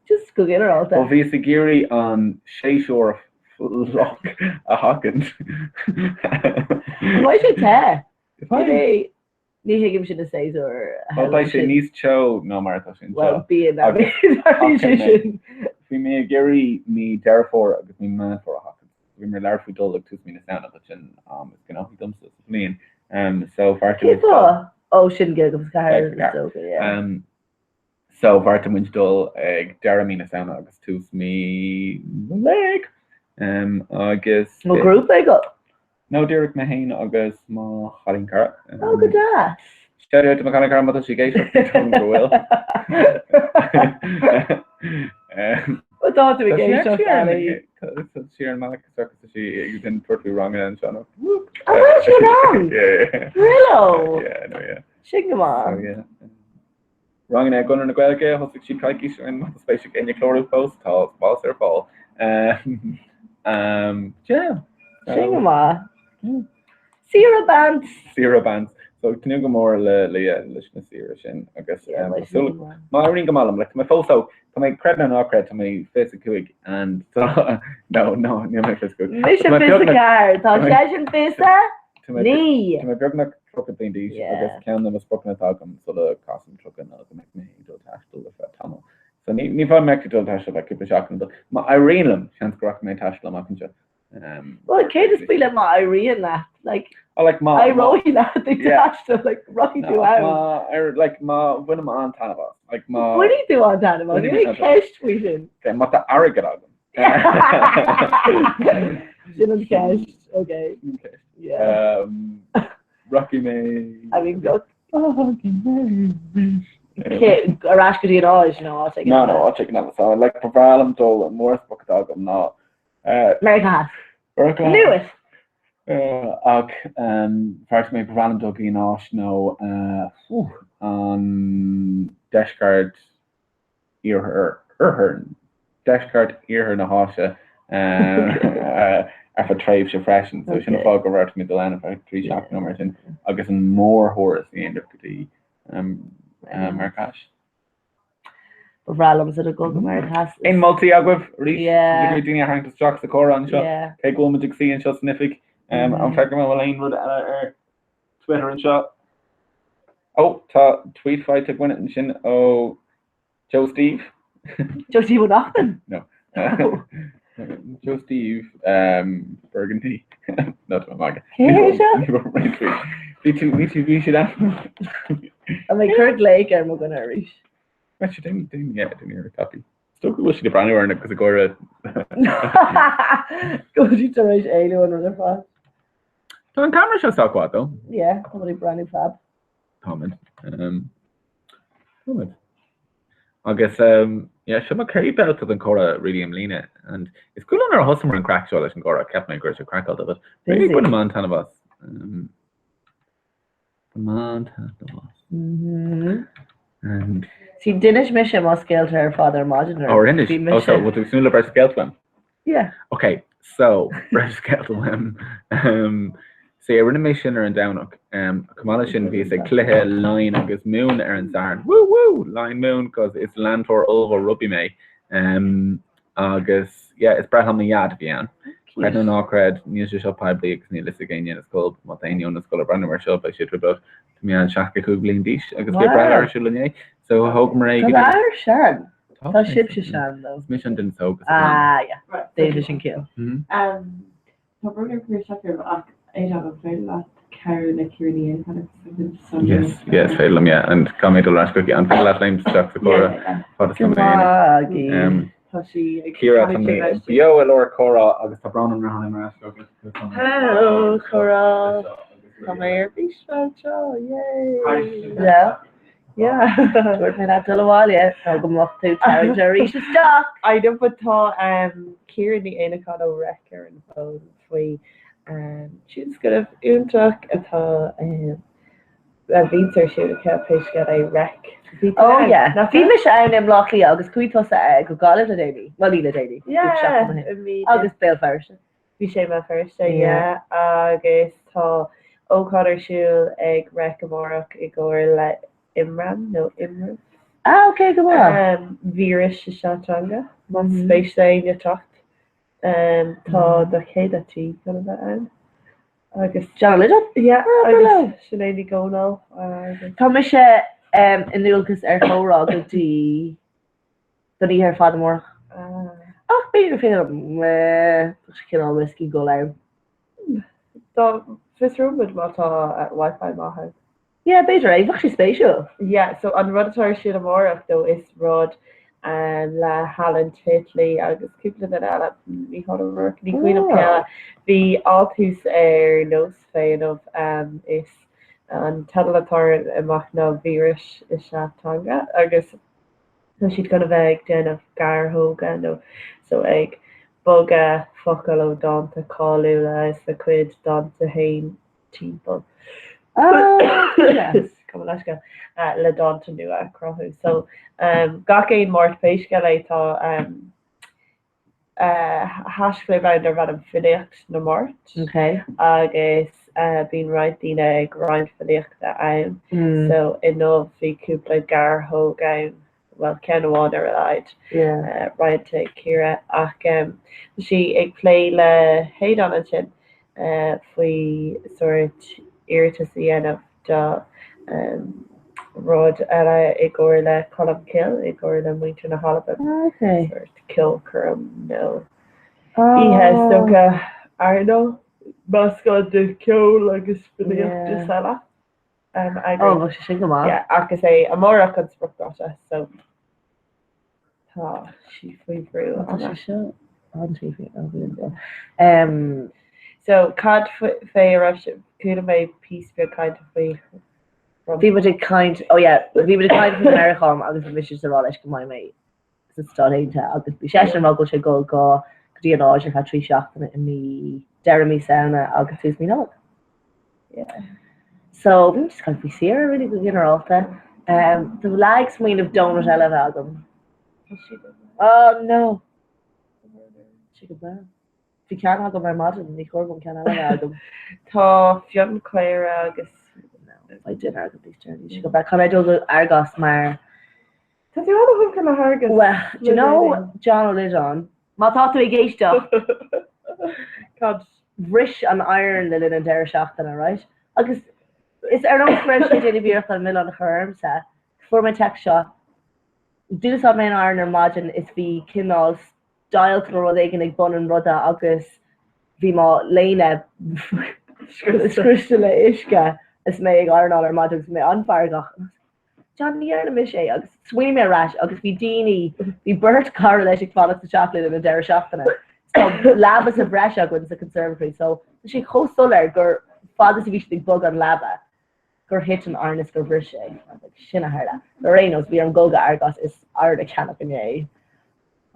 Just go get her out there. Well, vi sigiri an séisiúr loch a haken. Why should tear? Ní hiigim sin na séisiúr. Well, by sé níos cho no mar sin. Well, being that sin. Fi mé geri mi therefore agus mi man for a haken. Vi mir leir fu dul 2 mí sound of sin is gonna be dumps lean. So far to oh sin ge gom sky. So bhar an dul ag Jeremy na sauna agus 2 mí leg agus Má grúp ag go? No Derek Mahane agus má Chalín Cara. Oh go da. Steir me Chalín Cara mata si géisi gohfuil. Tá tú géisi si an Malach circus si den totally wrong an Sean. Oh, wrong? Yeah. Really? Yeah, no, yeah. Sigma. Yeah. Wrong in gunnar na Gweilge hosig si caigís an spéisic in chlorú post tá bás ar fáil. Yeah. Sigma. Sira band. Sira band. So cnú go mór le leis na sira sin agus má ring go málam le my fósó tá mé cred an ácred tá mé fé cuaig and no ní mé fis go. Mis ficar tá sé an fisa? Ní. Tá mé beagna trocha daindí agus cean na spona agam so le casan trocha na go mé dul taistal le tamil. So ní bhá me dul taistal le cúpa seachna má Irelam sean grach mé taistal amach se. Well, Kate is feeling my Irene that like I like ma I Rocky that they dashed like Rocky do out. Like ma when I'm on Tanaba. Like ma what do you do on Tanaba? You make cash tweeting. Okay, ma the arrogant of them. Shouldn't cash. Okay. Yeah. Rocky May. I mean go okay, Arash could eat all, you know, I'll take it. No, I'll take another song. Like Provalum Dole and Morris Book Dog I'm not America. Lewis. Ag first mé Provalum Dog in Ash no on dashcard ear her dashcard ear her na hasha a trave se freshen so sin fog go me the land of 3 shock numbers in agus an more horse the end of the Marrakesh. Rallums at a go has in multi agwif hang to struck the core on shot take go magic see and shot sniffig I'm fact lane would Twitter and shot oh tweet fight to win it and shin oh Joe Steve would often no Joe Steve Burgundy not my market me too we should have I'm like Kurt Lake and we're gonna reach Right, you didn't hear a copy. Still cool she the brand new earn it because go Go to reach alien on the fast. So on camera show talk what though? Yeah, somebody brand new fab. Comment. Comment. I guess yeah, she might carry better than Cora really Lena and it's cool on her husband and crack show that and Cora kept my girls to crack out of it. Really good Montana boss. Montana boss. And she didn't miss him or scale to her father margin or in it. Also, what do we soon about scale to him? Yeah. Okay, so British scale to him. So you're in a mission or in Downlock. Kamala Shin visa Clihe line agus moon and Sarn. Woo woo line moon because it's Lantor over Ruby May. Agus yeah, it's Braham Yad Vian. I don't know cred news shop public needless again in school what I know the school brand or shop I should about to me and Shaka Kuglin dish. Agus brother Shulanye. So hope Marie Sharon. Tá ship se Sharon though. Mission didn't so. Ah yeah. David and kill. Tá burger career sucker I have a very lot Carol like Kieran and kind of Yes, fail yeah, and come to last cookie and the last name stuck the Cora for the Kira from the Bio Laura Cora August Brown and Rohan Hello Cora. Come here, be special, yay! Yeah. We're playing that till a while yet. I'll go off to Jerry stock. I don't put Kieran the Anacado wrecker and phone free. She's gonna untuck atá a vítar siú ceapéis go é rec. Oh yeah. Na fi me se an im lochí agus cuiítá go gáile a déine. Well í a déine. Agus béal ferse. Bhí sé me first agus tá óáidir siúil ag rec amórach I gcóir le Imran Imran. Okay, go on. Víris se seatanga má spéis é de tocht. Tá do chéad atí go an. Agus John yeah, agus sinnéí gcóná. Tá me se inúgus chórá gotí í ar fad mór. Ach bé fé cin whisky go le. Tá fisrúmid mátá Wi-Fi máthe. Yeah, beidir é bhach spéisiú. Yeah, so an rudatáir siad amórach though is rud le Halland Titley agus cúpla an eile ní há work ní cuioine peile bhí áthús ar nós féin of is an talatá amach ná víris is setanga agus siad gona bheith déanamh garthóga nó so ag boga focail ó dáanta cáú le is a cuid dáanta hain timppla. Come on, le dáanta nua crothú. So gach éon mórt péisce lei tá hasclé bhaid ar bhad an fidéocht na mórt. Okay. Agus bíon ráid daoine ag ráin fidéochta ann. So in nómh bhí cúpla garthóg ann well cean amháin ar a leid. Ráidte Ciara ach si ag plé le héad an sin faoi sort irritas dhéanamh do rud I gcóir le colm kill I gcóir le muinte na halba kill chum no. Ihe socha arno basca de ceol agus spiliach sala. Oh, she go on. Yeah, agus é amórach an spruchtá so tá si faoi brú so cad fé could mé peace be kind of free. We would kind we would kind from America agus vis rá go mai mé starting agus be go se go go dí an áidir fa trí seachtainna in mí Jeremy saona agus tús mí ná. So we just kind of see her really good generalta. The likes mean of donut eile agam. Oh no. She could well. Fi cean go mar mod ní chom cean agam. Tá fion Claire agus I did agam these journeys. She go back can I do argos mar. Tá tú há hum argus. Well, do you know John O'Lijon? Má tá tú géisteach. God bris an iron le lin an deir seachtainna, right? Agus is ar an spreadsheet déidir bíoch an mil an churm sa for my tech shop. Dús an main iron ar margin is bhí cinál dial go rud éigen ag bun an ruda agus bhí má léine scrúiste le isce is mé ag iron ar margin mé anfar gach. Johnny ar na mis é agus swim me ras agus bhí daoine bhí burt car leis ag fála chocolate in a deir seachtainna. So labas a bhreis agan sa conservatory, so sé chósolir gur fádas a bhí ag bug an laba gur hit an arnas gur bhrir sé sinna hairla. Na rénos bhí an goga argas is ard a ceannach in é.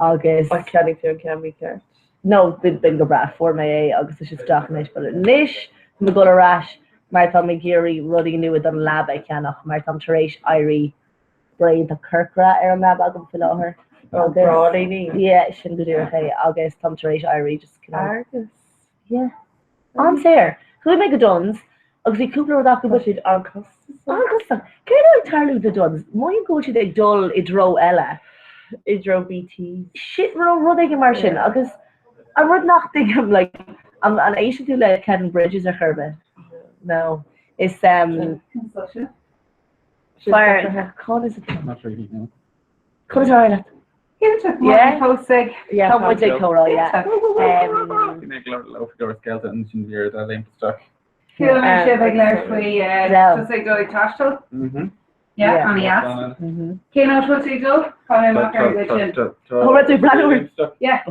Agus ceannig tú an ceamí ceart. No, bin go bra for me agus is stachnis, but nish me go ras mar tá me géirí rudí nu an lab e ceannach mar tam taréis airí brain a kirkra ar an lab agam fi láhar. Yeah, sin go dúché agus tam taréis airí just agus. Yeah. An séir. Chu me go dons agus í cúpla a go siid agus. Agus. Cé tarlú de dons. Moin go siid ag dul I dro eile. I dro BT. Shit rud ag mar sin agus I rud nach am like an Asian tú le Kevin Bridges a churbe. No. It's fire con is it? Not really, no. Con is Ireland. Yeah, postig. Yeah, come take Coro, yeah. You make a lot of skeleton and you're that limp stuff. Feel me shit like leir fwy just like go I tastal. Yeah, on the ass. Came out what you do? Come in back religion. Oh, what do you Yeah.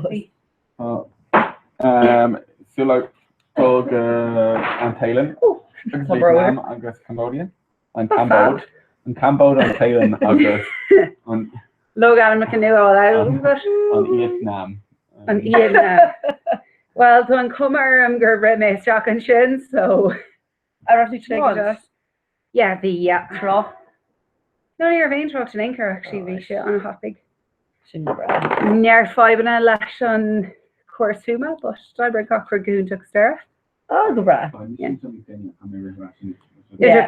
So like called An Tailin. Agus Cambodian. And Cambod. And Cambod an Tailin agus on Logan McCann all out. On Vietnam. On Vietnam. Well, to an cummer gur me stock and shin, so I roughly check it. Yeah, the trough. No, your vein trough in anchor actually we shit on a hot big. Near 5 and a lash on course fuma, but Steinberg cock for goon took stir. Oh, the bra. Yeah. Yeah. So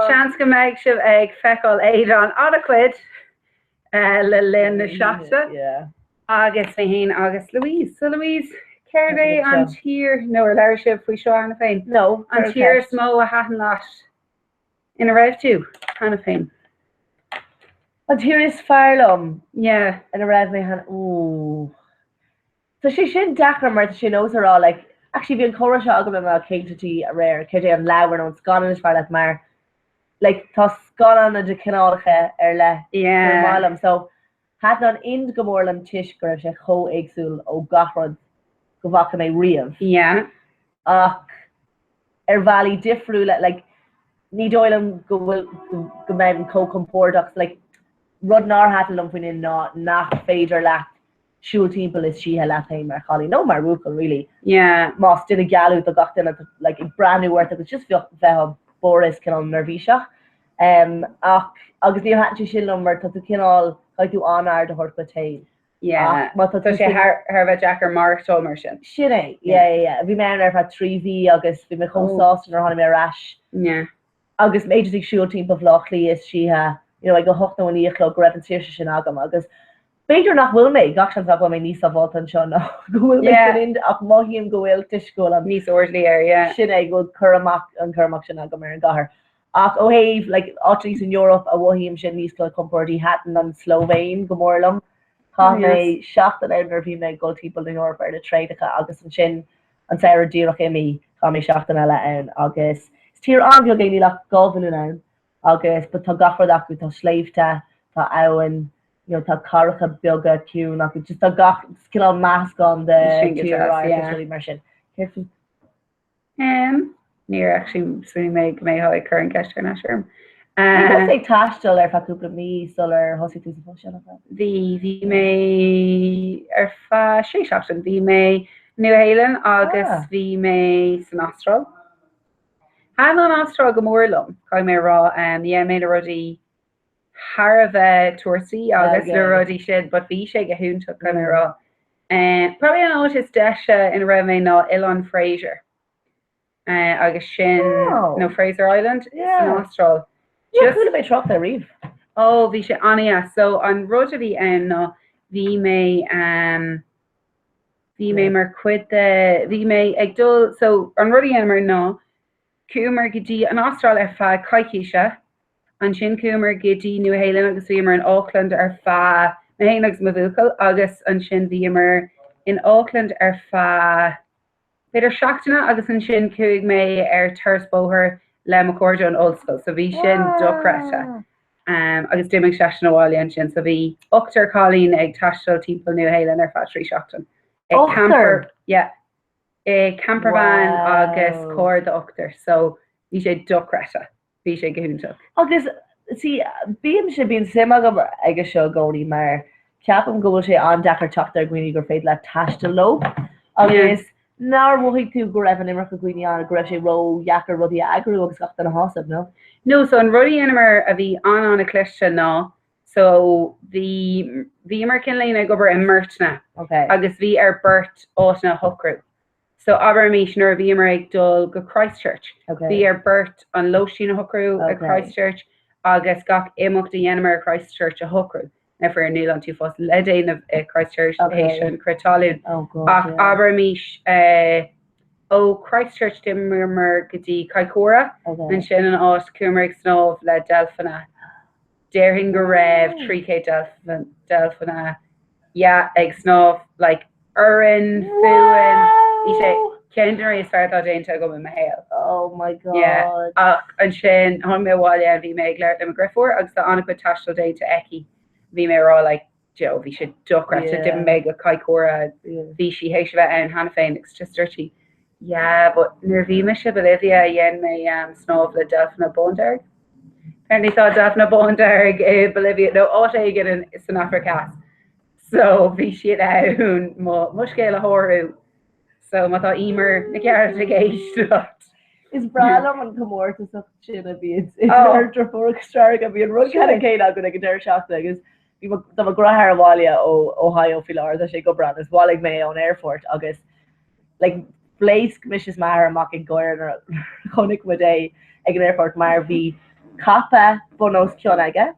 chance go meg siv ag fecal éidan adequate le lin na shasta. Yeah. Agus Fahine, Agus Louise. So Louise, Kerday an tier no relationship we show on the fame. No. An tier small a hat and lot in a rev too. On the fame. An tier is Farlum. Yeah. In a rev me han ooh. So she should dakar mar she knows her all like actually being chorus agam ma cake a rare kid an lawer on scan is far like mar like tá scan an de canalche le yeah so had an ind gomorlam tish gur se cho exul ó gachrod go vaca me riamh yeah valley diffru like ní doilem go me co compordach like rud nar hatlum fin in nach féidir lack Shul people is she la mar Holly no mar rukel really yeah mas did a galu the got in like a brand new word that was just Boris can on nervisha agus ni hat sin number to kin all like you honor the hort tail yeah she her Jacker Mark Tomerson shit yeah vi man had 3v agus vi me home sauce or on me rash yeah agus major shul team of Lochley is she you know like a hook no ni club grab and sin agam agus Beidir nach bhfuil mé gachans a mé níos a bhil an seo ná gohfuil mé ach máhíim gohfuil tuiscóil an níos orlaí ar sin é go chuach an chumach sin a go mar an gahar. Ach ó héh le átrís in Europe a bhhíim sin níos le compórtí hatan an Slovéin go mórlam Tá mé seach an éidir bhí mé gotípal in Europe ar de tréidecha agus an sin an saoir díoch imi tá mé seach an eile ann agus tír anbio géí le gáhanú ann agus ba tá gafar acu tá sléifte tá áhan you know, tá carcha bioga cún ach just a gach skill mask on the mar sin. Near actually swing make me how I current cash na sure. Say tastal ar faúpla mí solar hosi tú the me ar fa sé seachtain bhí mé New Halen agus bhí mé san Astral. Han an Astral go mórlam cai mé rá mé a rudí Har bheith tuasaí agus le rudí siad, but bhí sé go húnta chu rá. Probably an áis deise in raibh mé ná Ilan Fraser. Agus sin no Fraser Island in Astral. Just mé tro a riomh. Oh, bhí sé ania. So an rud a bhí an ná bhí mé mar cuid bhí mé ag dul so an rudí an mar ná cúmar go dtí an Astral ar fa caiiciise. An sin cúmar gidí New Halen agus bhímar in Auckland ar fa na héana agus mavúcail agus an sin bhímar in Auckland ar fa beidir seachtainna agus an sin cuaig mé ar Tursbóthir le McCorda an Ulster, so bhí sin doreta. Agus déimig seaachna bháil an sin, so bhí Uachtar Colleen ag taistil timppla nu héile ar fá trí seachtain. Camper, yeah. Camper van agus cóir de Uachtar, so bhí sé doreta, bhí sé gúntaach. Agus, sí, bíam sé bíon simach ag seo gcóí mar ceapam go bhfuil sé an dechar teachtar gcuoine gur féad le taistil lo. Agus, náir bhfuil tú go raibh an imar go gcuoine an go raibh sé ro jaachar rudí agrú agus gach an hosab, no? No, so an rudí inimar a bhí an a cliste ná, so bhí mar cinlína gobar in Murtna, agus bhí ar burt áitna Hocrú. So aber mís nuair bhí mar ag dul go Christchurch. Bhí ar burt an Loistín a Hocrú a Christchurch, agus gach imachta dhéanamar Christchurch a Hocrú. Na for nu an tú fós le déanamh Christchurch Haitian Cretáún. Ach aber mís ó Christchurch dimmer gotí Kaikoura an sin an áit cumraigh snómh le Delfanna. Déirhin go raibh trícé Delfanna ag snómh like Urin, Fuin, í sé Kendra is feartá déanta go in mahéal. Oh my god. Yeah. Ach an sin hon mé bháile bhí mé léir le Griffór agus tá anna go taistil déanta eici. Bhí mé rá like Joe, bhí sé doreta dim mé go Kaikoura bhí si hééis bheith an Hannah Phoenix just dirty. Yeah, but nuair bhí me se Bolivia dhéan mé snómh le Delfna Bonderg. Apparently thought Delfna Bonderg Bolivia, no áta igen in San Africa. So bhí siad ann muiscéil a thorú. So má tá ímar na ceart a géist. Is bralam an comórta sa sin a bhí trafór extra a bhí an rud chéad a go ag deir seachta agus bhí do grathir bháile ó Ohio fiáir a sé go brand is bhálaigh mé an airport agus like Blaise mis mar amach ag goir chonig mudé ag an airport mar bhí cappa bonós cean aige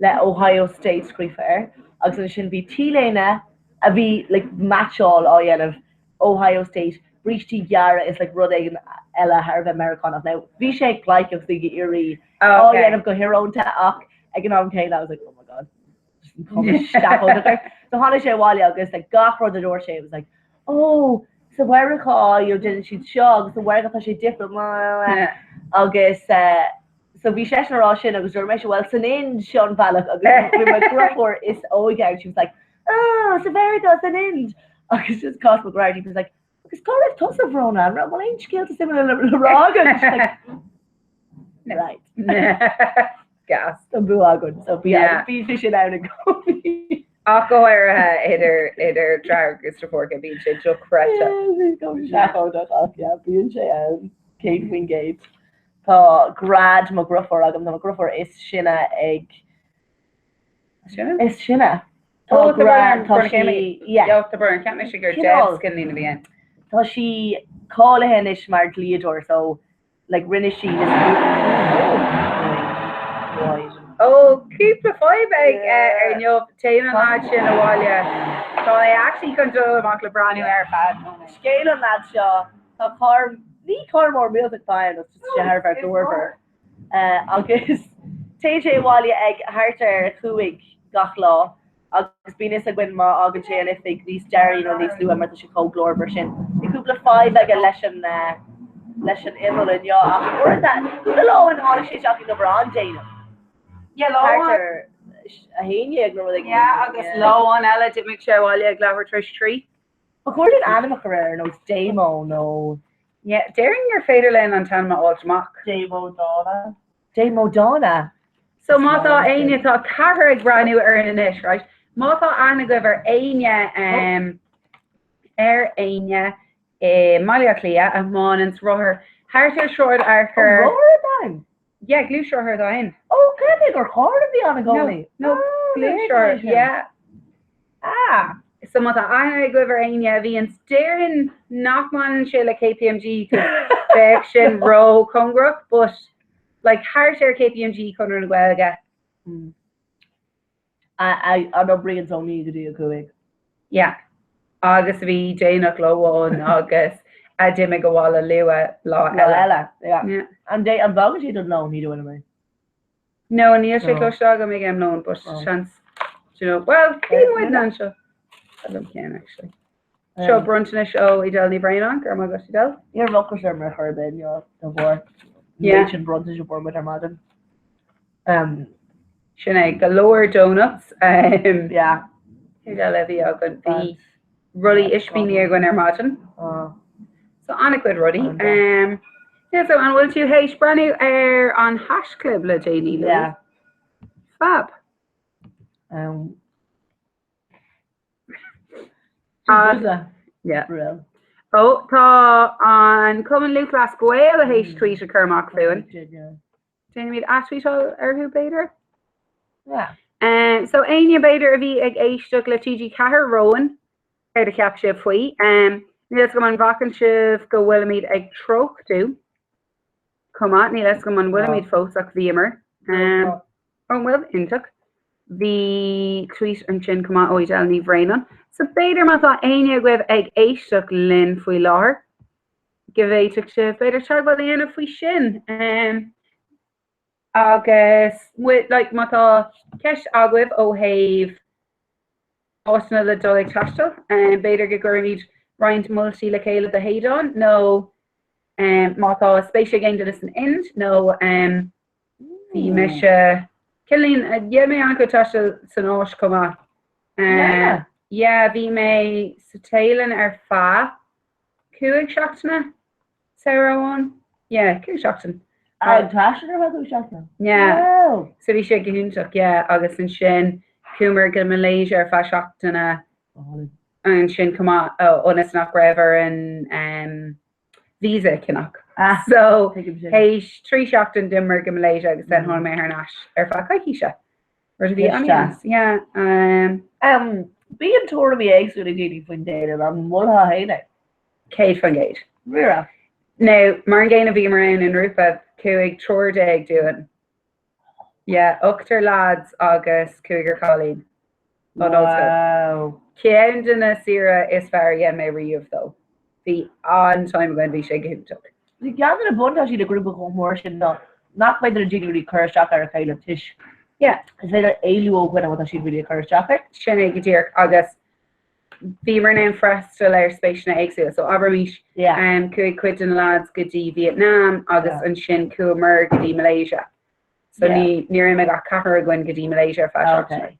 le Ohio State scrífair agus sin bhí tíléine a bhí like matchall á dhéanamh Ohio State Bristí Yara is like rud ella Harv Americana. Now bhí sé gleich of the iri dhéanamh go hirónta ach ag an am céile I was like oh my god. So hána sé bháile agus like gachród the door sé it was like oh so whereá you didn't shoot shog so where tá sé different agus so bhí sé rá sin agus dúir mééis well san in Sean Valach agus grufor is óige she was like oh so very does an end agus just cost McGrady he was like because Corey toss of Rona well ain't scale to similar right gas the blue agon so yeah be fishing out and go go idir dragus report be jo Kate Wingate Tá grad McGrufford agam na McGrufford is sinna ag is sinna Oh, the burn, yeah, the burn. Can't make sure you're dead skin in the end. So she call hen is mar Leodor, so like rinne she is. Oh, keep the 5 egg in your tail and that shit a while, yeah. So I actually control a Mockle brand new airpad. Scale on that shot. So car more music fine. It's just share about the worker. Agus TJ Wally egg harter chuig gachla. Agus bí is a gin má agan sé an ifig níos deir nó níos luú mar se cóglór mar sin. Iúpla 5 ag leis an imlin jo or that lo an há sé seach go an déanam. Yeah, lo a héine ag nó yeah, agus lo an eile di mé seháile ag leabhar tris trí. According anima career no démo no. Yeah, daring your féidir len an tanma áach. Démo Donna. So mátá aine tá cahar ag brandú ar an inis, right? Mátá anna go bhar aine aine Malia Clia a Monans Roher Harter short Archer. Yeah, glue short her dain. Oh, good, or hard to be on a goalie. No, glue short, yeah. So mátá anna go bhar aine bhí an staring knockman and Sheila KPMG section row Congrok, but like Harter KPMG Conor Nguelga. I don't bring it on me to do a good. Yeah. August V Jane Glowon, August Adimigawala Lewa Law Ella. Yeah. And they and Bogus you don't know he doing me. No, and you should go shag make him known, but chance you know, well, he went on show. I don't can actually. Show brunch in a show, he tell me brain on, or my gosh, he does. You're rockers are my herbin, you're the war. Nation brunch is born with her madam. Sinead, galore donuts. Yeah. Hydra Levy agad the Ruddy Ishbini agad ar madam. So Anna good Ruddy. Yeah, so and will you hate brand new air on Hash Club le Janie? Yeah. Fab. Yeah. Real. Oh, tá an Common Luke last Goyle a hate tweet a Kermac Fuin. Janie mead a tweet ar who Bader? Yeah. So Anya Bader of ag éisteach le TG Cahir Rowan ar de cap sib faoi. Nílas go man vacan sib go Willamid ag troch do. Come on, nílas go man Willamid fósach bhíamar. On Will intuk. The tweet an sin come on oidel ní bhréanan. So Bader ma tá Anya gwibh ag éisteach lin faoi láthair. Give éiteach sib Bader teag bhil éana faoi sin. Agus with like mata kesh agwib o have Austin le dolig tastal and Bader Gagurmid Ryan multi le Kayla the Haydon no mata space again to listen end no the misha killing yeme anko tastal sanosh koma yeah the may satalan ar fa kuig shaktana Sarah one yeah kuig shaktan yeah. So we should get yeah, August and Shin, Coomer, get Malaysia, Fashaktana, and Shin come on, honest not Graver and Visa Kinnock. So hey, three Shaktan Dimmer, get Malaysia, then home my Hernash, or Fakakisha. Or to be honest, yeah. Being told me eggs with a duty from data, I'm Mulha Hayne. Kate from Gate. Mira. Now, Margana Beamer and Rupa. Cuig Chordag doing. Yeah, Uchter lads August Cougar Colleen. Wow. Kendana Sira is very maybe you've though. The on time going to be shaking took. The gather a bond actually the group of commotion not by the jiggery curse shock or a kind of tish. Yeah. Is there Alu when I want to shoot really a curse jacket? Shinnig dear August. Beamer name for us to layer space na exile. So Abermish Cuig Quidden lads Gadi Vietnam, August and Shin Coomer Gadi Malaysia. So near him I got Cahar Gwen Gadi Malaysia fashion.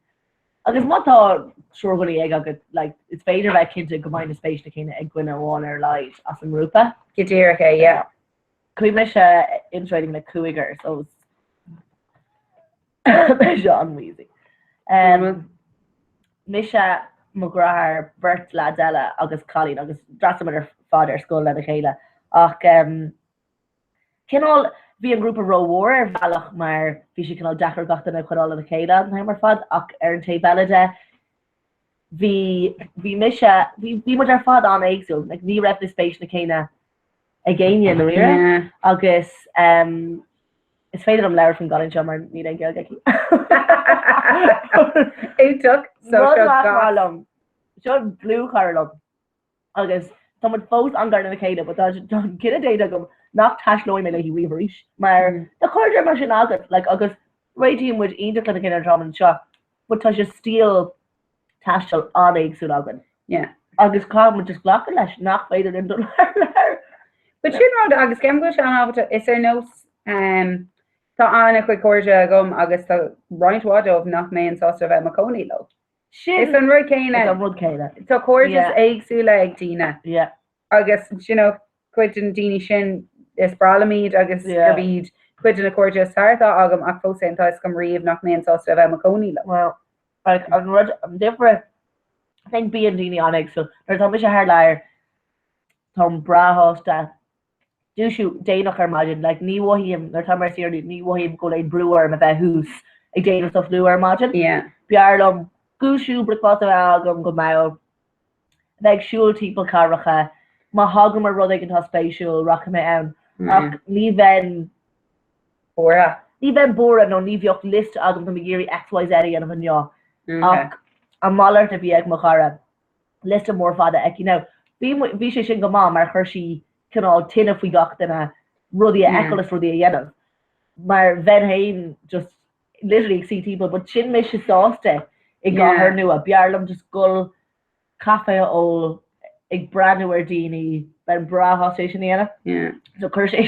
Agus mata sure gonna egg like it's better back into combine the space to kind of egg winner water light as in Rupa. Gadir okay, yeah. Could we miss integrating the Cougar so John Weezy. Misha McGrath, Bert Ladella, August Colleen, August that's her father school le Chéile. Ach kin all be a group of row war valach maar vi she kan dacher gachten na all le Chéile an heimer fad ach te belide vi misha vi moet haar fad an exil like vi rep the space na Chéine again in the rear August it's faded am leir from Golden Jummer need en gel geki. It took so John blue Carlum August someone fós an gar na Chéile, but don kid a data gum not tash loy me he weaverish. Maar the cordial machine August like August rating with either kind of kind of drum and shot, but touch a steel tashel on egg soon August. Yeah. August come just block a lash not faded into But you know August game goes on is there no Tá anna quick cordia gum agus tá right wad of nach me and sauce of Maconi lo. It's an rud céine. Tá cordias éagsú le ag Dina. Yeah. Agus you know quid an Dini sin is bralamid agus bid quid an a cordias tartha agam ach fós ein tais gum riamh nach me and sauce of Maconi lo. Well, like I'm different. I think being Dini on egg so there's always a hair liar. Tom Brahos that Dúisiú déanach ar maidin, like ní bhfuaim nar tá mar siarú ní bhfuaim go le breúar a bheith hús ag déanamh sa fluúar maidin. Bearlam gúisiú bricáta agam go mail bheith siúil timppla caracha má hagam ar rud ag an tá spéisiúil racha me ann ach ní bhein bóra. Ní bhein bóra nó ní bheocht list agam go géirí XYZ an bhan jo. Ach an mallart a bhí ag mo chara list a mór fada ag ná bhí sé sin go má mar chuirsí can all tin if we got then a ruddy echolas for the yenna. Maar Van Hain just literally see people, but chin mish sauce it got her new a Bjarlam just gull cafe all ig brand new Ardini ben bra hostation ana. Yeah. So chuir sé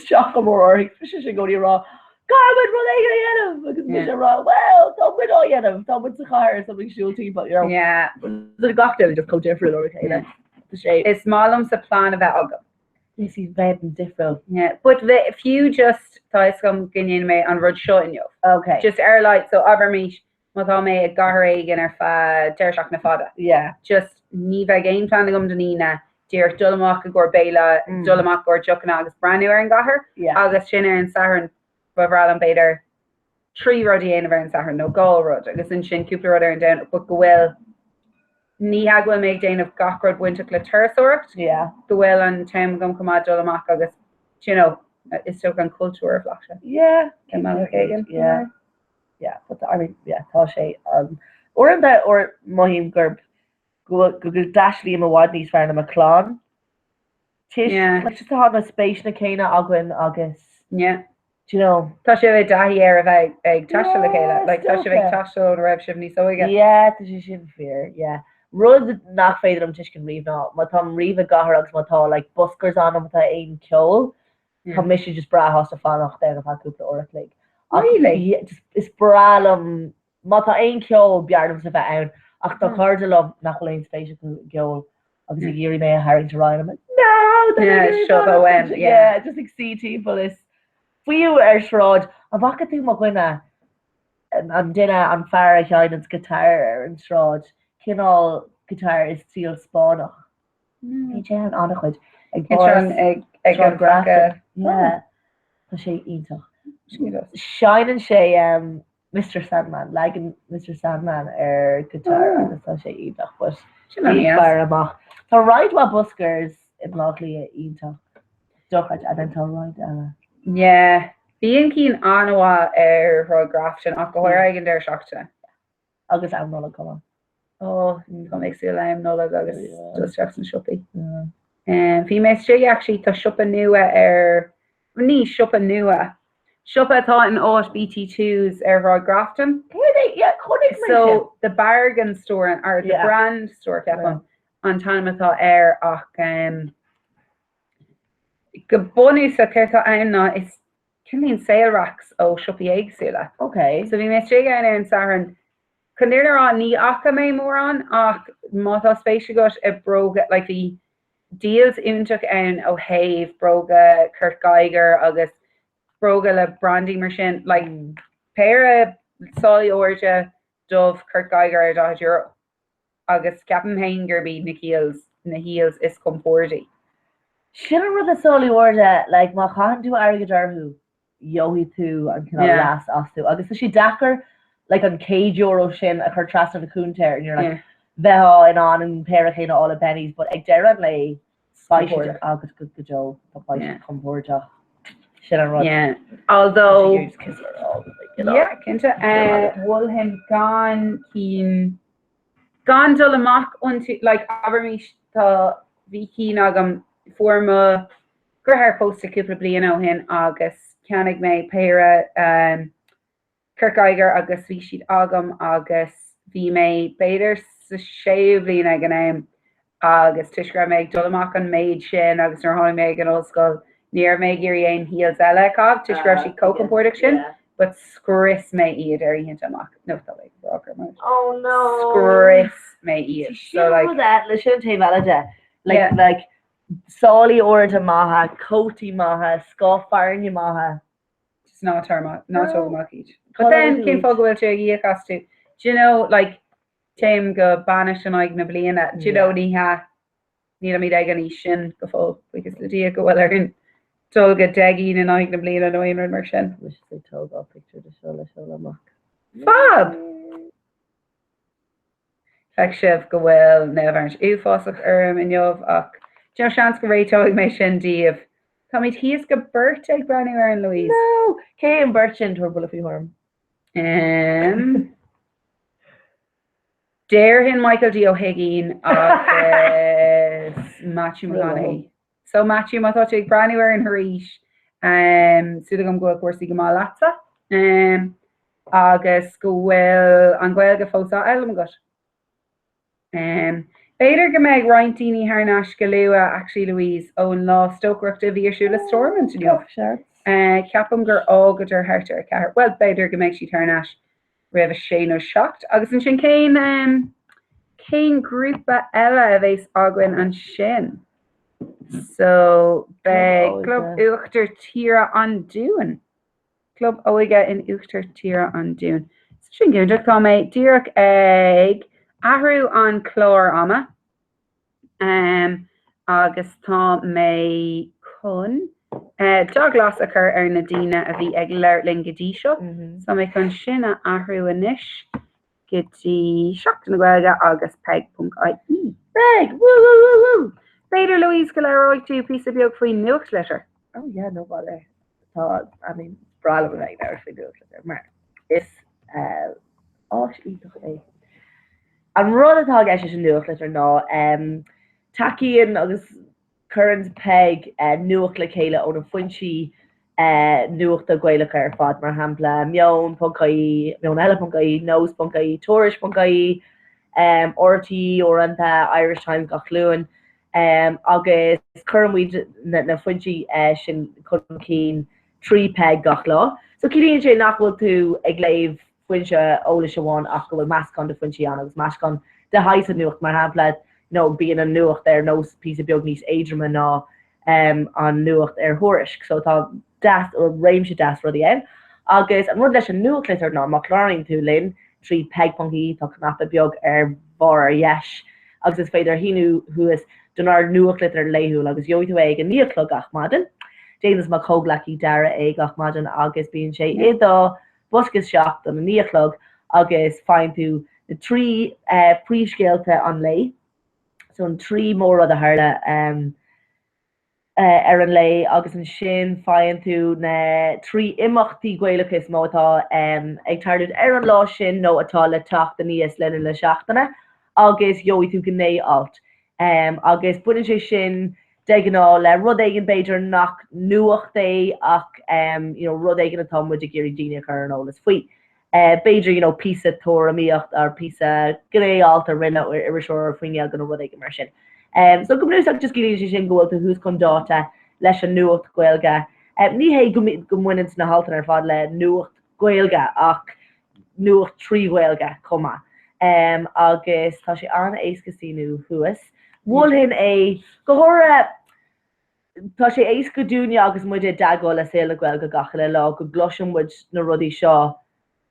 shock mór fi go rá. Carmen ru agus mi ra well tá mid áhéanam tá mu sa chair sa siúltí but yeah gachta just come different or sé is málum sa plán a bheith agam. This is bad and different. Yeah, but if you just thought come ginin me on rud shot in you. Okay. Just airlight so aber me matá me a garrig in ar fa deirseach na fada. Yeah. Just ní bheith game plan gom denina dear dulamach a gor béla dulamach gor jocan agus brand ar an gahar. Yeah. Agus sin ar an saharn bavral an beidir 3 rudí ein ar an saharn no gá rud agus in sin cúpla rud ar an down but gohfuil ní hagfuil méid déanamh gachrod winter le tuairsoireacht. Yeah. Gohfuil an time gom cumá dulamach agus you know is still an cultúr flacha. Yeah. Yeah. Yeah, but I mean, yeah, tá sé or in that or mohim gurb go dashly ma wadnís fer na McClán. Yeah. Like just ha na space na céine agin agus. Yeah. Do you know? Tá sé bheith dahi ar a bheith ag taisiil le chéile, like tá sé bheith taisiil an raibh sibh níos óige. Yeah, tá sé sin fear, yeah. Rud nach féidir am tuiscin riomh ná, má tá riomh a gahar agus má tá like buskers an am tá aon ceol. Tá mis just bra has a fannach den of cúpla orach like. Really? Is bralam mata ein ceol bearnam sa bheith ann ach tá cardide lom nach leon spéisi geol agus i ggéirí mé a haing to Ryan no yeah just like CT but is fiú ar shráid a bhacha tú má gine an duine an fear a cheann an guitar ar an shráid cinál guitar is síl spánach ní sé an annach chuid ag an gracha yeah tá sé ítach Shine and Shay Mr. Sandman like Mr. Sandman guitar agus tá sé ítach but fear amach Tá right wa buskers in Lockley ítach dochart a then tá right eile Yeah bíon cín anha ar ro graftin ach gohair aigen deir seachta agus am nola come oh go méid sí leim nola agus just an sioppi bhí mé sé actually tá sioppa nua ar ní sioppa nua Shoppa atá in áit BT2s ar Rod Grafton. So the bargain store or the brand store ceapan an time atá ar ach go bonus a ceirtá anna is cinlín sale racks ó Shoppi éagsúla. Okay. So bhí mé sé ar an saharan chunéir an ní acha mé mór an ach mátá spéisi got a broga like the deals intach ann ó Haeve broga Kurt Geiger agus broga le brandy mar sin like pair solí orja dove Kurt Geiger ar €100 agus Captain Hanger be na heels is comforty. Sin ru a solí orja like má chaan tú airgadarhu yohi tú an kind last asú agus is she dakar like an €1 sin a chu tras an a cúnteir and you're like bheá in an pair chéine all a pennies but ag dead lei spice agus go jo comforta. Yeah, although yeah, Kinta will him gone keen gone dulamach unto like avermish ta viki nagam forma gur post a couple bliano hin agus canig me pera Kurt Geiger agus vi agam agus vi me better sa shavlin again agus tishgra me dulamach an maid shin agus nor honey me an old skull. Near me giri ein heels elekov to shreshi coke production, but scris may eat or eat amok. No, like rocker. Oh no. Scris may eat. So like that. Listen to Valaja. Like Soli orta maha, Koti maha, Scoff Farny maha. Just not terma, not so much. But then came fogel to a costume. Do you know like Tim go banish and igna blina? Do you know ni ha? Need me dagan shin go because the dia go well in. Tolga degin and I blina no imran mar sin. Wish they told a picture to show mock. Fab. Fek sif go well never ufosach in yov ach. Jo chance go rate me sin div. Come it he's go birthday brand new and Louise. No, Kay and Birchin to bullet horn. Dare hin Michael D. O'Higgin Matthew McConaughey. So Matthew ma thought ag branuar in Harish sudagam go cuasí go má latsa agus go bhfuil an ghfuil go fósá eile got Beidir go méid roiinttíine Harnáis go lua actually Louise ón lá stochreachta bhírsúla stormint inniu. Ceapam gur ágadidir hartar ceair. Well beidir go méid si Harnáis rih sé nó secht. Agus an sin céin grúpa eile a bhééis aguain an sin. So be club uachtar tíra an dúin. Club óige in uachtar tíra an dún. Sin gúndraach tá méid díreach ag ahrú an chlór ama. Agus tá mé chun doglas a chur ar na díine a bhí ag leirlinn godí seo. So mé chun sin a ahrú inis gotí seach na ghilge agus peg.ie. Peg! Woo! Beidir Louise go leróid tú pí beag faoin nuach letter. Oh yeah, no bother. Tá, I mean, brala go ag leir faoin nuach letter. Mar is ítoch é. An rud atá eisi sin nuach letter ná takeíonn agus current peg nuach le chéile ón an foiintí nuach a gcuilecha ar fad mar hampla meon.caí, meon eile.caí, nose.caí, tourish.caí, ortí ó anta Irish Times gach luúin. Agus currentmuid na foiintí sin chun cín trí peg gach lá. So cílíonn sé nachhfuil tú ag léibh foiinte óla seháin ach go bhfuil meascán de foiintí an agus meascán de hais a nuach mar hampla bíon an nuacht ar nós pí beag níos éidirma ná an nuacht ar thuirisk. So tá das ó réimse das rudí an. Agus an rud leis an nuacht leis ná má chláirn tú linn trí peg.í tá knappa beag ar bhar yes. Agus is féidir hinú thuas donar nuacht litar léú agus joitú ag an níochlog ach madan. James má cóglaí dara ag ach madan agus bíon sé idá buscas seach an níochlog agus fáin tú na trí príscéalte an lei. So an trí mór a haarla ar an lei agus an sin fáin tú na trí imachtaí gcuilechas mátá ag tarlúd ar an lá sin nó atá le tacht a níos lenne le seachtainna agus joí tú gné alt. Agus buine sé sin de gná le rud éigen beidir nach nuacht é ach rud éigen atá mu a géirí daine chu an ólas faoi. Beidir písa tóramíocht ar písa gréált a rinne ar seoir faoine gan rud éigen mar sin. So go bluúach just gí sin ghil a hús chun dáta leis an nuacht gcuilga. Ní hé go muint na haltan ar fad le nuacht gcuilga ach nuacht tríhilga comma. Agus tá sé an éascasíú thuas. Bhil hin é gohora tá sé ééis go dúne agus muide dagáil le sé le gcuilga gacha le lá go gloisimuid na rudí seo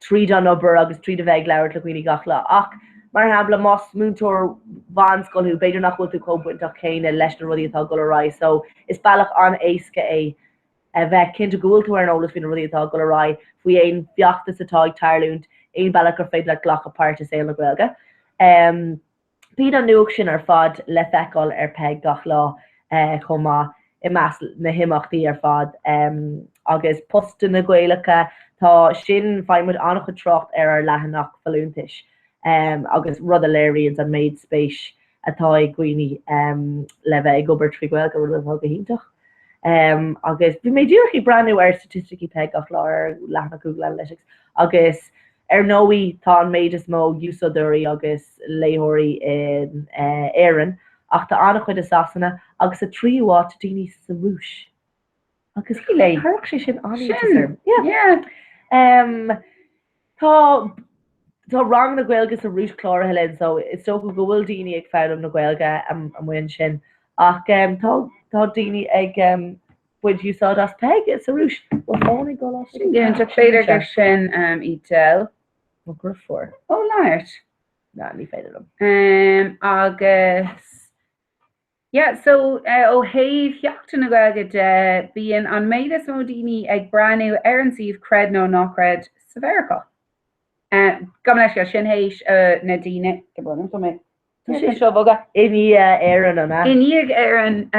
trí an obair agus trí a bheith leir le cuioine gachla ach mar hapla más múntóir bhanscoilú beidir nach bhfuil tú cóbuintach chéine leis na rudí atá go rá. So is bailach an éasca é a bheith cinnte gohfuilú ar an ólas hín rudí atá go rá faoi éon bheachtas atá ag tarlúnt éon bailach gur féid le ghlach apáirte sé le gcuilga. Bíad an nuach sin ar fad le feicáil ar peg gach lá chumá I meas na himachtaí ar fad agus posta na gcuilecha tá sin feimmuid annach go trocht ar lehanach falúntais agus rud a léiríonn an méid spéis atá ag gcuoine le bheith ag gobar trí gcuilga ru go híntaach. Agus bhí mé dúirchaí breanú ar statisticí peg gach lá ar lehanach Google Analytics agus ar nóí tá an méid is mó úsádúirí agus léthirí in éan ach tá annach chuid is asanna agus a tríháit daoine sa rúis. Agus chi le thuach sé sin an Tá rang na ghilgus a rúis chlár helinn, so is so go bhfuil daoine ag fém na ghilga am muin sin ach tá daoine ag buid úsá as peg is a rúis fáinnig go féidir gur sin ítel grufor. Ó láirt? Na ní féidir agus so ó héh heachta na ghilga de bíon an méidir mó daoine ag breanú ar an siomh cred nó nachcred sa bhearcha. Gam leis sin hééis na daine go bhna go mé. seo bóga. Iní éan anna. Iníag éan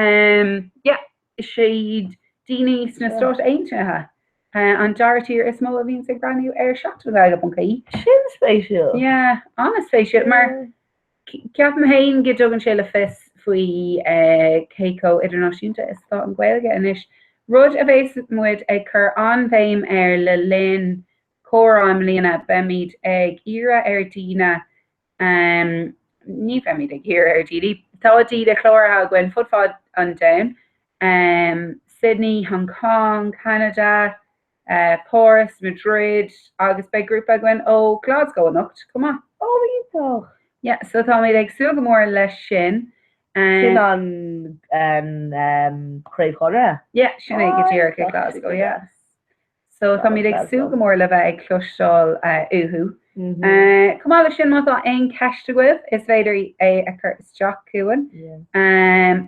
siad daoine sna stát aontathe. An dartíir is mó a bhíon ag braniú ar seachú le an caí. Sin spéisiúil? Ja, an spéisiúil, mar ceap na haon go dogan sé le fis faoi Keiko idirnáisiúnta is tá an Gaeilge inis. Rud a bhééis muid ag chur an bhéim ar le linn córám líana bemid ag ire ar daoine ní femi de hir ar dídi. Tádí de chlór a gwen futfad an down. Sydney, Hong Kong, Canada, Paris, Madrid, agus bei grúpa gwen ó Glasgow anocht. Come on. Oh, víto. Yeah, so tá mé ag sugamór leis sin. Sin an Craig Horra? Yeah, sin ag gotíir go Glasgow, yeah. So tá mé ag sugamór le bheith ag clúisteáil uhu. Cumála sin mátá ein ceiste goibh is féidir é a chu isteach cuain.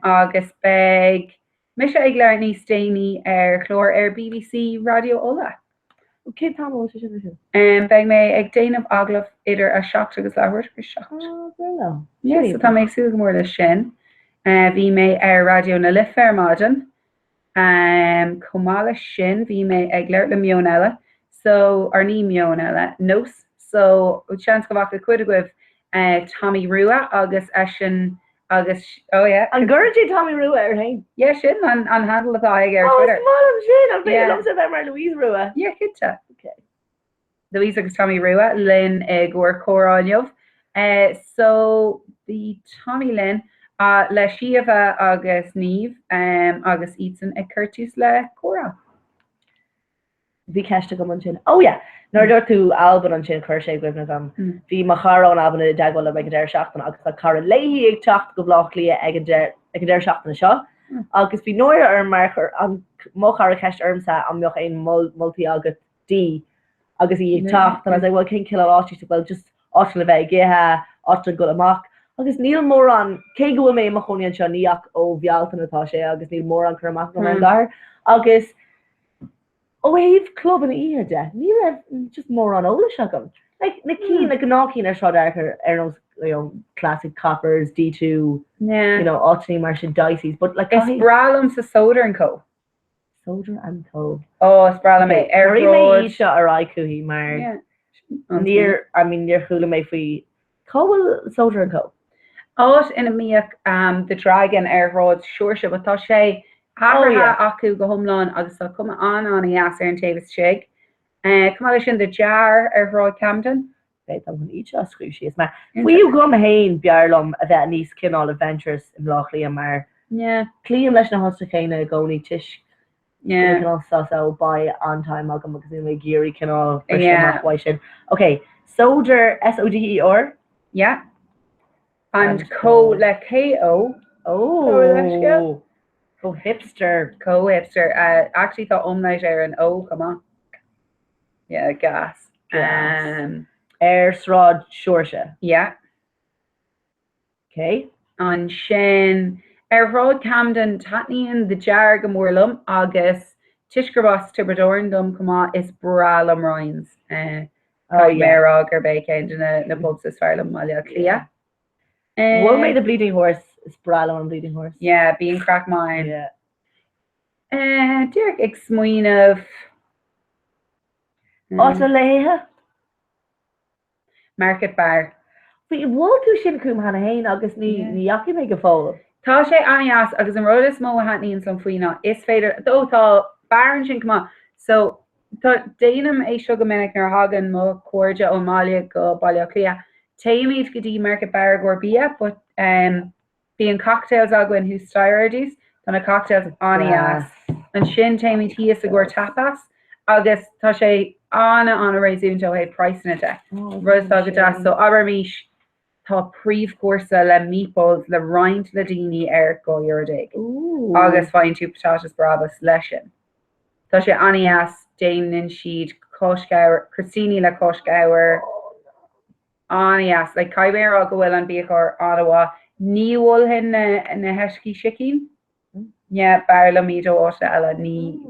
Agus beg mis ag leir níos déine ar chlór ar BBC Radio Ola. Cé tá sin? Beg mé ag déanamh aglah idir a seach agus lehair go seach. Yes, so tá mé ag sugamór le sin. Bhí mé ar radio na Lifermaden. Cumála sin bhí mé ag leir le mion eile. So ar ní mion eile nós. So chance go bhacha cuid goibh Tommy Rua agus sin agus an gurtí Tommy Rua ar hain? Yeah, sin an handle atá ag ar Twitter. Oh, sin an bit mar Louise Rua. Yeah, cinnte. Okay. Louise agus Tommy Rua, Lynn gúir córáinmh. So the Tommy Lynn le siomh agus Níomh agus Ethan ag curtús le córá. Bhí ceiste go an sin. Oh yeah. Nor tú Alban an sin chuir sé gwibna am. Bhí mar charrán Alban a dagháil ag an deir seachtain agus a cara léhí ag techt go bhlách lia ag an deir seachtain seo. Agus bhí nóir ar marchar an móchar a ceist ormsa am mioch ein multi agus dí agus í ag techt an as bhfuil cin kiloátí so bhfuil just áit le bheith géthe áit go amach. Agus níl mór an cé go mé mar choníonn seo níach ó bhealtain atá sé agus níl mór an chumach go an gar. Agus Wave club in ihe de. Ní just more on óla agam. Like na keen na gnákin ar seo ar classic coppers, D2, yeah. You know, Otney Martian Dices, but like it's Bralum sa Soda and Co. Soda and Co. Oh, it's Bralum me. Road. Isha ar Ikuhi mar near chula me fi Co Soda and Co. Oh, in a miak the Dragon Air Road Shorsha, but tá sé acu go homláin agus tá cuma an as ar an taobh shig. Cumá sin the jar ar Road Camden. Beit am chun íte ascríú si is mar. Fuiú gom hain bearlam a bheith níos cinál adventures in Lochlia mar. Clíam leis na hosta chéine a gcónaí tiis. Cinál sasá by on time agam agus in géirí cinál wai sin. Okay, Soder S-O-D-E-R? Yeah. And Co le K-O. Oh. Co-hipster. Co-hipster. Actually thought omnight air and come on. Yeah, gas. Air Srod Shorsha. Yeah. Okay. On Shin Air Road Camden Tatnian the Jar Gamorlum August Tishkrabos Tiberdorndum Kama is Bralam Rhines. Merog or Bacon in the pubs as Farlam Malia Clea. What made the bleeding horse? It's Brallo and bleeding horse. Yeah, being crack mine. Yeah. Dirk Exmoin of Otaleha Market Bar. But you won't do Shinkum Hanahain, August Niyaki make a fall. Tashe Anias, August and Rhoda Smo Hatney and some Fuina is fader, though Baron Shinkma. So Danum a Sugarmanic nor Hagan Mo Corja O'Malia go Baliaclia. Tamid Gadi Market Bar Gorbia, but being cocktails Agwin who styrodes, then a cocktails Anias. And Shin Tamid he is a gore tapas. August Tashe Anna on a resume to a price in a day. Rose Agadas, so Abermish tá príomh cuasa le meatballs le roint le daoine ar go Eurodig. Agus fáin tú patatas bravas leisin. Tá sé anias déanann siad coscair, Christine le coscair, anias, le caiimhéir a go bhfuil an bíchar Ottawa, ní bhfuil hin na heiscí sicín? Yeah, bar le míad ó áta eile ní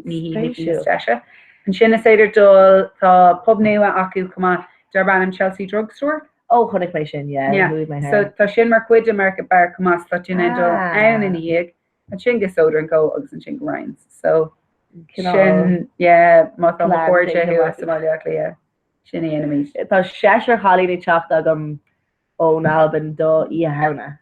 hí steise. An sin is éidir dul tá pub nua acu cuma Darbanham Chelsea Drugstore. Oh, chunig mé sin, yeah. So tá sin mar cuid a Market Bar cumas tá sin dul ann in íag, an sin go Soda and Co agus an sin go Rhines. So sin, má tá cuairte hu a Somalia clia sin í enemies. Tá seair chalí na teach agam ó Nalban do í a hauna.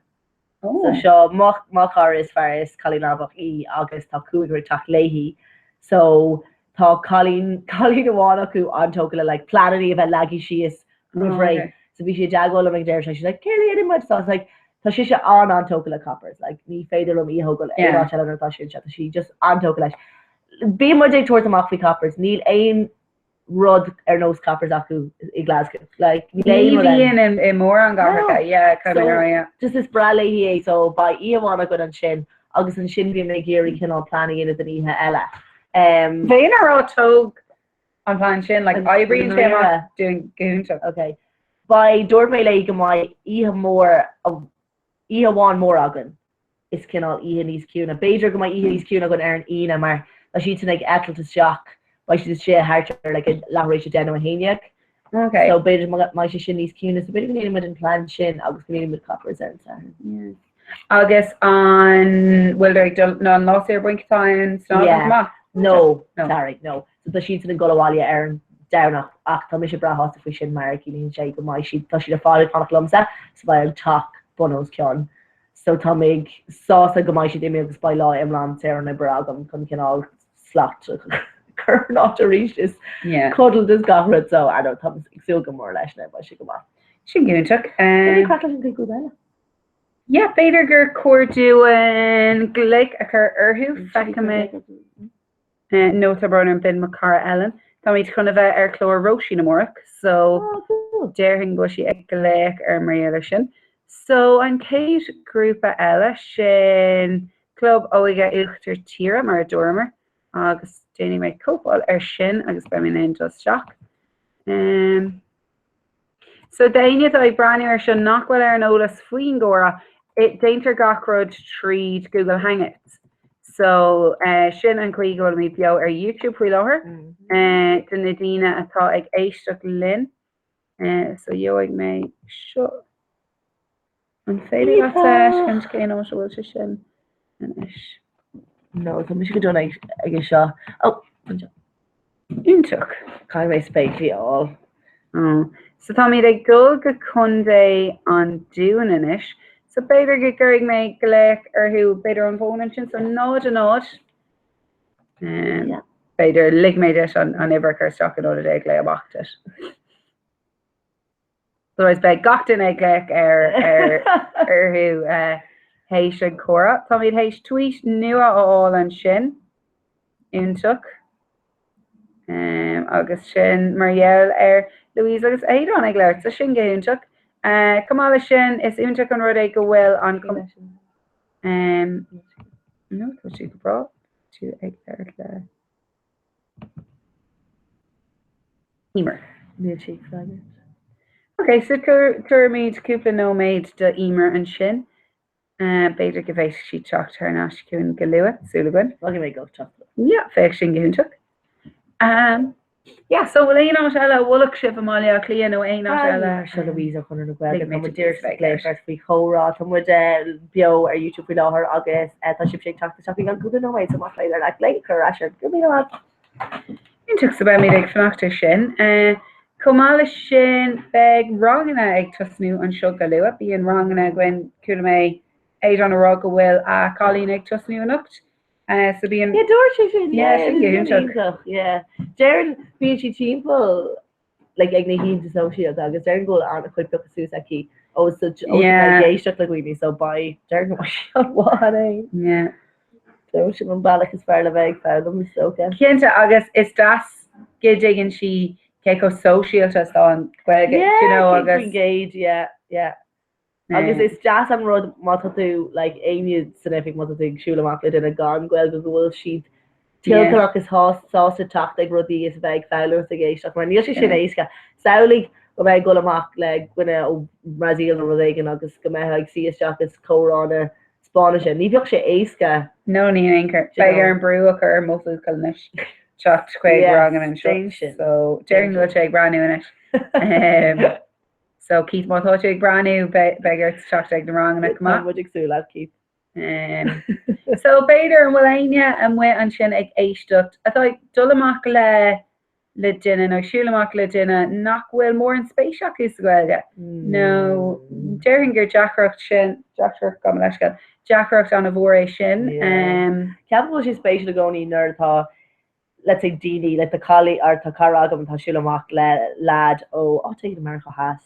So seo machar is far is chalí nabach í agus tá cuaigir teach léhí. So tá chalín amháin acu antóca le like planetí a bheith lagi sios Right. so bhí sé deagháil am ag deir she's like Kelly I didn't so I was like tá si se an tóca le coppers like ní féidir am íthogil tá sin se si just an tóca leis. Bí mar ag tuair amach fao coppers níl aon rud ar nós coppers acu I Glasgow like níhíon I mór an gacha just is brala hí so ba íhána go an sin agus an sin bhí mé géirí cinál planna in an ihe eile. Bhéon ará tóg an plan sin like Ibrín doing gúnta. Okay. By dúir mé le go mai ihe mór íháin mór agan is cinál ihe níos ciúna. Beidir go mai ihe níos ciúna gon ar an ine mar a si ag etal seach by si sé hartar like a laéis den a héineach. Okay. So beidir mai se sin níos ciúna so beidir go an plan sin agus go mit coppers ar an agus an bhfuil ná an lá ar buintáin No, sorry, no. So the sheets in Golawalia are down ach tá sé brath a sin mar cín sé go mai si tá si a fáil fan lumsa so by talk bonos cean. So tá ag sása go mai si dé agus ba lá im land sé na bragam chun cinál slacht cur not to reach is cuddle this gahra so I don't tá ag go mór leis na ba si go mai. Sin gúnteach go yeah, beidir gur cuairú glic a chur orthú fecha mé nó a burnam bin Macara Ellen. Tá míid chuna bheith ar chlór roisin amórach, so déirhin go si ag glic ar maréile sin. So an céad grúpa eile sin club óige uachtar tíra mar a dormer agus déanaine méid cópáil ar sin agus be mé just seach. So daine ag breanú ar sin nachhfuil ar an ólas faoin góra it dainter gachrod tríd Google Hangouts. So sin an chuí go mí bio ar YouTube fhui láthir den na díine atá ag éisteach linn so jo ag mé seo an féidir an cé nó bhfuil se sin is. No, tá mis go donna ag seo. Oh, Úntaach cai mé spéici á. So tá míad ag dul go chundé an dúan inis. So beidir go gurig mé goléic arthú beidir an bhónan sin so nád a nád. Beidir lig méid an ibar chuteach an óda ag le amachtas. So is be gatain ag léic ar arthú héis an chora. Tá míad héis tweet nua áil an sin úntaach. Agus sin margheall ar Louise agus éidir ag leir sa sin géúntaach. Kamala sin is úntaach an rud é go bhfuil an no tá si go bra tú ag leir le Emer. Okay, so cur míid cúpla nóméid de Emer an sin. Beidir go bhééis si techt ar an asciún go luúa súlagan. Bhí mé go teach. Yeah, féic sin géúntaach. Yeah, so bhfuil éon eile bhlaach sibh máile líon ó éon eile se Louise chun an bhil dtíir léir fao chórá tá mu bio ar YouTube láthir agus tá si sé teach an gúna nóid sa léir le léchar a se go mí Intuach sa bheith mí ag fanachtar sin. Comála sin beag ranganna ag tusnú an seo go luúa, bhí an ranganna gin cúla mé éiad an rá go bhfuil a chalín ag tusnú an ucht. So being Darren BG timple like ag na hín associate agus Darren go an a chuid bu Susaki such like we so by Darren yeah so sin an bailach is fearle bheith fém so Cinnte agus is das gidgin si keiko social an agus engage agus is jazz am rud matú like aine signific matúleach in a gan gwel go bhfuil siad tilach is sása tacht ag rudí is bheith fáú a géisteach mar níl sin éisca saolig go bheith go amach le gwine ó Brazil ruigen agus go me ag si isteach is choránna Spáine sin ní bheoh sé éisca no ní anchor be ar an brúach ar mofu calnis chat chuig rang an sin so dearing go ag brandú inis. So Keith má thought ag brandú begur teach ag na rang na muidigsú Keith. So beidir an bhfuil aine an mu an sin ag éistecht. Atá dulamach le duine nó siúlamach le duine nach bhfuil mór an spéisiach is gohilge. No dearing gur Jackreacht sin Jackreacht go leisce Jackreacht an a bhór sin. Ceapú sé spéisiú gcóí nerdtá let's say Dini like the collie or tá caragam tá siúlamach le lad ó átaigh America has.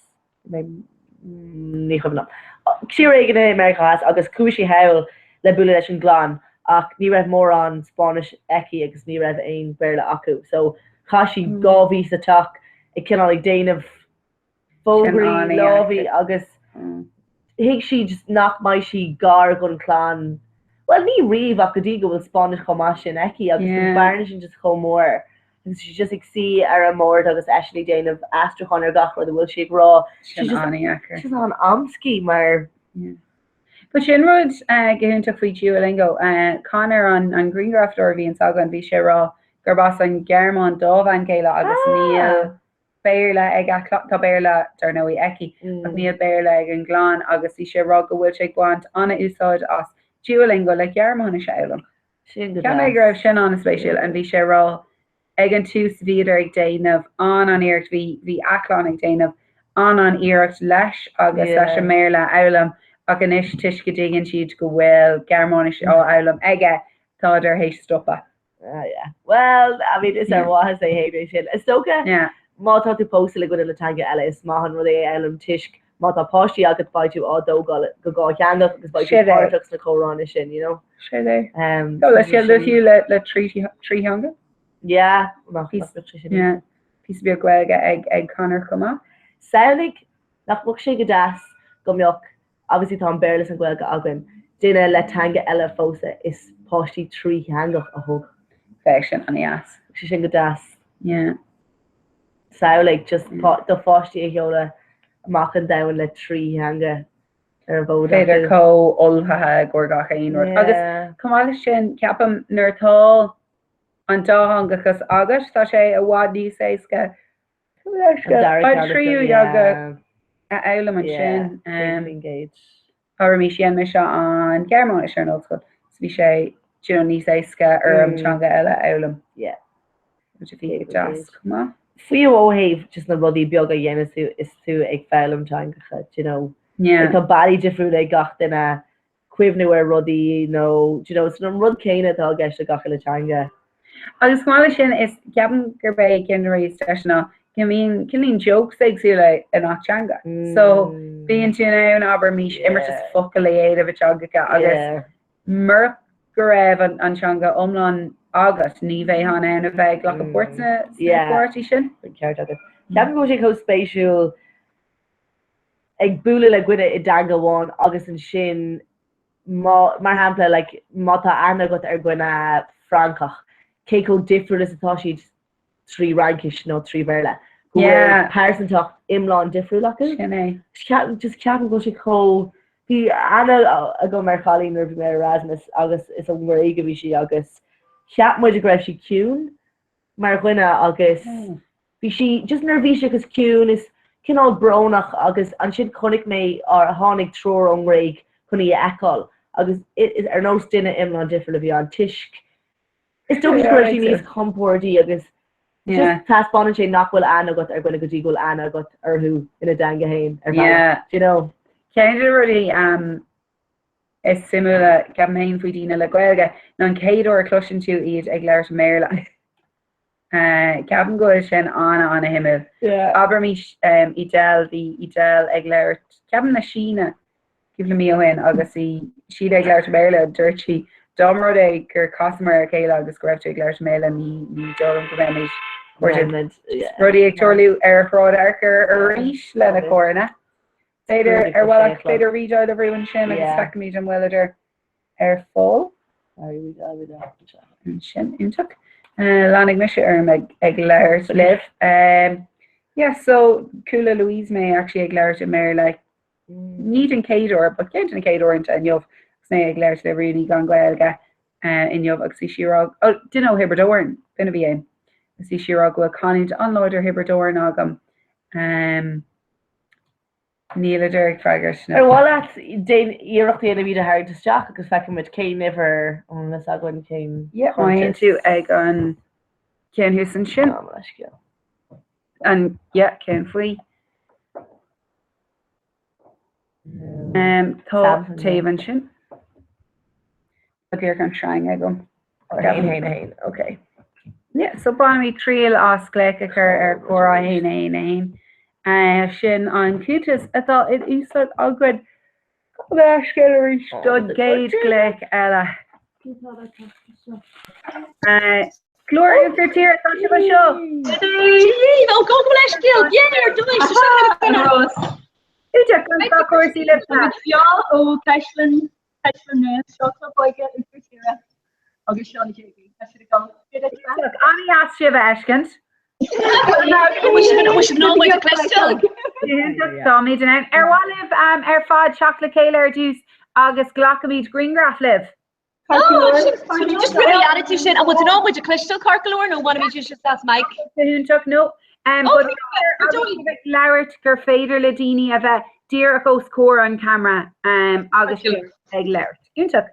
ní chumna. Si gan Americas agus cuaisi heil le bula leis an glán ach ní raibh mór an Spáis eici agus ní raibh aon béle acu. So chaisi gáhí sa tuach ag cinál déanamh fógraí láhí agus hiic si just nach mai si gar gon chlán. Well ní riomh ach go dtí go bhfuil Spáis chomá sin eici agus barne sin just chomór. She just ag si ar a mór agus eisina déanamh astrachan ar gachfu bhfuil si rá she's an amsci mar But sin rud geúnta faoi Duolingo Conor an Greengraft or bhí an saga an bhí sé rá gur bas an Gearmán dómh an céile agus níl béirle ag tá béirle dar nóí eici ach níl béirle ag an gláán agus í sé rá go bhfuil sé gháint anna úsáid as Duolingo le Gearmán is elam. Ceap mé raibh sin an spéisiúil an bhí sé rá ag an tús víidir ag déanamh an iirecht bhí aclán ag déanamh an iirecht leis agus leis an méle elam ach an is tuis go dtígann siad go bhfuil Gearmánis á elam aige tá ar hééis stoppa. Well, I mean is ar bhhathe é héidir sin. Is tócha mátá tú post le go le tanga eile is máhan ru é elam tuisc má tá páistí agad baidú á dógáil go gá cheangach agus baidúach na choránna sin, you know? Sé é. Go le sé luú le trí hanga? Yeah, pís be gweilge ag Conor chuma. Saolig nach bu sé go das gombeoch agus tá an béirlas an ghilga agan. Duine le tanga eile fósa is páistí trí hangach a thug. Fe sin an as. Si sin go das. Saolig just do fáistí a heola amachchan dain le trí hanga ar bhód. Féidir có olthathe gurgach aon agus cumáile sin ceapam nuairtá an dáhangachas agus tá sé a bhád níos éisce tríú aga a eile an sin ar mí sin me se an Gearmán is ar an óscoil bhí sé níos éisce ar an teanga eile elam bhí jazz cumá. Fuí óhéh just na rudí beag a dhéanaú is tú ag fearlam teangacha, tá bailí difriú é gach duna cuimhnú ar rudí san an rud céine tá gceist a gacha le teanga. Agus máile sin is ceapan gur bé generéis teisna cinlín jokes agsúla in áchanga. So bíon tú an aber mís immer just focaléad a bheitteagacha agus mar go raibh antanga omlan agat ní bheith han an a bheith le a portna cuairtí sin. Ceapan go sé có spéisiúil ag buúla le gcuide i dangaháin agus an sin mar hapla le mátá anagat ar gcuine Francach. Keiko different is atá siad trí rankish nó trí verle. Persantach imlán difriú le just ceapan go sé có hí anna a go mar chalín ar mé Erasmus agus is an réige bhí si agus ceap muid a greibh si cún mar chuine agus bhí si just nervhí agus cún is cinál brnach agus an sin chonig mé ar tháinig tror an réig chuní eáil agus is ar nó duine imlán difriú le bhí an tuisc. Is do níos compórtí agus taspáin sé nachhfuil anagat ar gona gotí ghfuil anagat arthú ina danga hain ar Céidir ruí is simúla ceap hain faoi dína le gailge ná an céadú a cloisian tú iad ag leir méile. Ceapan go sin anna himimeh. Aber mí idel ag leir ceapan na sína cibh le míohain agus siad ag leir méile dúirtí Domrod é gur cosmar a céile agus greibh ag leir méile ní dom go bhéis rudí ag toirliú ar frád arcar ar ríis le na córanna. Féidir ar bhil féidir rideáid a bhríonn sin agus feicimid an bhfuidir ar fáil sin intach. Lánig me sé arm ag leir libh. So coolla Louise mé actually ag leir mé le ní an céadúir, but ceint an céadúirnta an jobh sné ag leir le rií gan gailge in jobh agus sirá duno hebredóin finna bhí é. Is sirá go conid anláidir hebredóin agam níleidir ag freigar sin. Ar bhil íireachtaíana bhí a hair isteach agus feicimid cé niver an nas agan céim.Áonn tú ag an céan hús an sin an céan faoi. Tá taobhann sin. Gur an shrine agam. Hain. Okay. So ba mi trial as gleice ar chora hain. sin an cutas atá it úsad agad leisceirí stud géid glic eile. Gloria for tír tá si seo. Ó go leis gil, you're doing so. Ute gan cuasí le fiol ó Caitlin Shota boige for tíra. Agus Sean JB. Annie as si bheiscint. Tommy den walibh fad chocolate céile dús agus glacamid Greengrass live. Just really attitude sin. I want to know which a crystal carcalor no one of you just that's Mike. No. Lauert gur féidir le daoine a bheith dear a ghost core on camera agus ag Lauert. Úntaach.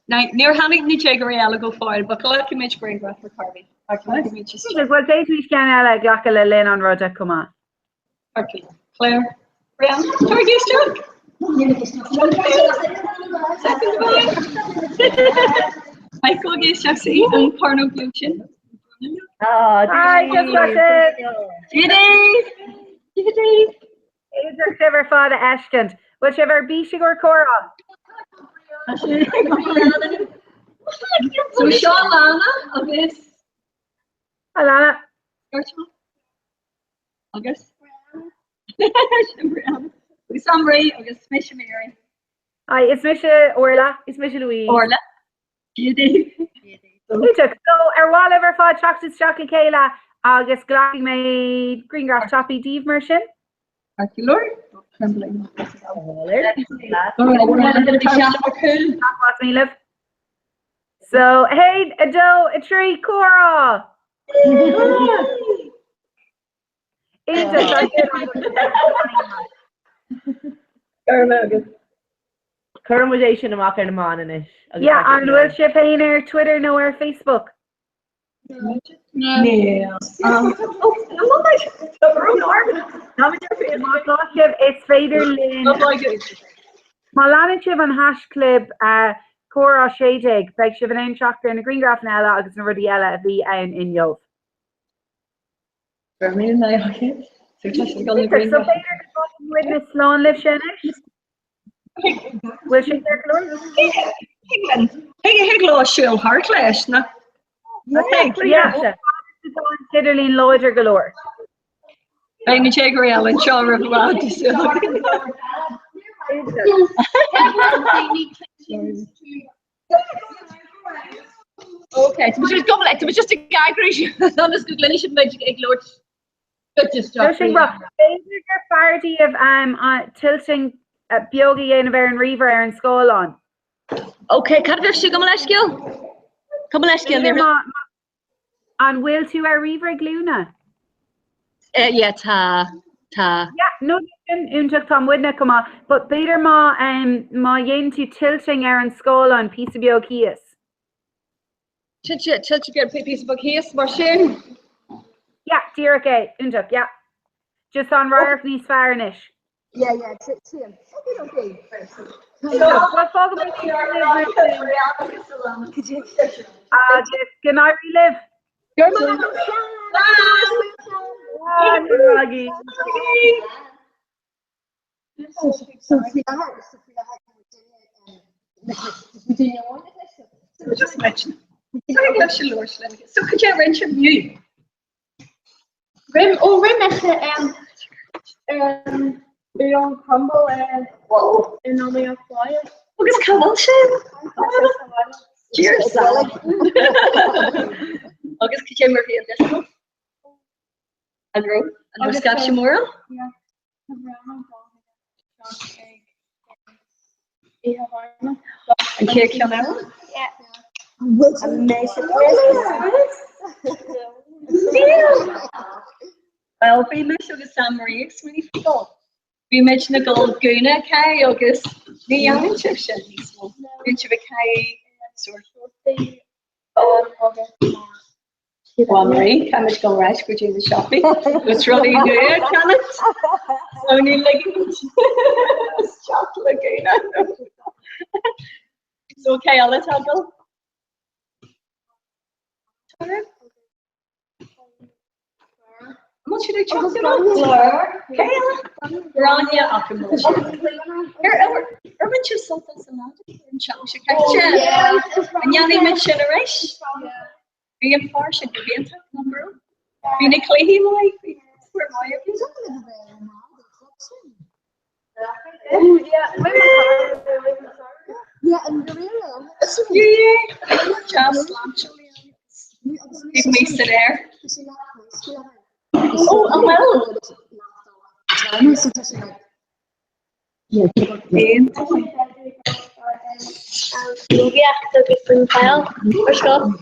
Now, near handing the check real go forward, but collect image Greengrass for Carby. Well, they tweet can ela glacha le lin on Roger come on. Okay. Claire. Brian. Target stroke. Michael gets Chelsea and porno gluten. I just got it. Judy. Whichever father Ashkent. Whichever Bishig or Cora. So Sean Lana of this. Alana. August. Summary, August Misha Mary. Hi, it's Misha Orla. It's Misha Louise. Orla. Judy. So whatever fod chocolate chocolate Kayla. August Glocky made Greengrass choppy Dave Merchant. Lord. So hey, Ado, a tree, Cora. Curmudation amach ar na man in it. Yeah, and will she pay her Twitter no or Facebook? It's Fader Lynn. Malana Chiv an hash clip Cora Shadeg, like Shiv an tractor in a Greengrass and Ella agus na rudi Ella the in Yov. So Fader witness Sloan live Shannon. Will she hear glory? Hey, glow show heartless, no? Yeah. Considering Lloyd or galore. I'm a Chagriel and Shaw of Loud. Okay, so just come it was just a gag ratio. Not as good Glennish magic egg lord. Just favorite party of tilting Biogi Yanaver and Reaver and Skull on. Okay, can't have come on skill. Come on skill and will to our Reaver Gluna. Yeah, ta. Yeah, no until Tom wouldn't come on, but better ma yen to tilting Aaron Skull on piece of Biokias. Chit you get a piece of Biokias, Marcin? Yeah, dear okay, Unjuk, yeah. Just on Ryer of Nice Farnish. Yeah, Tim. Okay. Can I relive? Your mom. Just mention. So could you wrench you? Rim Beyond crumble and whoa, and only a flyer. Because come on, cheers. August, could you repeat this one? Andrew, and Scott Shimura? Yeah. And Kate Kilnell? Yeah. Well, we mentioned Sam Marie, really cool. We mentioned the gold Guna Kai, August, the young intuition. Which of a Kai sort of. Well, Marie, can we go right for the shopping? It's really good, can it? Only leggings. Chocolate Guna. It's okay, I'll let her go. What should I talk about? Fleur, Kayla, Grania, Akamotion. Erwin just something in Chelsea. And Yanni Mitchellerish. Be in Porsche, be in Top Number. Be in a Clay, like, where am I? Oh, yeah, and the real. Yeah, just give me sit there. Oh, well. Lugia, dat is een pijl. Verschil.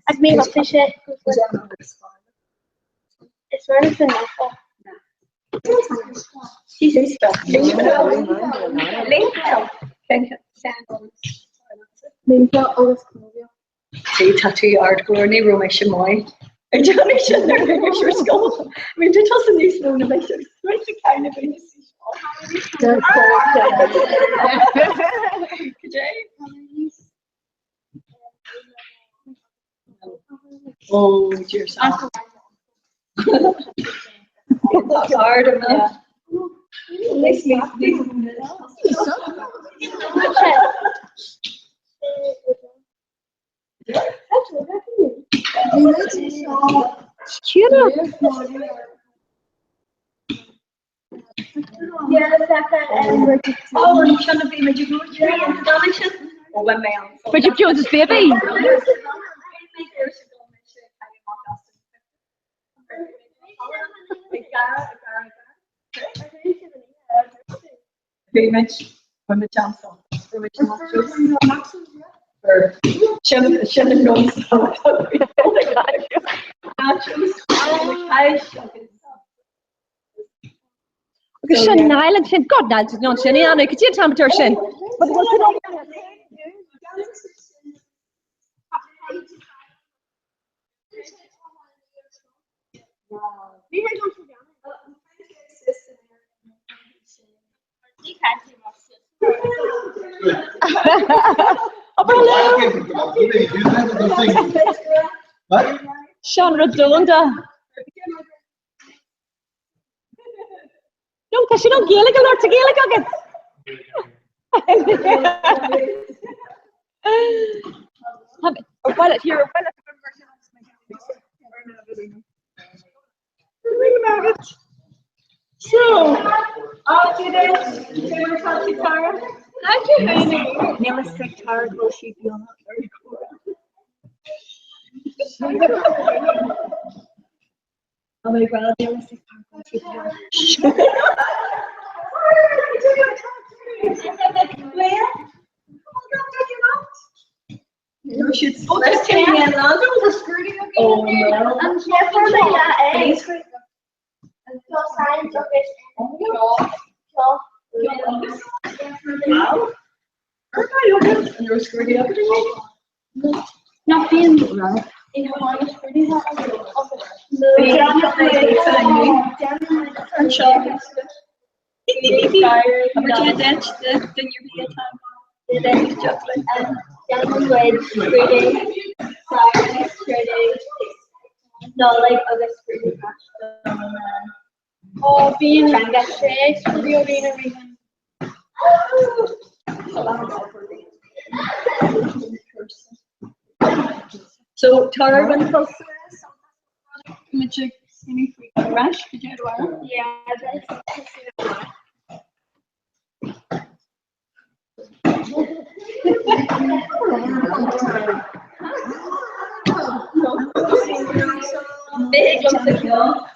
Ik meen wat visje. Is waar het een afval? Jesus, Hey, tattoo yard, glory, Romish and Moy. I don't know if they're bigger for school. I mean, it doesn't need to know like it's the kind of thing. Oh, dear son. That's hard enough. Makes me oh, and trying to be my oh, when but you killed his baby. Very much from the chancellor. Shannon knows. Sin Island sin God now non sin Anna could you temperature sin. Sean Redonda. No, because you don't Gaelic or to Gaelic again. Well, here, so, after this, we're talking to Tara. Thank you, Never strict Tara, will she be on that very cool? Oh my God, never strict Tara, will she be on you should there's 10 years on. There was a skirting of Oh, no. And definitely that is. And so science of it. Wow. And there was skirting of it. Not being right. In your mind, skirting of no, like other screen or being trying to get shades for the arena reason. So Tara went close to this. Magic skinny free rush. Did you do well? Yeah, Big looks like no.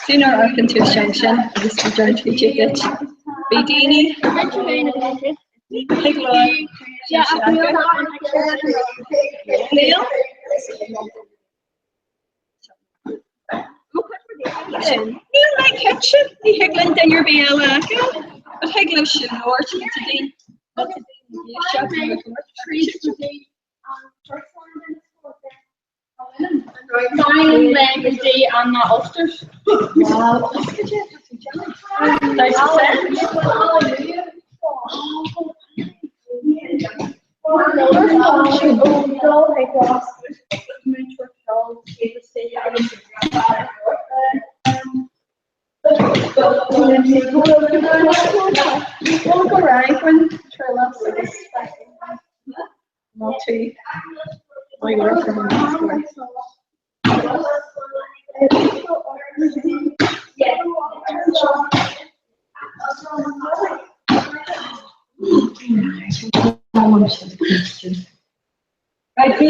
Sooner or contusion, this is going to be ticket. Bidini. You like kitchen, the Higland and your BLA. But Higland should know to today. Nine legs a day and not oysters. Wow. Nice to not too. I work from home. Right,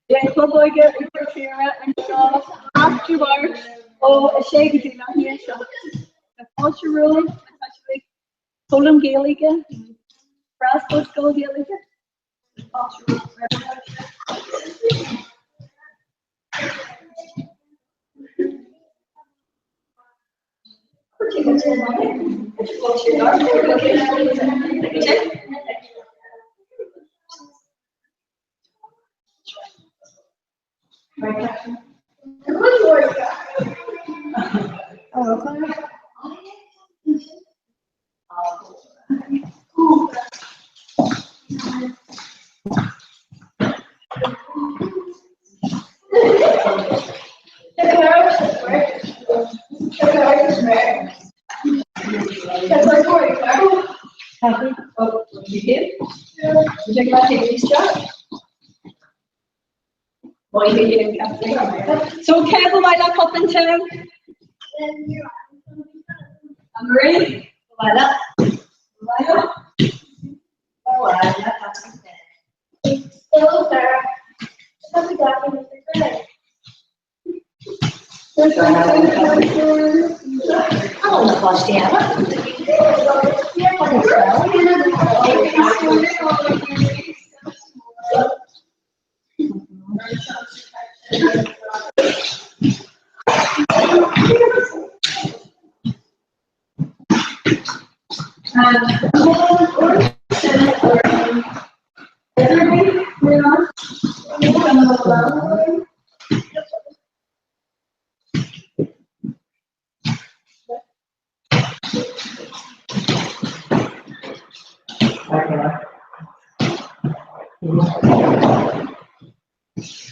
Yeah, probably get your share and so afterwards, oh, a shake it in here, so the culture room, actually, Fulham Gaelic, Brasford School Gaelic, So Kevin, why not pop into Marie? Voilà. Voilà. Voilà. Hello, sir. How's it going?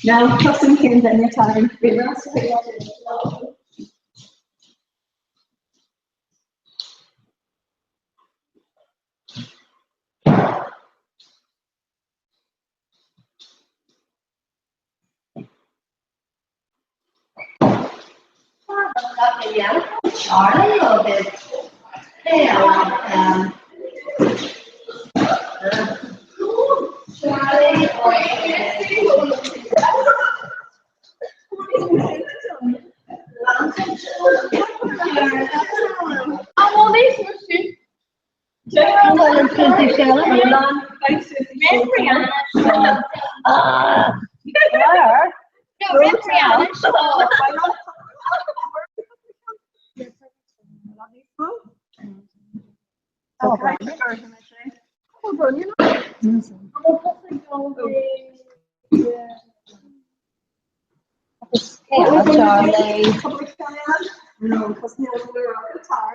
Now, custom cans anytime. Charlie or bit. Charlie I'm all these questions. No, because Neil's we're on guitar.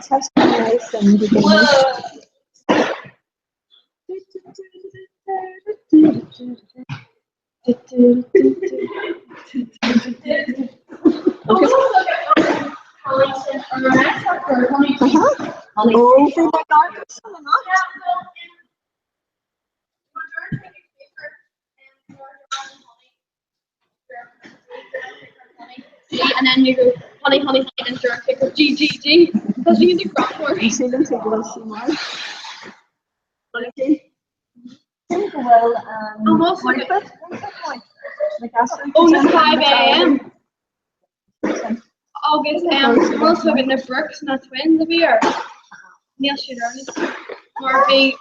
That's nice and And then you go honey, honey, honey, and direct pick of G, because you use a crop word. You see them take a little small. Okay. Well, I'm also what is good. it? Oh, it's 5 a.m. August, I'm also getting the Brooks, not twins, of here. Neil Shooter. Marby,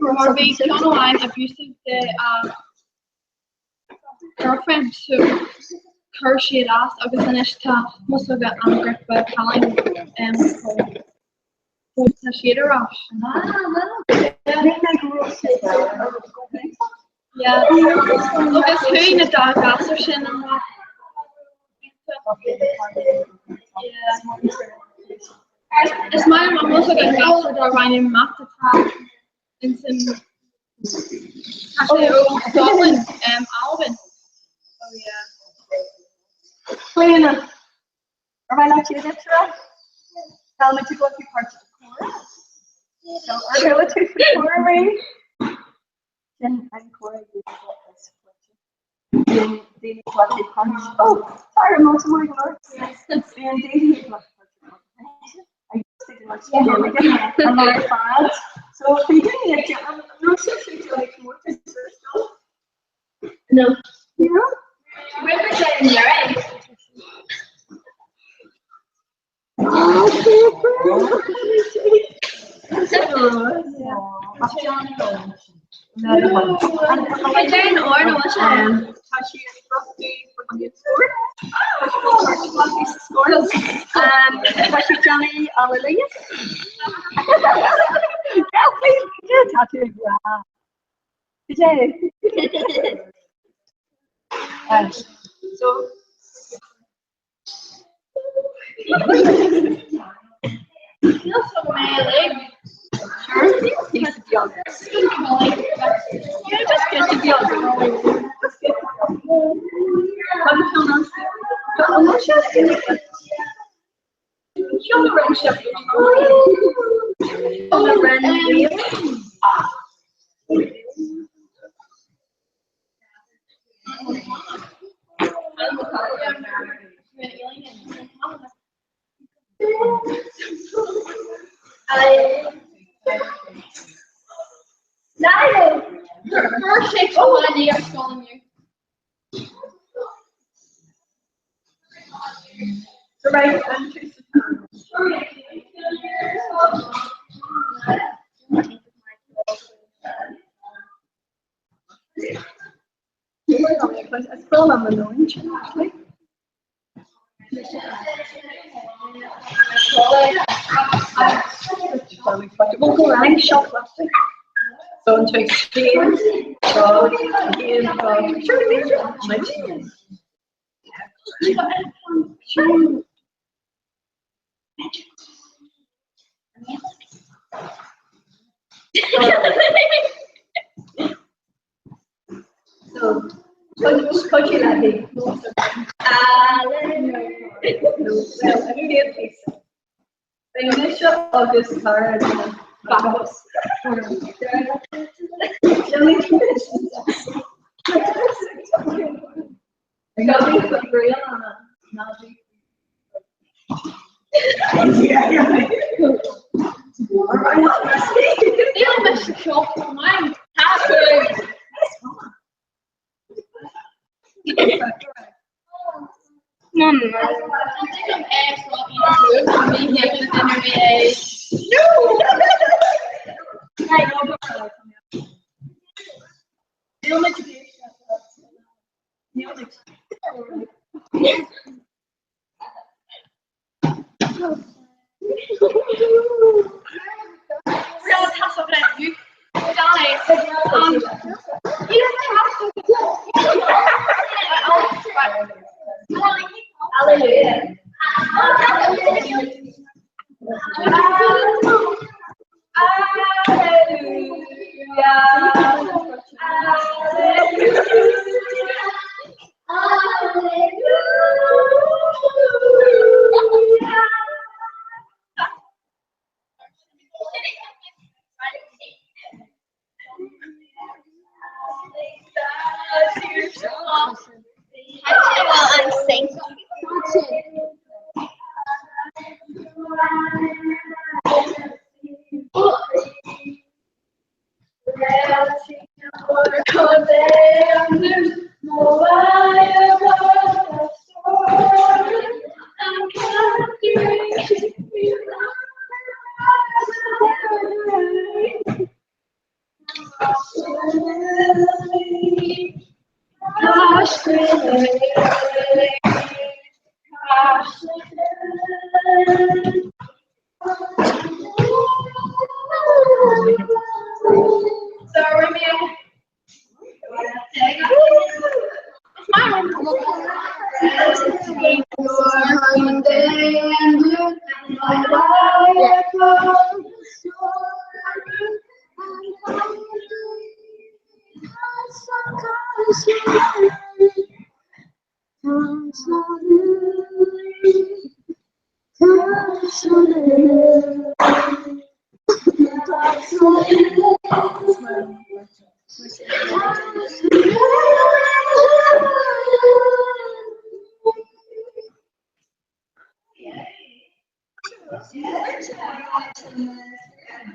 Marby, John Wine, abusive, the girlfriend, so Hershey had asked August finished to must have got angry by calling the shader rush. Yeah, August who in the dog Gasserson and that. Yeah. It's my mom also got Gasser or Ryan Matt to try in some actually Scotland, Alvin. Oh yeah. Lena, are I not you this right? Tell me to go through parts of the chorus. So our ability for choring. Then I'm choring you get this question. Then what they punch. Oh, sorry, most of my work. Yes, it's being daily. I just didn't much again. I'm not bad. So if you didn't get I'm not sure if you like more to still. No. You know? We're pretending you're right. I don't know what's on. Johnny Hallelujah. So Feels so many. Sure, he's to be honest. You're just good to be honest. I'm not sure. You're the ring chef. Oh, the ring. Niall, Hershey make someone in here calling you. Right. I still am annoying, actually. We'll go around shoplifting. So to exchange So, coach you that big. Initial of this card backups.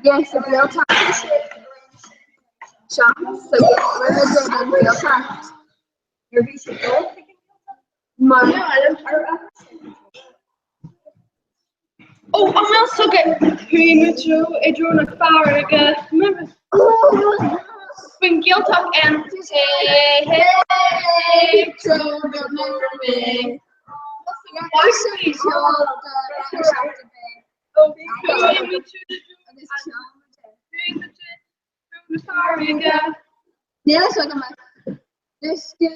Yes, the real time. Shop. So we're doing real time. Your basic goal. Mom. Oh, I'm also getting premature. I drew a fire again. Remember? When guilt up and hey, remember me. Why should we yeah, so I'm like, this is the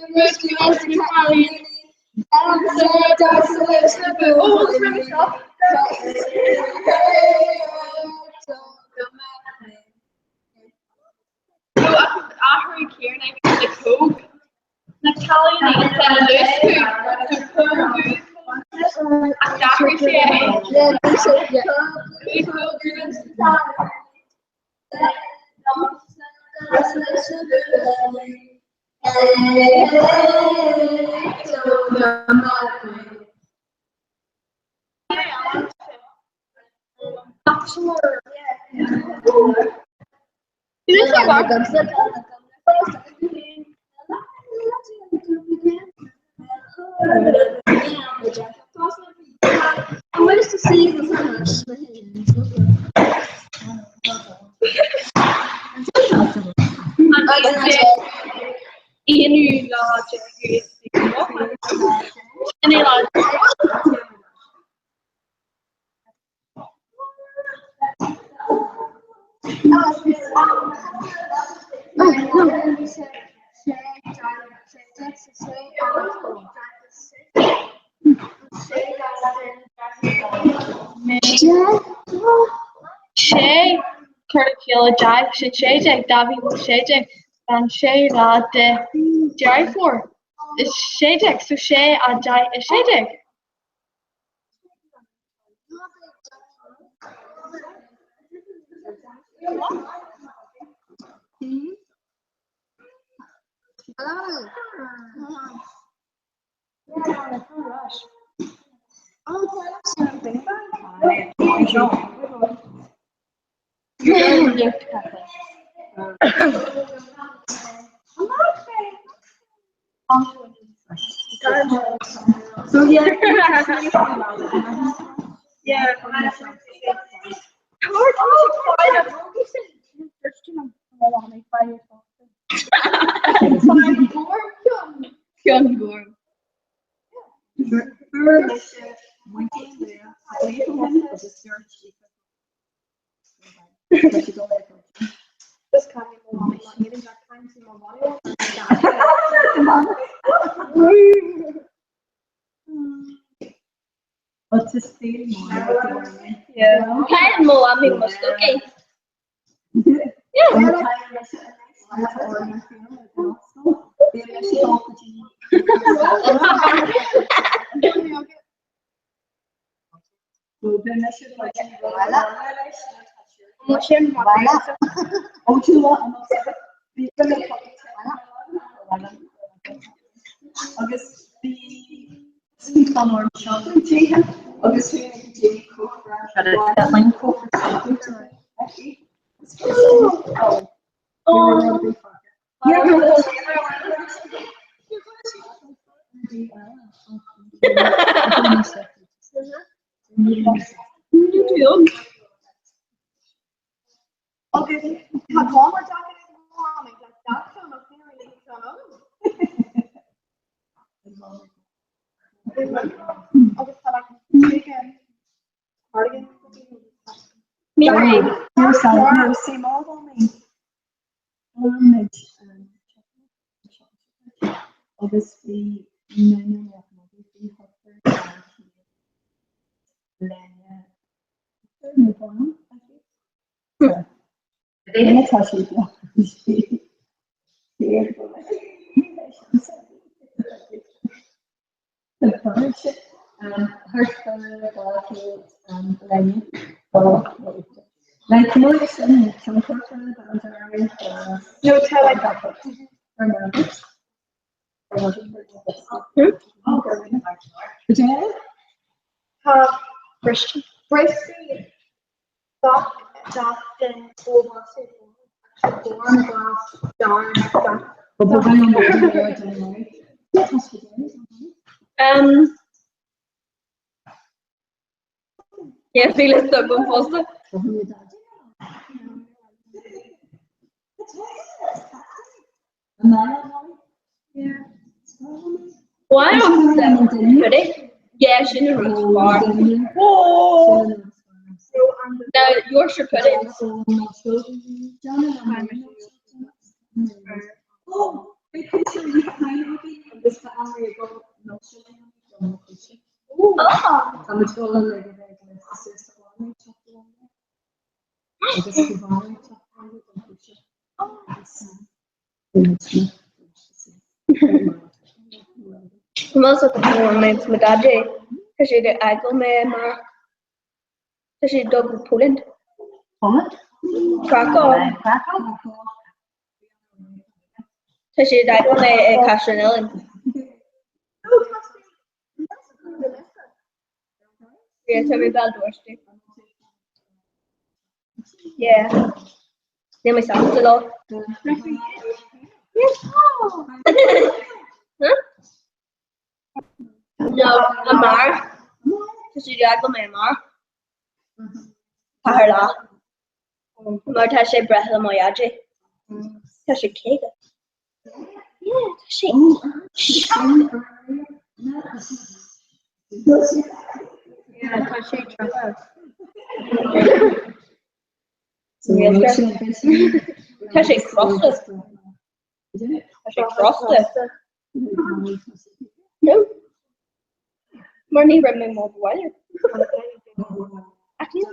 Italian. Sé curricula jive sé séide Davi séide ban sé lá de jive is séide so sé a jive is séide. What's his feeling? Yeah. Kind of I mean must okay. Yeah. Obviously, like you listen, some cultural boundaries, no tell like that. Christian. Yeah, Felix stuck on poster. Wow, ready? Yeah, she knew it far. Whoa! Now yours should put in. Mas ook een moment met dat je, als je de eikel mee maar, als je double Poland. Krakow. Als je de eikel mee Castellan. Yeah, tell me about Dorsey. Yeah. Neem eens af te laten. No, a mar. Because you got my mar. Parla. Mar ta sé breth am moyaji. Ta sé cake. Yeah, ta sé. Yeah, ta sé chocolate. Ta sé crusted. Ta sé crusted. No. Maar niet met mijn mond worden. Echt niet?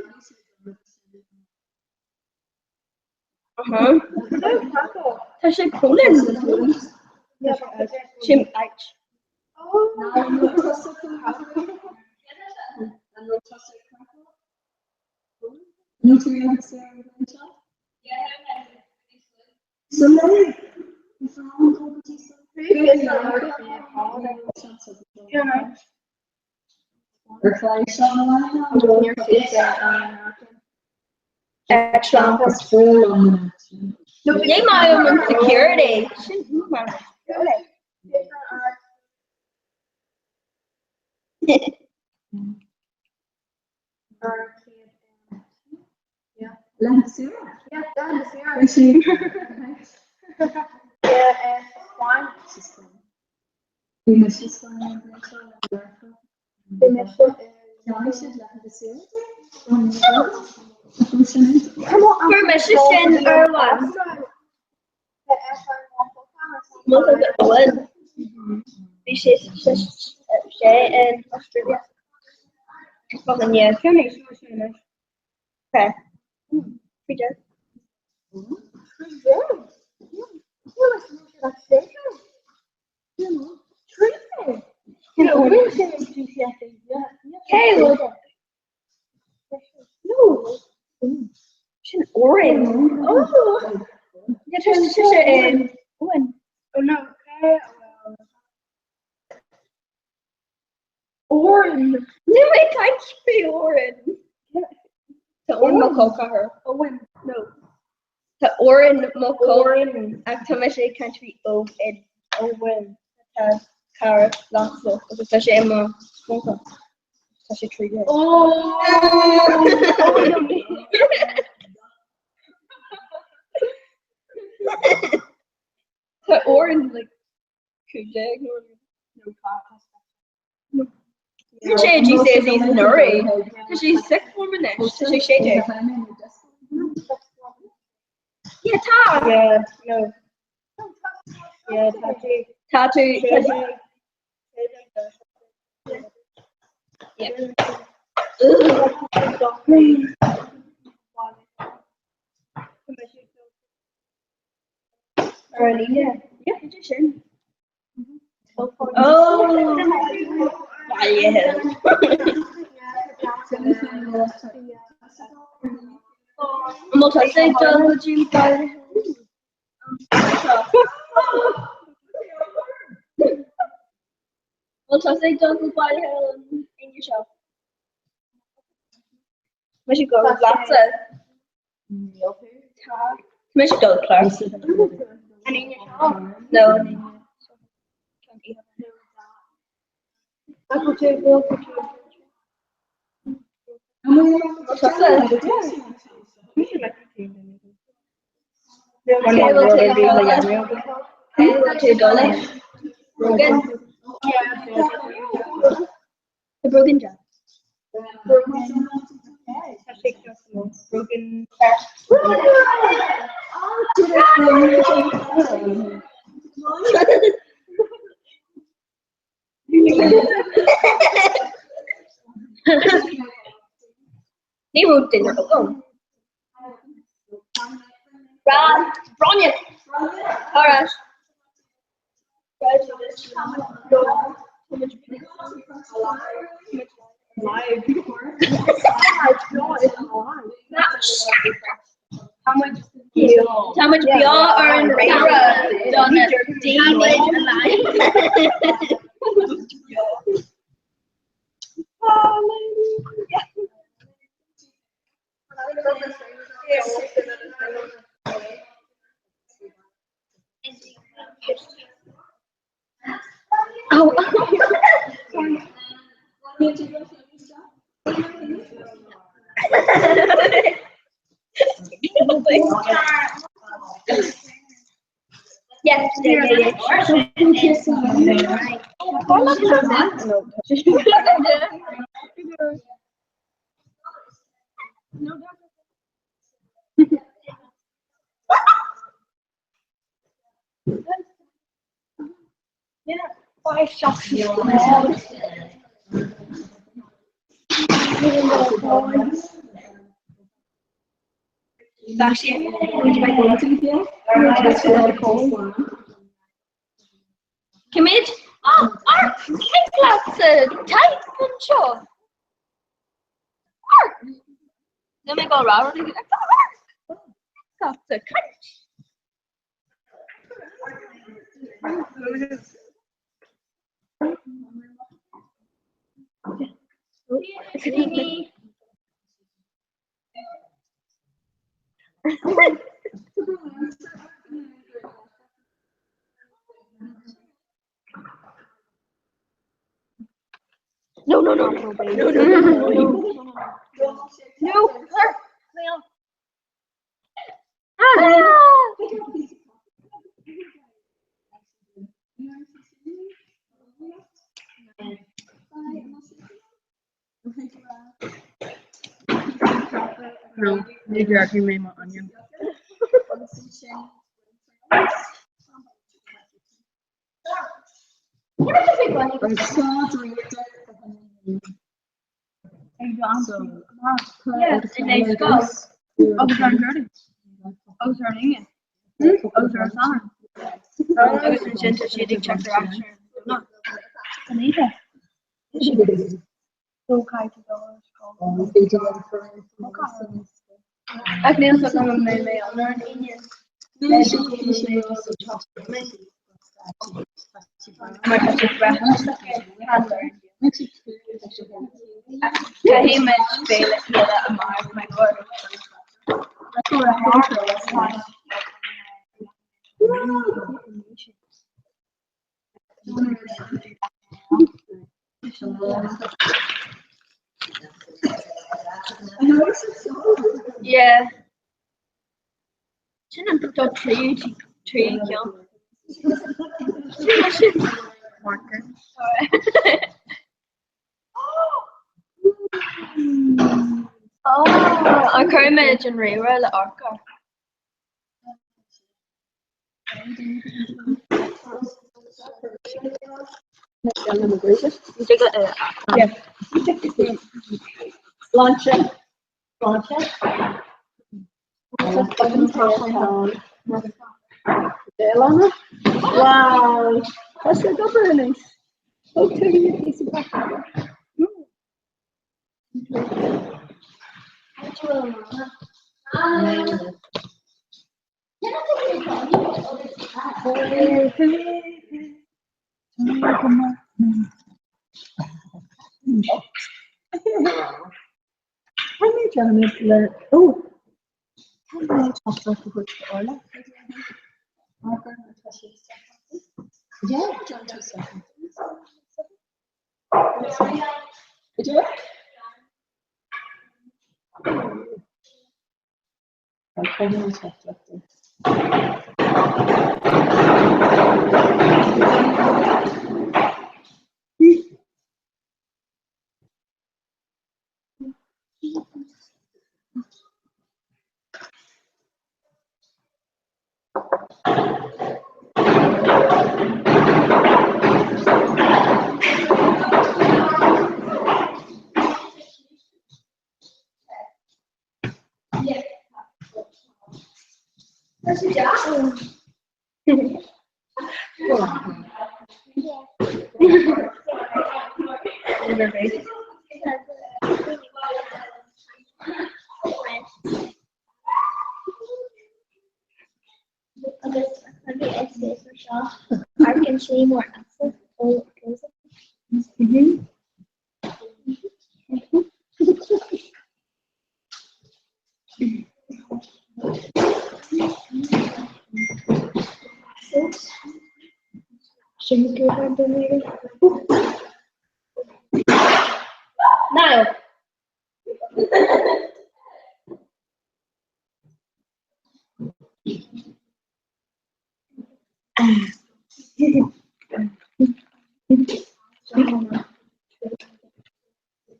Ta sé Polen. Sim uit. Nee, maar om een security. Permission or what? Most of it was. Shay in Australia. Fucking yeah, okay. We did. No. She's orange. Oh. Yeah, she's in. Oh no. Orange. No, I can't be orange. The orange mocha. Owen. No. The orange mocha. Orange. Actually, can't be Owen. Owen. Carrot. Lots of. Especially in my mocha. Such a tree. Oh. The orange like Kujag or no. She says he's nuri. She's sick woman. She's shady. Yeah, Ta. Yeah, no. Yeah, Tattoo. Yeah. Yeah, magician. Oh, yeah. Multi-sector, would you go? Multi-sector, goodbye, Helen, in your show. We should go with lots of. We should go with Clark. And in your show? No. The broken jug. Broken. They wrote dinner alone. Bronyan. Alright. How much y'all are in Rara on a damage alive? Oh. Yes, yeah, 5 shots. Commit. Oh, our class tight control. Let me go around. That's a No, no, no, no, no, no, no, no, no, No, maybe I can make my onion. Yeah, and they go. Oh, sorry, Ingen. Oh, sorry, Sam. I was in Shinta, she did check her action. No. Anita. So kind to go. I can also come and make my own Indian. Yeah. Shouldn't put that tree, kill. Marker. Oh, I can't imagine Rayra the Arca. You take it. Yeah. Launch it. Launch it. Wow. That's a double nice. Okay, you piece of back. Oh, yeah, John 2 seconds. Yeah. I can see more access. Now.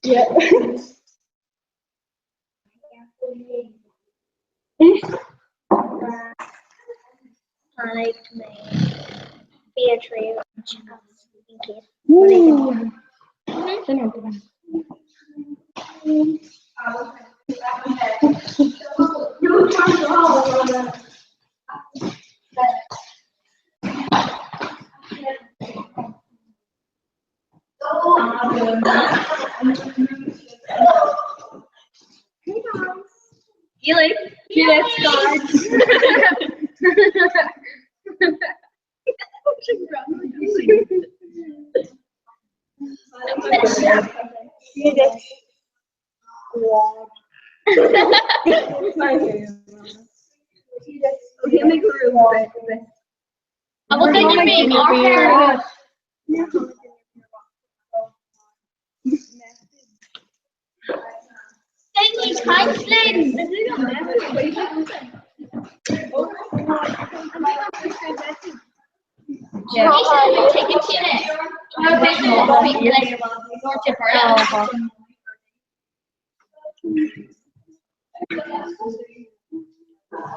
Yeah. I made Beatrice Felix God. I will take your name off there. Thank you, Franklin. Take it to it.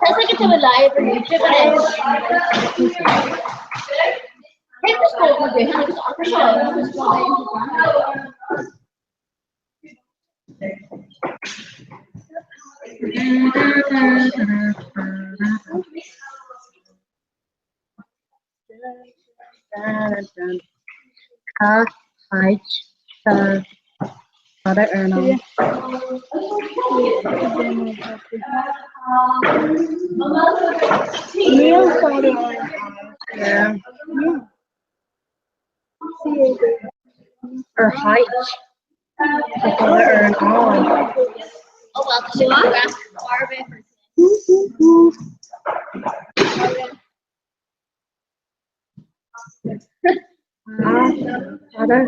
That's like it's a live or YouTube. Take the school with you. It's for Other Erno. Yeah. Or height. Other Erno. Oh well, because you want back far away from Other.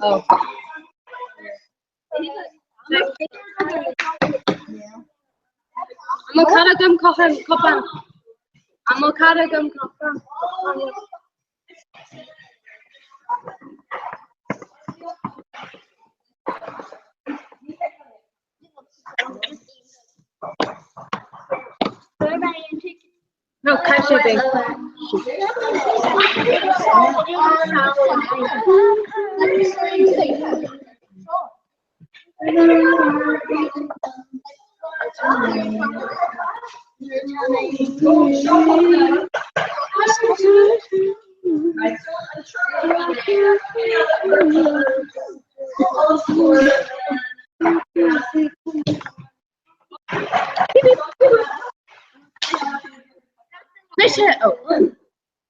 Oh. I'm a gum coffin. I'm a gum coffin. No, can't shipping.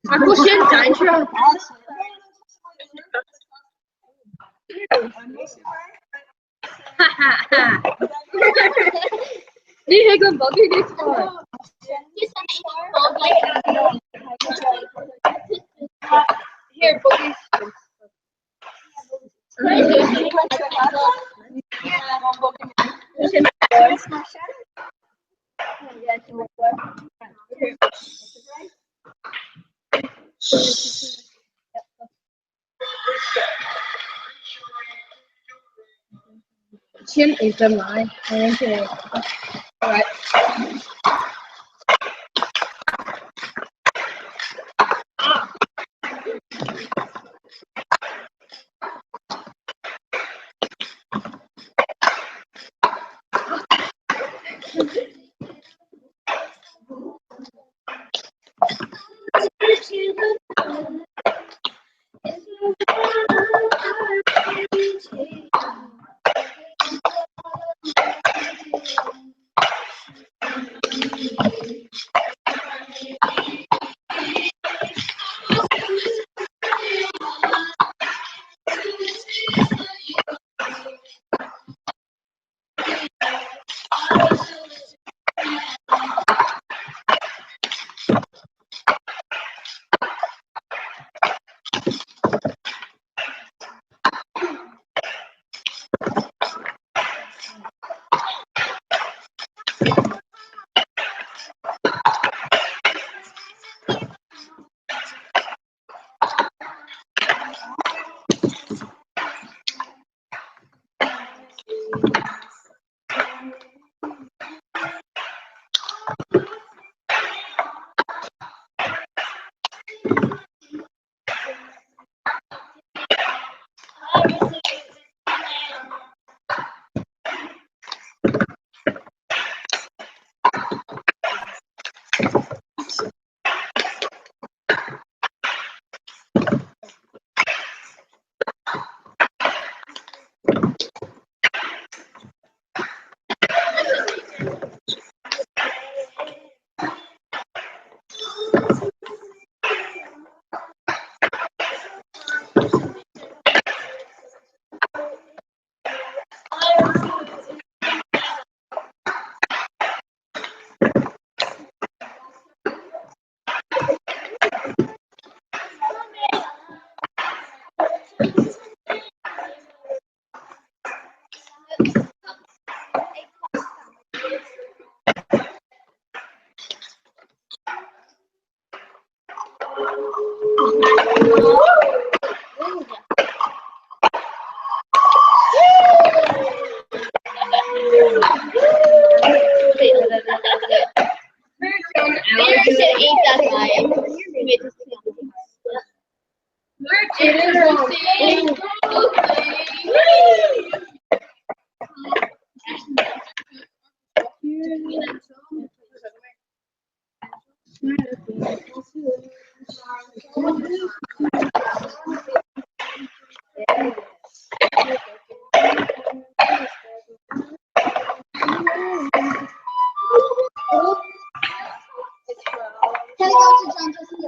I push in danger. Need to go buggy this one. Here, buggy. Chin is the line. All right.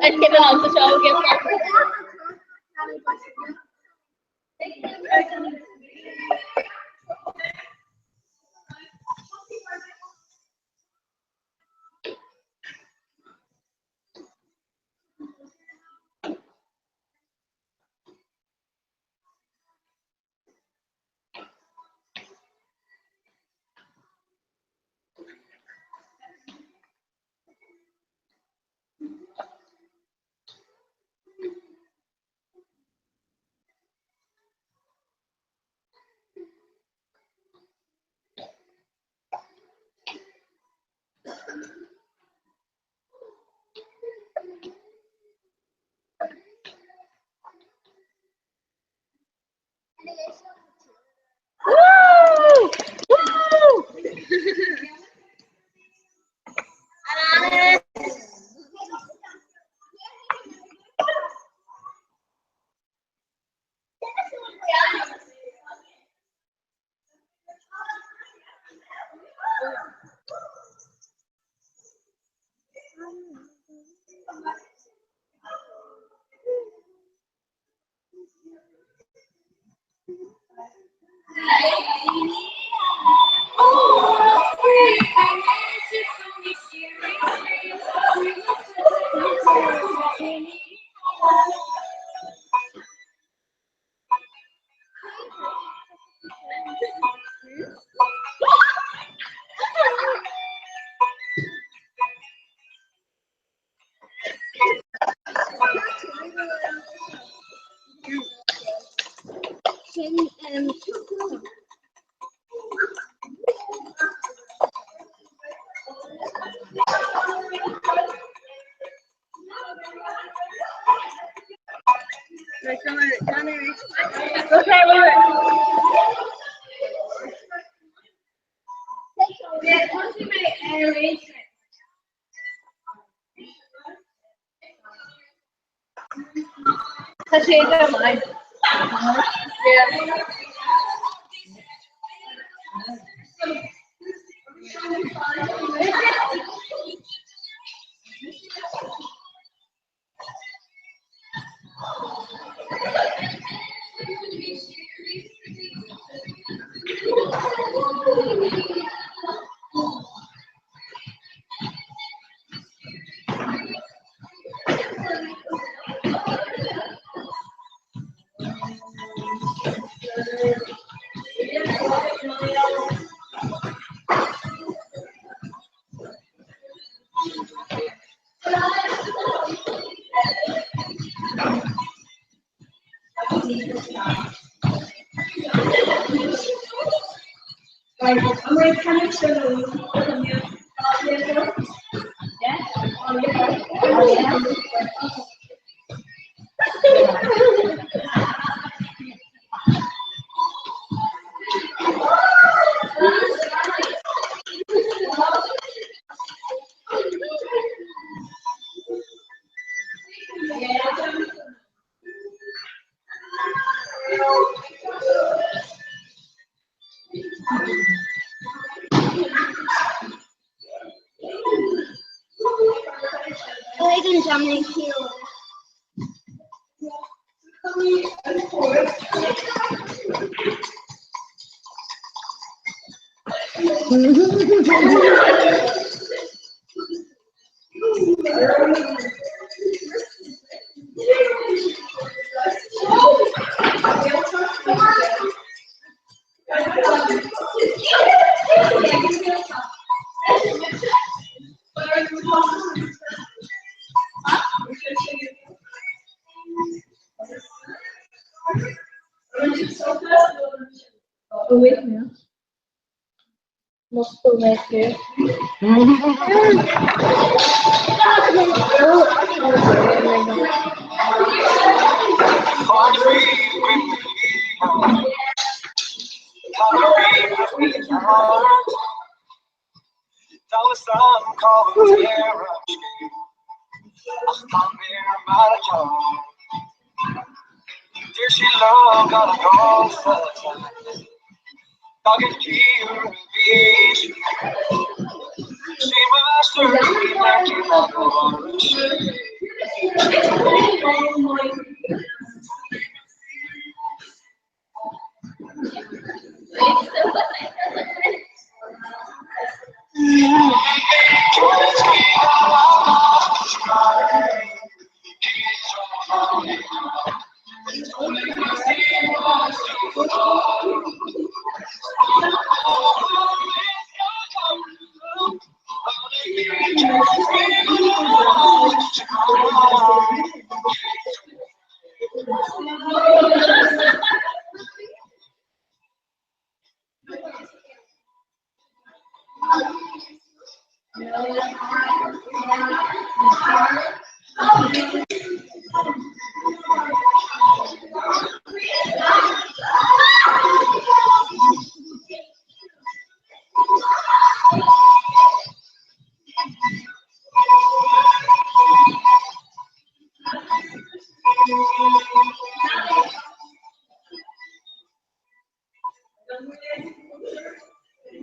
Let's give it on to show. Give Woo! Woo!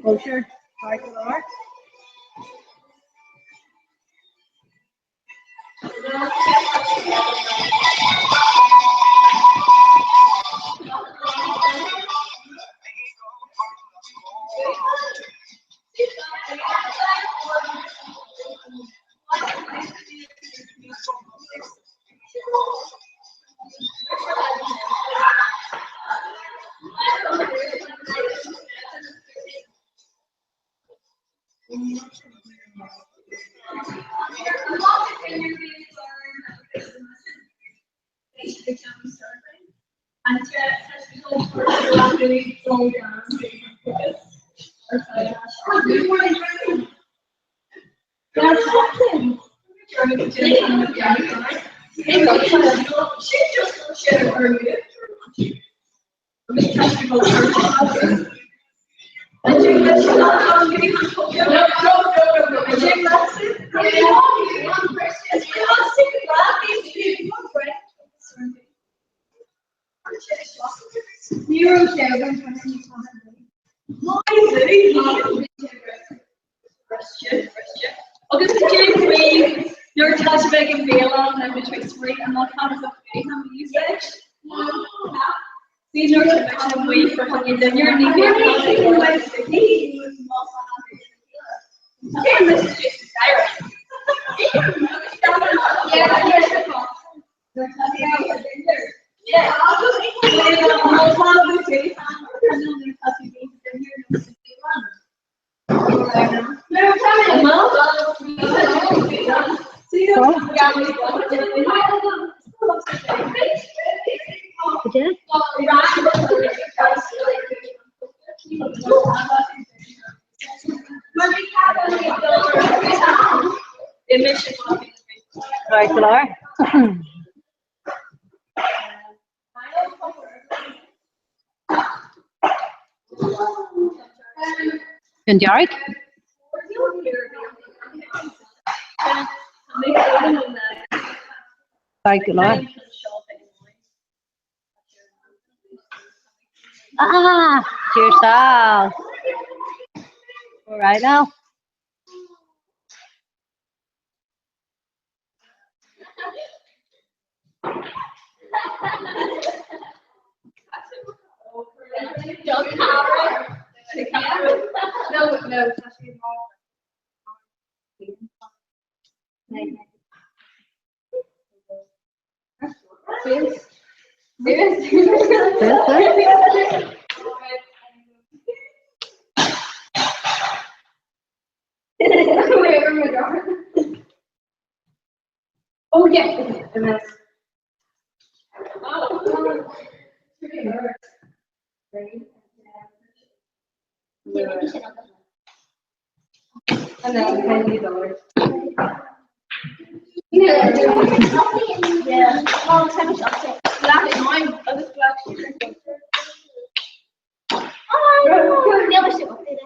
Culture, title art. I Your touch big and Bela and between spring and what comes up music. These are connection way for when you then you're needing Right, Laura. And Derek? Right, Laura. Ah, cheers, Sal. All right now. Oh yeah. And then $20. Yeah. Oh, $10. Black wine. Oh, this black sugar. Oh, never should have did it.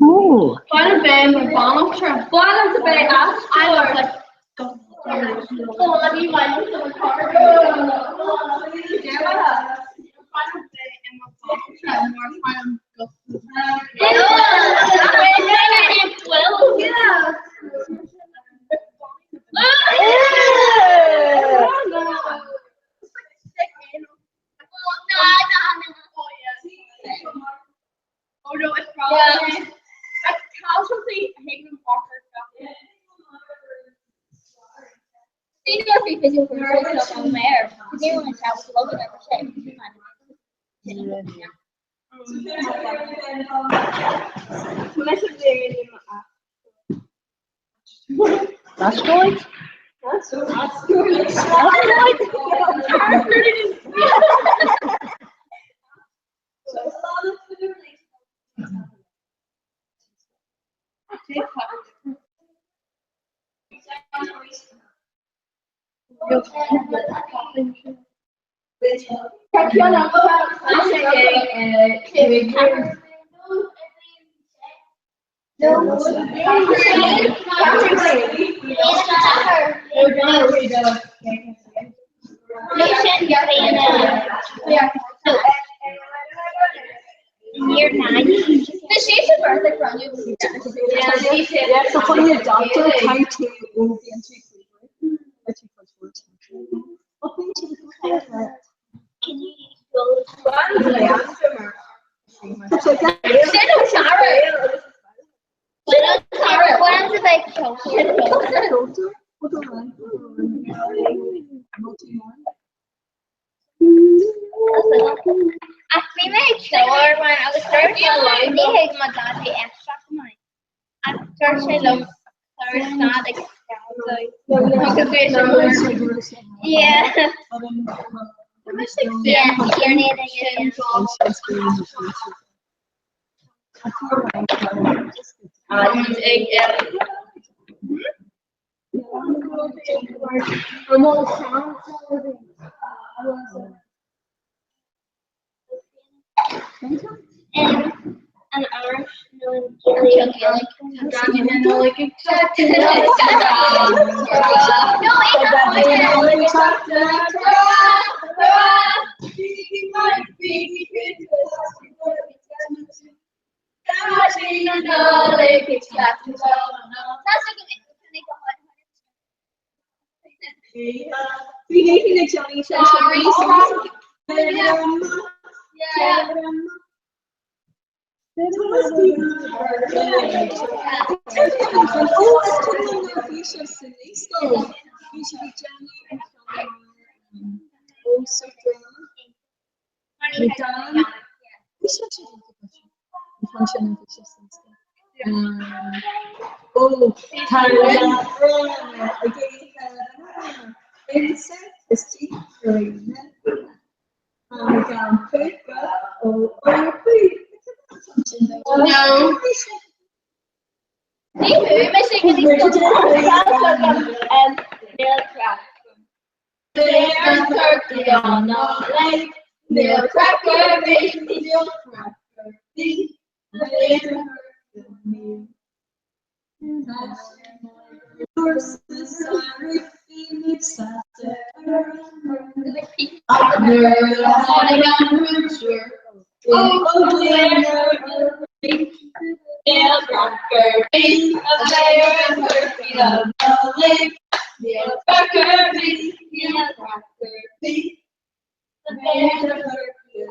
Oh. Final band with Bonham Trump. Bonham to band. I was like, oh, let me find some card. Oh no, it's probably a casualty Hagen Walker. Steve Murphy physical control stuff on there. Because everyone in chat was loving every Asteroids? Year 9. The shape's a birthday from you. Yeah, so for your doctor, try to move into Can you go to the answer? When's the big show? I made sure when I was 30 alone, they had my dad the extra money. At 30 alone, there's not a yeah. Yeah, you're needing An Irish known Gaelic. No, like a turkey on the lake. Neil cracker, Neil cracker, horses are Phoenix after Neil cracker, a bear and turkey on the lake. Neil cracker, Neil cracker, the bear and turkey.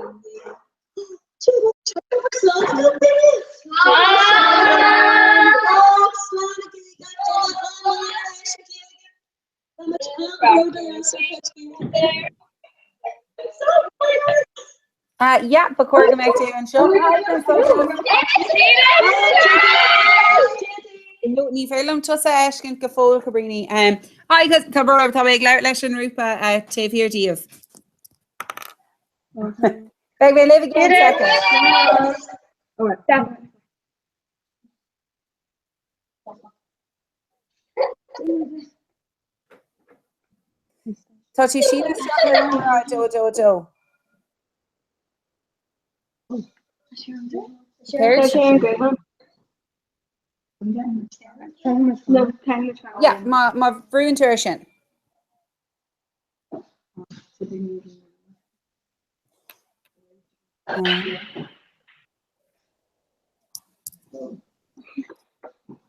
Yeah, but we're going to an seo ní félum tu ecin go fóil cabríní. Agus tá bro tá ag leir leis an rúpa taobhhirdíomh. Beg we live again second. Tá tí sí do. Yeah, ma brún sin.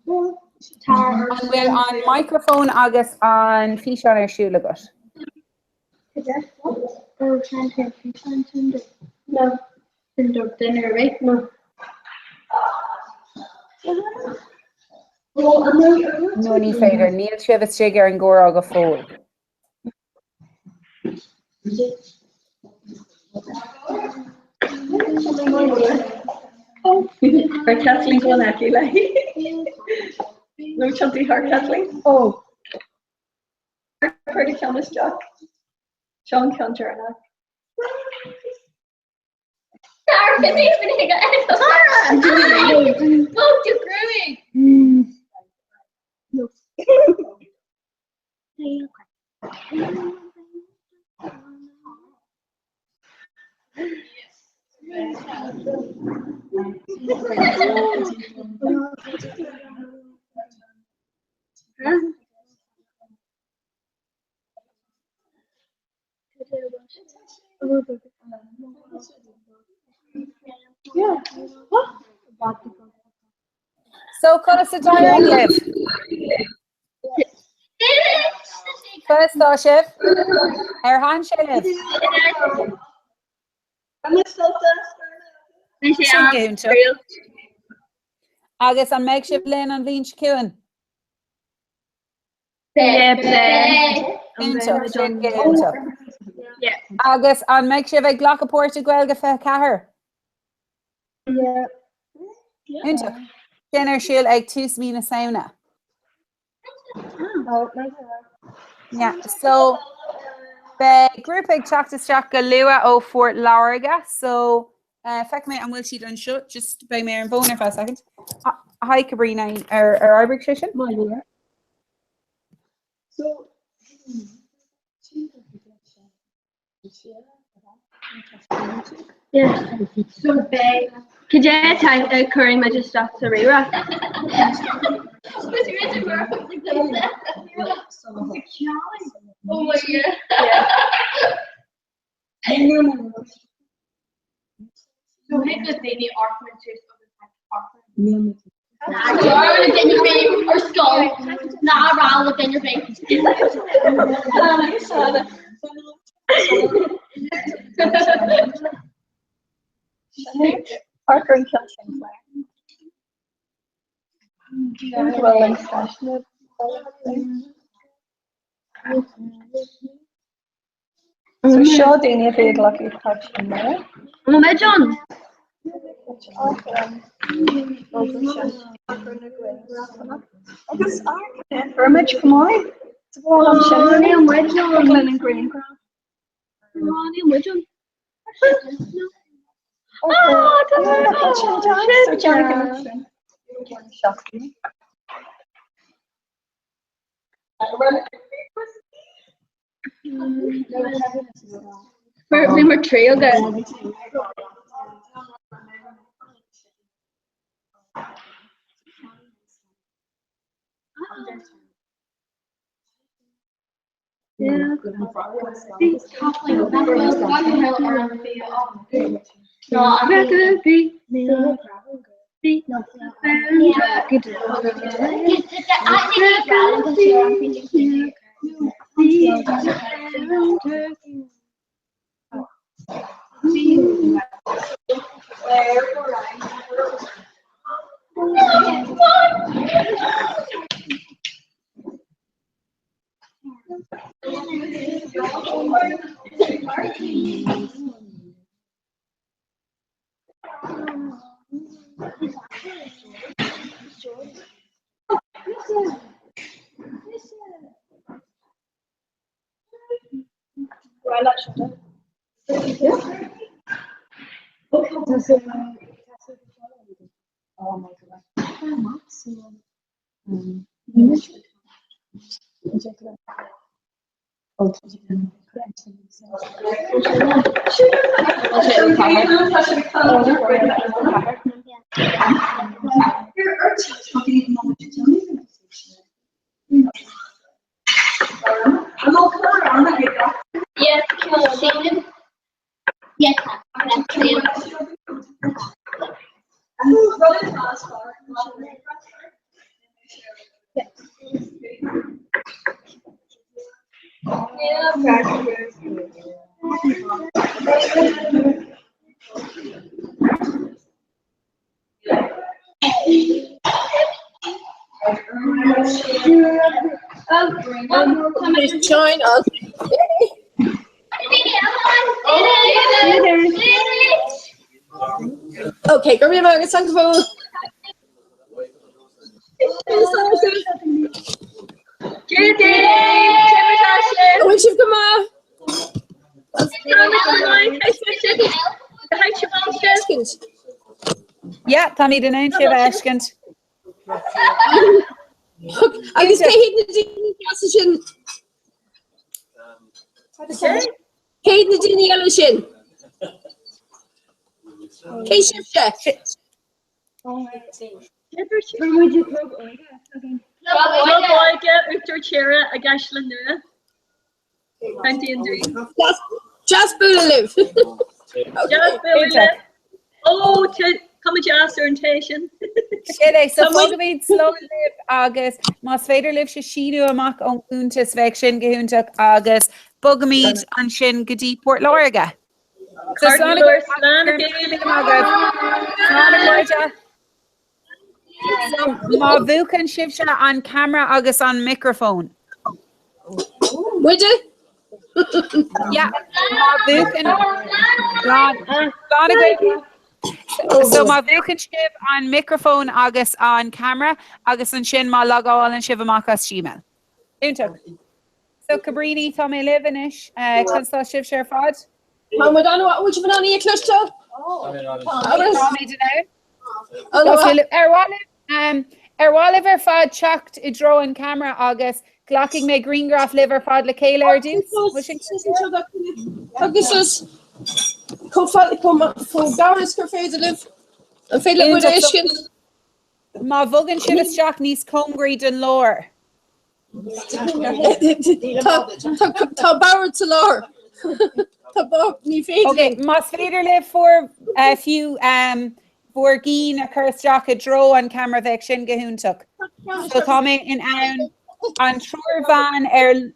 Bhfuil an microphone agus an fiche ar siúla agat. No. Dinner, right? No. No ní féidir, níl sibh sigar an ggóir aga fóil. Ar Kathleen go naci lei. No chunty har Kathleen. Oh. Pretty Thomas Jack. Sean Conturna. Tara, both you growing. No. Yeah. So cut us a diary live. First though, Shiv. Her hand Shiv. Agus an meg Shiv Lynn an Vín Ciúin. Agus an meg Shiv ag ghlach a Pórta Gaeilge fe cahar. Yeah. Into. Dinner shield ag tús mí na sauna. Yeah, so the group ag teachtas go lua ó Fort Lauriga, so feck me an bhfuil siad an seo just by me an bónar for a second. Hi Cabrina ar arbrig session. Yeah. Could you tank a curry magistrate Sarira? Oh my god. So hit the thing Within your brain or skull, not around within your brain. Parker and Kilson Rolling Station. So sure Dania big lucky touch in there. Oh my John. Vermage, come on. It's a ball on Shannon. England and Green Crown. Oh, that's we were trail there. Yeah. No, I'm gonna be. Yes, yes, Please join us. Okay, go read my song for. Yeah, Tommy the name she Ashkent. I was saying the position. Kate the Dini Elishin. Kate Shifter. Just live. Oh, come with your orientation. So fogamid slow live agus mas féidir live se síú amach an úntas bheith sin gohúntaach agus bogamid an sin gotí Port Láirge. So má bhuacan sibse an camera agus an microphone. Would you? Yeah, má bhuacan So má bhuacan sib an microphone agus an camera agus an sin má lagáil an sib amach as Gmail. Úntaach. So Cabrini tá mé live-inis chunstá sib sé fad. Would you put on your cluster? Erwaliver fad chucked I dro an camera agus Glocking me Greengraff liver fad le céile ar dús. Agus is có garas gur féidir liv an féile bud éiscin. Má bhogann siad isteach níos comgraí den lór. Tá bauer sa lár. Tá bab ní féidir. Okay, mas féidir liv for fiú for gín a chusteach a dro an camera bheith sin gohúntaach. So tá mé in an trúr van an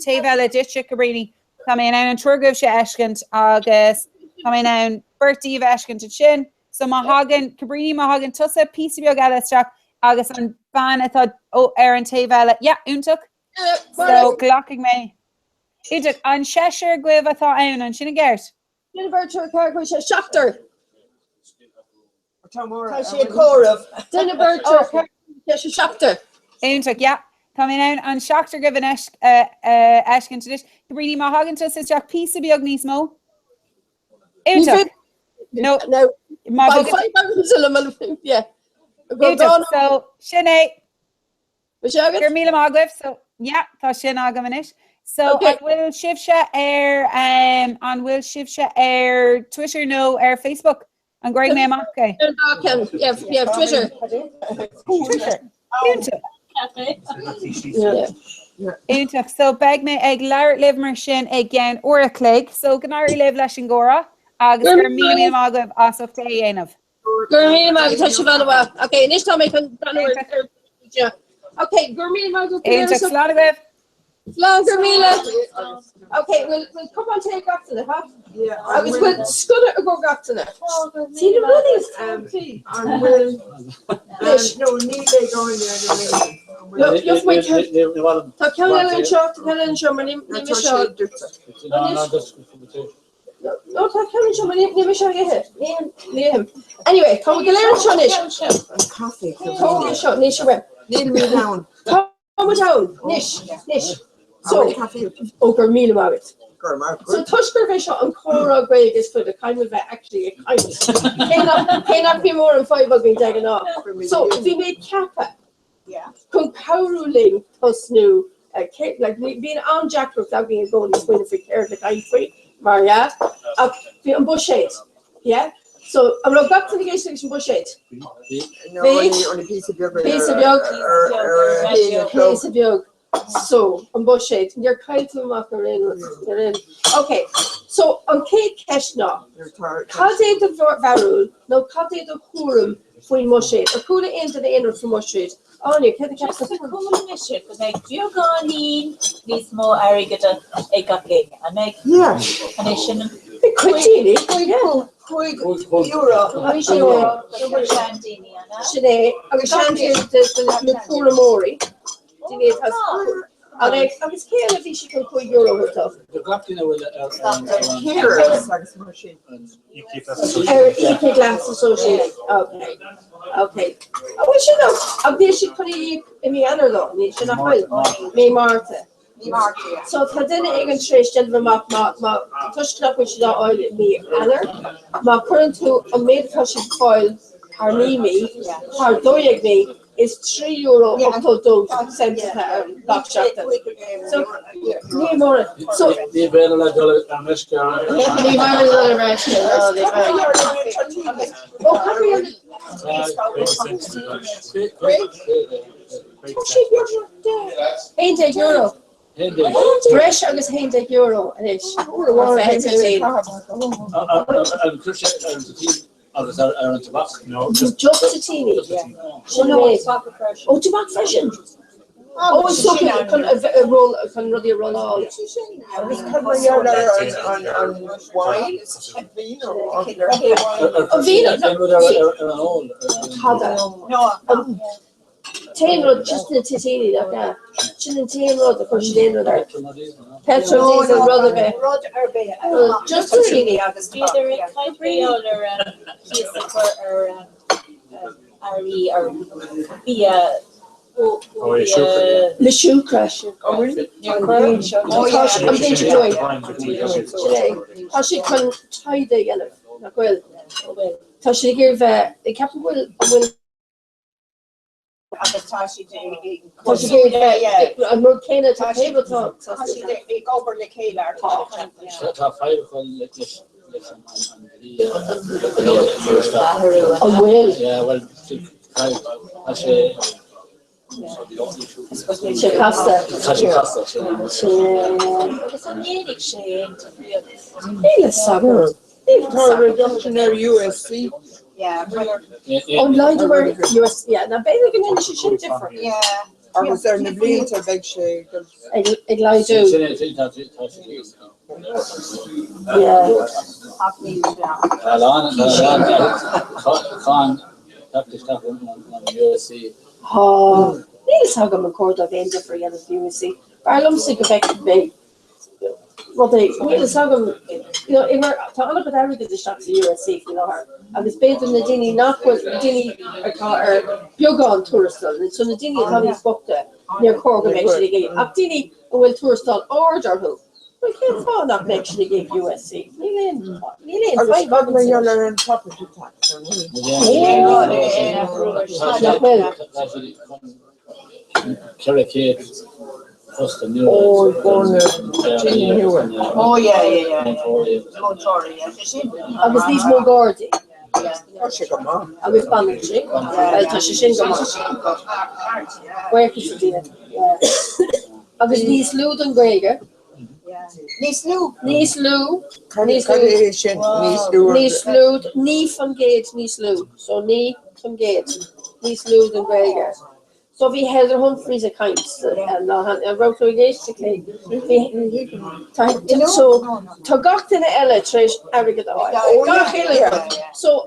taobhheile district go bríní tá mé an trúrgah sé eiscint agus tá mé an birthday eiscint a sin. So má hagan cabríní má hagan tusa pí beag eile isteach agus an van atá an taobhheile úntaach. So glocking me. Idir an seisiir guibh atá an sinna gceart. Dinne virtual car go sé seachtar. Tá sé córamh. Dinne virtual car sé seachtar. Úntaach, ja. Tá mé an seachtar go bhn eiscin tuis. Cabríní má hagan tusa isteach pí beag níos mó. Úntaach. No, má so sinné gur míle máglah so tá sin agam inis. So an bhfuil sibse an bhfuil sibse ar Twitter nó ar Facebook an gréig mé amachcha. Twitter. Úntaach so beag mé ag leir liv mar sin ag gceann uair a clig, so gnáirí liv leis an ggóra agus gur mí mágah asachta dhéanamh. Gur mí mágah tá se bhha. Okay, níos tá mé chun Okay, gur mí mágah. Úntaach sládagh. Longer Mila. Okay, we'll come on take up to the huh? Yeah. I was with Scudder to go back to the. See the money's and we'll no need they going there. Look, just wait. Ta Kellen shot, Kellen show my name shot. No, ta Kellen show my name shot get him. Anyway, come get Larry shot coffee. Totally shot niche web. Need me down. Come down. Niche. So, over meal about it. So, Tushker fish on Cora Greg is for the kind of actually a kind. Cannot be more than 5 of being taken off. So, we made Kappa. Yeah. Kung Kauruling, Tusnu, like being on Jack without being a goal, he's winning for care, the kind free, Maria, up on Bush 8. Yeah. So, I'm going back to the gas station Bush 8. No, only piece of yogurt. Piece of yogurt. So, on Bush 8, you're kind of they're in. Okay, so on Kate Keshna, Kade the Varul, no Kade the Hurum, Queen Mushet, or Kula into the inner from Mushet. Oh, you can't catch the Cool mission, because I do go in these more arrogant a cupcake. I make a nation. Quitini, Euro. Today, I was chanting the Kula Mori. I was scared if she could put Euro with us. The Glaptina will you keep that glass associated. Okay. I wish you know. I wish you could in the other though. Should I find me Martha? So if I didn't even trace gentlemen my touched up which is not oil me other. My current to a made touch coil or me or doing me. Is €3 up to those cents lock shot. So, more. So, €100. Fresh agus €100 and it's just a teeny. Oh, tobacco freshen. Oh, it's something a roll, can really roll all. On wine, vino. Taylor just the titini like that. Shouldn't Taylor the push in there. Petrol diesel rather be. Just the titini. Either in country or the shoe crash. Oh, really? I'm going to join today. How she can tie the yellow. Well, how she give the capital will agus tá si dé an ru céine tá tabletá ag obair le céile ar tá. Tá fáil chun le an bhfuil sé casta éile sagur reductionary USC. Online where US, na beile gan in sin different. Agus ar na blianta bheith sé ag leidú. Níl sagam an cord a bhéon different an USC. Barlum sig go bheith bé. Well, níl sagam, tá anna go airgad is seach sa USC har. Agus beidir na daoine nachfuil daoine ar beagán túrastal, so na daoine atá níos bogta níor cór go bheith sin gé. Ach daoine a bhfuil túrastal ordarthú. Well, cén fá nach bheith sin gé USC. Níl agus bag mé ar an property tax. Agus níos mó gádaí. Agus ban sin tá sé sin go Buirce sa díine. Agus níos lúd an Gréige. Níos lú. Níos lúd. Ní fan géad níos lú. So ní fan géad. Níos lúd an Gréige. So bhí Heather Humphreys a kaint wrote basically so tá gach duine eile tréis airgad áil. So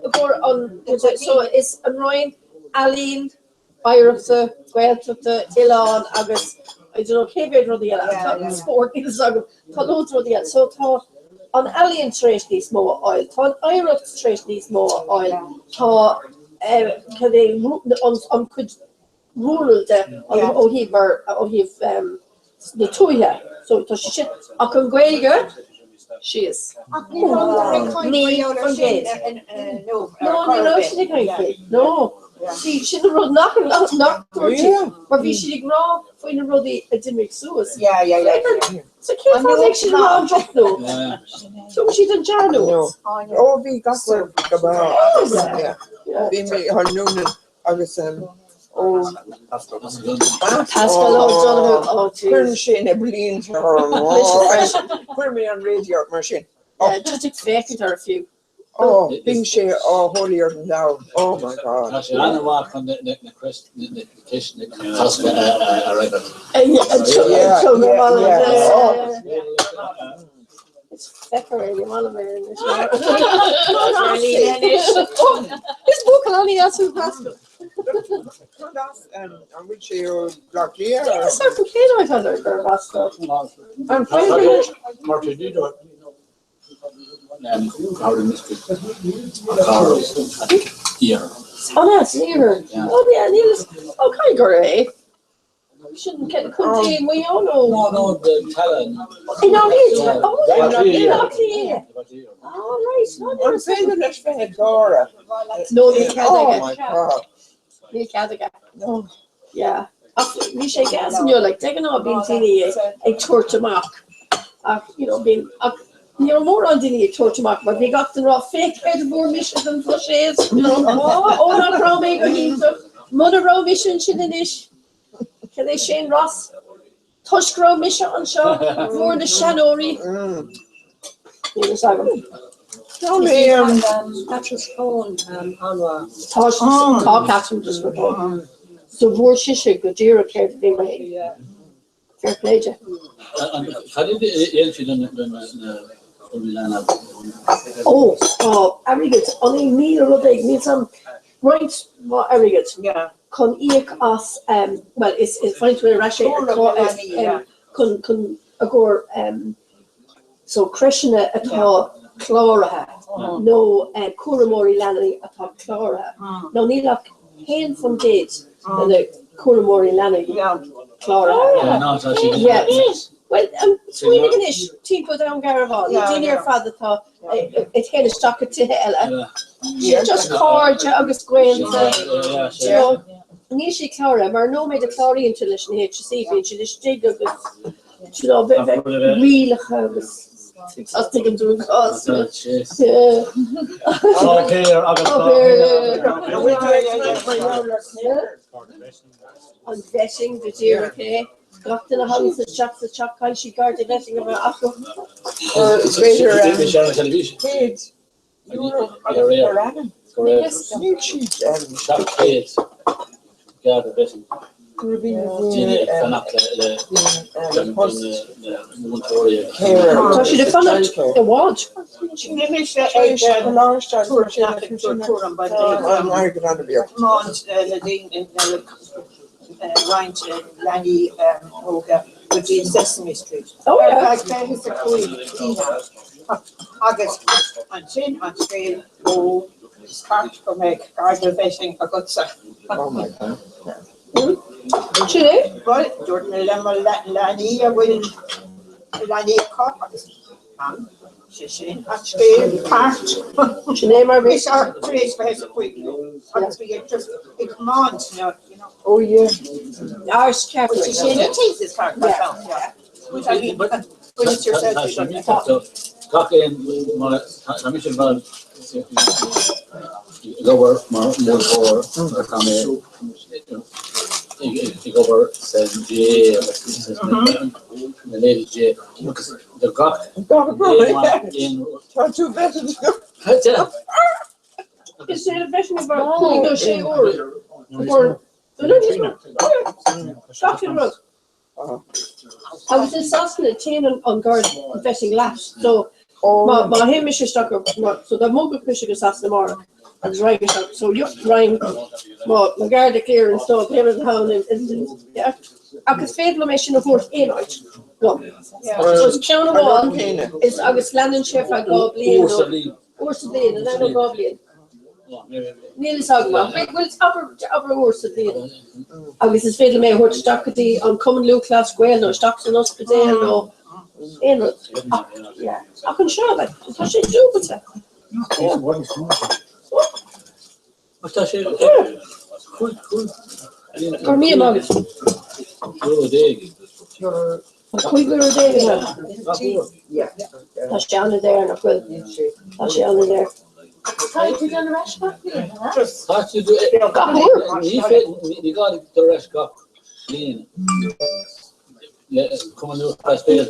is an roiin Aline Baireachta, Gaeltachta, Ilan agus I don't know céibéad rudí eile sport agam tá loads rudí eile. So tá an Aline tréis níos mó áil, tá an Ireacht tréis níos mó áil, tá an chud rural de óhíh na túthe, so tá si ach an Gaeilge síos. Ní an géad. No, sin caiici. No. Sí, sin a rud nach nachúirtí, mar bhí si ná faoin na rudí a dimric suas. So cén fá sin ná an drochtú? So siad an deanú? Ó bhí gasar go bhá. Bhí mé ar núna agus Pascal O'Donoghue chuir sin a blion chuir mé an radio mar sin. Just ag fécinn ar a fiú. Oh, bing sé holier than thou. Oh my God. It's decorating one of it. This book only has two Pascal. And which you block here? Yes, I'm complete with other Pascal. I'm Martinito. Oh, that's near. Oh, yeah, Neil. Okay, great. We shouldn't get contain. We all know. No, the talent. Oh, yeah. Oh, right. I'm saying that it's been a Dora. No, they can't. Oh, my God. They can't. No. Yeah. We shake ass and you're like, taking out being teeny a torch of mock. You know, being up. You're more on the torch mark, but we got the raw fake head of more missions and flushes. Oh, not raw make mother row mission shinish. Can they Shane Ross? Tush grow mission on show for the Shanori. Tell me, Patrick's phone, Anwa. Tosh, talk Catherine just for phone. So, more shisha, good dear, okay, anyway. Fair play, Jeff. Arrogant. Only me or they need some right. What arrogant? Yeah. Con eek us. Well, it's fine to rush it. Con agor. So Krishna atá Clara. No, Kuramori Lanny atá Clara. No, Nilak hen from date. The Kuramori Lanny. Clara. Yeah. Well, swinging team put down Garaval. You didn't hear father thought it had a stock to Ella. She just called August Graham. Nishi Clara, maar no made a Clary into Lishan HC, which is dig of real I think I'm doing cause. On vetting the year, okay? Got in the house, the chop, she guarded vetting of Akko. Or later, Kids. So she developed the watch. Lanny Eugene Sesame Street. Oh, yeah. August and Chin and Scale go start to make garden fishing a good set. Oh my God. Chile? Well, Jordan Lanny will Lanny Cup. Shishin and Scale part. Chile, my race. Today's face quickly. Honestly, it just it commands, you know. Oh, yeah. Ours careful. Shishin, it takes this part. Yeah. Which I mean, when it's yourself. Cocky maar dan is het wel lower maar more for kan ik over zijn J de lady J de kak in too bad. Is er een versie van negotiate or I was in Saskin at 10 on guard confessing laps, so my him is stuck up, so the mobile pushing us after tomorrow. And the right stuck, so you Ryan, my guard clear and stuff, him and town and yeah. I could fail mission of course in it. Go. So it's Count of One, it's August Landon Chef, I go Blaine, Ursuline, and then I go Blaine. Neil Sagma, well, it's upper Ursuline. Agus is féidir mé hort stacatí an common Lou class gwell no stocks in us today no in it. Yeah, I can show that. Tá sé dúbata. Wat dat je goed For me Agus. Cuigur a day. Yeah. Tá sé anna there nach gwell. Tá sé anna there. Had you do it? You got the rest got clean. Come on, let's do it.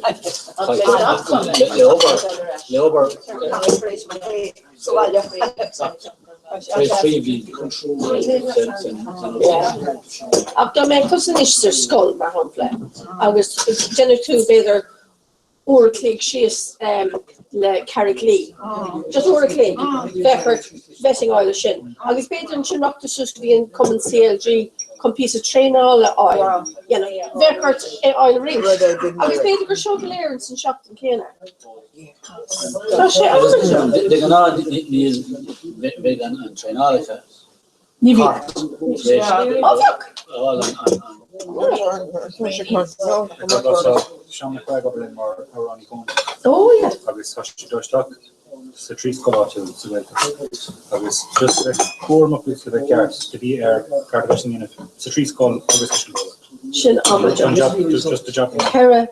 After my cousin is their skull, my home play. I was Jenna too better. Or click she's le Carrick-Lee. Just or click. Beckert, vetting oil shin. I was better than chin up to Susky and come and CLG, come piece of train all the oil. You know, Beckert oil ring. I was better for show clearance and shop in Kena. They can all need vegan and train all of it. Oh, look. Sean McCraig up in more around Oh, yeah. I was such a stock. The trees come out to the way. I was just a core up with the gas to be air cardigan unit. The trees called August. Shin Amaja. Just the job. Kara.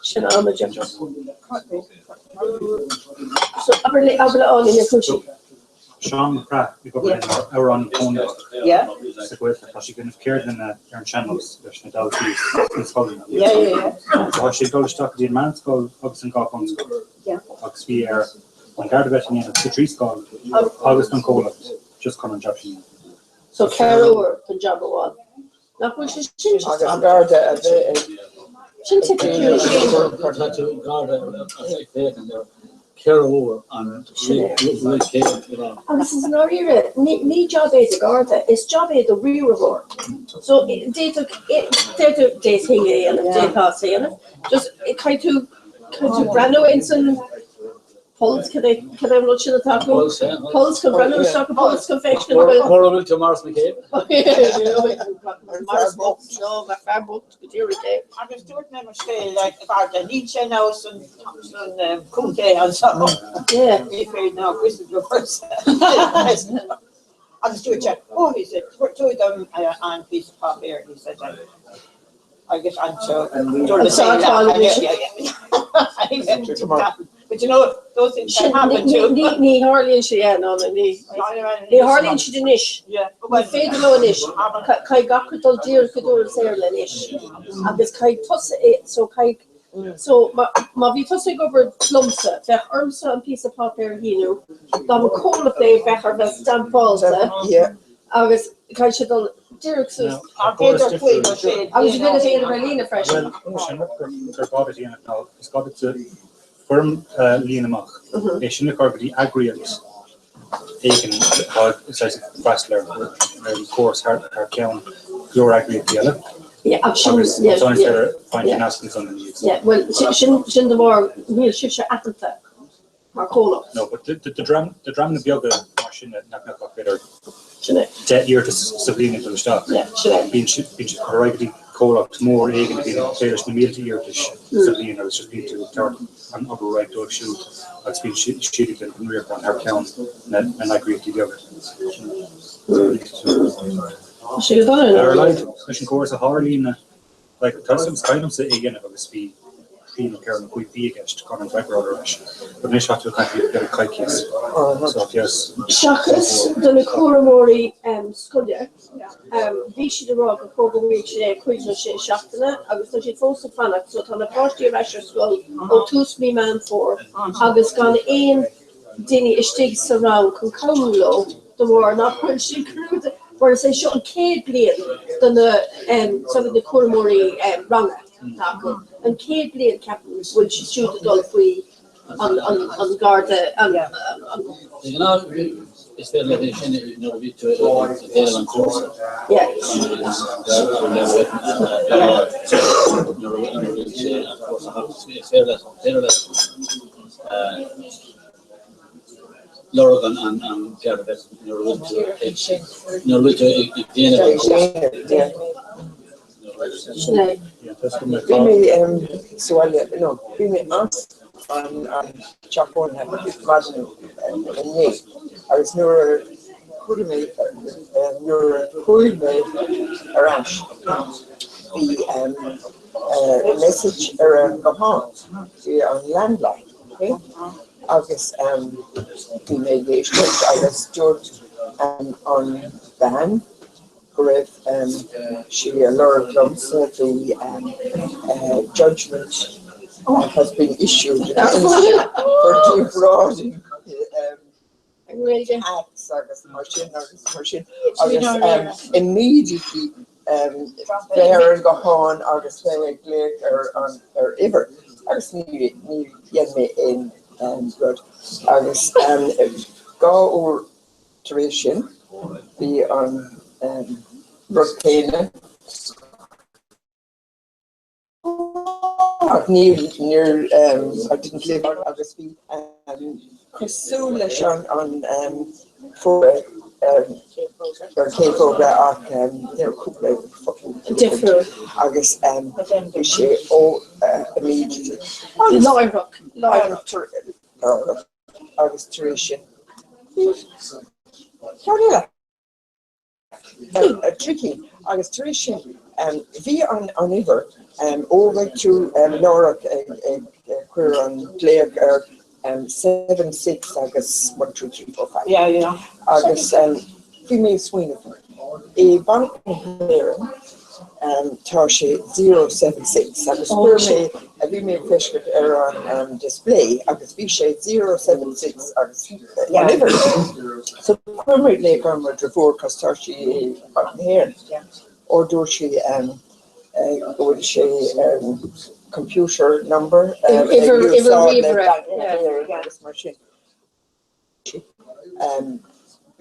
Shin Amaja. So, Abla on in your country. Sean Pratt, we got in our own phone. Yeah. She can have cared in her channels. There's no doubt she's following. Yeah. So she goes to the man's called August and Cock on school. Yeah. August we are on Gardavet and the trees called August and Cola. Just come on, Joshing. So Carol or Punjab one. Now, which is Chin. Chin take care over and this is not even ni job as a garda it's job as the real reward so they took it they thing and they pass it just it kind of brand new instant Pulse can I look at the top Pulse can brand new stock Pulse confection horrible to Mars McCabe Mars book no my fan book material day I just do it never say like about the Nietzsche now some Kunke and so yeah if you know this is your first Agus dúirt sé, oh, he said, two of them on piece of pop here, he said, I get onto but you know, those things can happen too. Ní Harlíonn sé no ní Harlíonn si den isis. Ní féidir le isis. Cai gachdul dír goúil séir le isis. Agus cai tosa so cai so ma bhí tosa gobar plumsa bheith ormsa an pí of pop ar híú. Dá ma cóla lé bheithar bheith stampáilsa. Agus cai se dul Dirk I was going to say Berlin fresh. It's got it to firm Lienamach. They shouldn't have the aggregate. Taken Fastler course her count your aggregate yellow. Yeah, absolutely. Yeah, well, shouldn't the more real shift athlete. No, but the drum the yoga machine not better. That year to Sabrina to the start. Yeah, being already call up more egg and being players the meal to year to Sabrina was just being to turn an upper right to shoot. It's been shooting in rear on her count and I agree to the other. She done it. Like mission course a Harlín like sometimes kind of say again about the speed. Karen quite big against Conor McGregor but they shot to kind of get a kite kiss. So yes. Shakas the Kuramori Scudia. Vichy the rock of Kogo Reach Quiz Shaftana. I was such a false fan so on the first year Russia school or two me man for August gone in Dinny Ishtigs around Concomulo the war not punching crew where say shot Kate Blaine than the some of the Kuramori runner. And Kate Blaine captain will she shoot the dog free on guard you know it's fair like you know we to the course. Yeah. Lorgan and Gareth Chapon I was never could make arrange the message around the heart on landline. Okay, August we made the I was stood on van. She Laura Plumps the judgment has been issued for defrauding tax machine immediately there and go on August or ever August need me in blood August go or tuition be on Brooklyn near I didn't live on Augustby Chrysolis on for takeover different August she immediately August tuition tricky August tuition we on Iver over to Laura queer on Blake 7-6 August 1 2 3 4 5 yeah August female swing a bank here Tarsha 076 August we made fish with on display August we 076 August whatever so permanently from before because Tarsha on here or do she would she computer number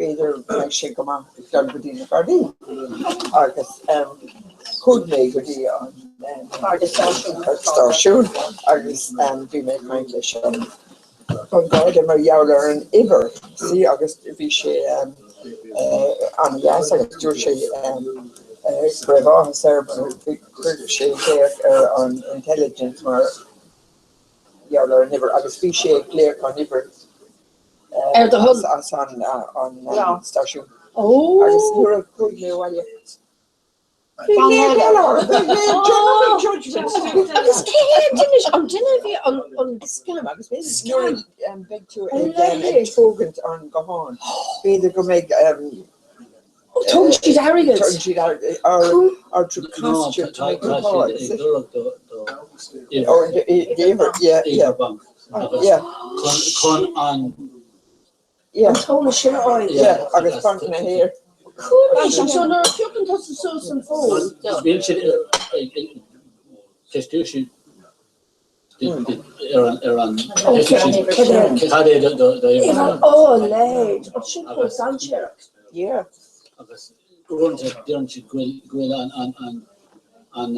either she come out done within the garden August could make a deal on station August we make my session from God and my yowler and ever see August if she on yes I do she on intelligence or yowler never August we clear on never the on station Oh. Agus nuair a chuig mé bhaile. Judgment. Agus céan an duine bhí an scam agus bhí Nuair big tú ag tógant an goháin. Beidir go méid Tongue she's arrogant. Or to constitute to make a call. Or yeah. Con on. Yeah. Tongue shit on. Yeah. I was punching her hair. Cool. So no, if you can touch the sauce and phone. Oh, late. It should go Sanchez. Yeah. Run to grill on con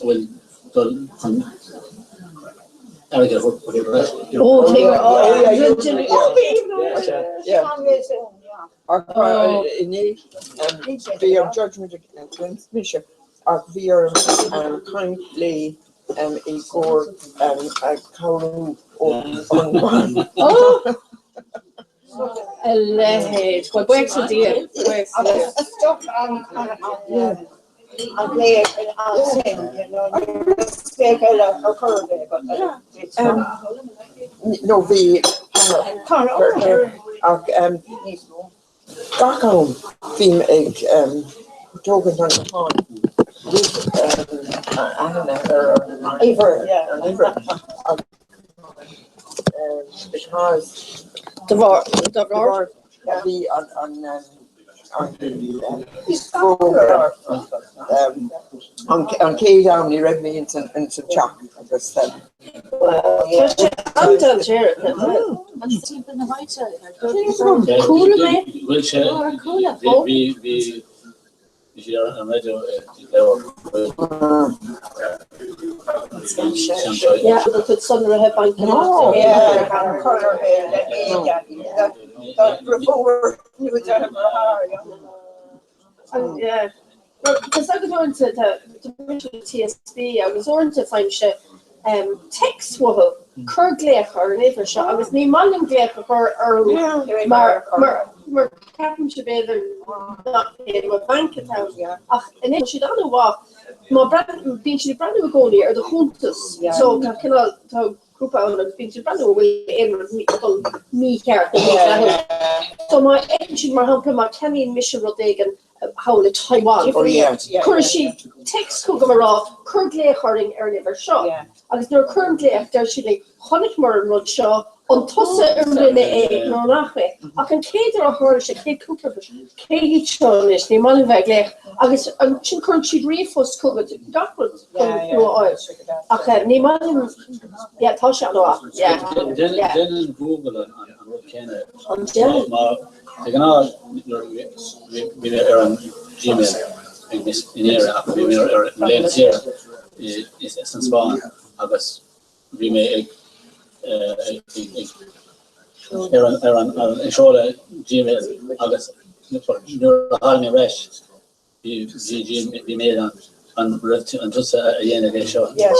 will Be your judgment against Bishop, or be your kindly equal a cow on Late. Well, where's the deal? Where's stuck on play it and sing, you know, take a lot of curve, but it's no, the Gacon theme egg talking on the pond with Anna or Ivor, because divorce be on Kay down he read me into chalk I guess that I'm done here. I'm sleeping the right side. Cool, mate. Yeah, the good sun will have bank. Yeah. Well, because I was on to TSB, I was on to find shit. Text wahel kurglech or never shot. I was ní malum glech or mar captain should be there not in my bank account. Ach, and then she don't know what my brother being she brand new goalie or the juntas. So can I group out and being she brand new way in me character. So my engine my husband my Kenny and Mission Rodegan how the Taiwan. Oh yeah. She text Kugamara kurglech or in never shot. Agus no currently after she like honey more run shaw on tossa ermine no nachwe. I can cater a her she kid cooper Katie Chonish the money like agus chin current she refus covered doctor okay ni money yeah tosha no yeah then Google and Canada they can all be there on Gmail in this in area related here is essence spawn August we may ensure Gmail August the harmony rush be made on just a yen again show. Yeah.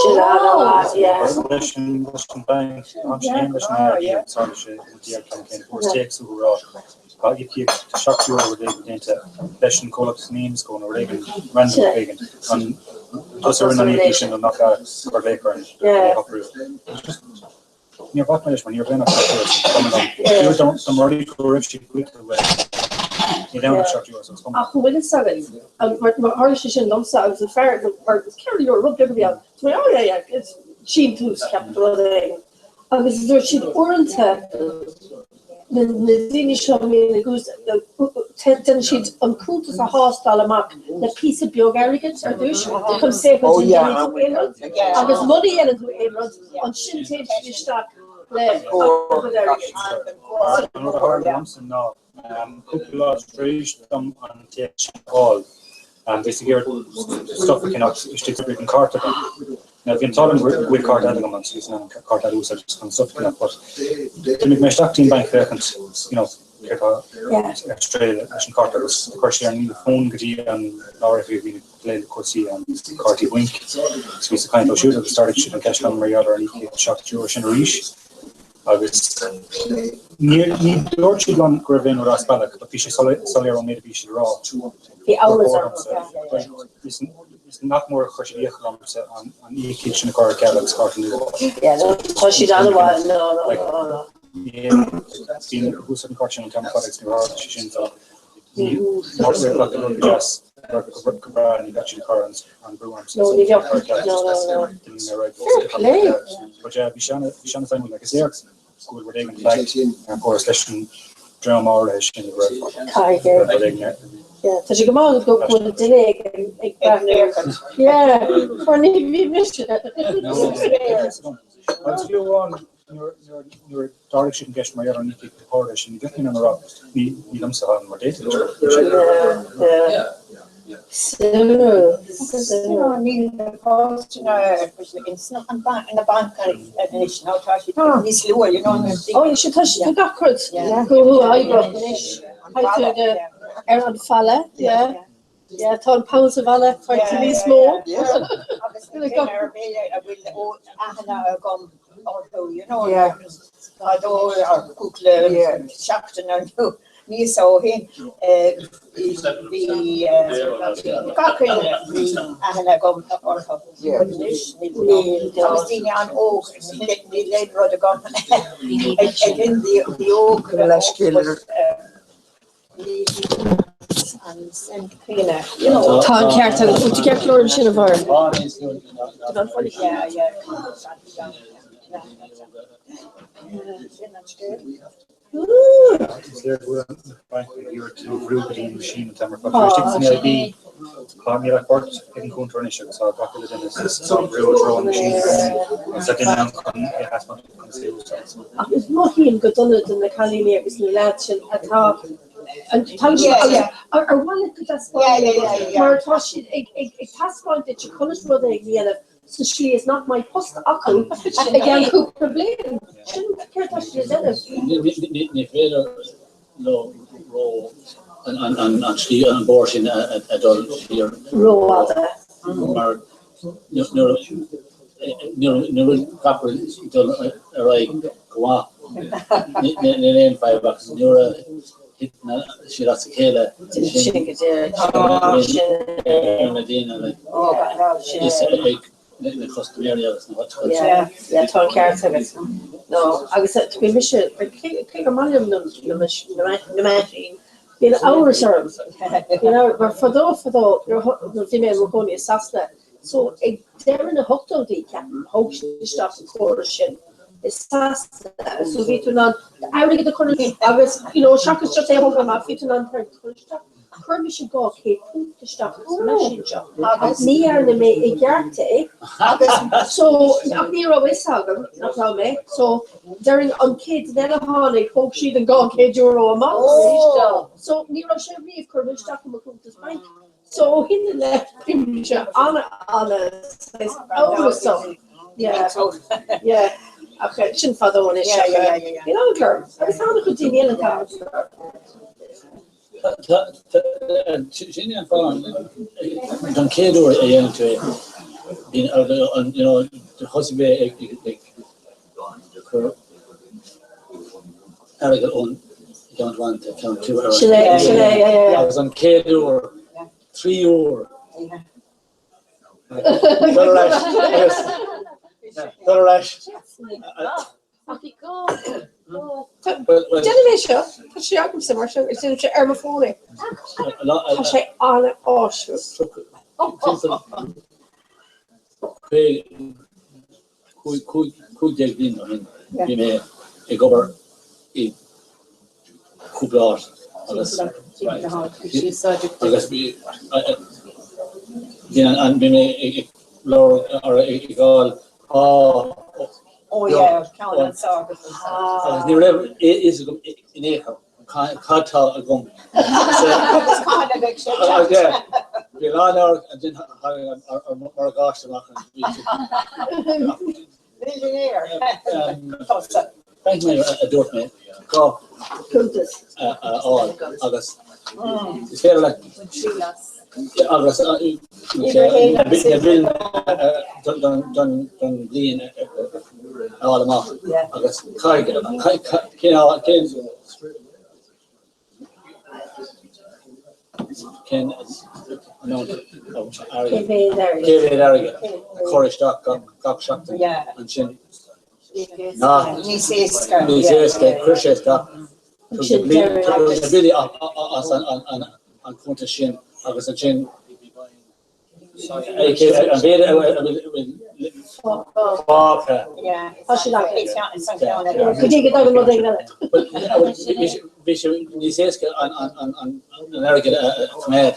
If you shock you over the into lesson call up names going over random vegan and those are in an edition of knockout or baker and you're back when you're going to coming on you don't some already for if she quit away you don't shock you so come who will say it and my heart is in lumps out the fair or carry your rub every out so it's she too capital I was there she oriented the show me the goose ten she'd uncouth as a hostile mark the piece of biogarrigate or douche come safe I was money in on shin tape stock basically stuff we cannot stick to in cart now if you're talking with cart adding on using cart adding so just stuff cannot but to make my stock team bank vacant you know Australia and Carter's of course on the phone gritty and Laura if you play the Corsi and Carty Wink so it's the kind of shoes at the start of shooting cash on Maria or any shot to Ocean Rish August near Dorchid on Graven or Aspalak but Fisher Solero made a Fisher raw the hours are it's not more question on the kitchen car Caleb's carton yeah no she's otherwise no yeah, it's been a good question on camera products in our decision. So, more so like the just and actually currents and brewers. No. But yeah, Bishana Simon like is there school where they can play and of course lesson drama or lesson in the yeah, so you come out go for the delay and yeah, for any mission. Once you on your direction gets my own the Polish and getting on rock the lumps on more data. So need the post in the bank admission how to this lower you know oh you should touch the got crud go I got finish how to the around falla yeah 10 pounds of falla for to be small although you know although our cookle shaften and we saw him the cockerel and gum or Palestinian oak the late brother gum again the oak and cleaner you know Tom Carter put together flourish of our machine maybe Camila Port in contornation so I got it in some real drawing machine setting down it has not it's not him got done it in the Cali it was the latch and attack and or one could that's or tosh it has point that you couldn't brother again so she is not my post akku again who problem shouldn't care that she is no role and she on board in adult here role no copper right go on 5 bucks euro she lost Kayla the custom area yeah Tom Carter no I was to be mission click on my in our reserve you know but for those the female we're going to assess that so they're in a hooked on the captain hope she stops the coalition assess that so we do not I would get the corner I was you know shock is just a home on my feet and third permission go okay to stop machine job near the me egarte so near always sagam not me so during on kids then a honey hope she then go kid euro a month so near should be curve stop come to spike so in the left picture on a so yeah okay shouldn't father one is you know girl I found a good deal in town Don Kedor in you know the husband on don't want to count 2 hours. I was on Kedor 3 hours. Generation, she up some more sugar, it's in Ermaphone. She on it, oh, sure. Could get in, I mean, you may go a couple and maybe lower or a goal. Oh yeah, count never is in a kata a gum. It's kind of exceptional. Yeah, the ladder and then our gosh, engineer. Bank me a dúirt me go Cúntas. all agus is fair like agus done blian all amach agus Ken Chorish gach shachting and sin ní séske cruiséska really an conta sin agus an sin ní séske an erige command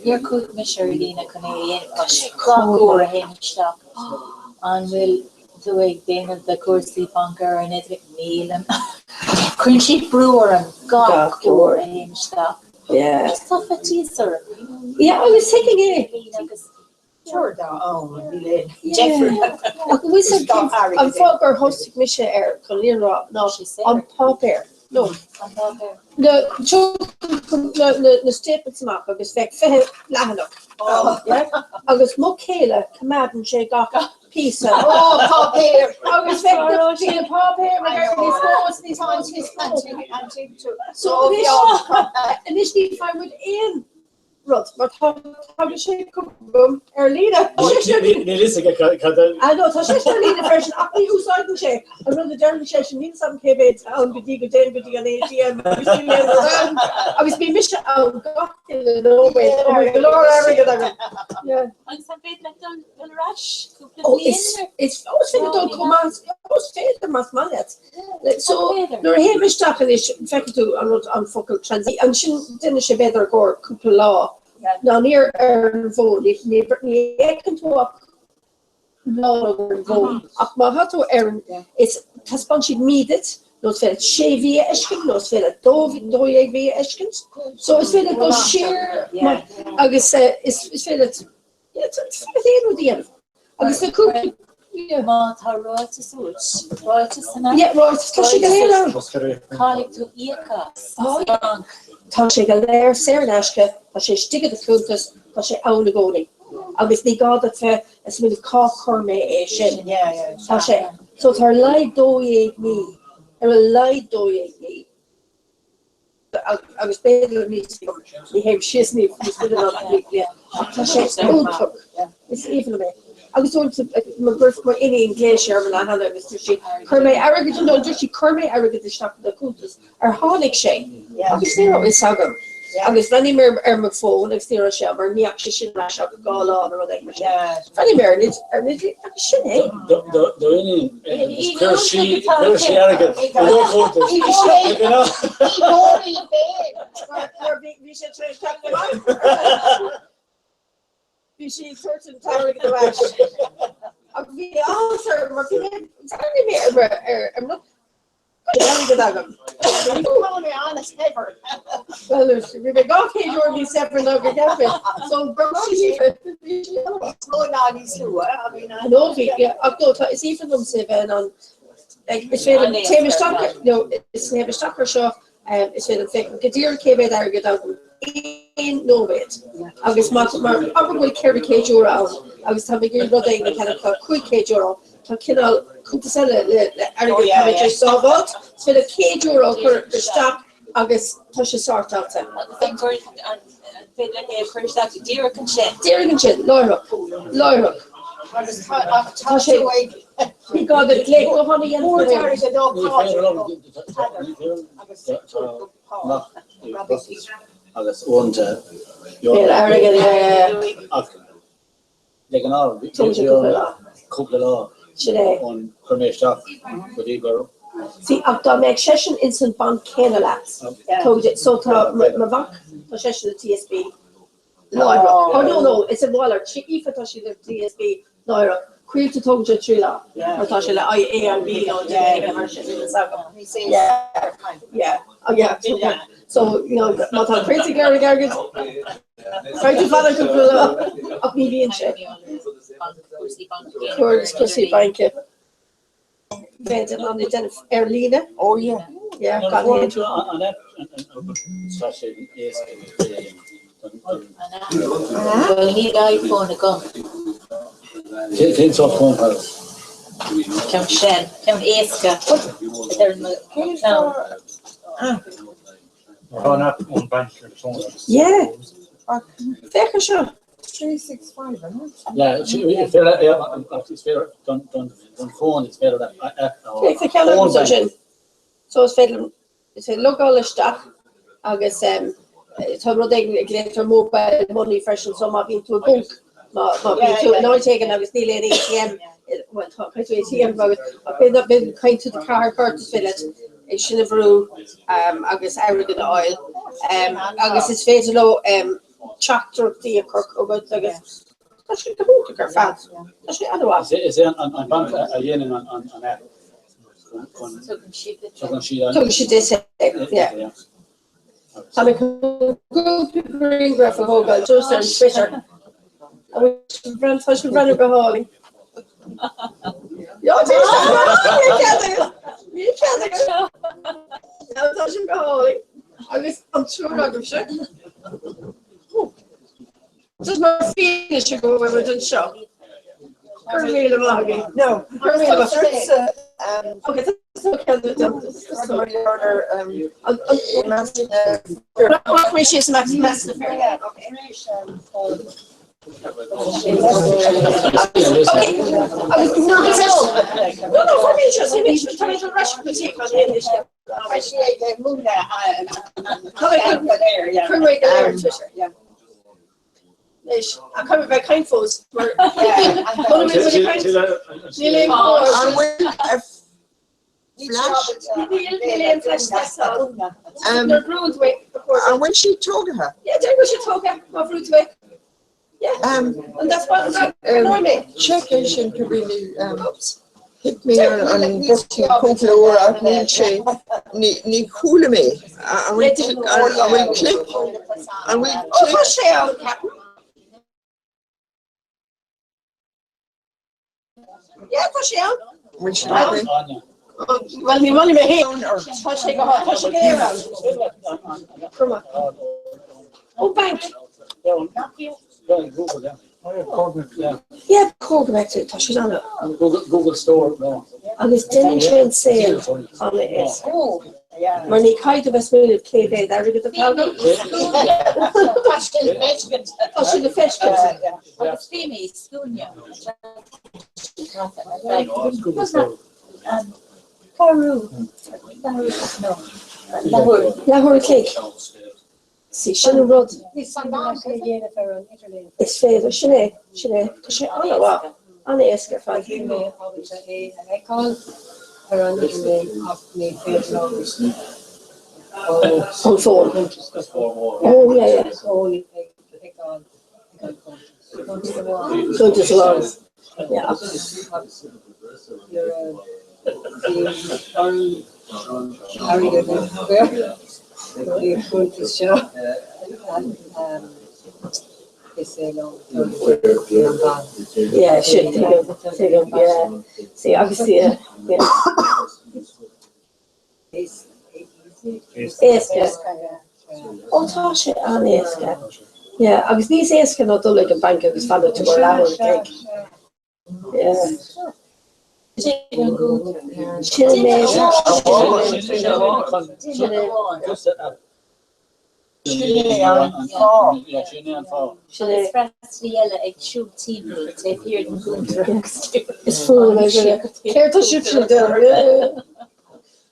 Your cook Michelina Canadian hen and will do a then of the course bunker and it meal and crunchy brewer and gawk or hen stuff. Yeah. Stuff a teaser. Yeah, I was thinking it. Sure, Jeffrey. We said I'm Fogger hosting Misha Air, Colleen Rock, no, on Pop Air. No. The staples map agus fek fe lahanach. Agus mo céile cumad an sé gacha pizza. Oh, Pop Air. Agus fek the Pop Air. So initially if I would in rud, maar tá sé cum lína. I know tá sé lína fresin ach ní úsáid sé a rud a dearna sé sin ní sam cébéid an gotí go déan gotí an ATM agus bí mis an gatil nóbe golóir airige agam. An sam féit le don rush. Oh, it's always figured don't come on. Always failed mas manet. So nor hemisteach is fetu an focal transit. And she didn't she better go couple law. Now near vote if ni can talk no vote. Ach ma hat to it's taspanchi medet. Nos fel chevi eskin, nos fel doye vi eskins. So it's fel go share. Agus it's fel it's fel the agus the cook. Yeah, royalty suits. Royalty sana. Yeah, royalty. Tashi galera. Calling to Iekas. Oh, yeah. Tashi galera. Sarah Nashka. Tashi stiga the frutas. Tashi own going. Agus the god that as with cock corme Asian. Yeah. Tashi. So it's her light doye me. Her light doye me. I was better me. The hem shisney. Tashi. It's even a bit. I was told to my birth my any English or I had it was she Kermay arrogant no just she Kermay arrogant the shop the cultures are holic shay. I was there with Sagam. I was running my phone next year shell or me actually should rush up go on or like funny married should she arrogant she certain tower the rash. I'll be also I'm not honest never. Well, we be go cage or be separate over so I know it's even them seven on like it's Tame Stocker no it's Tame Stocker show it's the dear cave there get out in no bit. I was probably carry cage or out. I was having a good thing kind of quick cage or to come to sell it. Just saw what so the cage or the stop. I guess touch a sort out. Thank God and first that deer can shit. Laura. He got the cake of honey and more tires and dog. Agus und they can all couple on Kermeshach for the girl. See, after make session instant bond Canalax. Told it so to Mavak, the session the TSB. Laura. Oh no, it's a Waller. She even though she the TSB Laura. Queer to talk to Trila. Or Tasha, I A and B on the yeah. Oh, yeah. So, you know, Mata crazy Gary Gargis. Try to follow to up me being check. Towards Pussy Bank. Then on the den Erlina. Oh, yeah. Yeah, got into on that. Well, need iPhone to come. Things off phone calls. Count Shen, Count Eska. They're in the town. Yeah. Fair sure. 365, isn't it? Yeah, it's fair on phone, it's better that It's a calendar position. So it's fair. It's a local stock. August so they get their mobile money fresh and some of into a book. No taking I was nearly at ATM. Well, talk to ATM about I've been kind to the car purchase with it. It's Shinavru, August arrogant oil. August is fair to low tractor the Kirk about August. That's the whole car fast. That's the other one. Is it on bank again on that? So she did say, yeah. So I could green graph of Hogan, just on Twitter. I was run such a runner behind. You can't. I was such a behind. I'm sure I'm sure. Just my feet should go over the show. Okay, that's okay. I'm coming back kind folks. And when she told her? Yeah, she told her. Yeah. And that's what Check-in can really hit me on booking Coca-Cola out ni hula me. I will click. And we yeah, push out. Which well, he wanted me here. Push it around. Come on. Oh, bank. Yeah, call back to touch it on it. Google Store. No. And it's Denny sale on it is. When he kind of a smell of KB, that rig of the powder. Touching the fish. It's Femi, Stunya. What's that? Karu. No. Lahore cake. See, Shannon Road. It's fair, Sinead. Because she on a what? On the Esker 5. On phone. Oh, yeah. Go to salons. Yeah. Yeah, shit. Yeah. See, obviously, yeah. Esker. Oh, Tasha, on Esker. Yeah, I was these Esker not done like a bank. I was followed to our hour cake. Yeah. It's full of it. Care to shift there.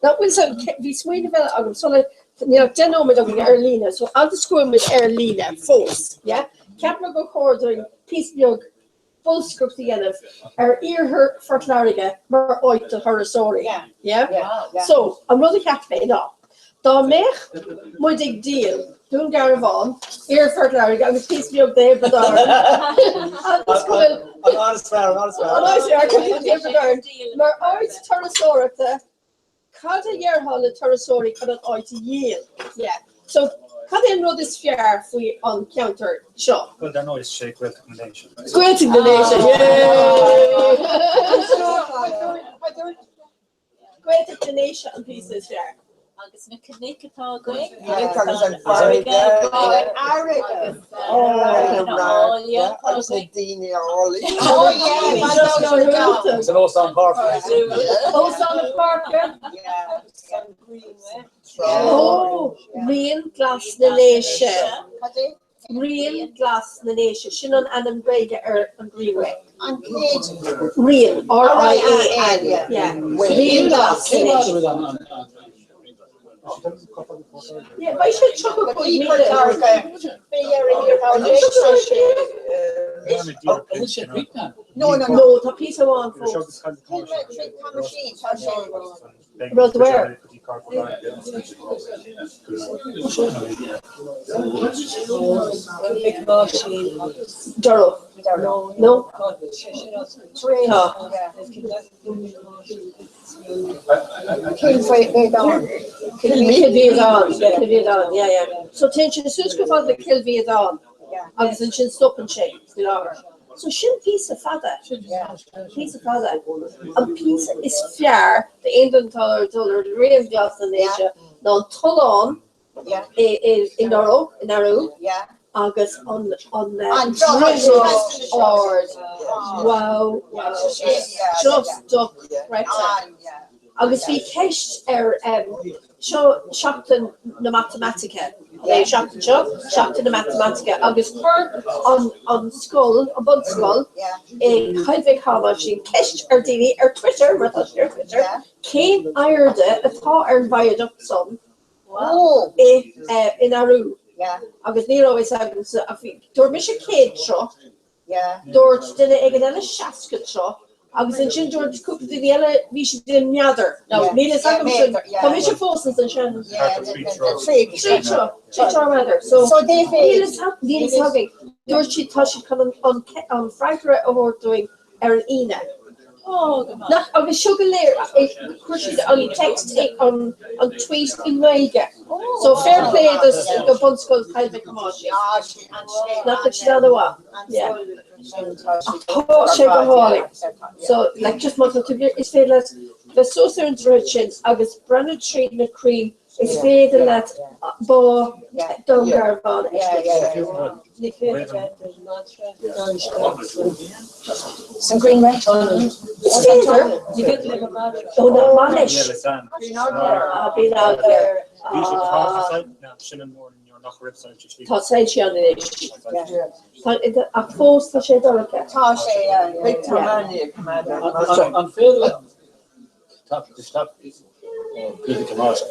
That was a we swing about so like then on with Erlina. So I'll just go in with Erlina first. Yeah. Captain go corridor piece of full script together. Our ear her for Clariga, more oit to her story. Yeah. So I'm really happy now. Dá mech mu ag díal dún garán ar fertlair agus pí beag dé badar. Mar áid tarasóirta cad a dheartháil tarasóirí cad an áid díal. So cad é rud is fear faoi an counter seo? Well, they're not shake recommendation. Great explanation. Great explanation pieces there. Agus na cynnig go. It's an Old Park. Oh, real glass na léise. Real glass na léise. Sin an Adam Brega an Greenway. Real, R-I-A-L. Yeah. Real glass na léise. Yeah, why should chocolate put me No, the piece of one folks. Rod where? Durrow. No. Kilviadon, yeah. So tension suske van de Kilviadon. Agus an sin stop and shake. So sin piece of fada. Piece of fada. An piece is fair the $1 the real glass in Asia. Non tolon in Naro. Agus on wow, just duck right. Agus vi kecht shocked na mathematica. Shocked na mathematica. Agus per on school, on bun school, Kaidvig Hava, she kecht dini Twitter, Twitter, came iirde atá viaduct son. Wow. In Aru. Agus ní always happens a door mis kid tro. Door dinne egen elle shasket tro. Agus in sin George Cook the yellow we should do another. No, me is commission forces and shan. So they having George she touched come on Friday over doing Ina. Nach agus sugarléir cruisiid an text an tweet in Wege. So fair play go bunscoil Kaidvig Kamashi. Nach wa. Yeah. Sé go háling. So like just want to be is fair let the social interactions agus Brennan Trade na cream is fair let bo dongar van. Some green red. You get like a match. Oh no, manish. I've been out there. Tá sé sé an éis. Tá a fós tá sé dorcha. Tá sé an féidir Tá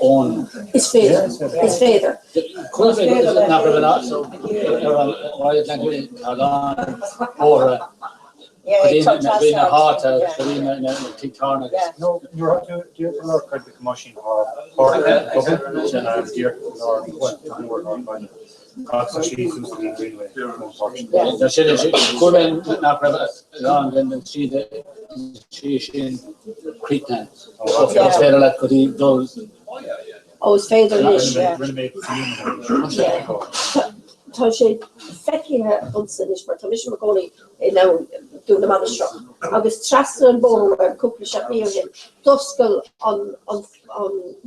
on is féidir. No, you're kind of machine or it's féidir Tá sé fecithe onsanis mar tá mis McCauley dún na manistro. Agus trasna an bó cúpla seaíon doscail an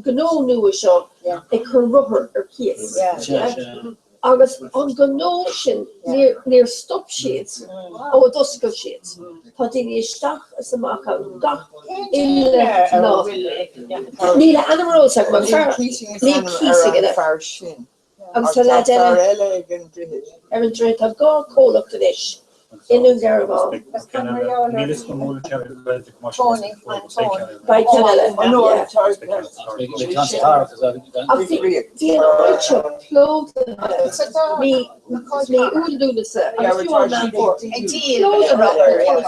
gnó nua seo ag chu rubber ar cías. Agus an gnó sin níor stop siad ó doscail siad. Tá daoine isteach is amach gach ile ná. Níle anamróach mar ní císa in agus tá le an dréit a gá cólacht a dis inú garabá. By Canela. Bhí an áitse plód ní úldúnasa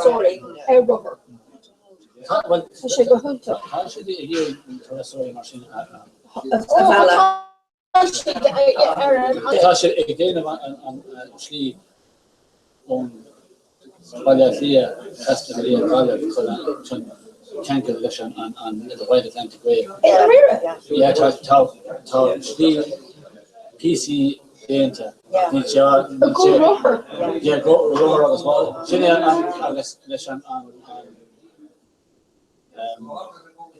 sorry, rubber. Tá sé go thunta. bhela. Tá sé ag déanamh an slí ón baile lia festa lí an baile chun ceancail leis an the White Atlantic Way. Yeah, tá slí PC déanta. Ní go roar agus bhil. Sinne agus leis an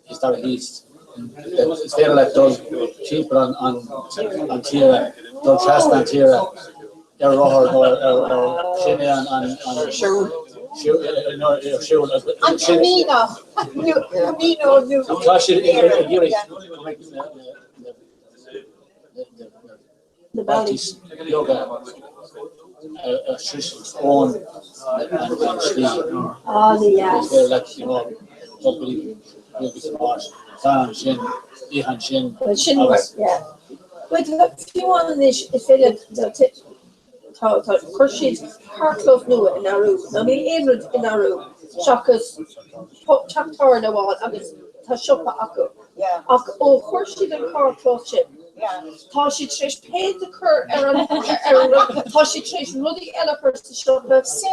historic east. It's fair like those cheaper on Tira, those trust on Tira, rohar or Shinny on shoe. And Camino, the Baptist yoga, own and sleep. Oh, yes. They're like, don't believe you'll be surprised. Shin, Ihan Shin. Yeah. Wait, if you want this, if it Kurshid, Hartlov knew it in Nauru. Now, me Abrud in Nauru. Shakas, Chaptar in a wall, and it's Tashopa Aku. Yeah. Oh, Kurshid and Hartlov ship. Tá si treis pe de cur tá si treis rudi eile to shop is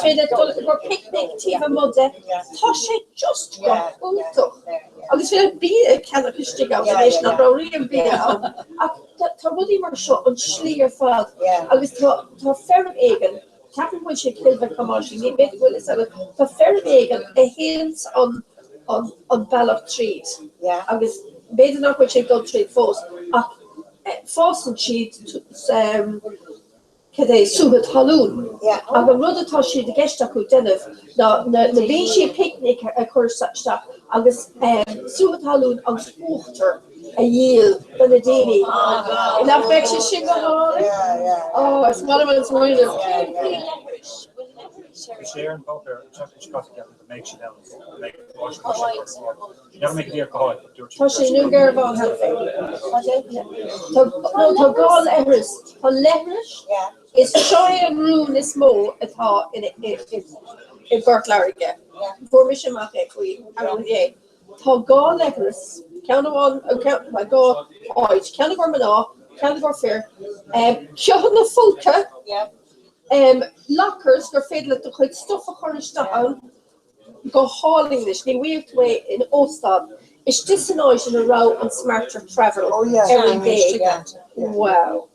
féidir go picnic tí ha mode tá sé just go úto agus féidir bí cena pistig éis na roí an bí tá rudi mar seo an slíar fad agus tá ferm éigen tapin mu sé kilve komá ní bit is tá ferm éigen a hés an ballach treat agus Beidir nach sé go trí fós fósan siad é suúgad halún a go rudatá siad de geiste acu denmh na bhí si picnic a chur sta agus suúgad halún agus uachtar a dhéal don na daine na fe sé sin go hála is mar an smoile. Sharon Poker, make she down, make never make it here. Tá new girl ball Tá gáil ehris Tá leithris is seo an rún is mó atá in Bertlaige for me semach chuí é Tá gáil ehris ceanháin gá áid ceanna go maná ceanna go fear ceann na fulta lockers gur féidir le chuid stuff a chuiriste go háling leis ní bhuíocht way in Óstad is disanáid in a row on smarter travel every day. Wow.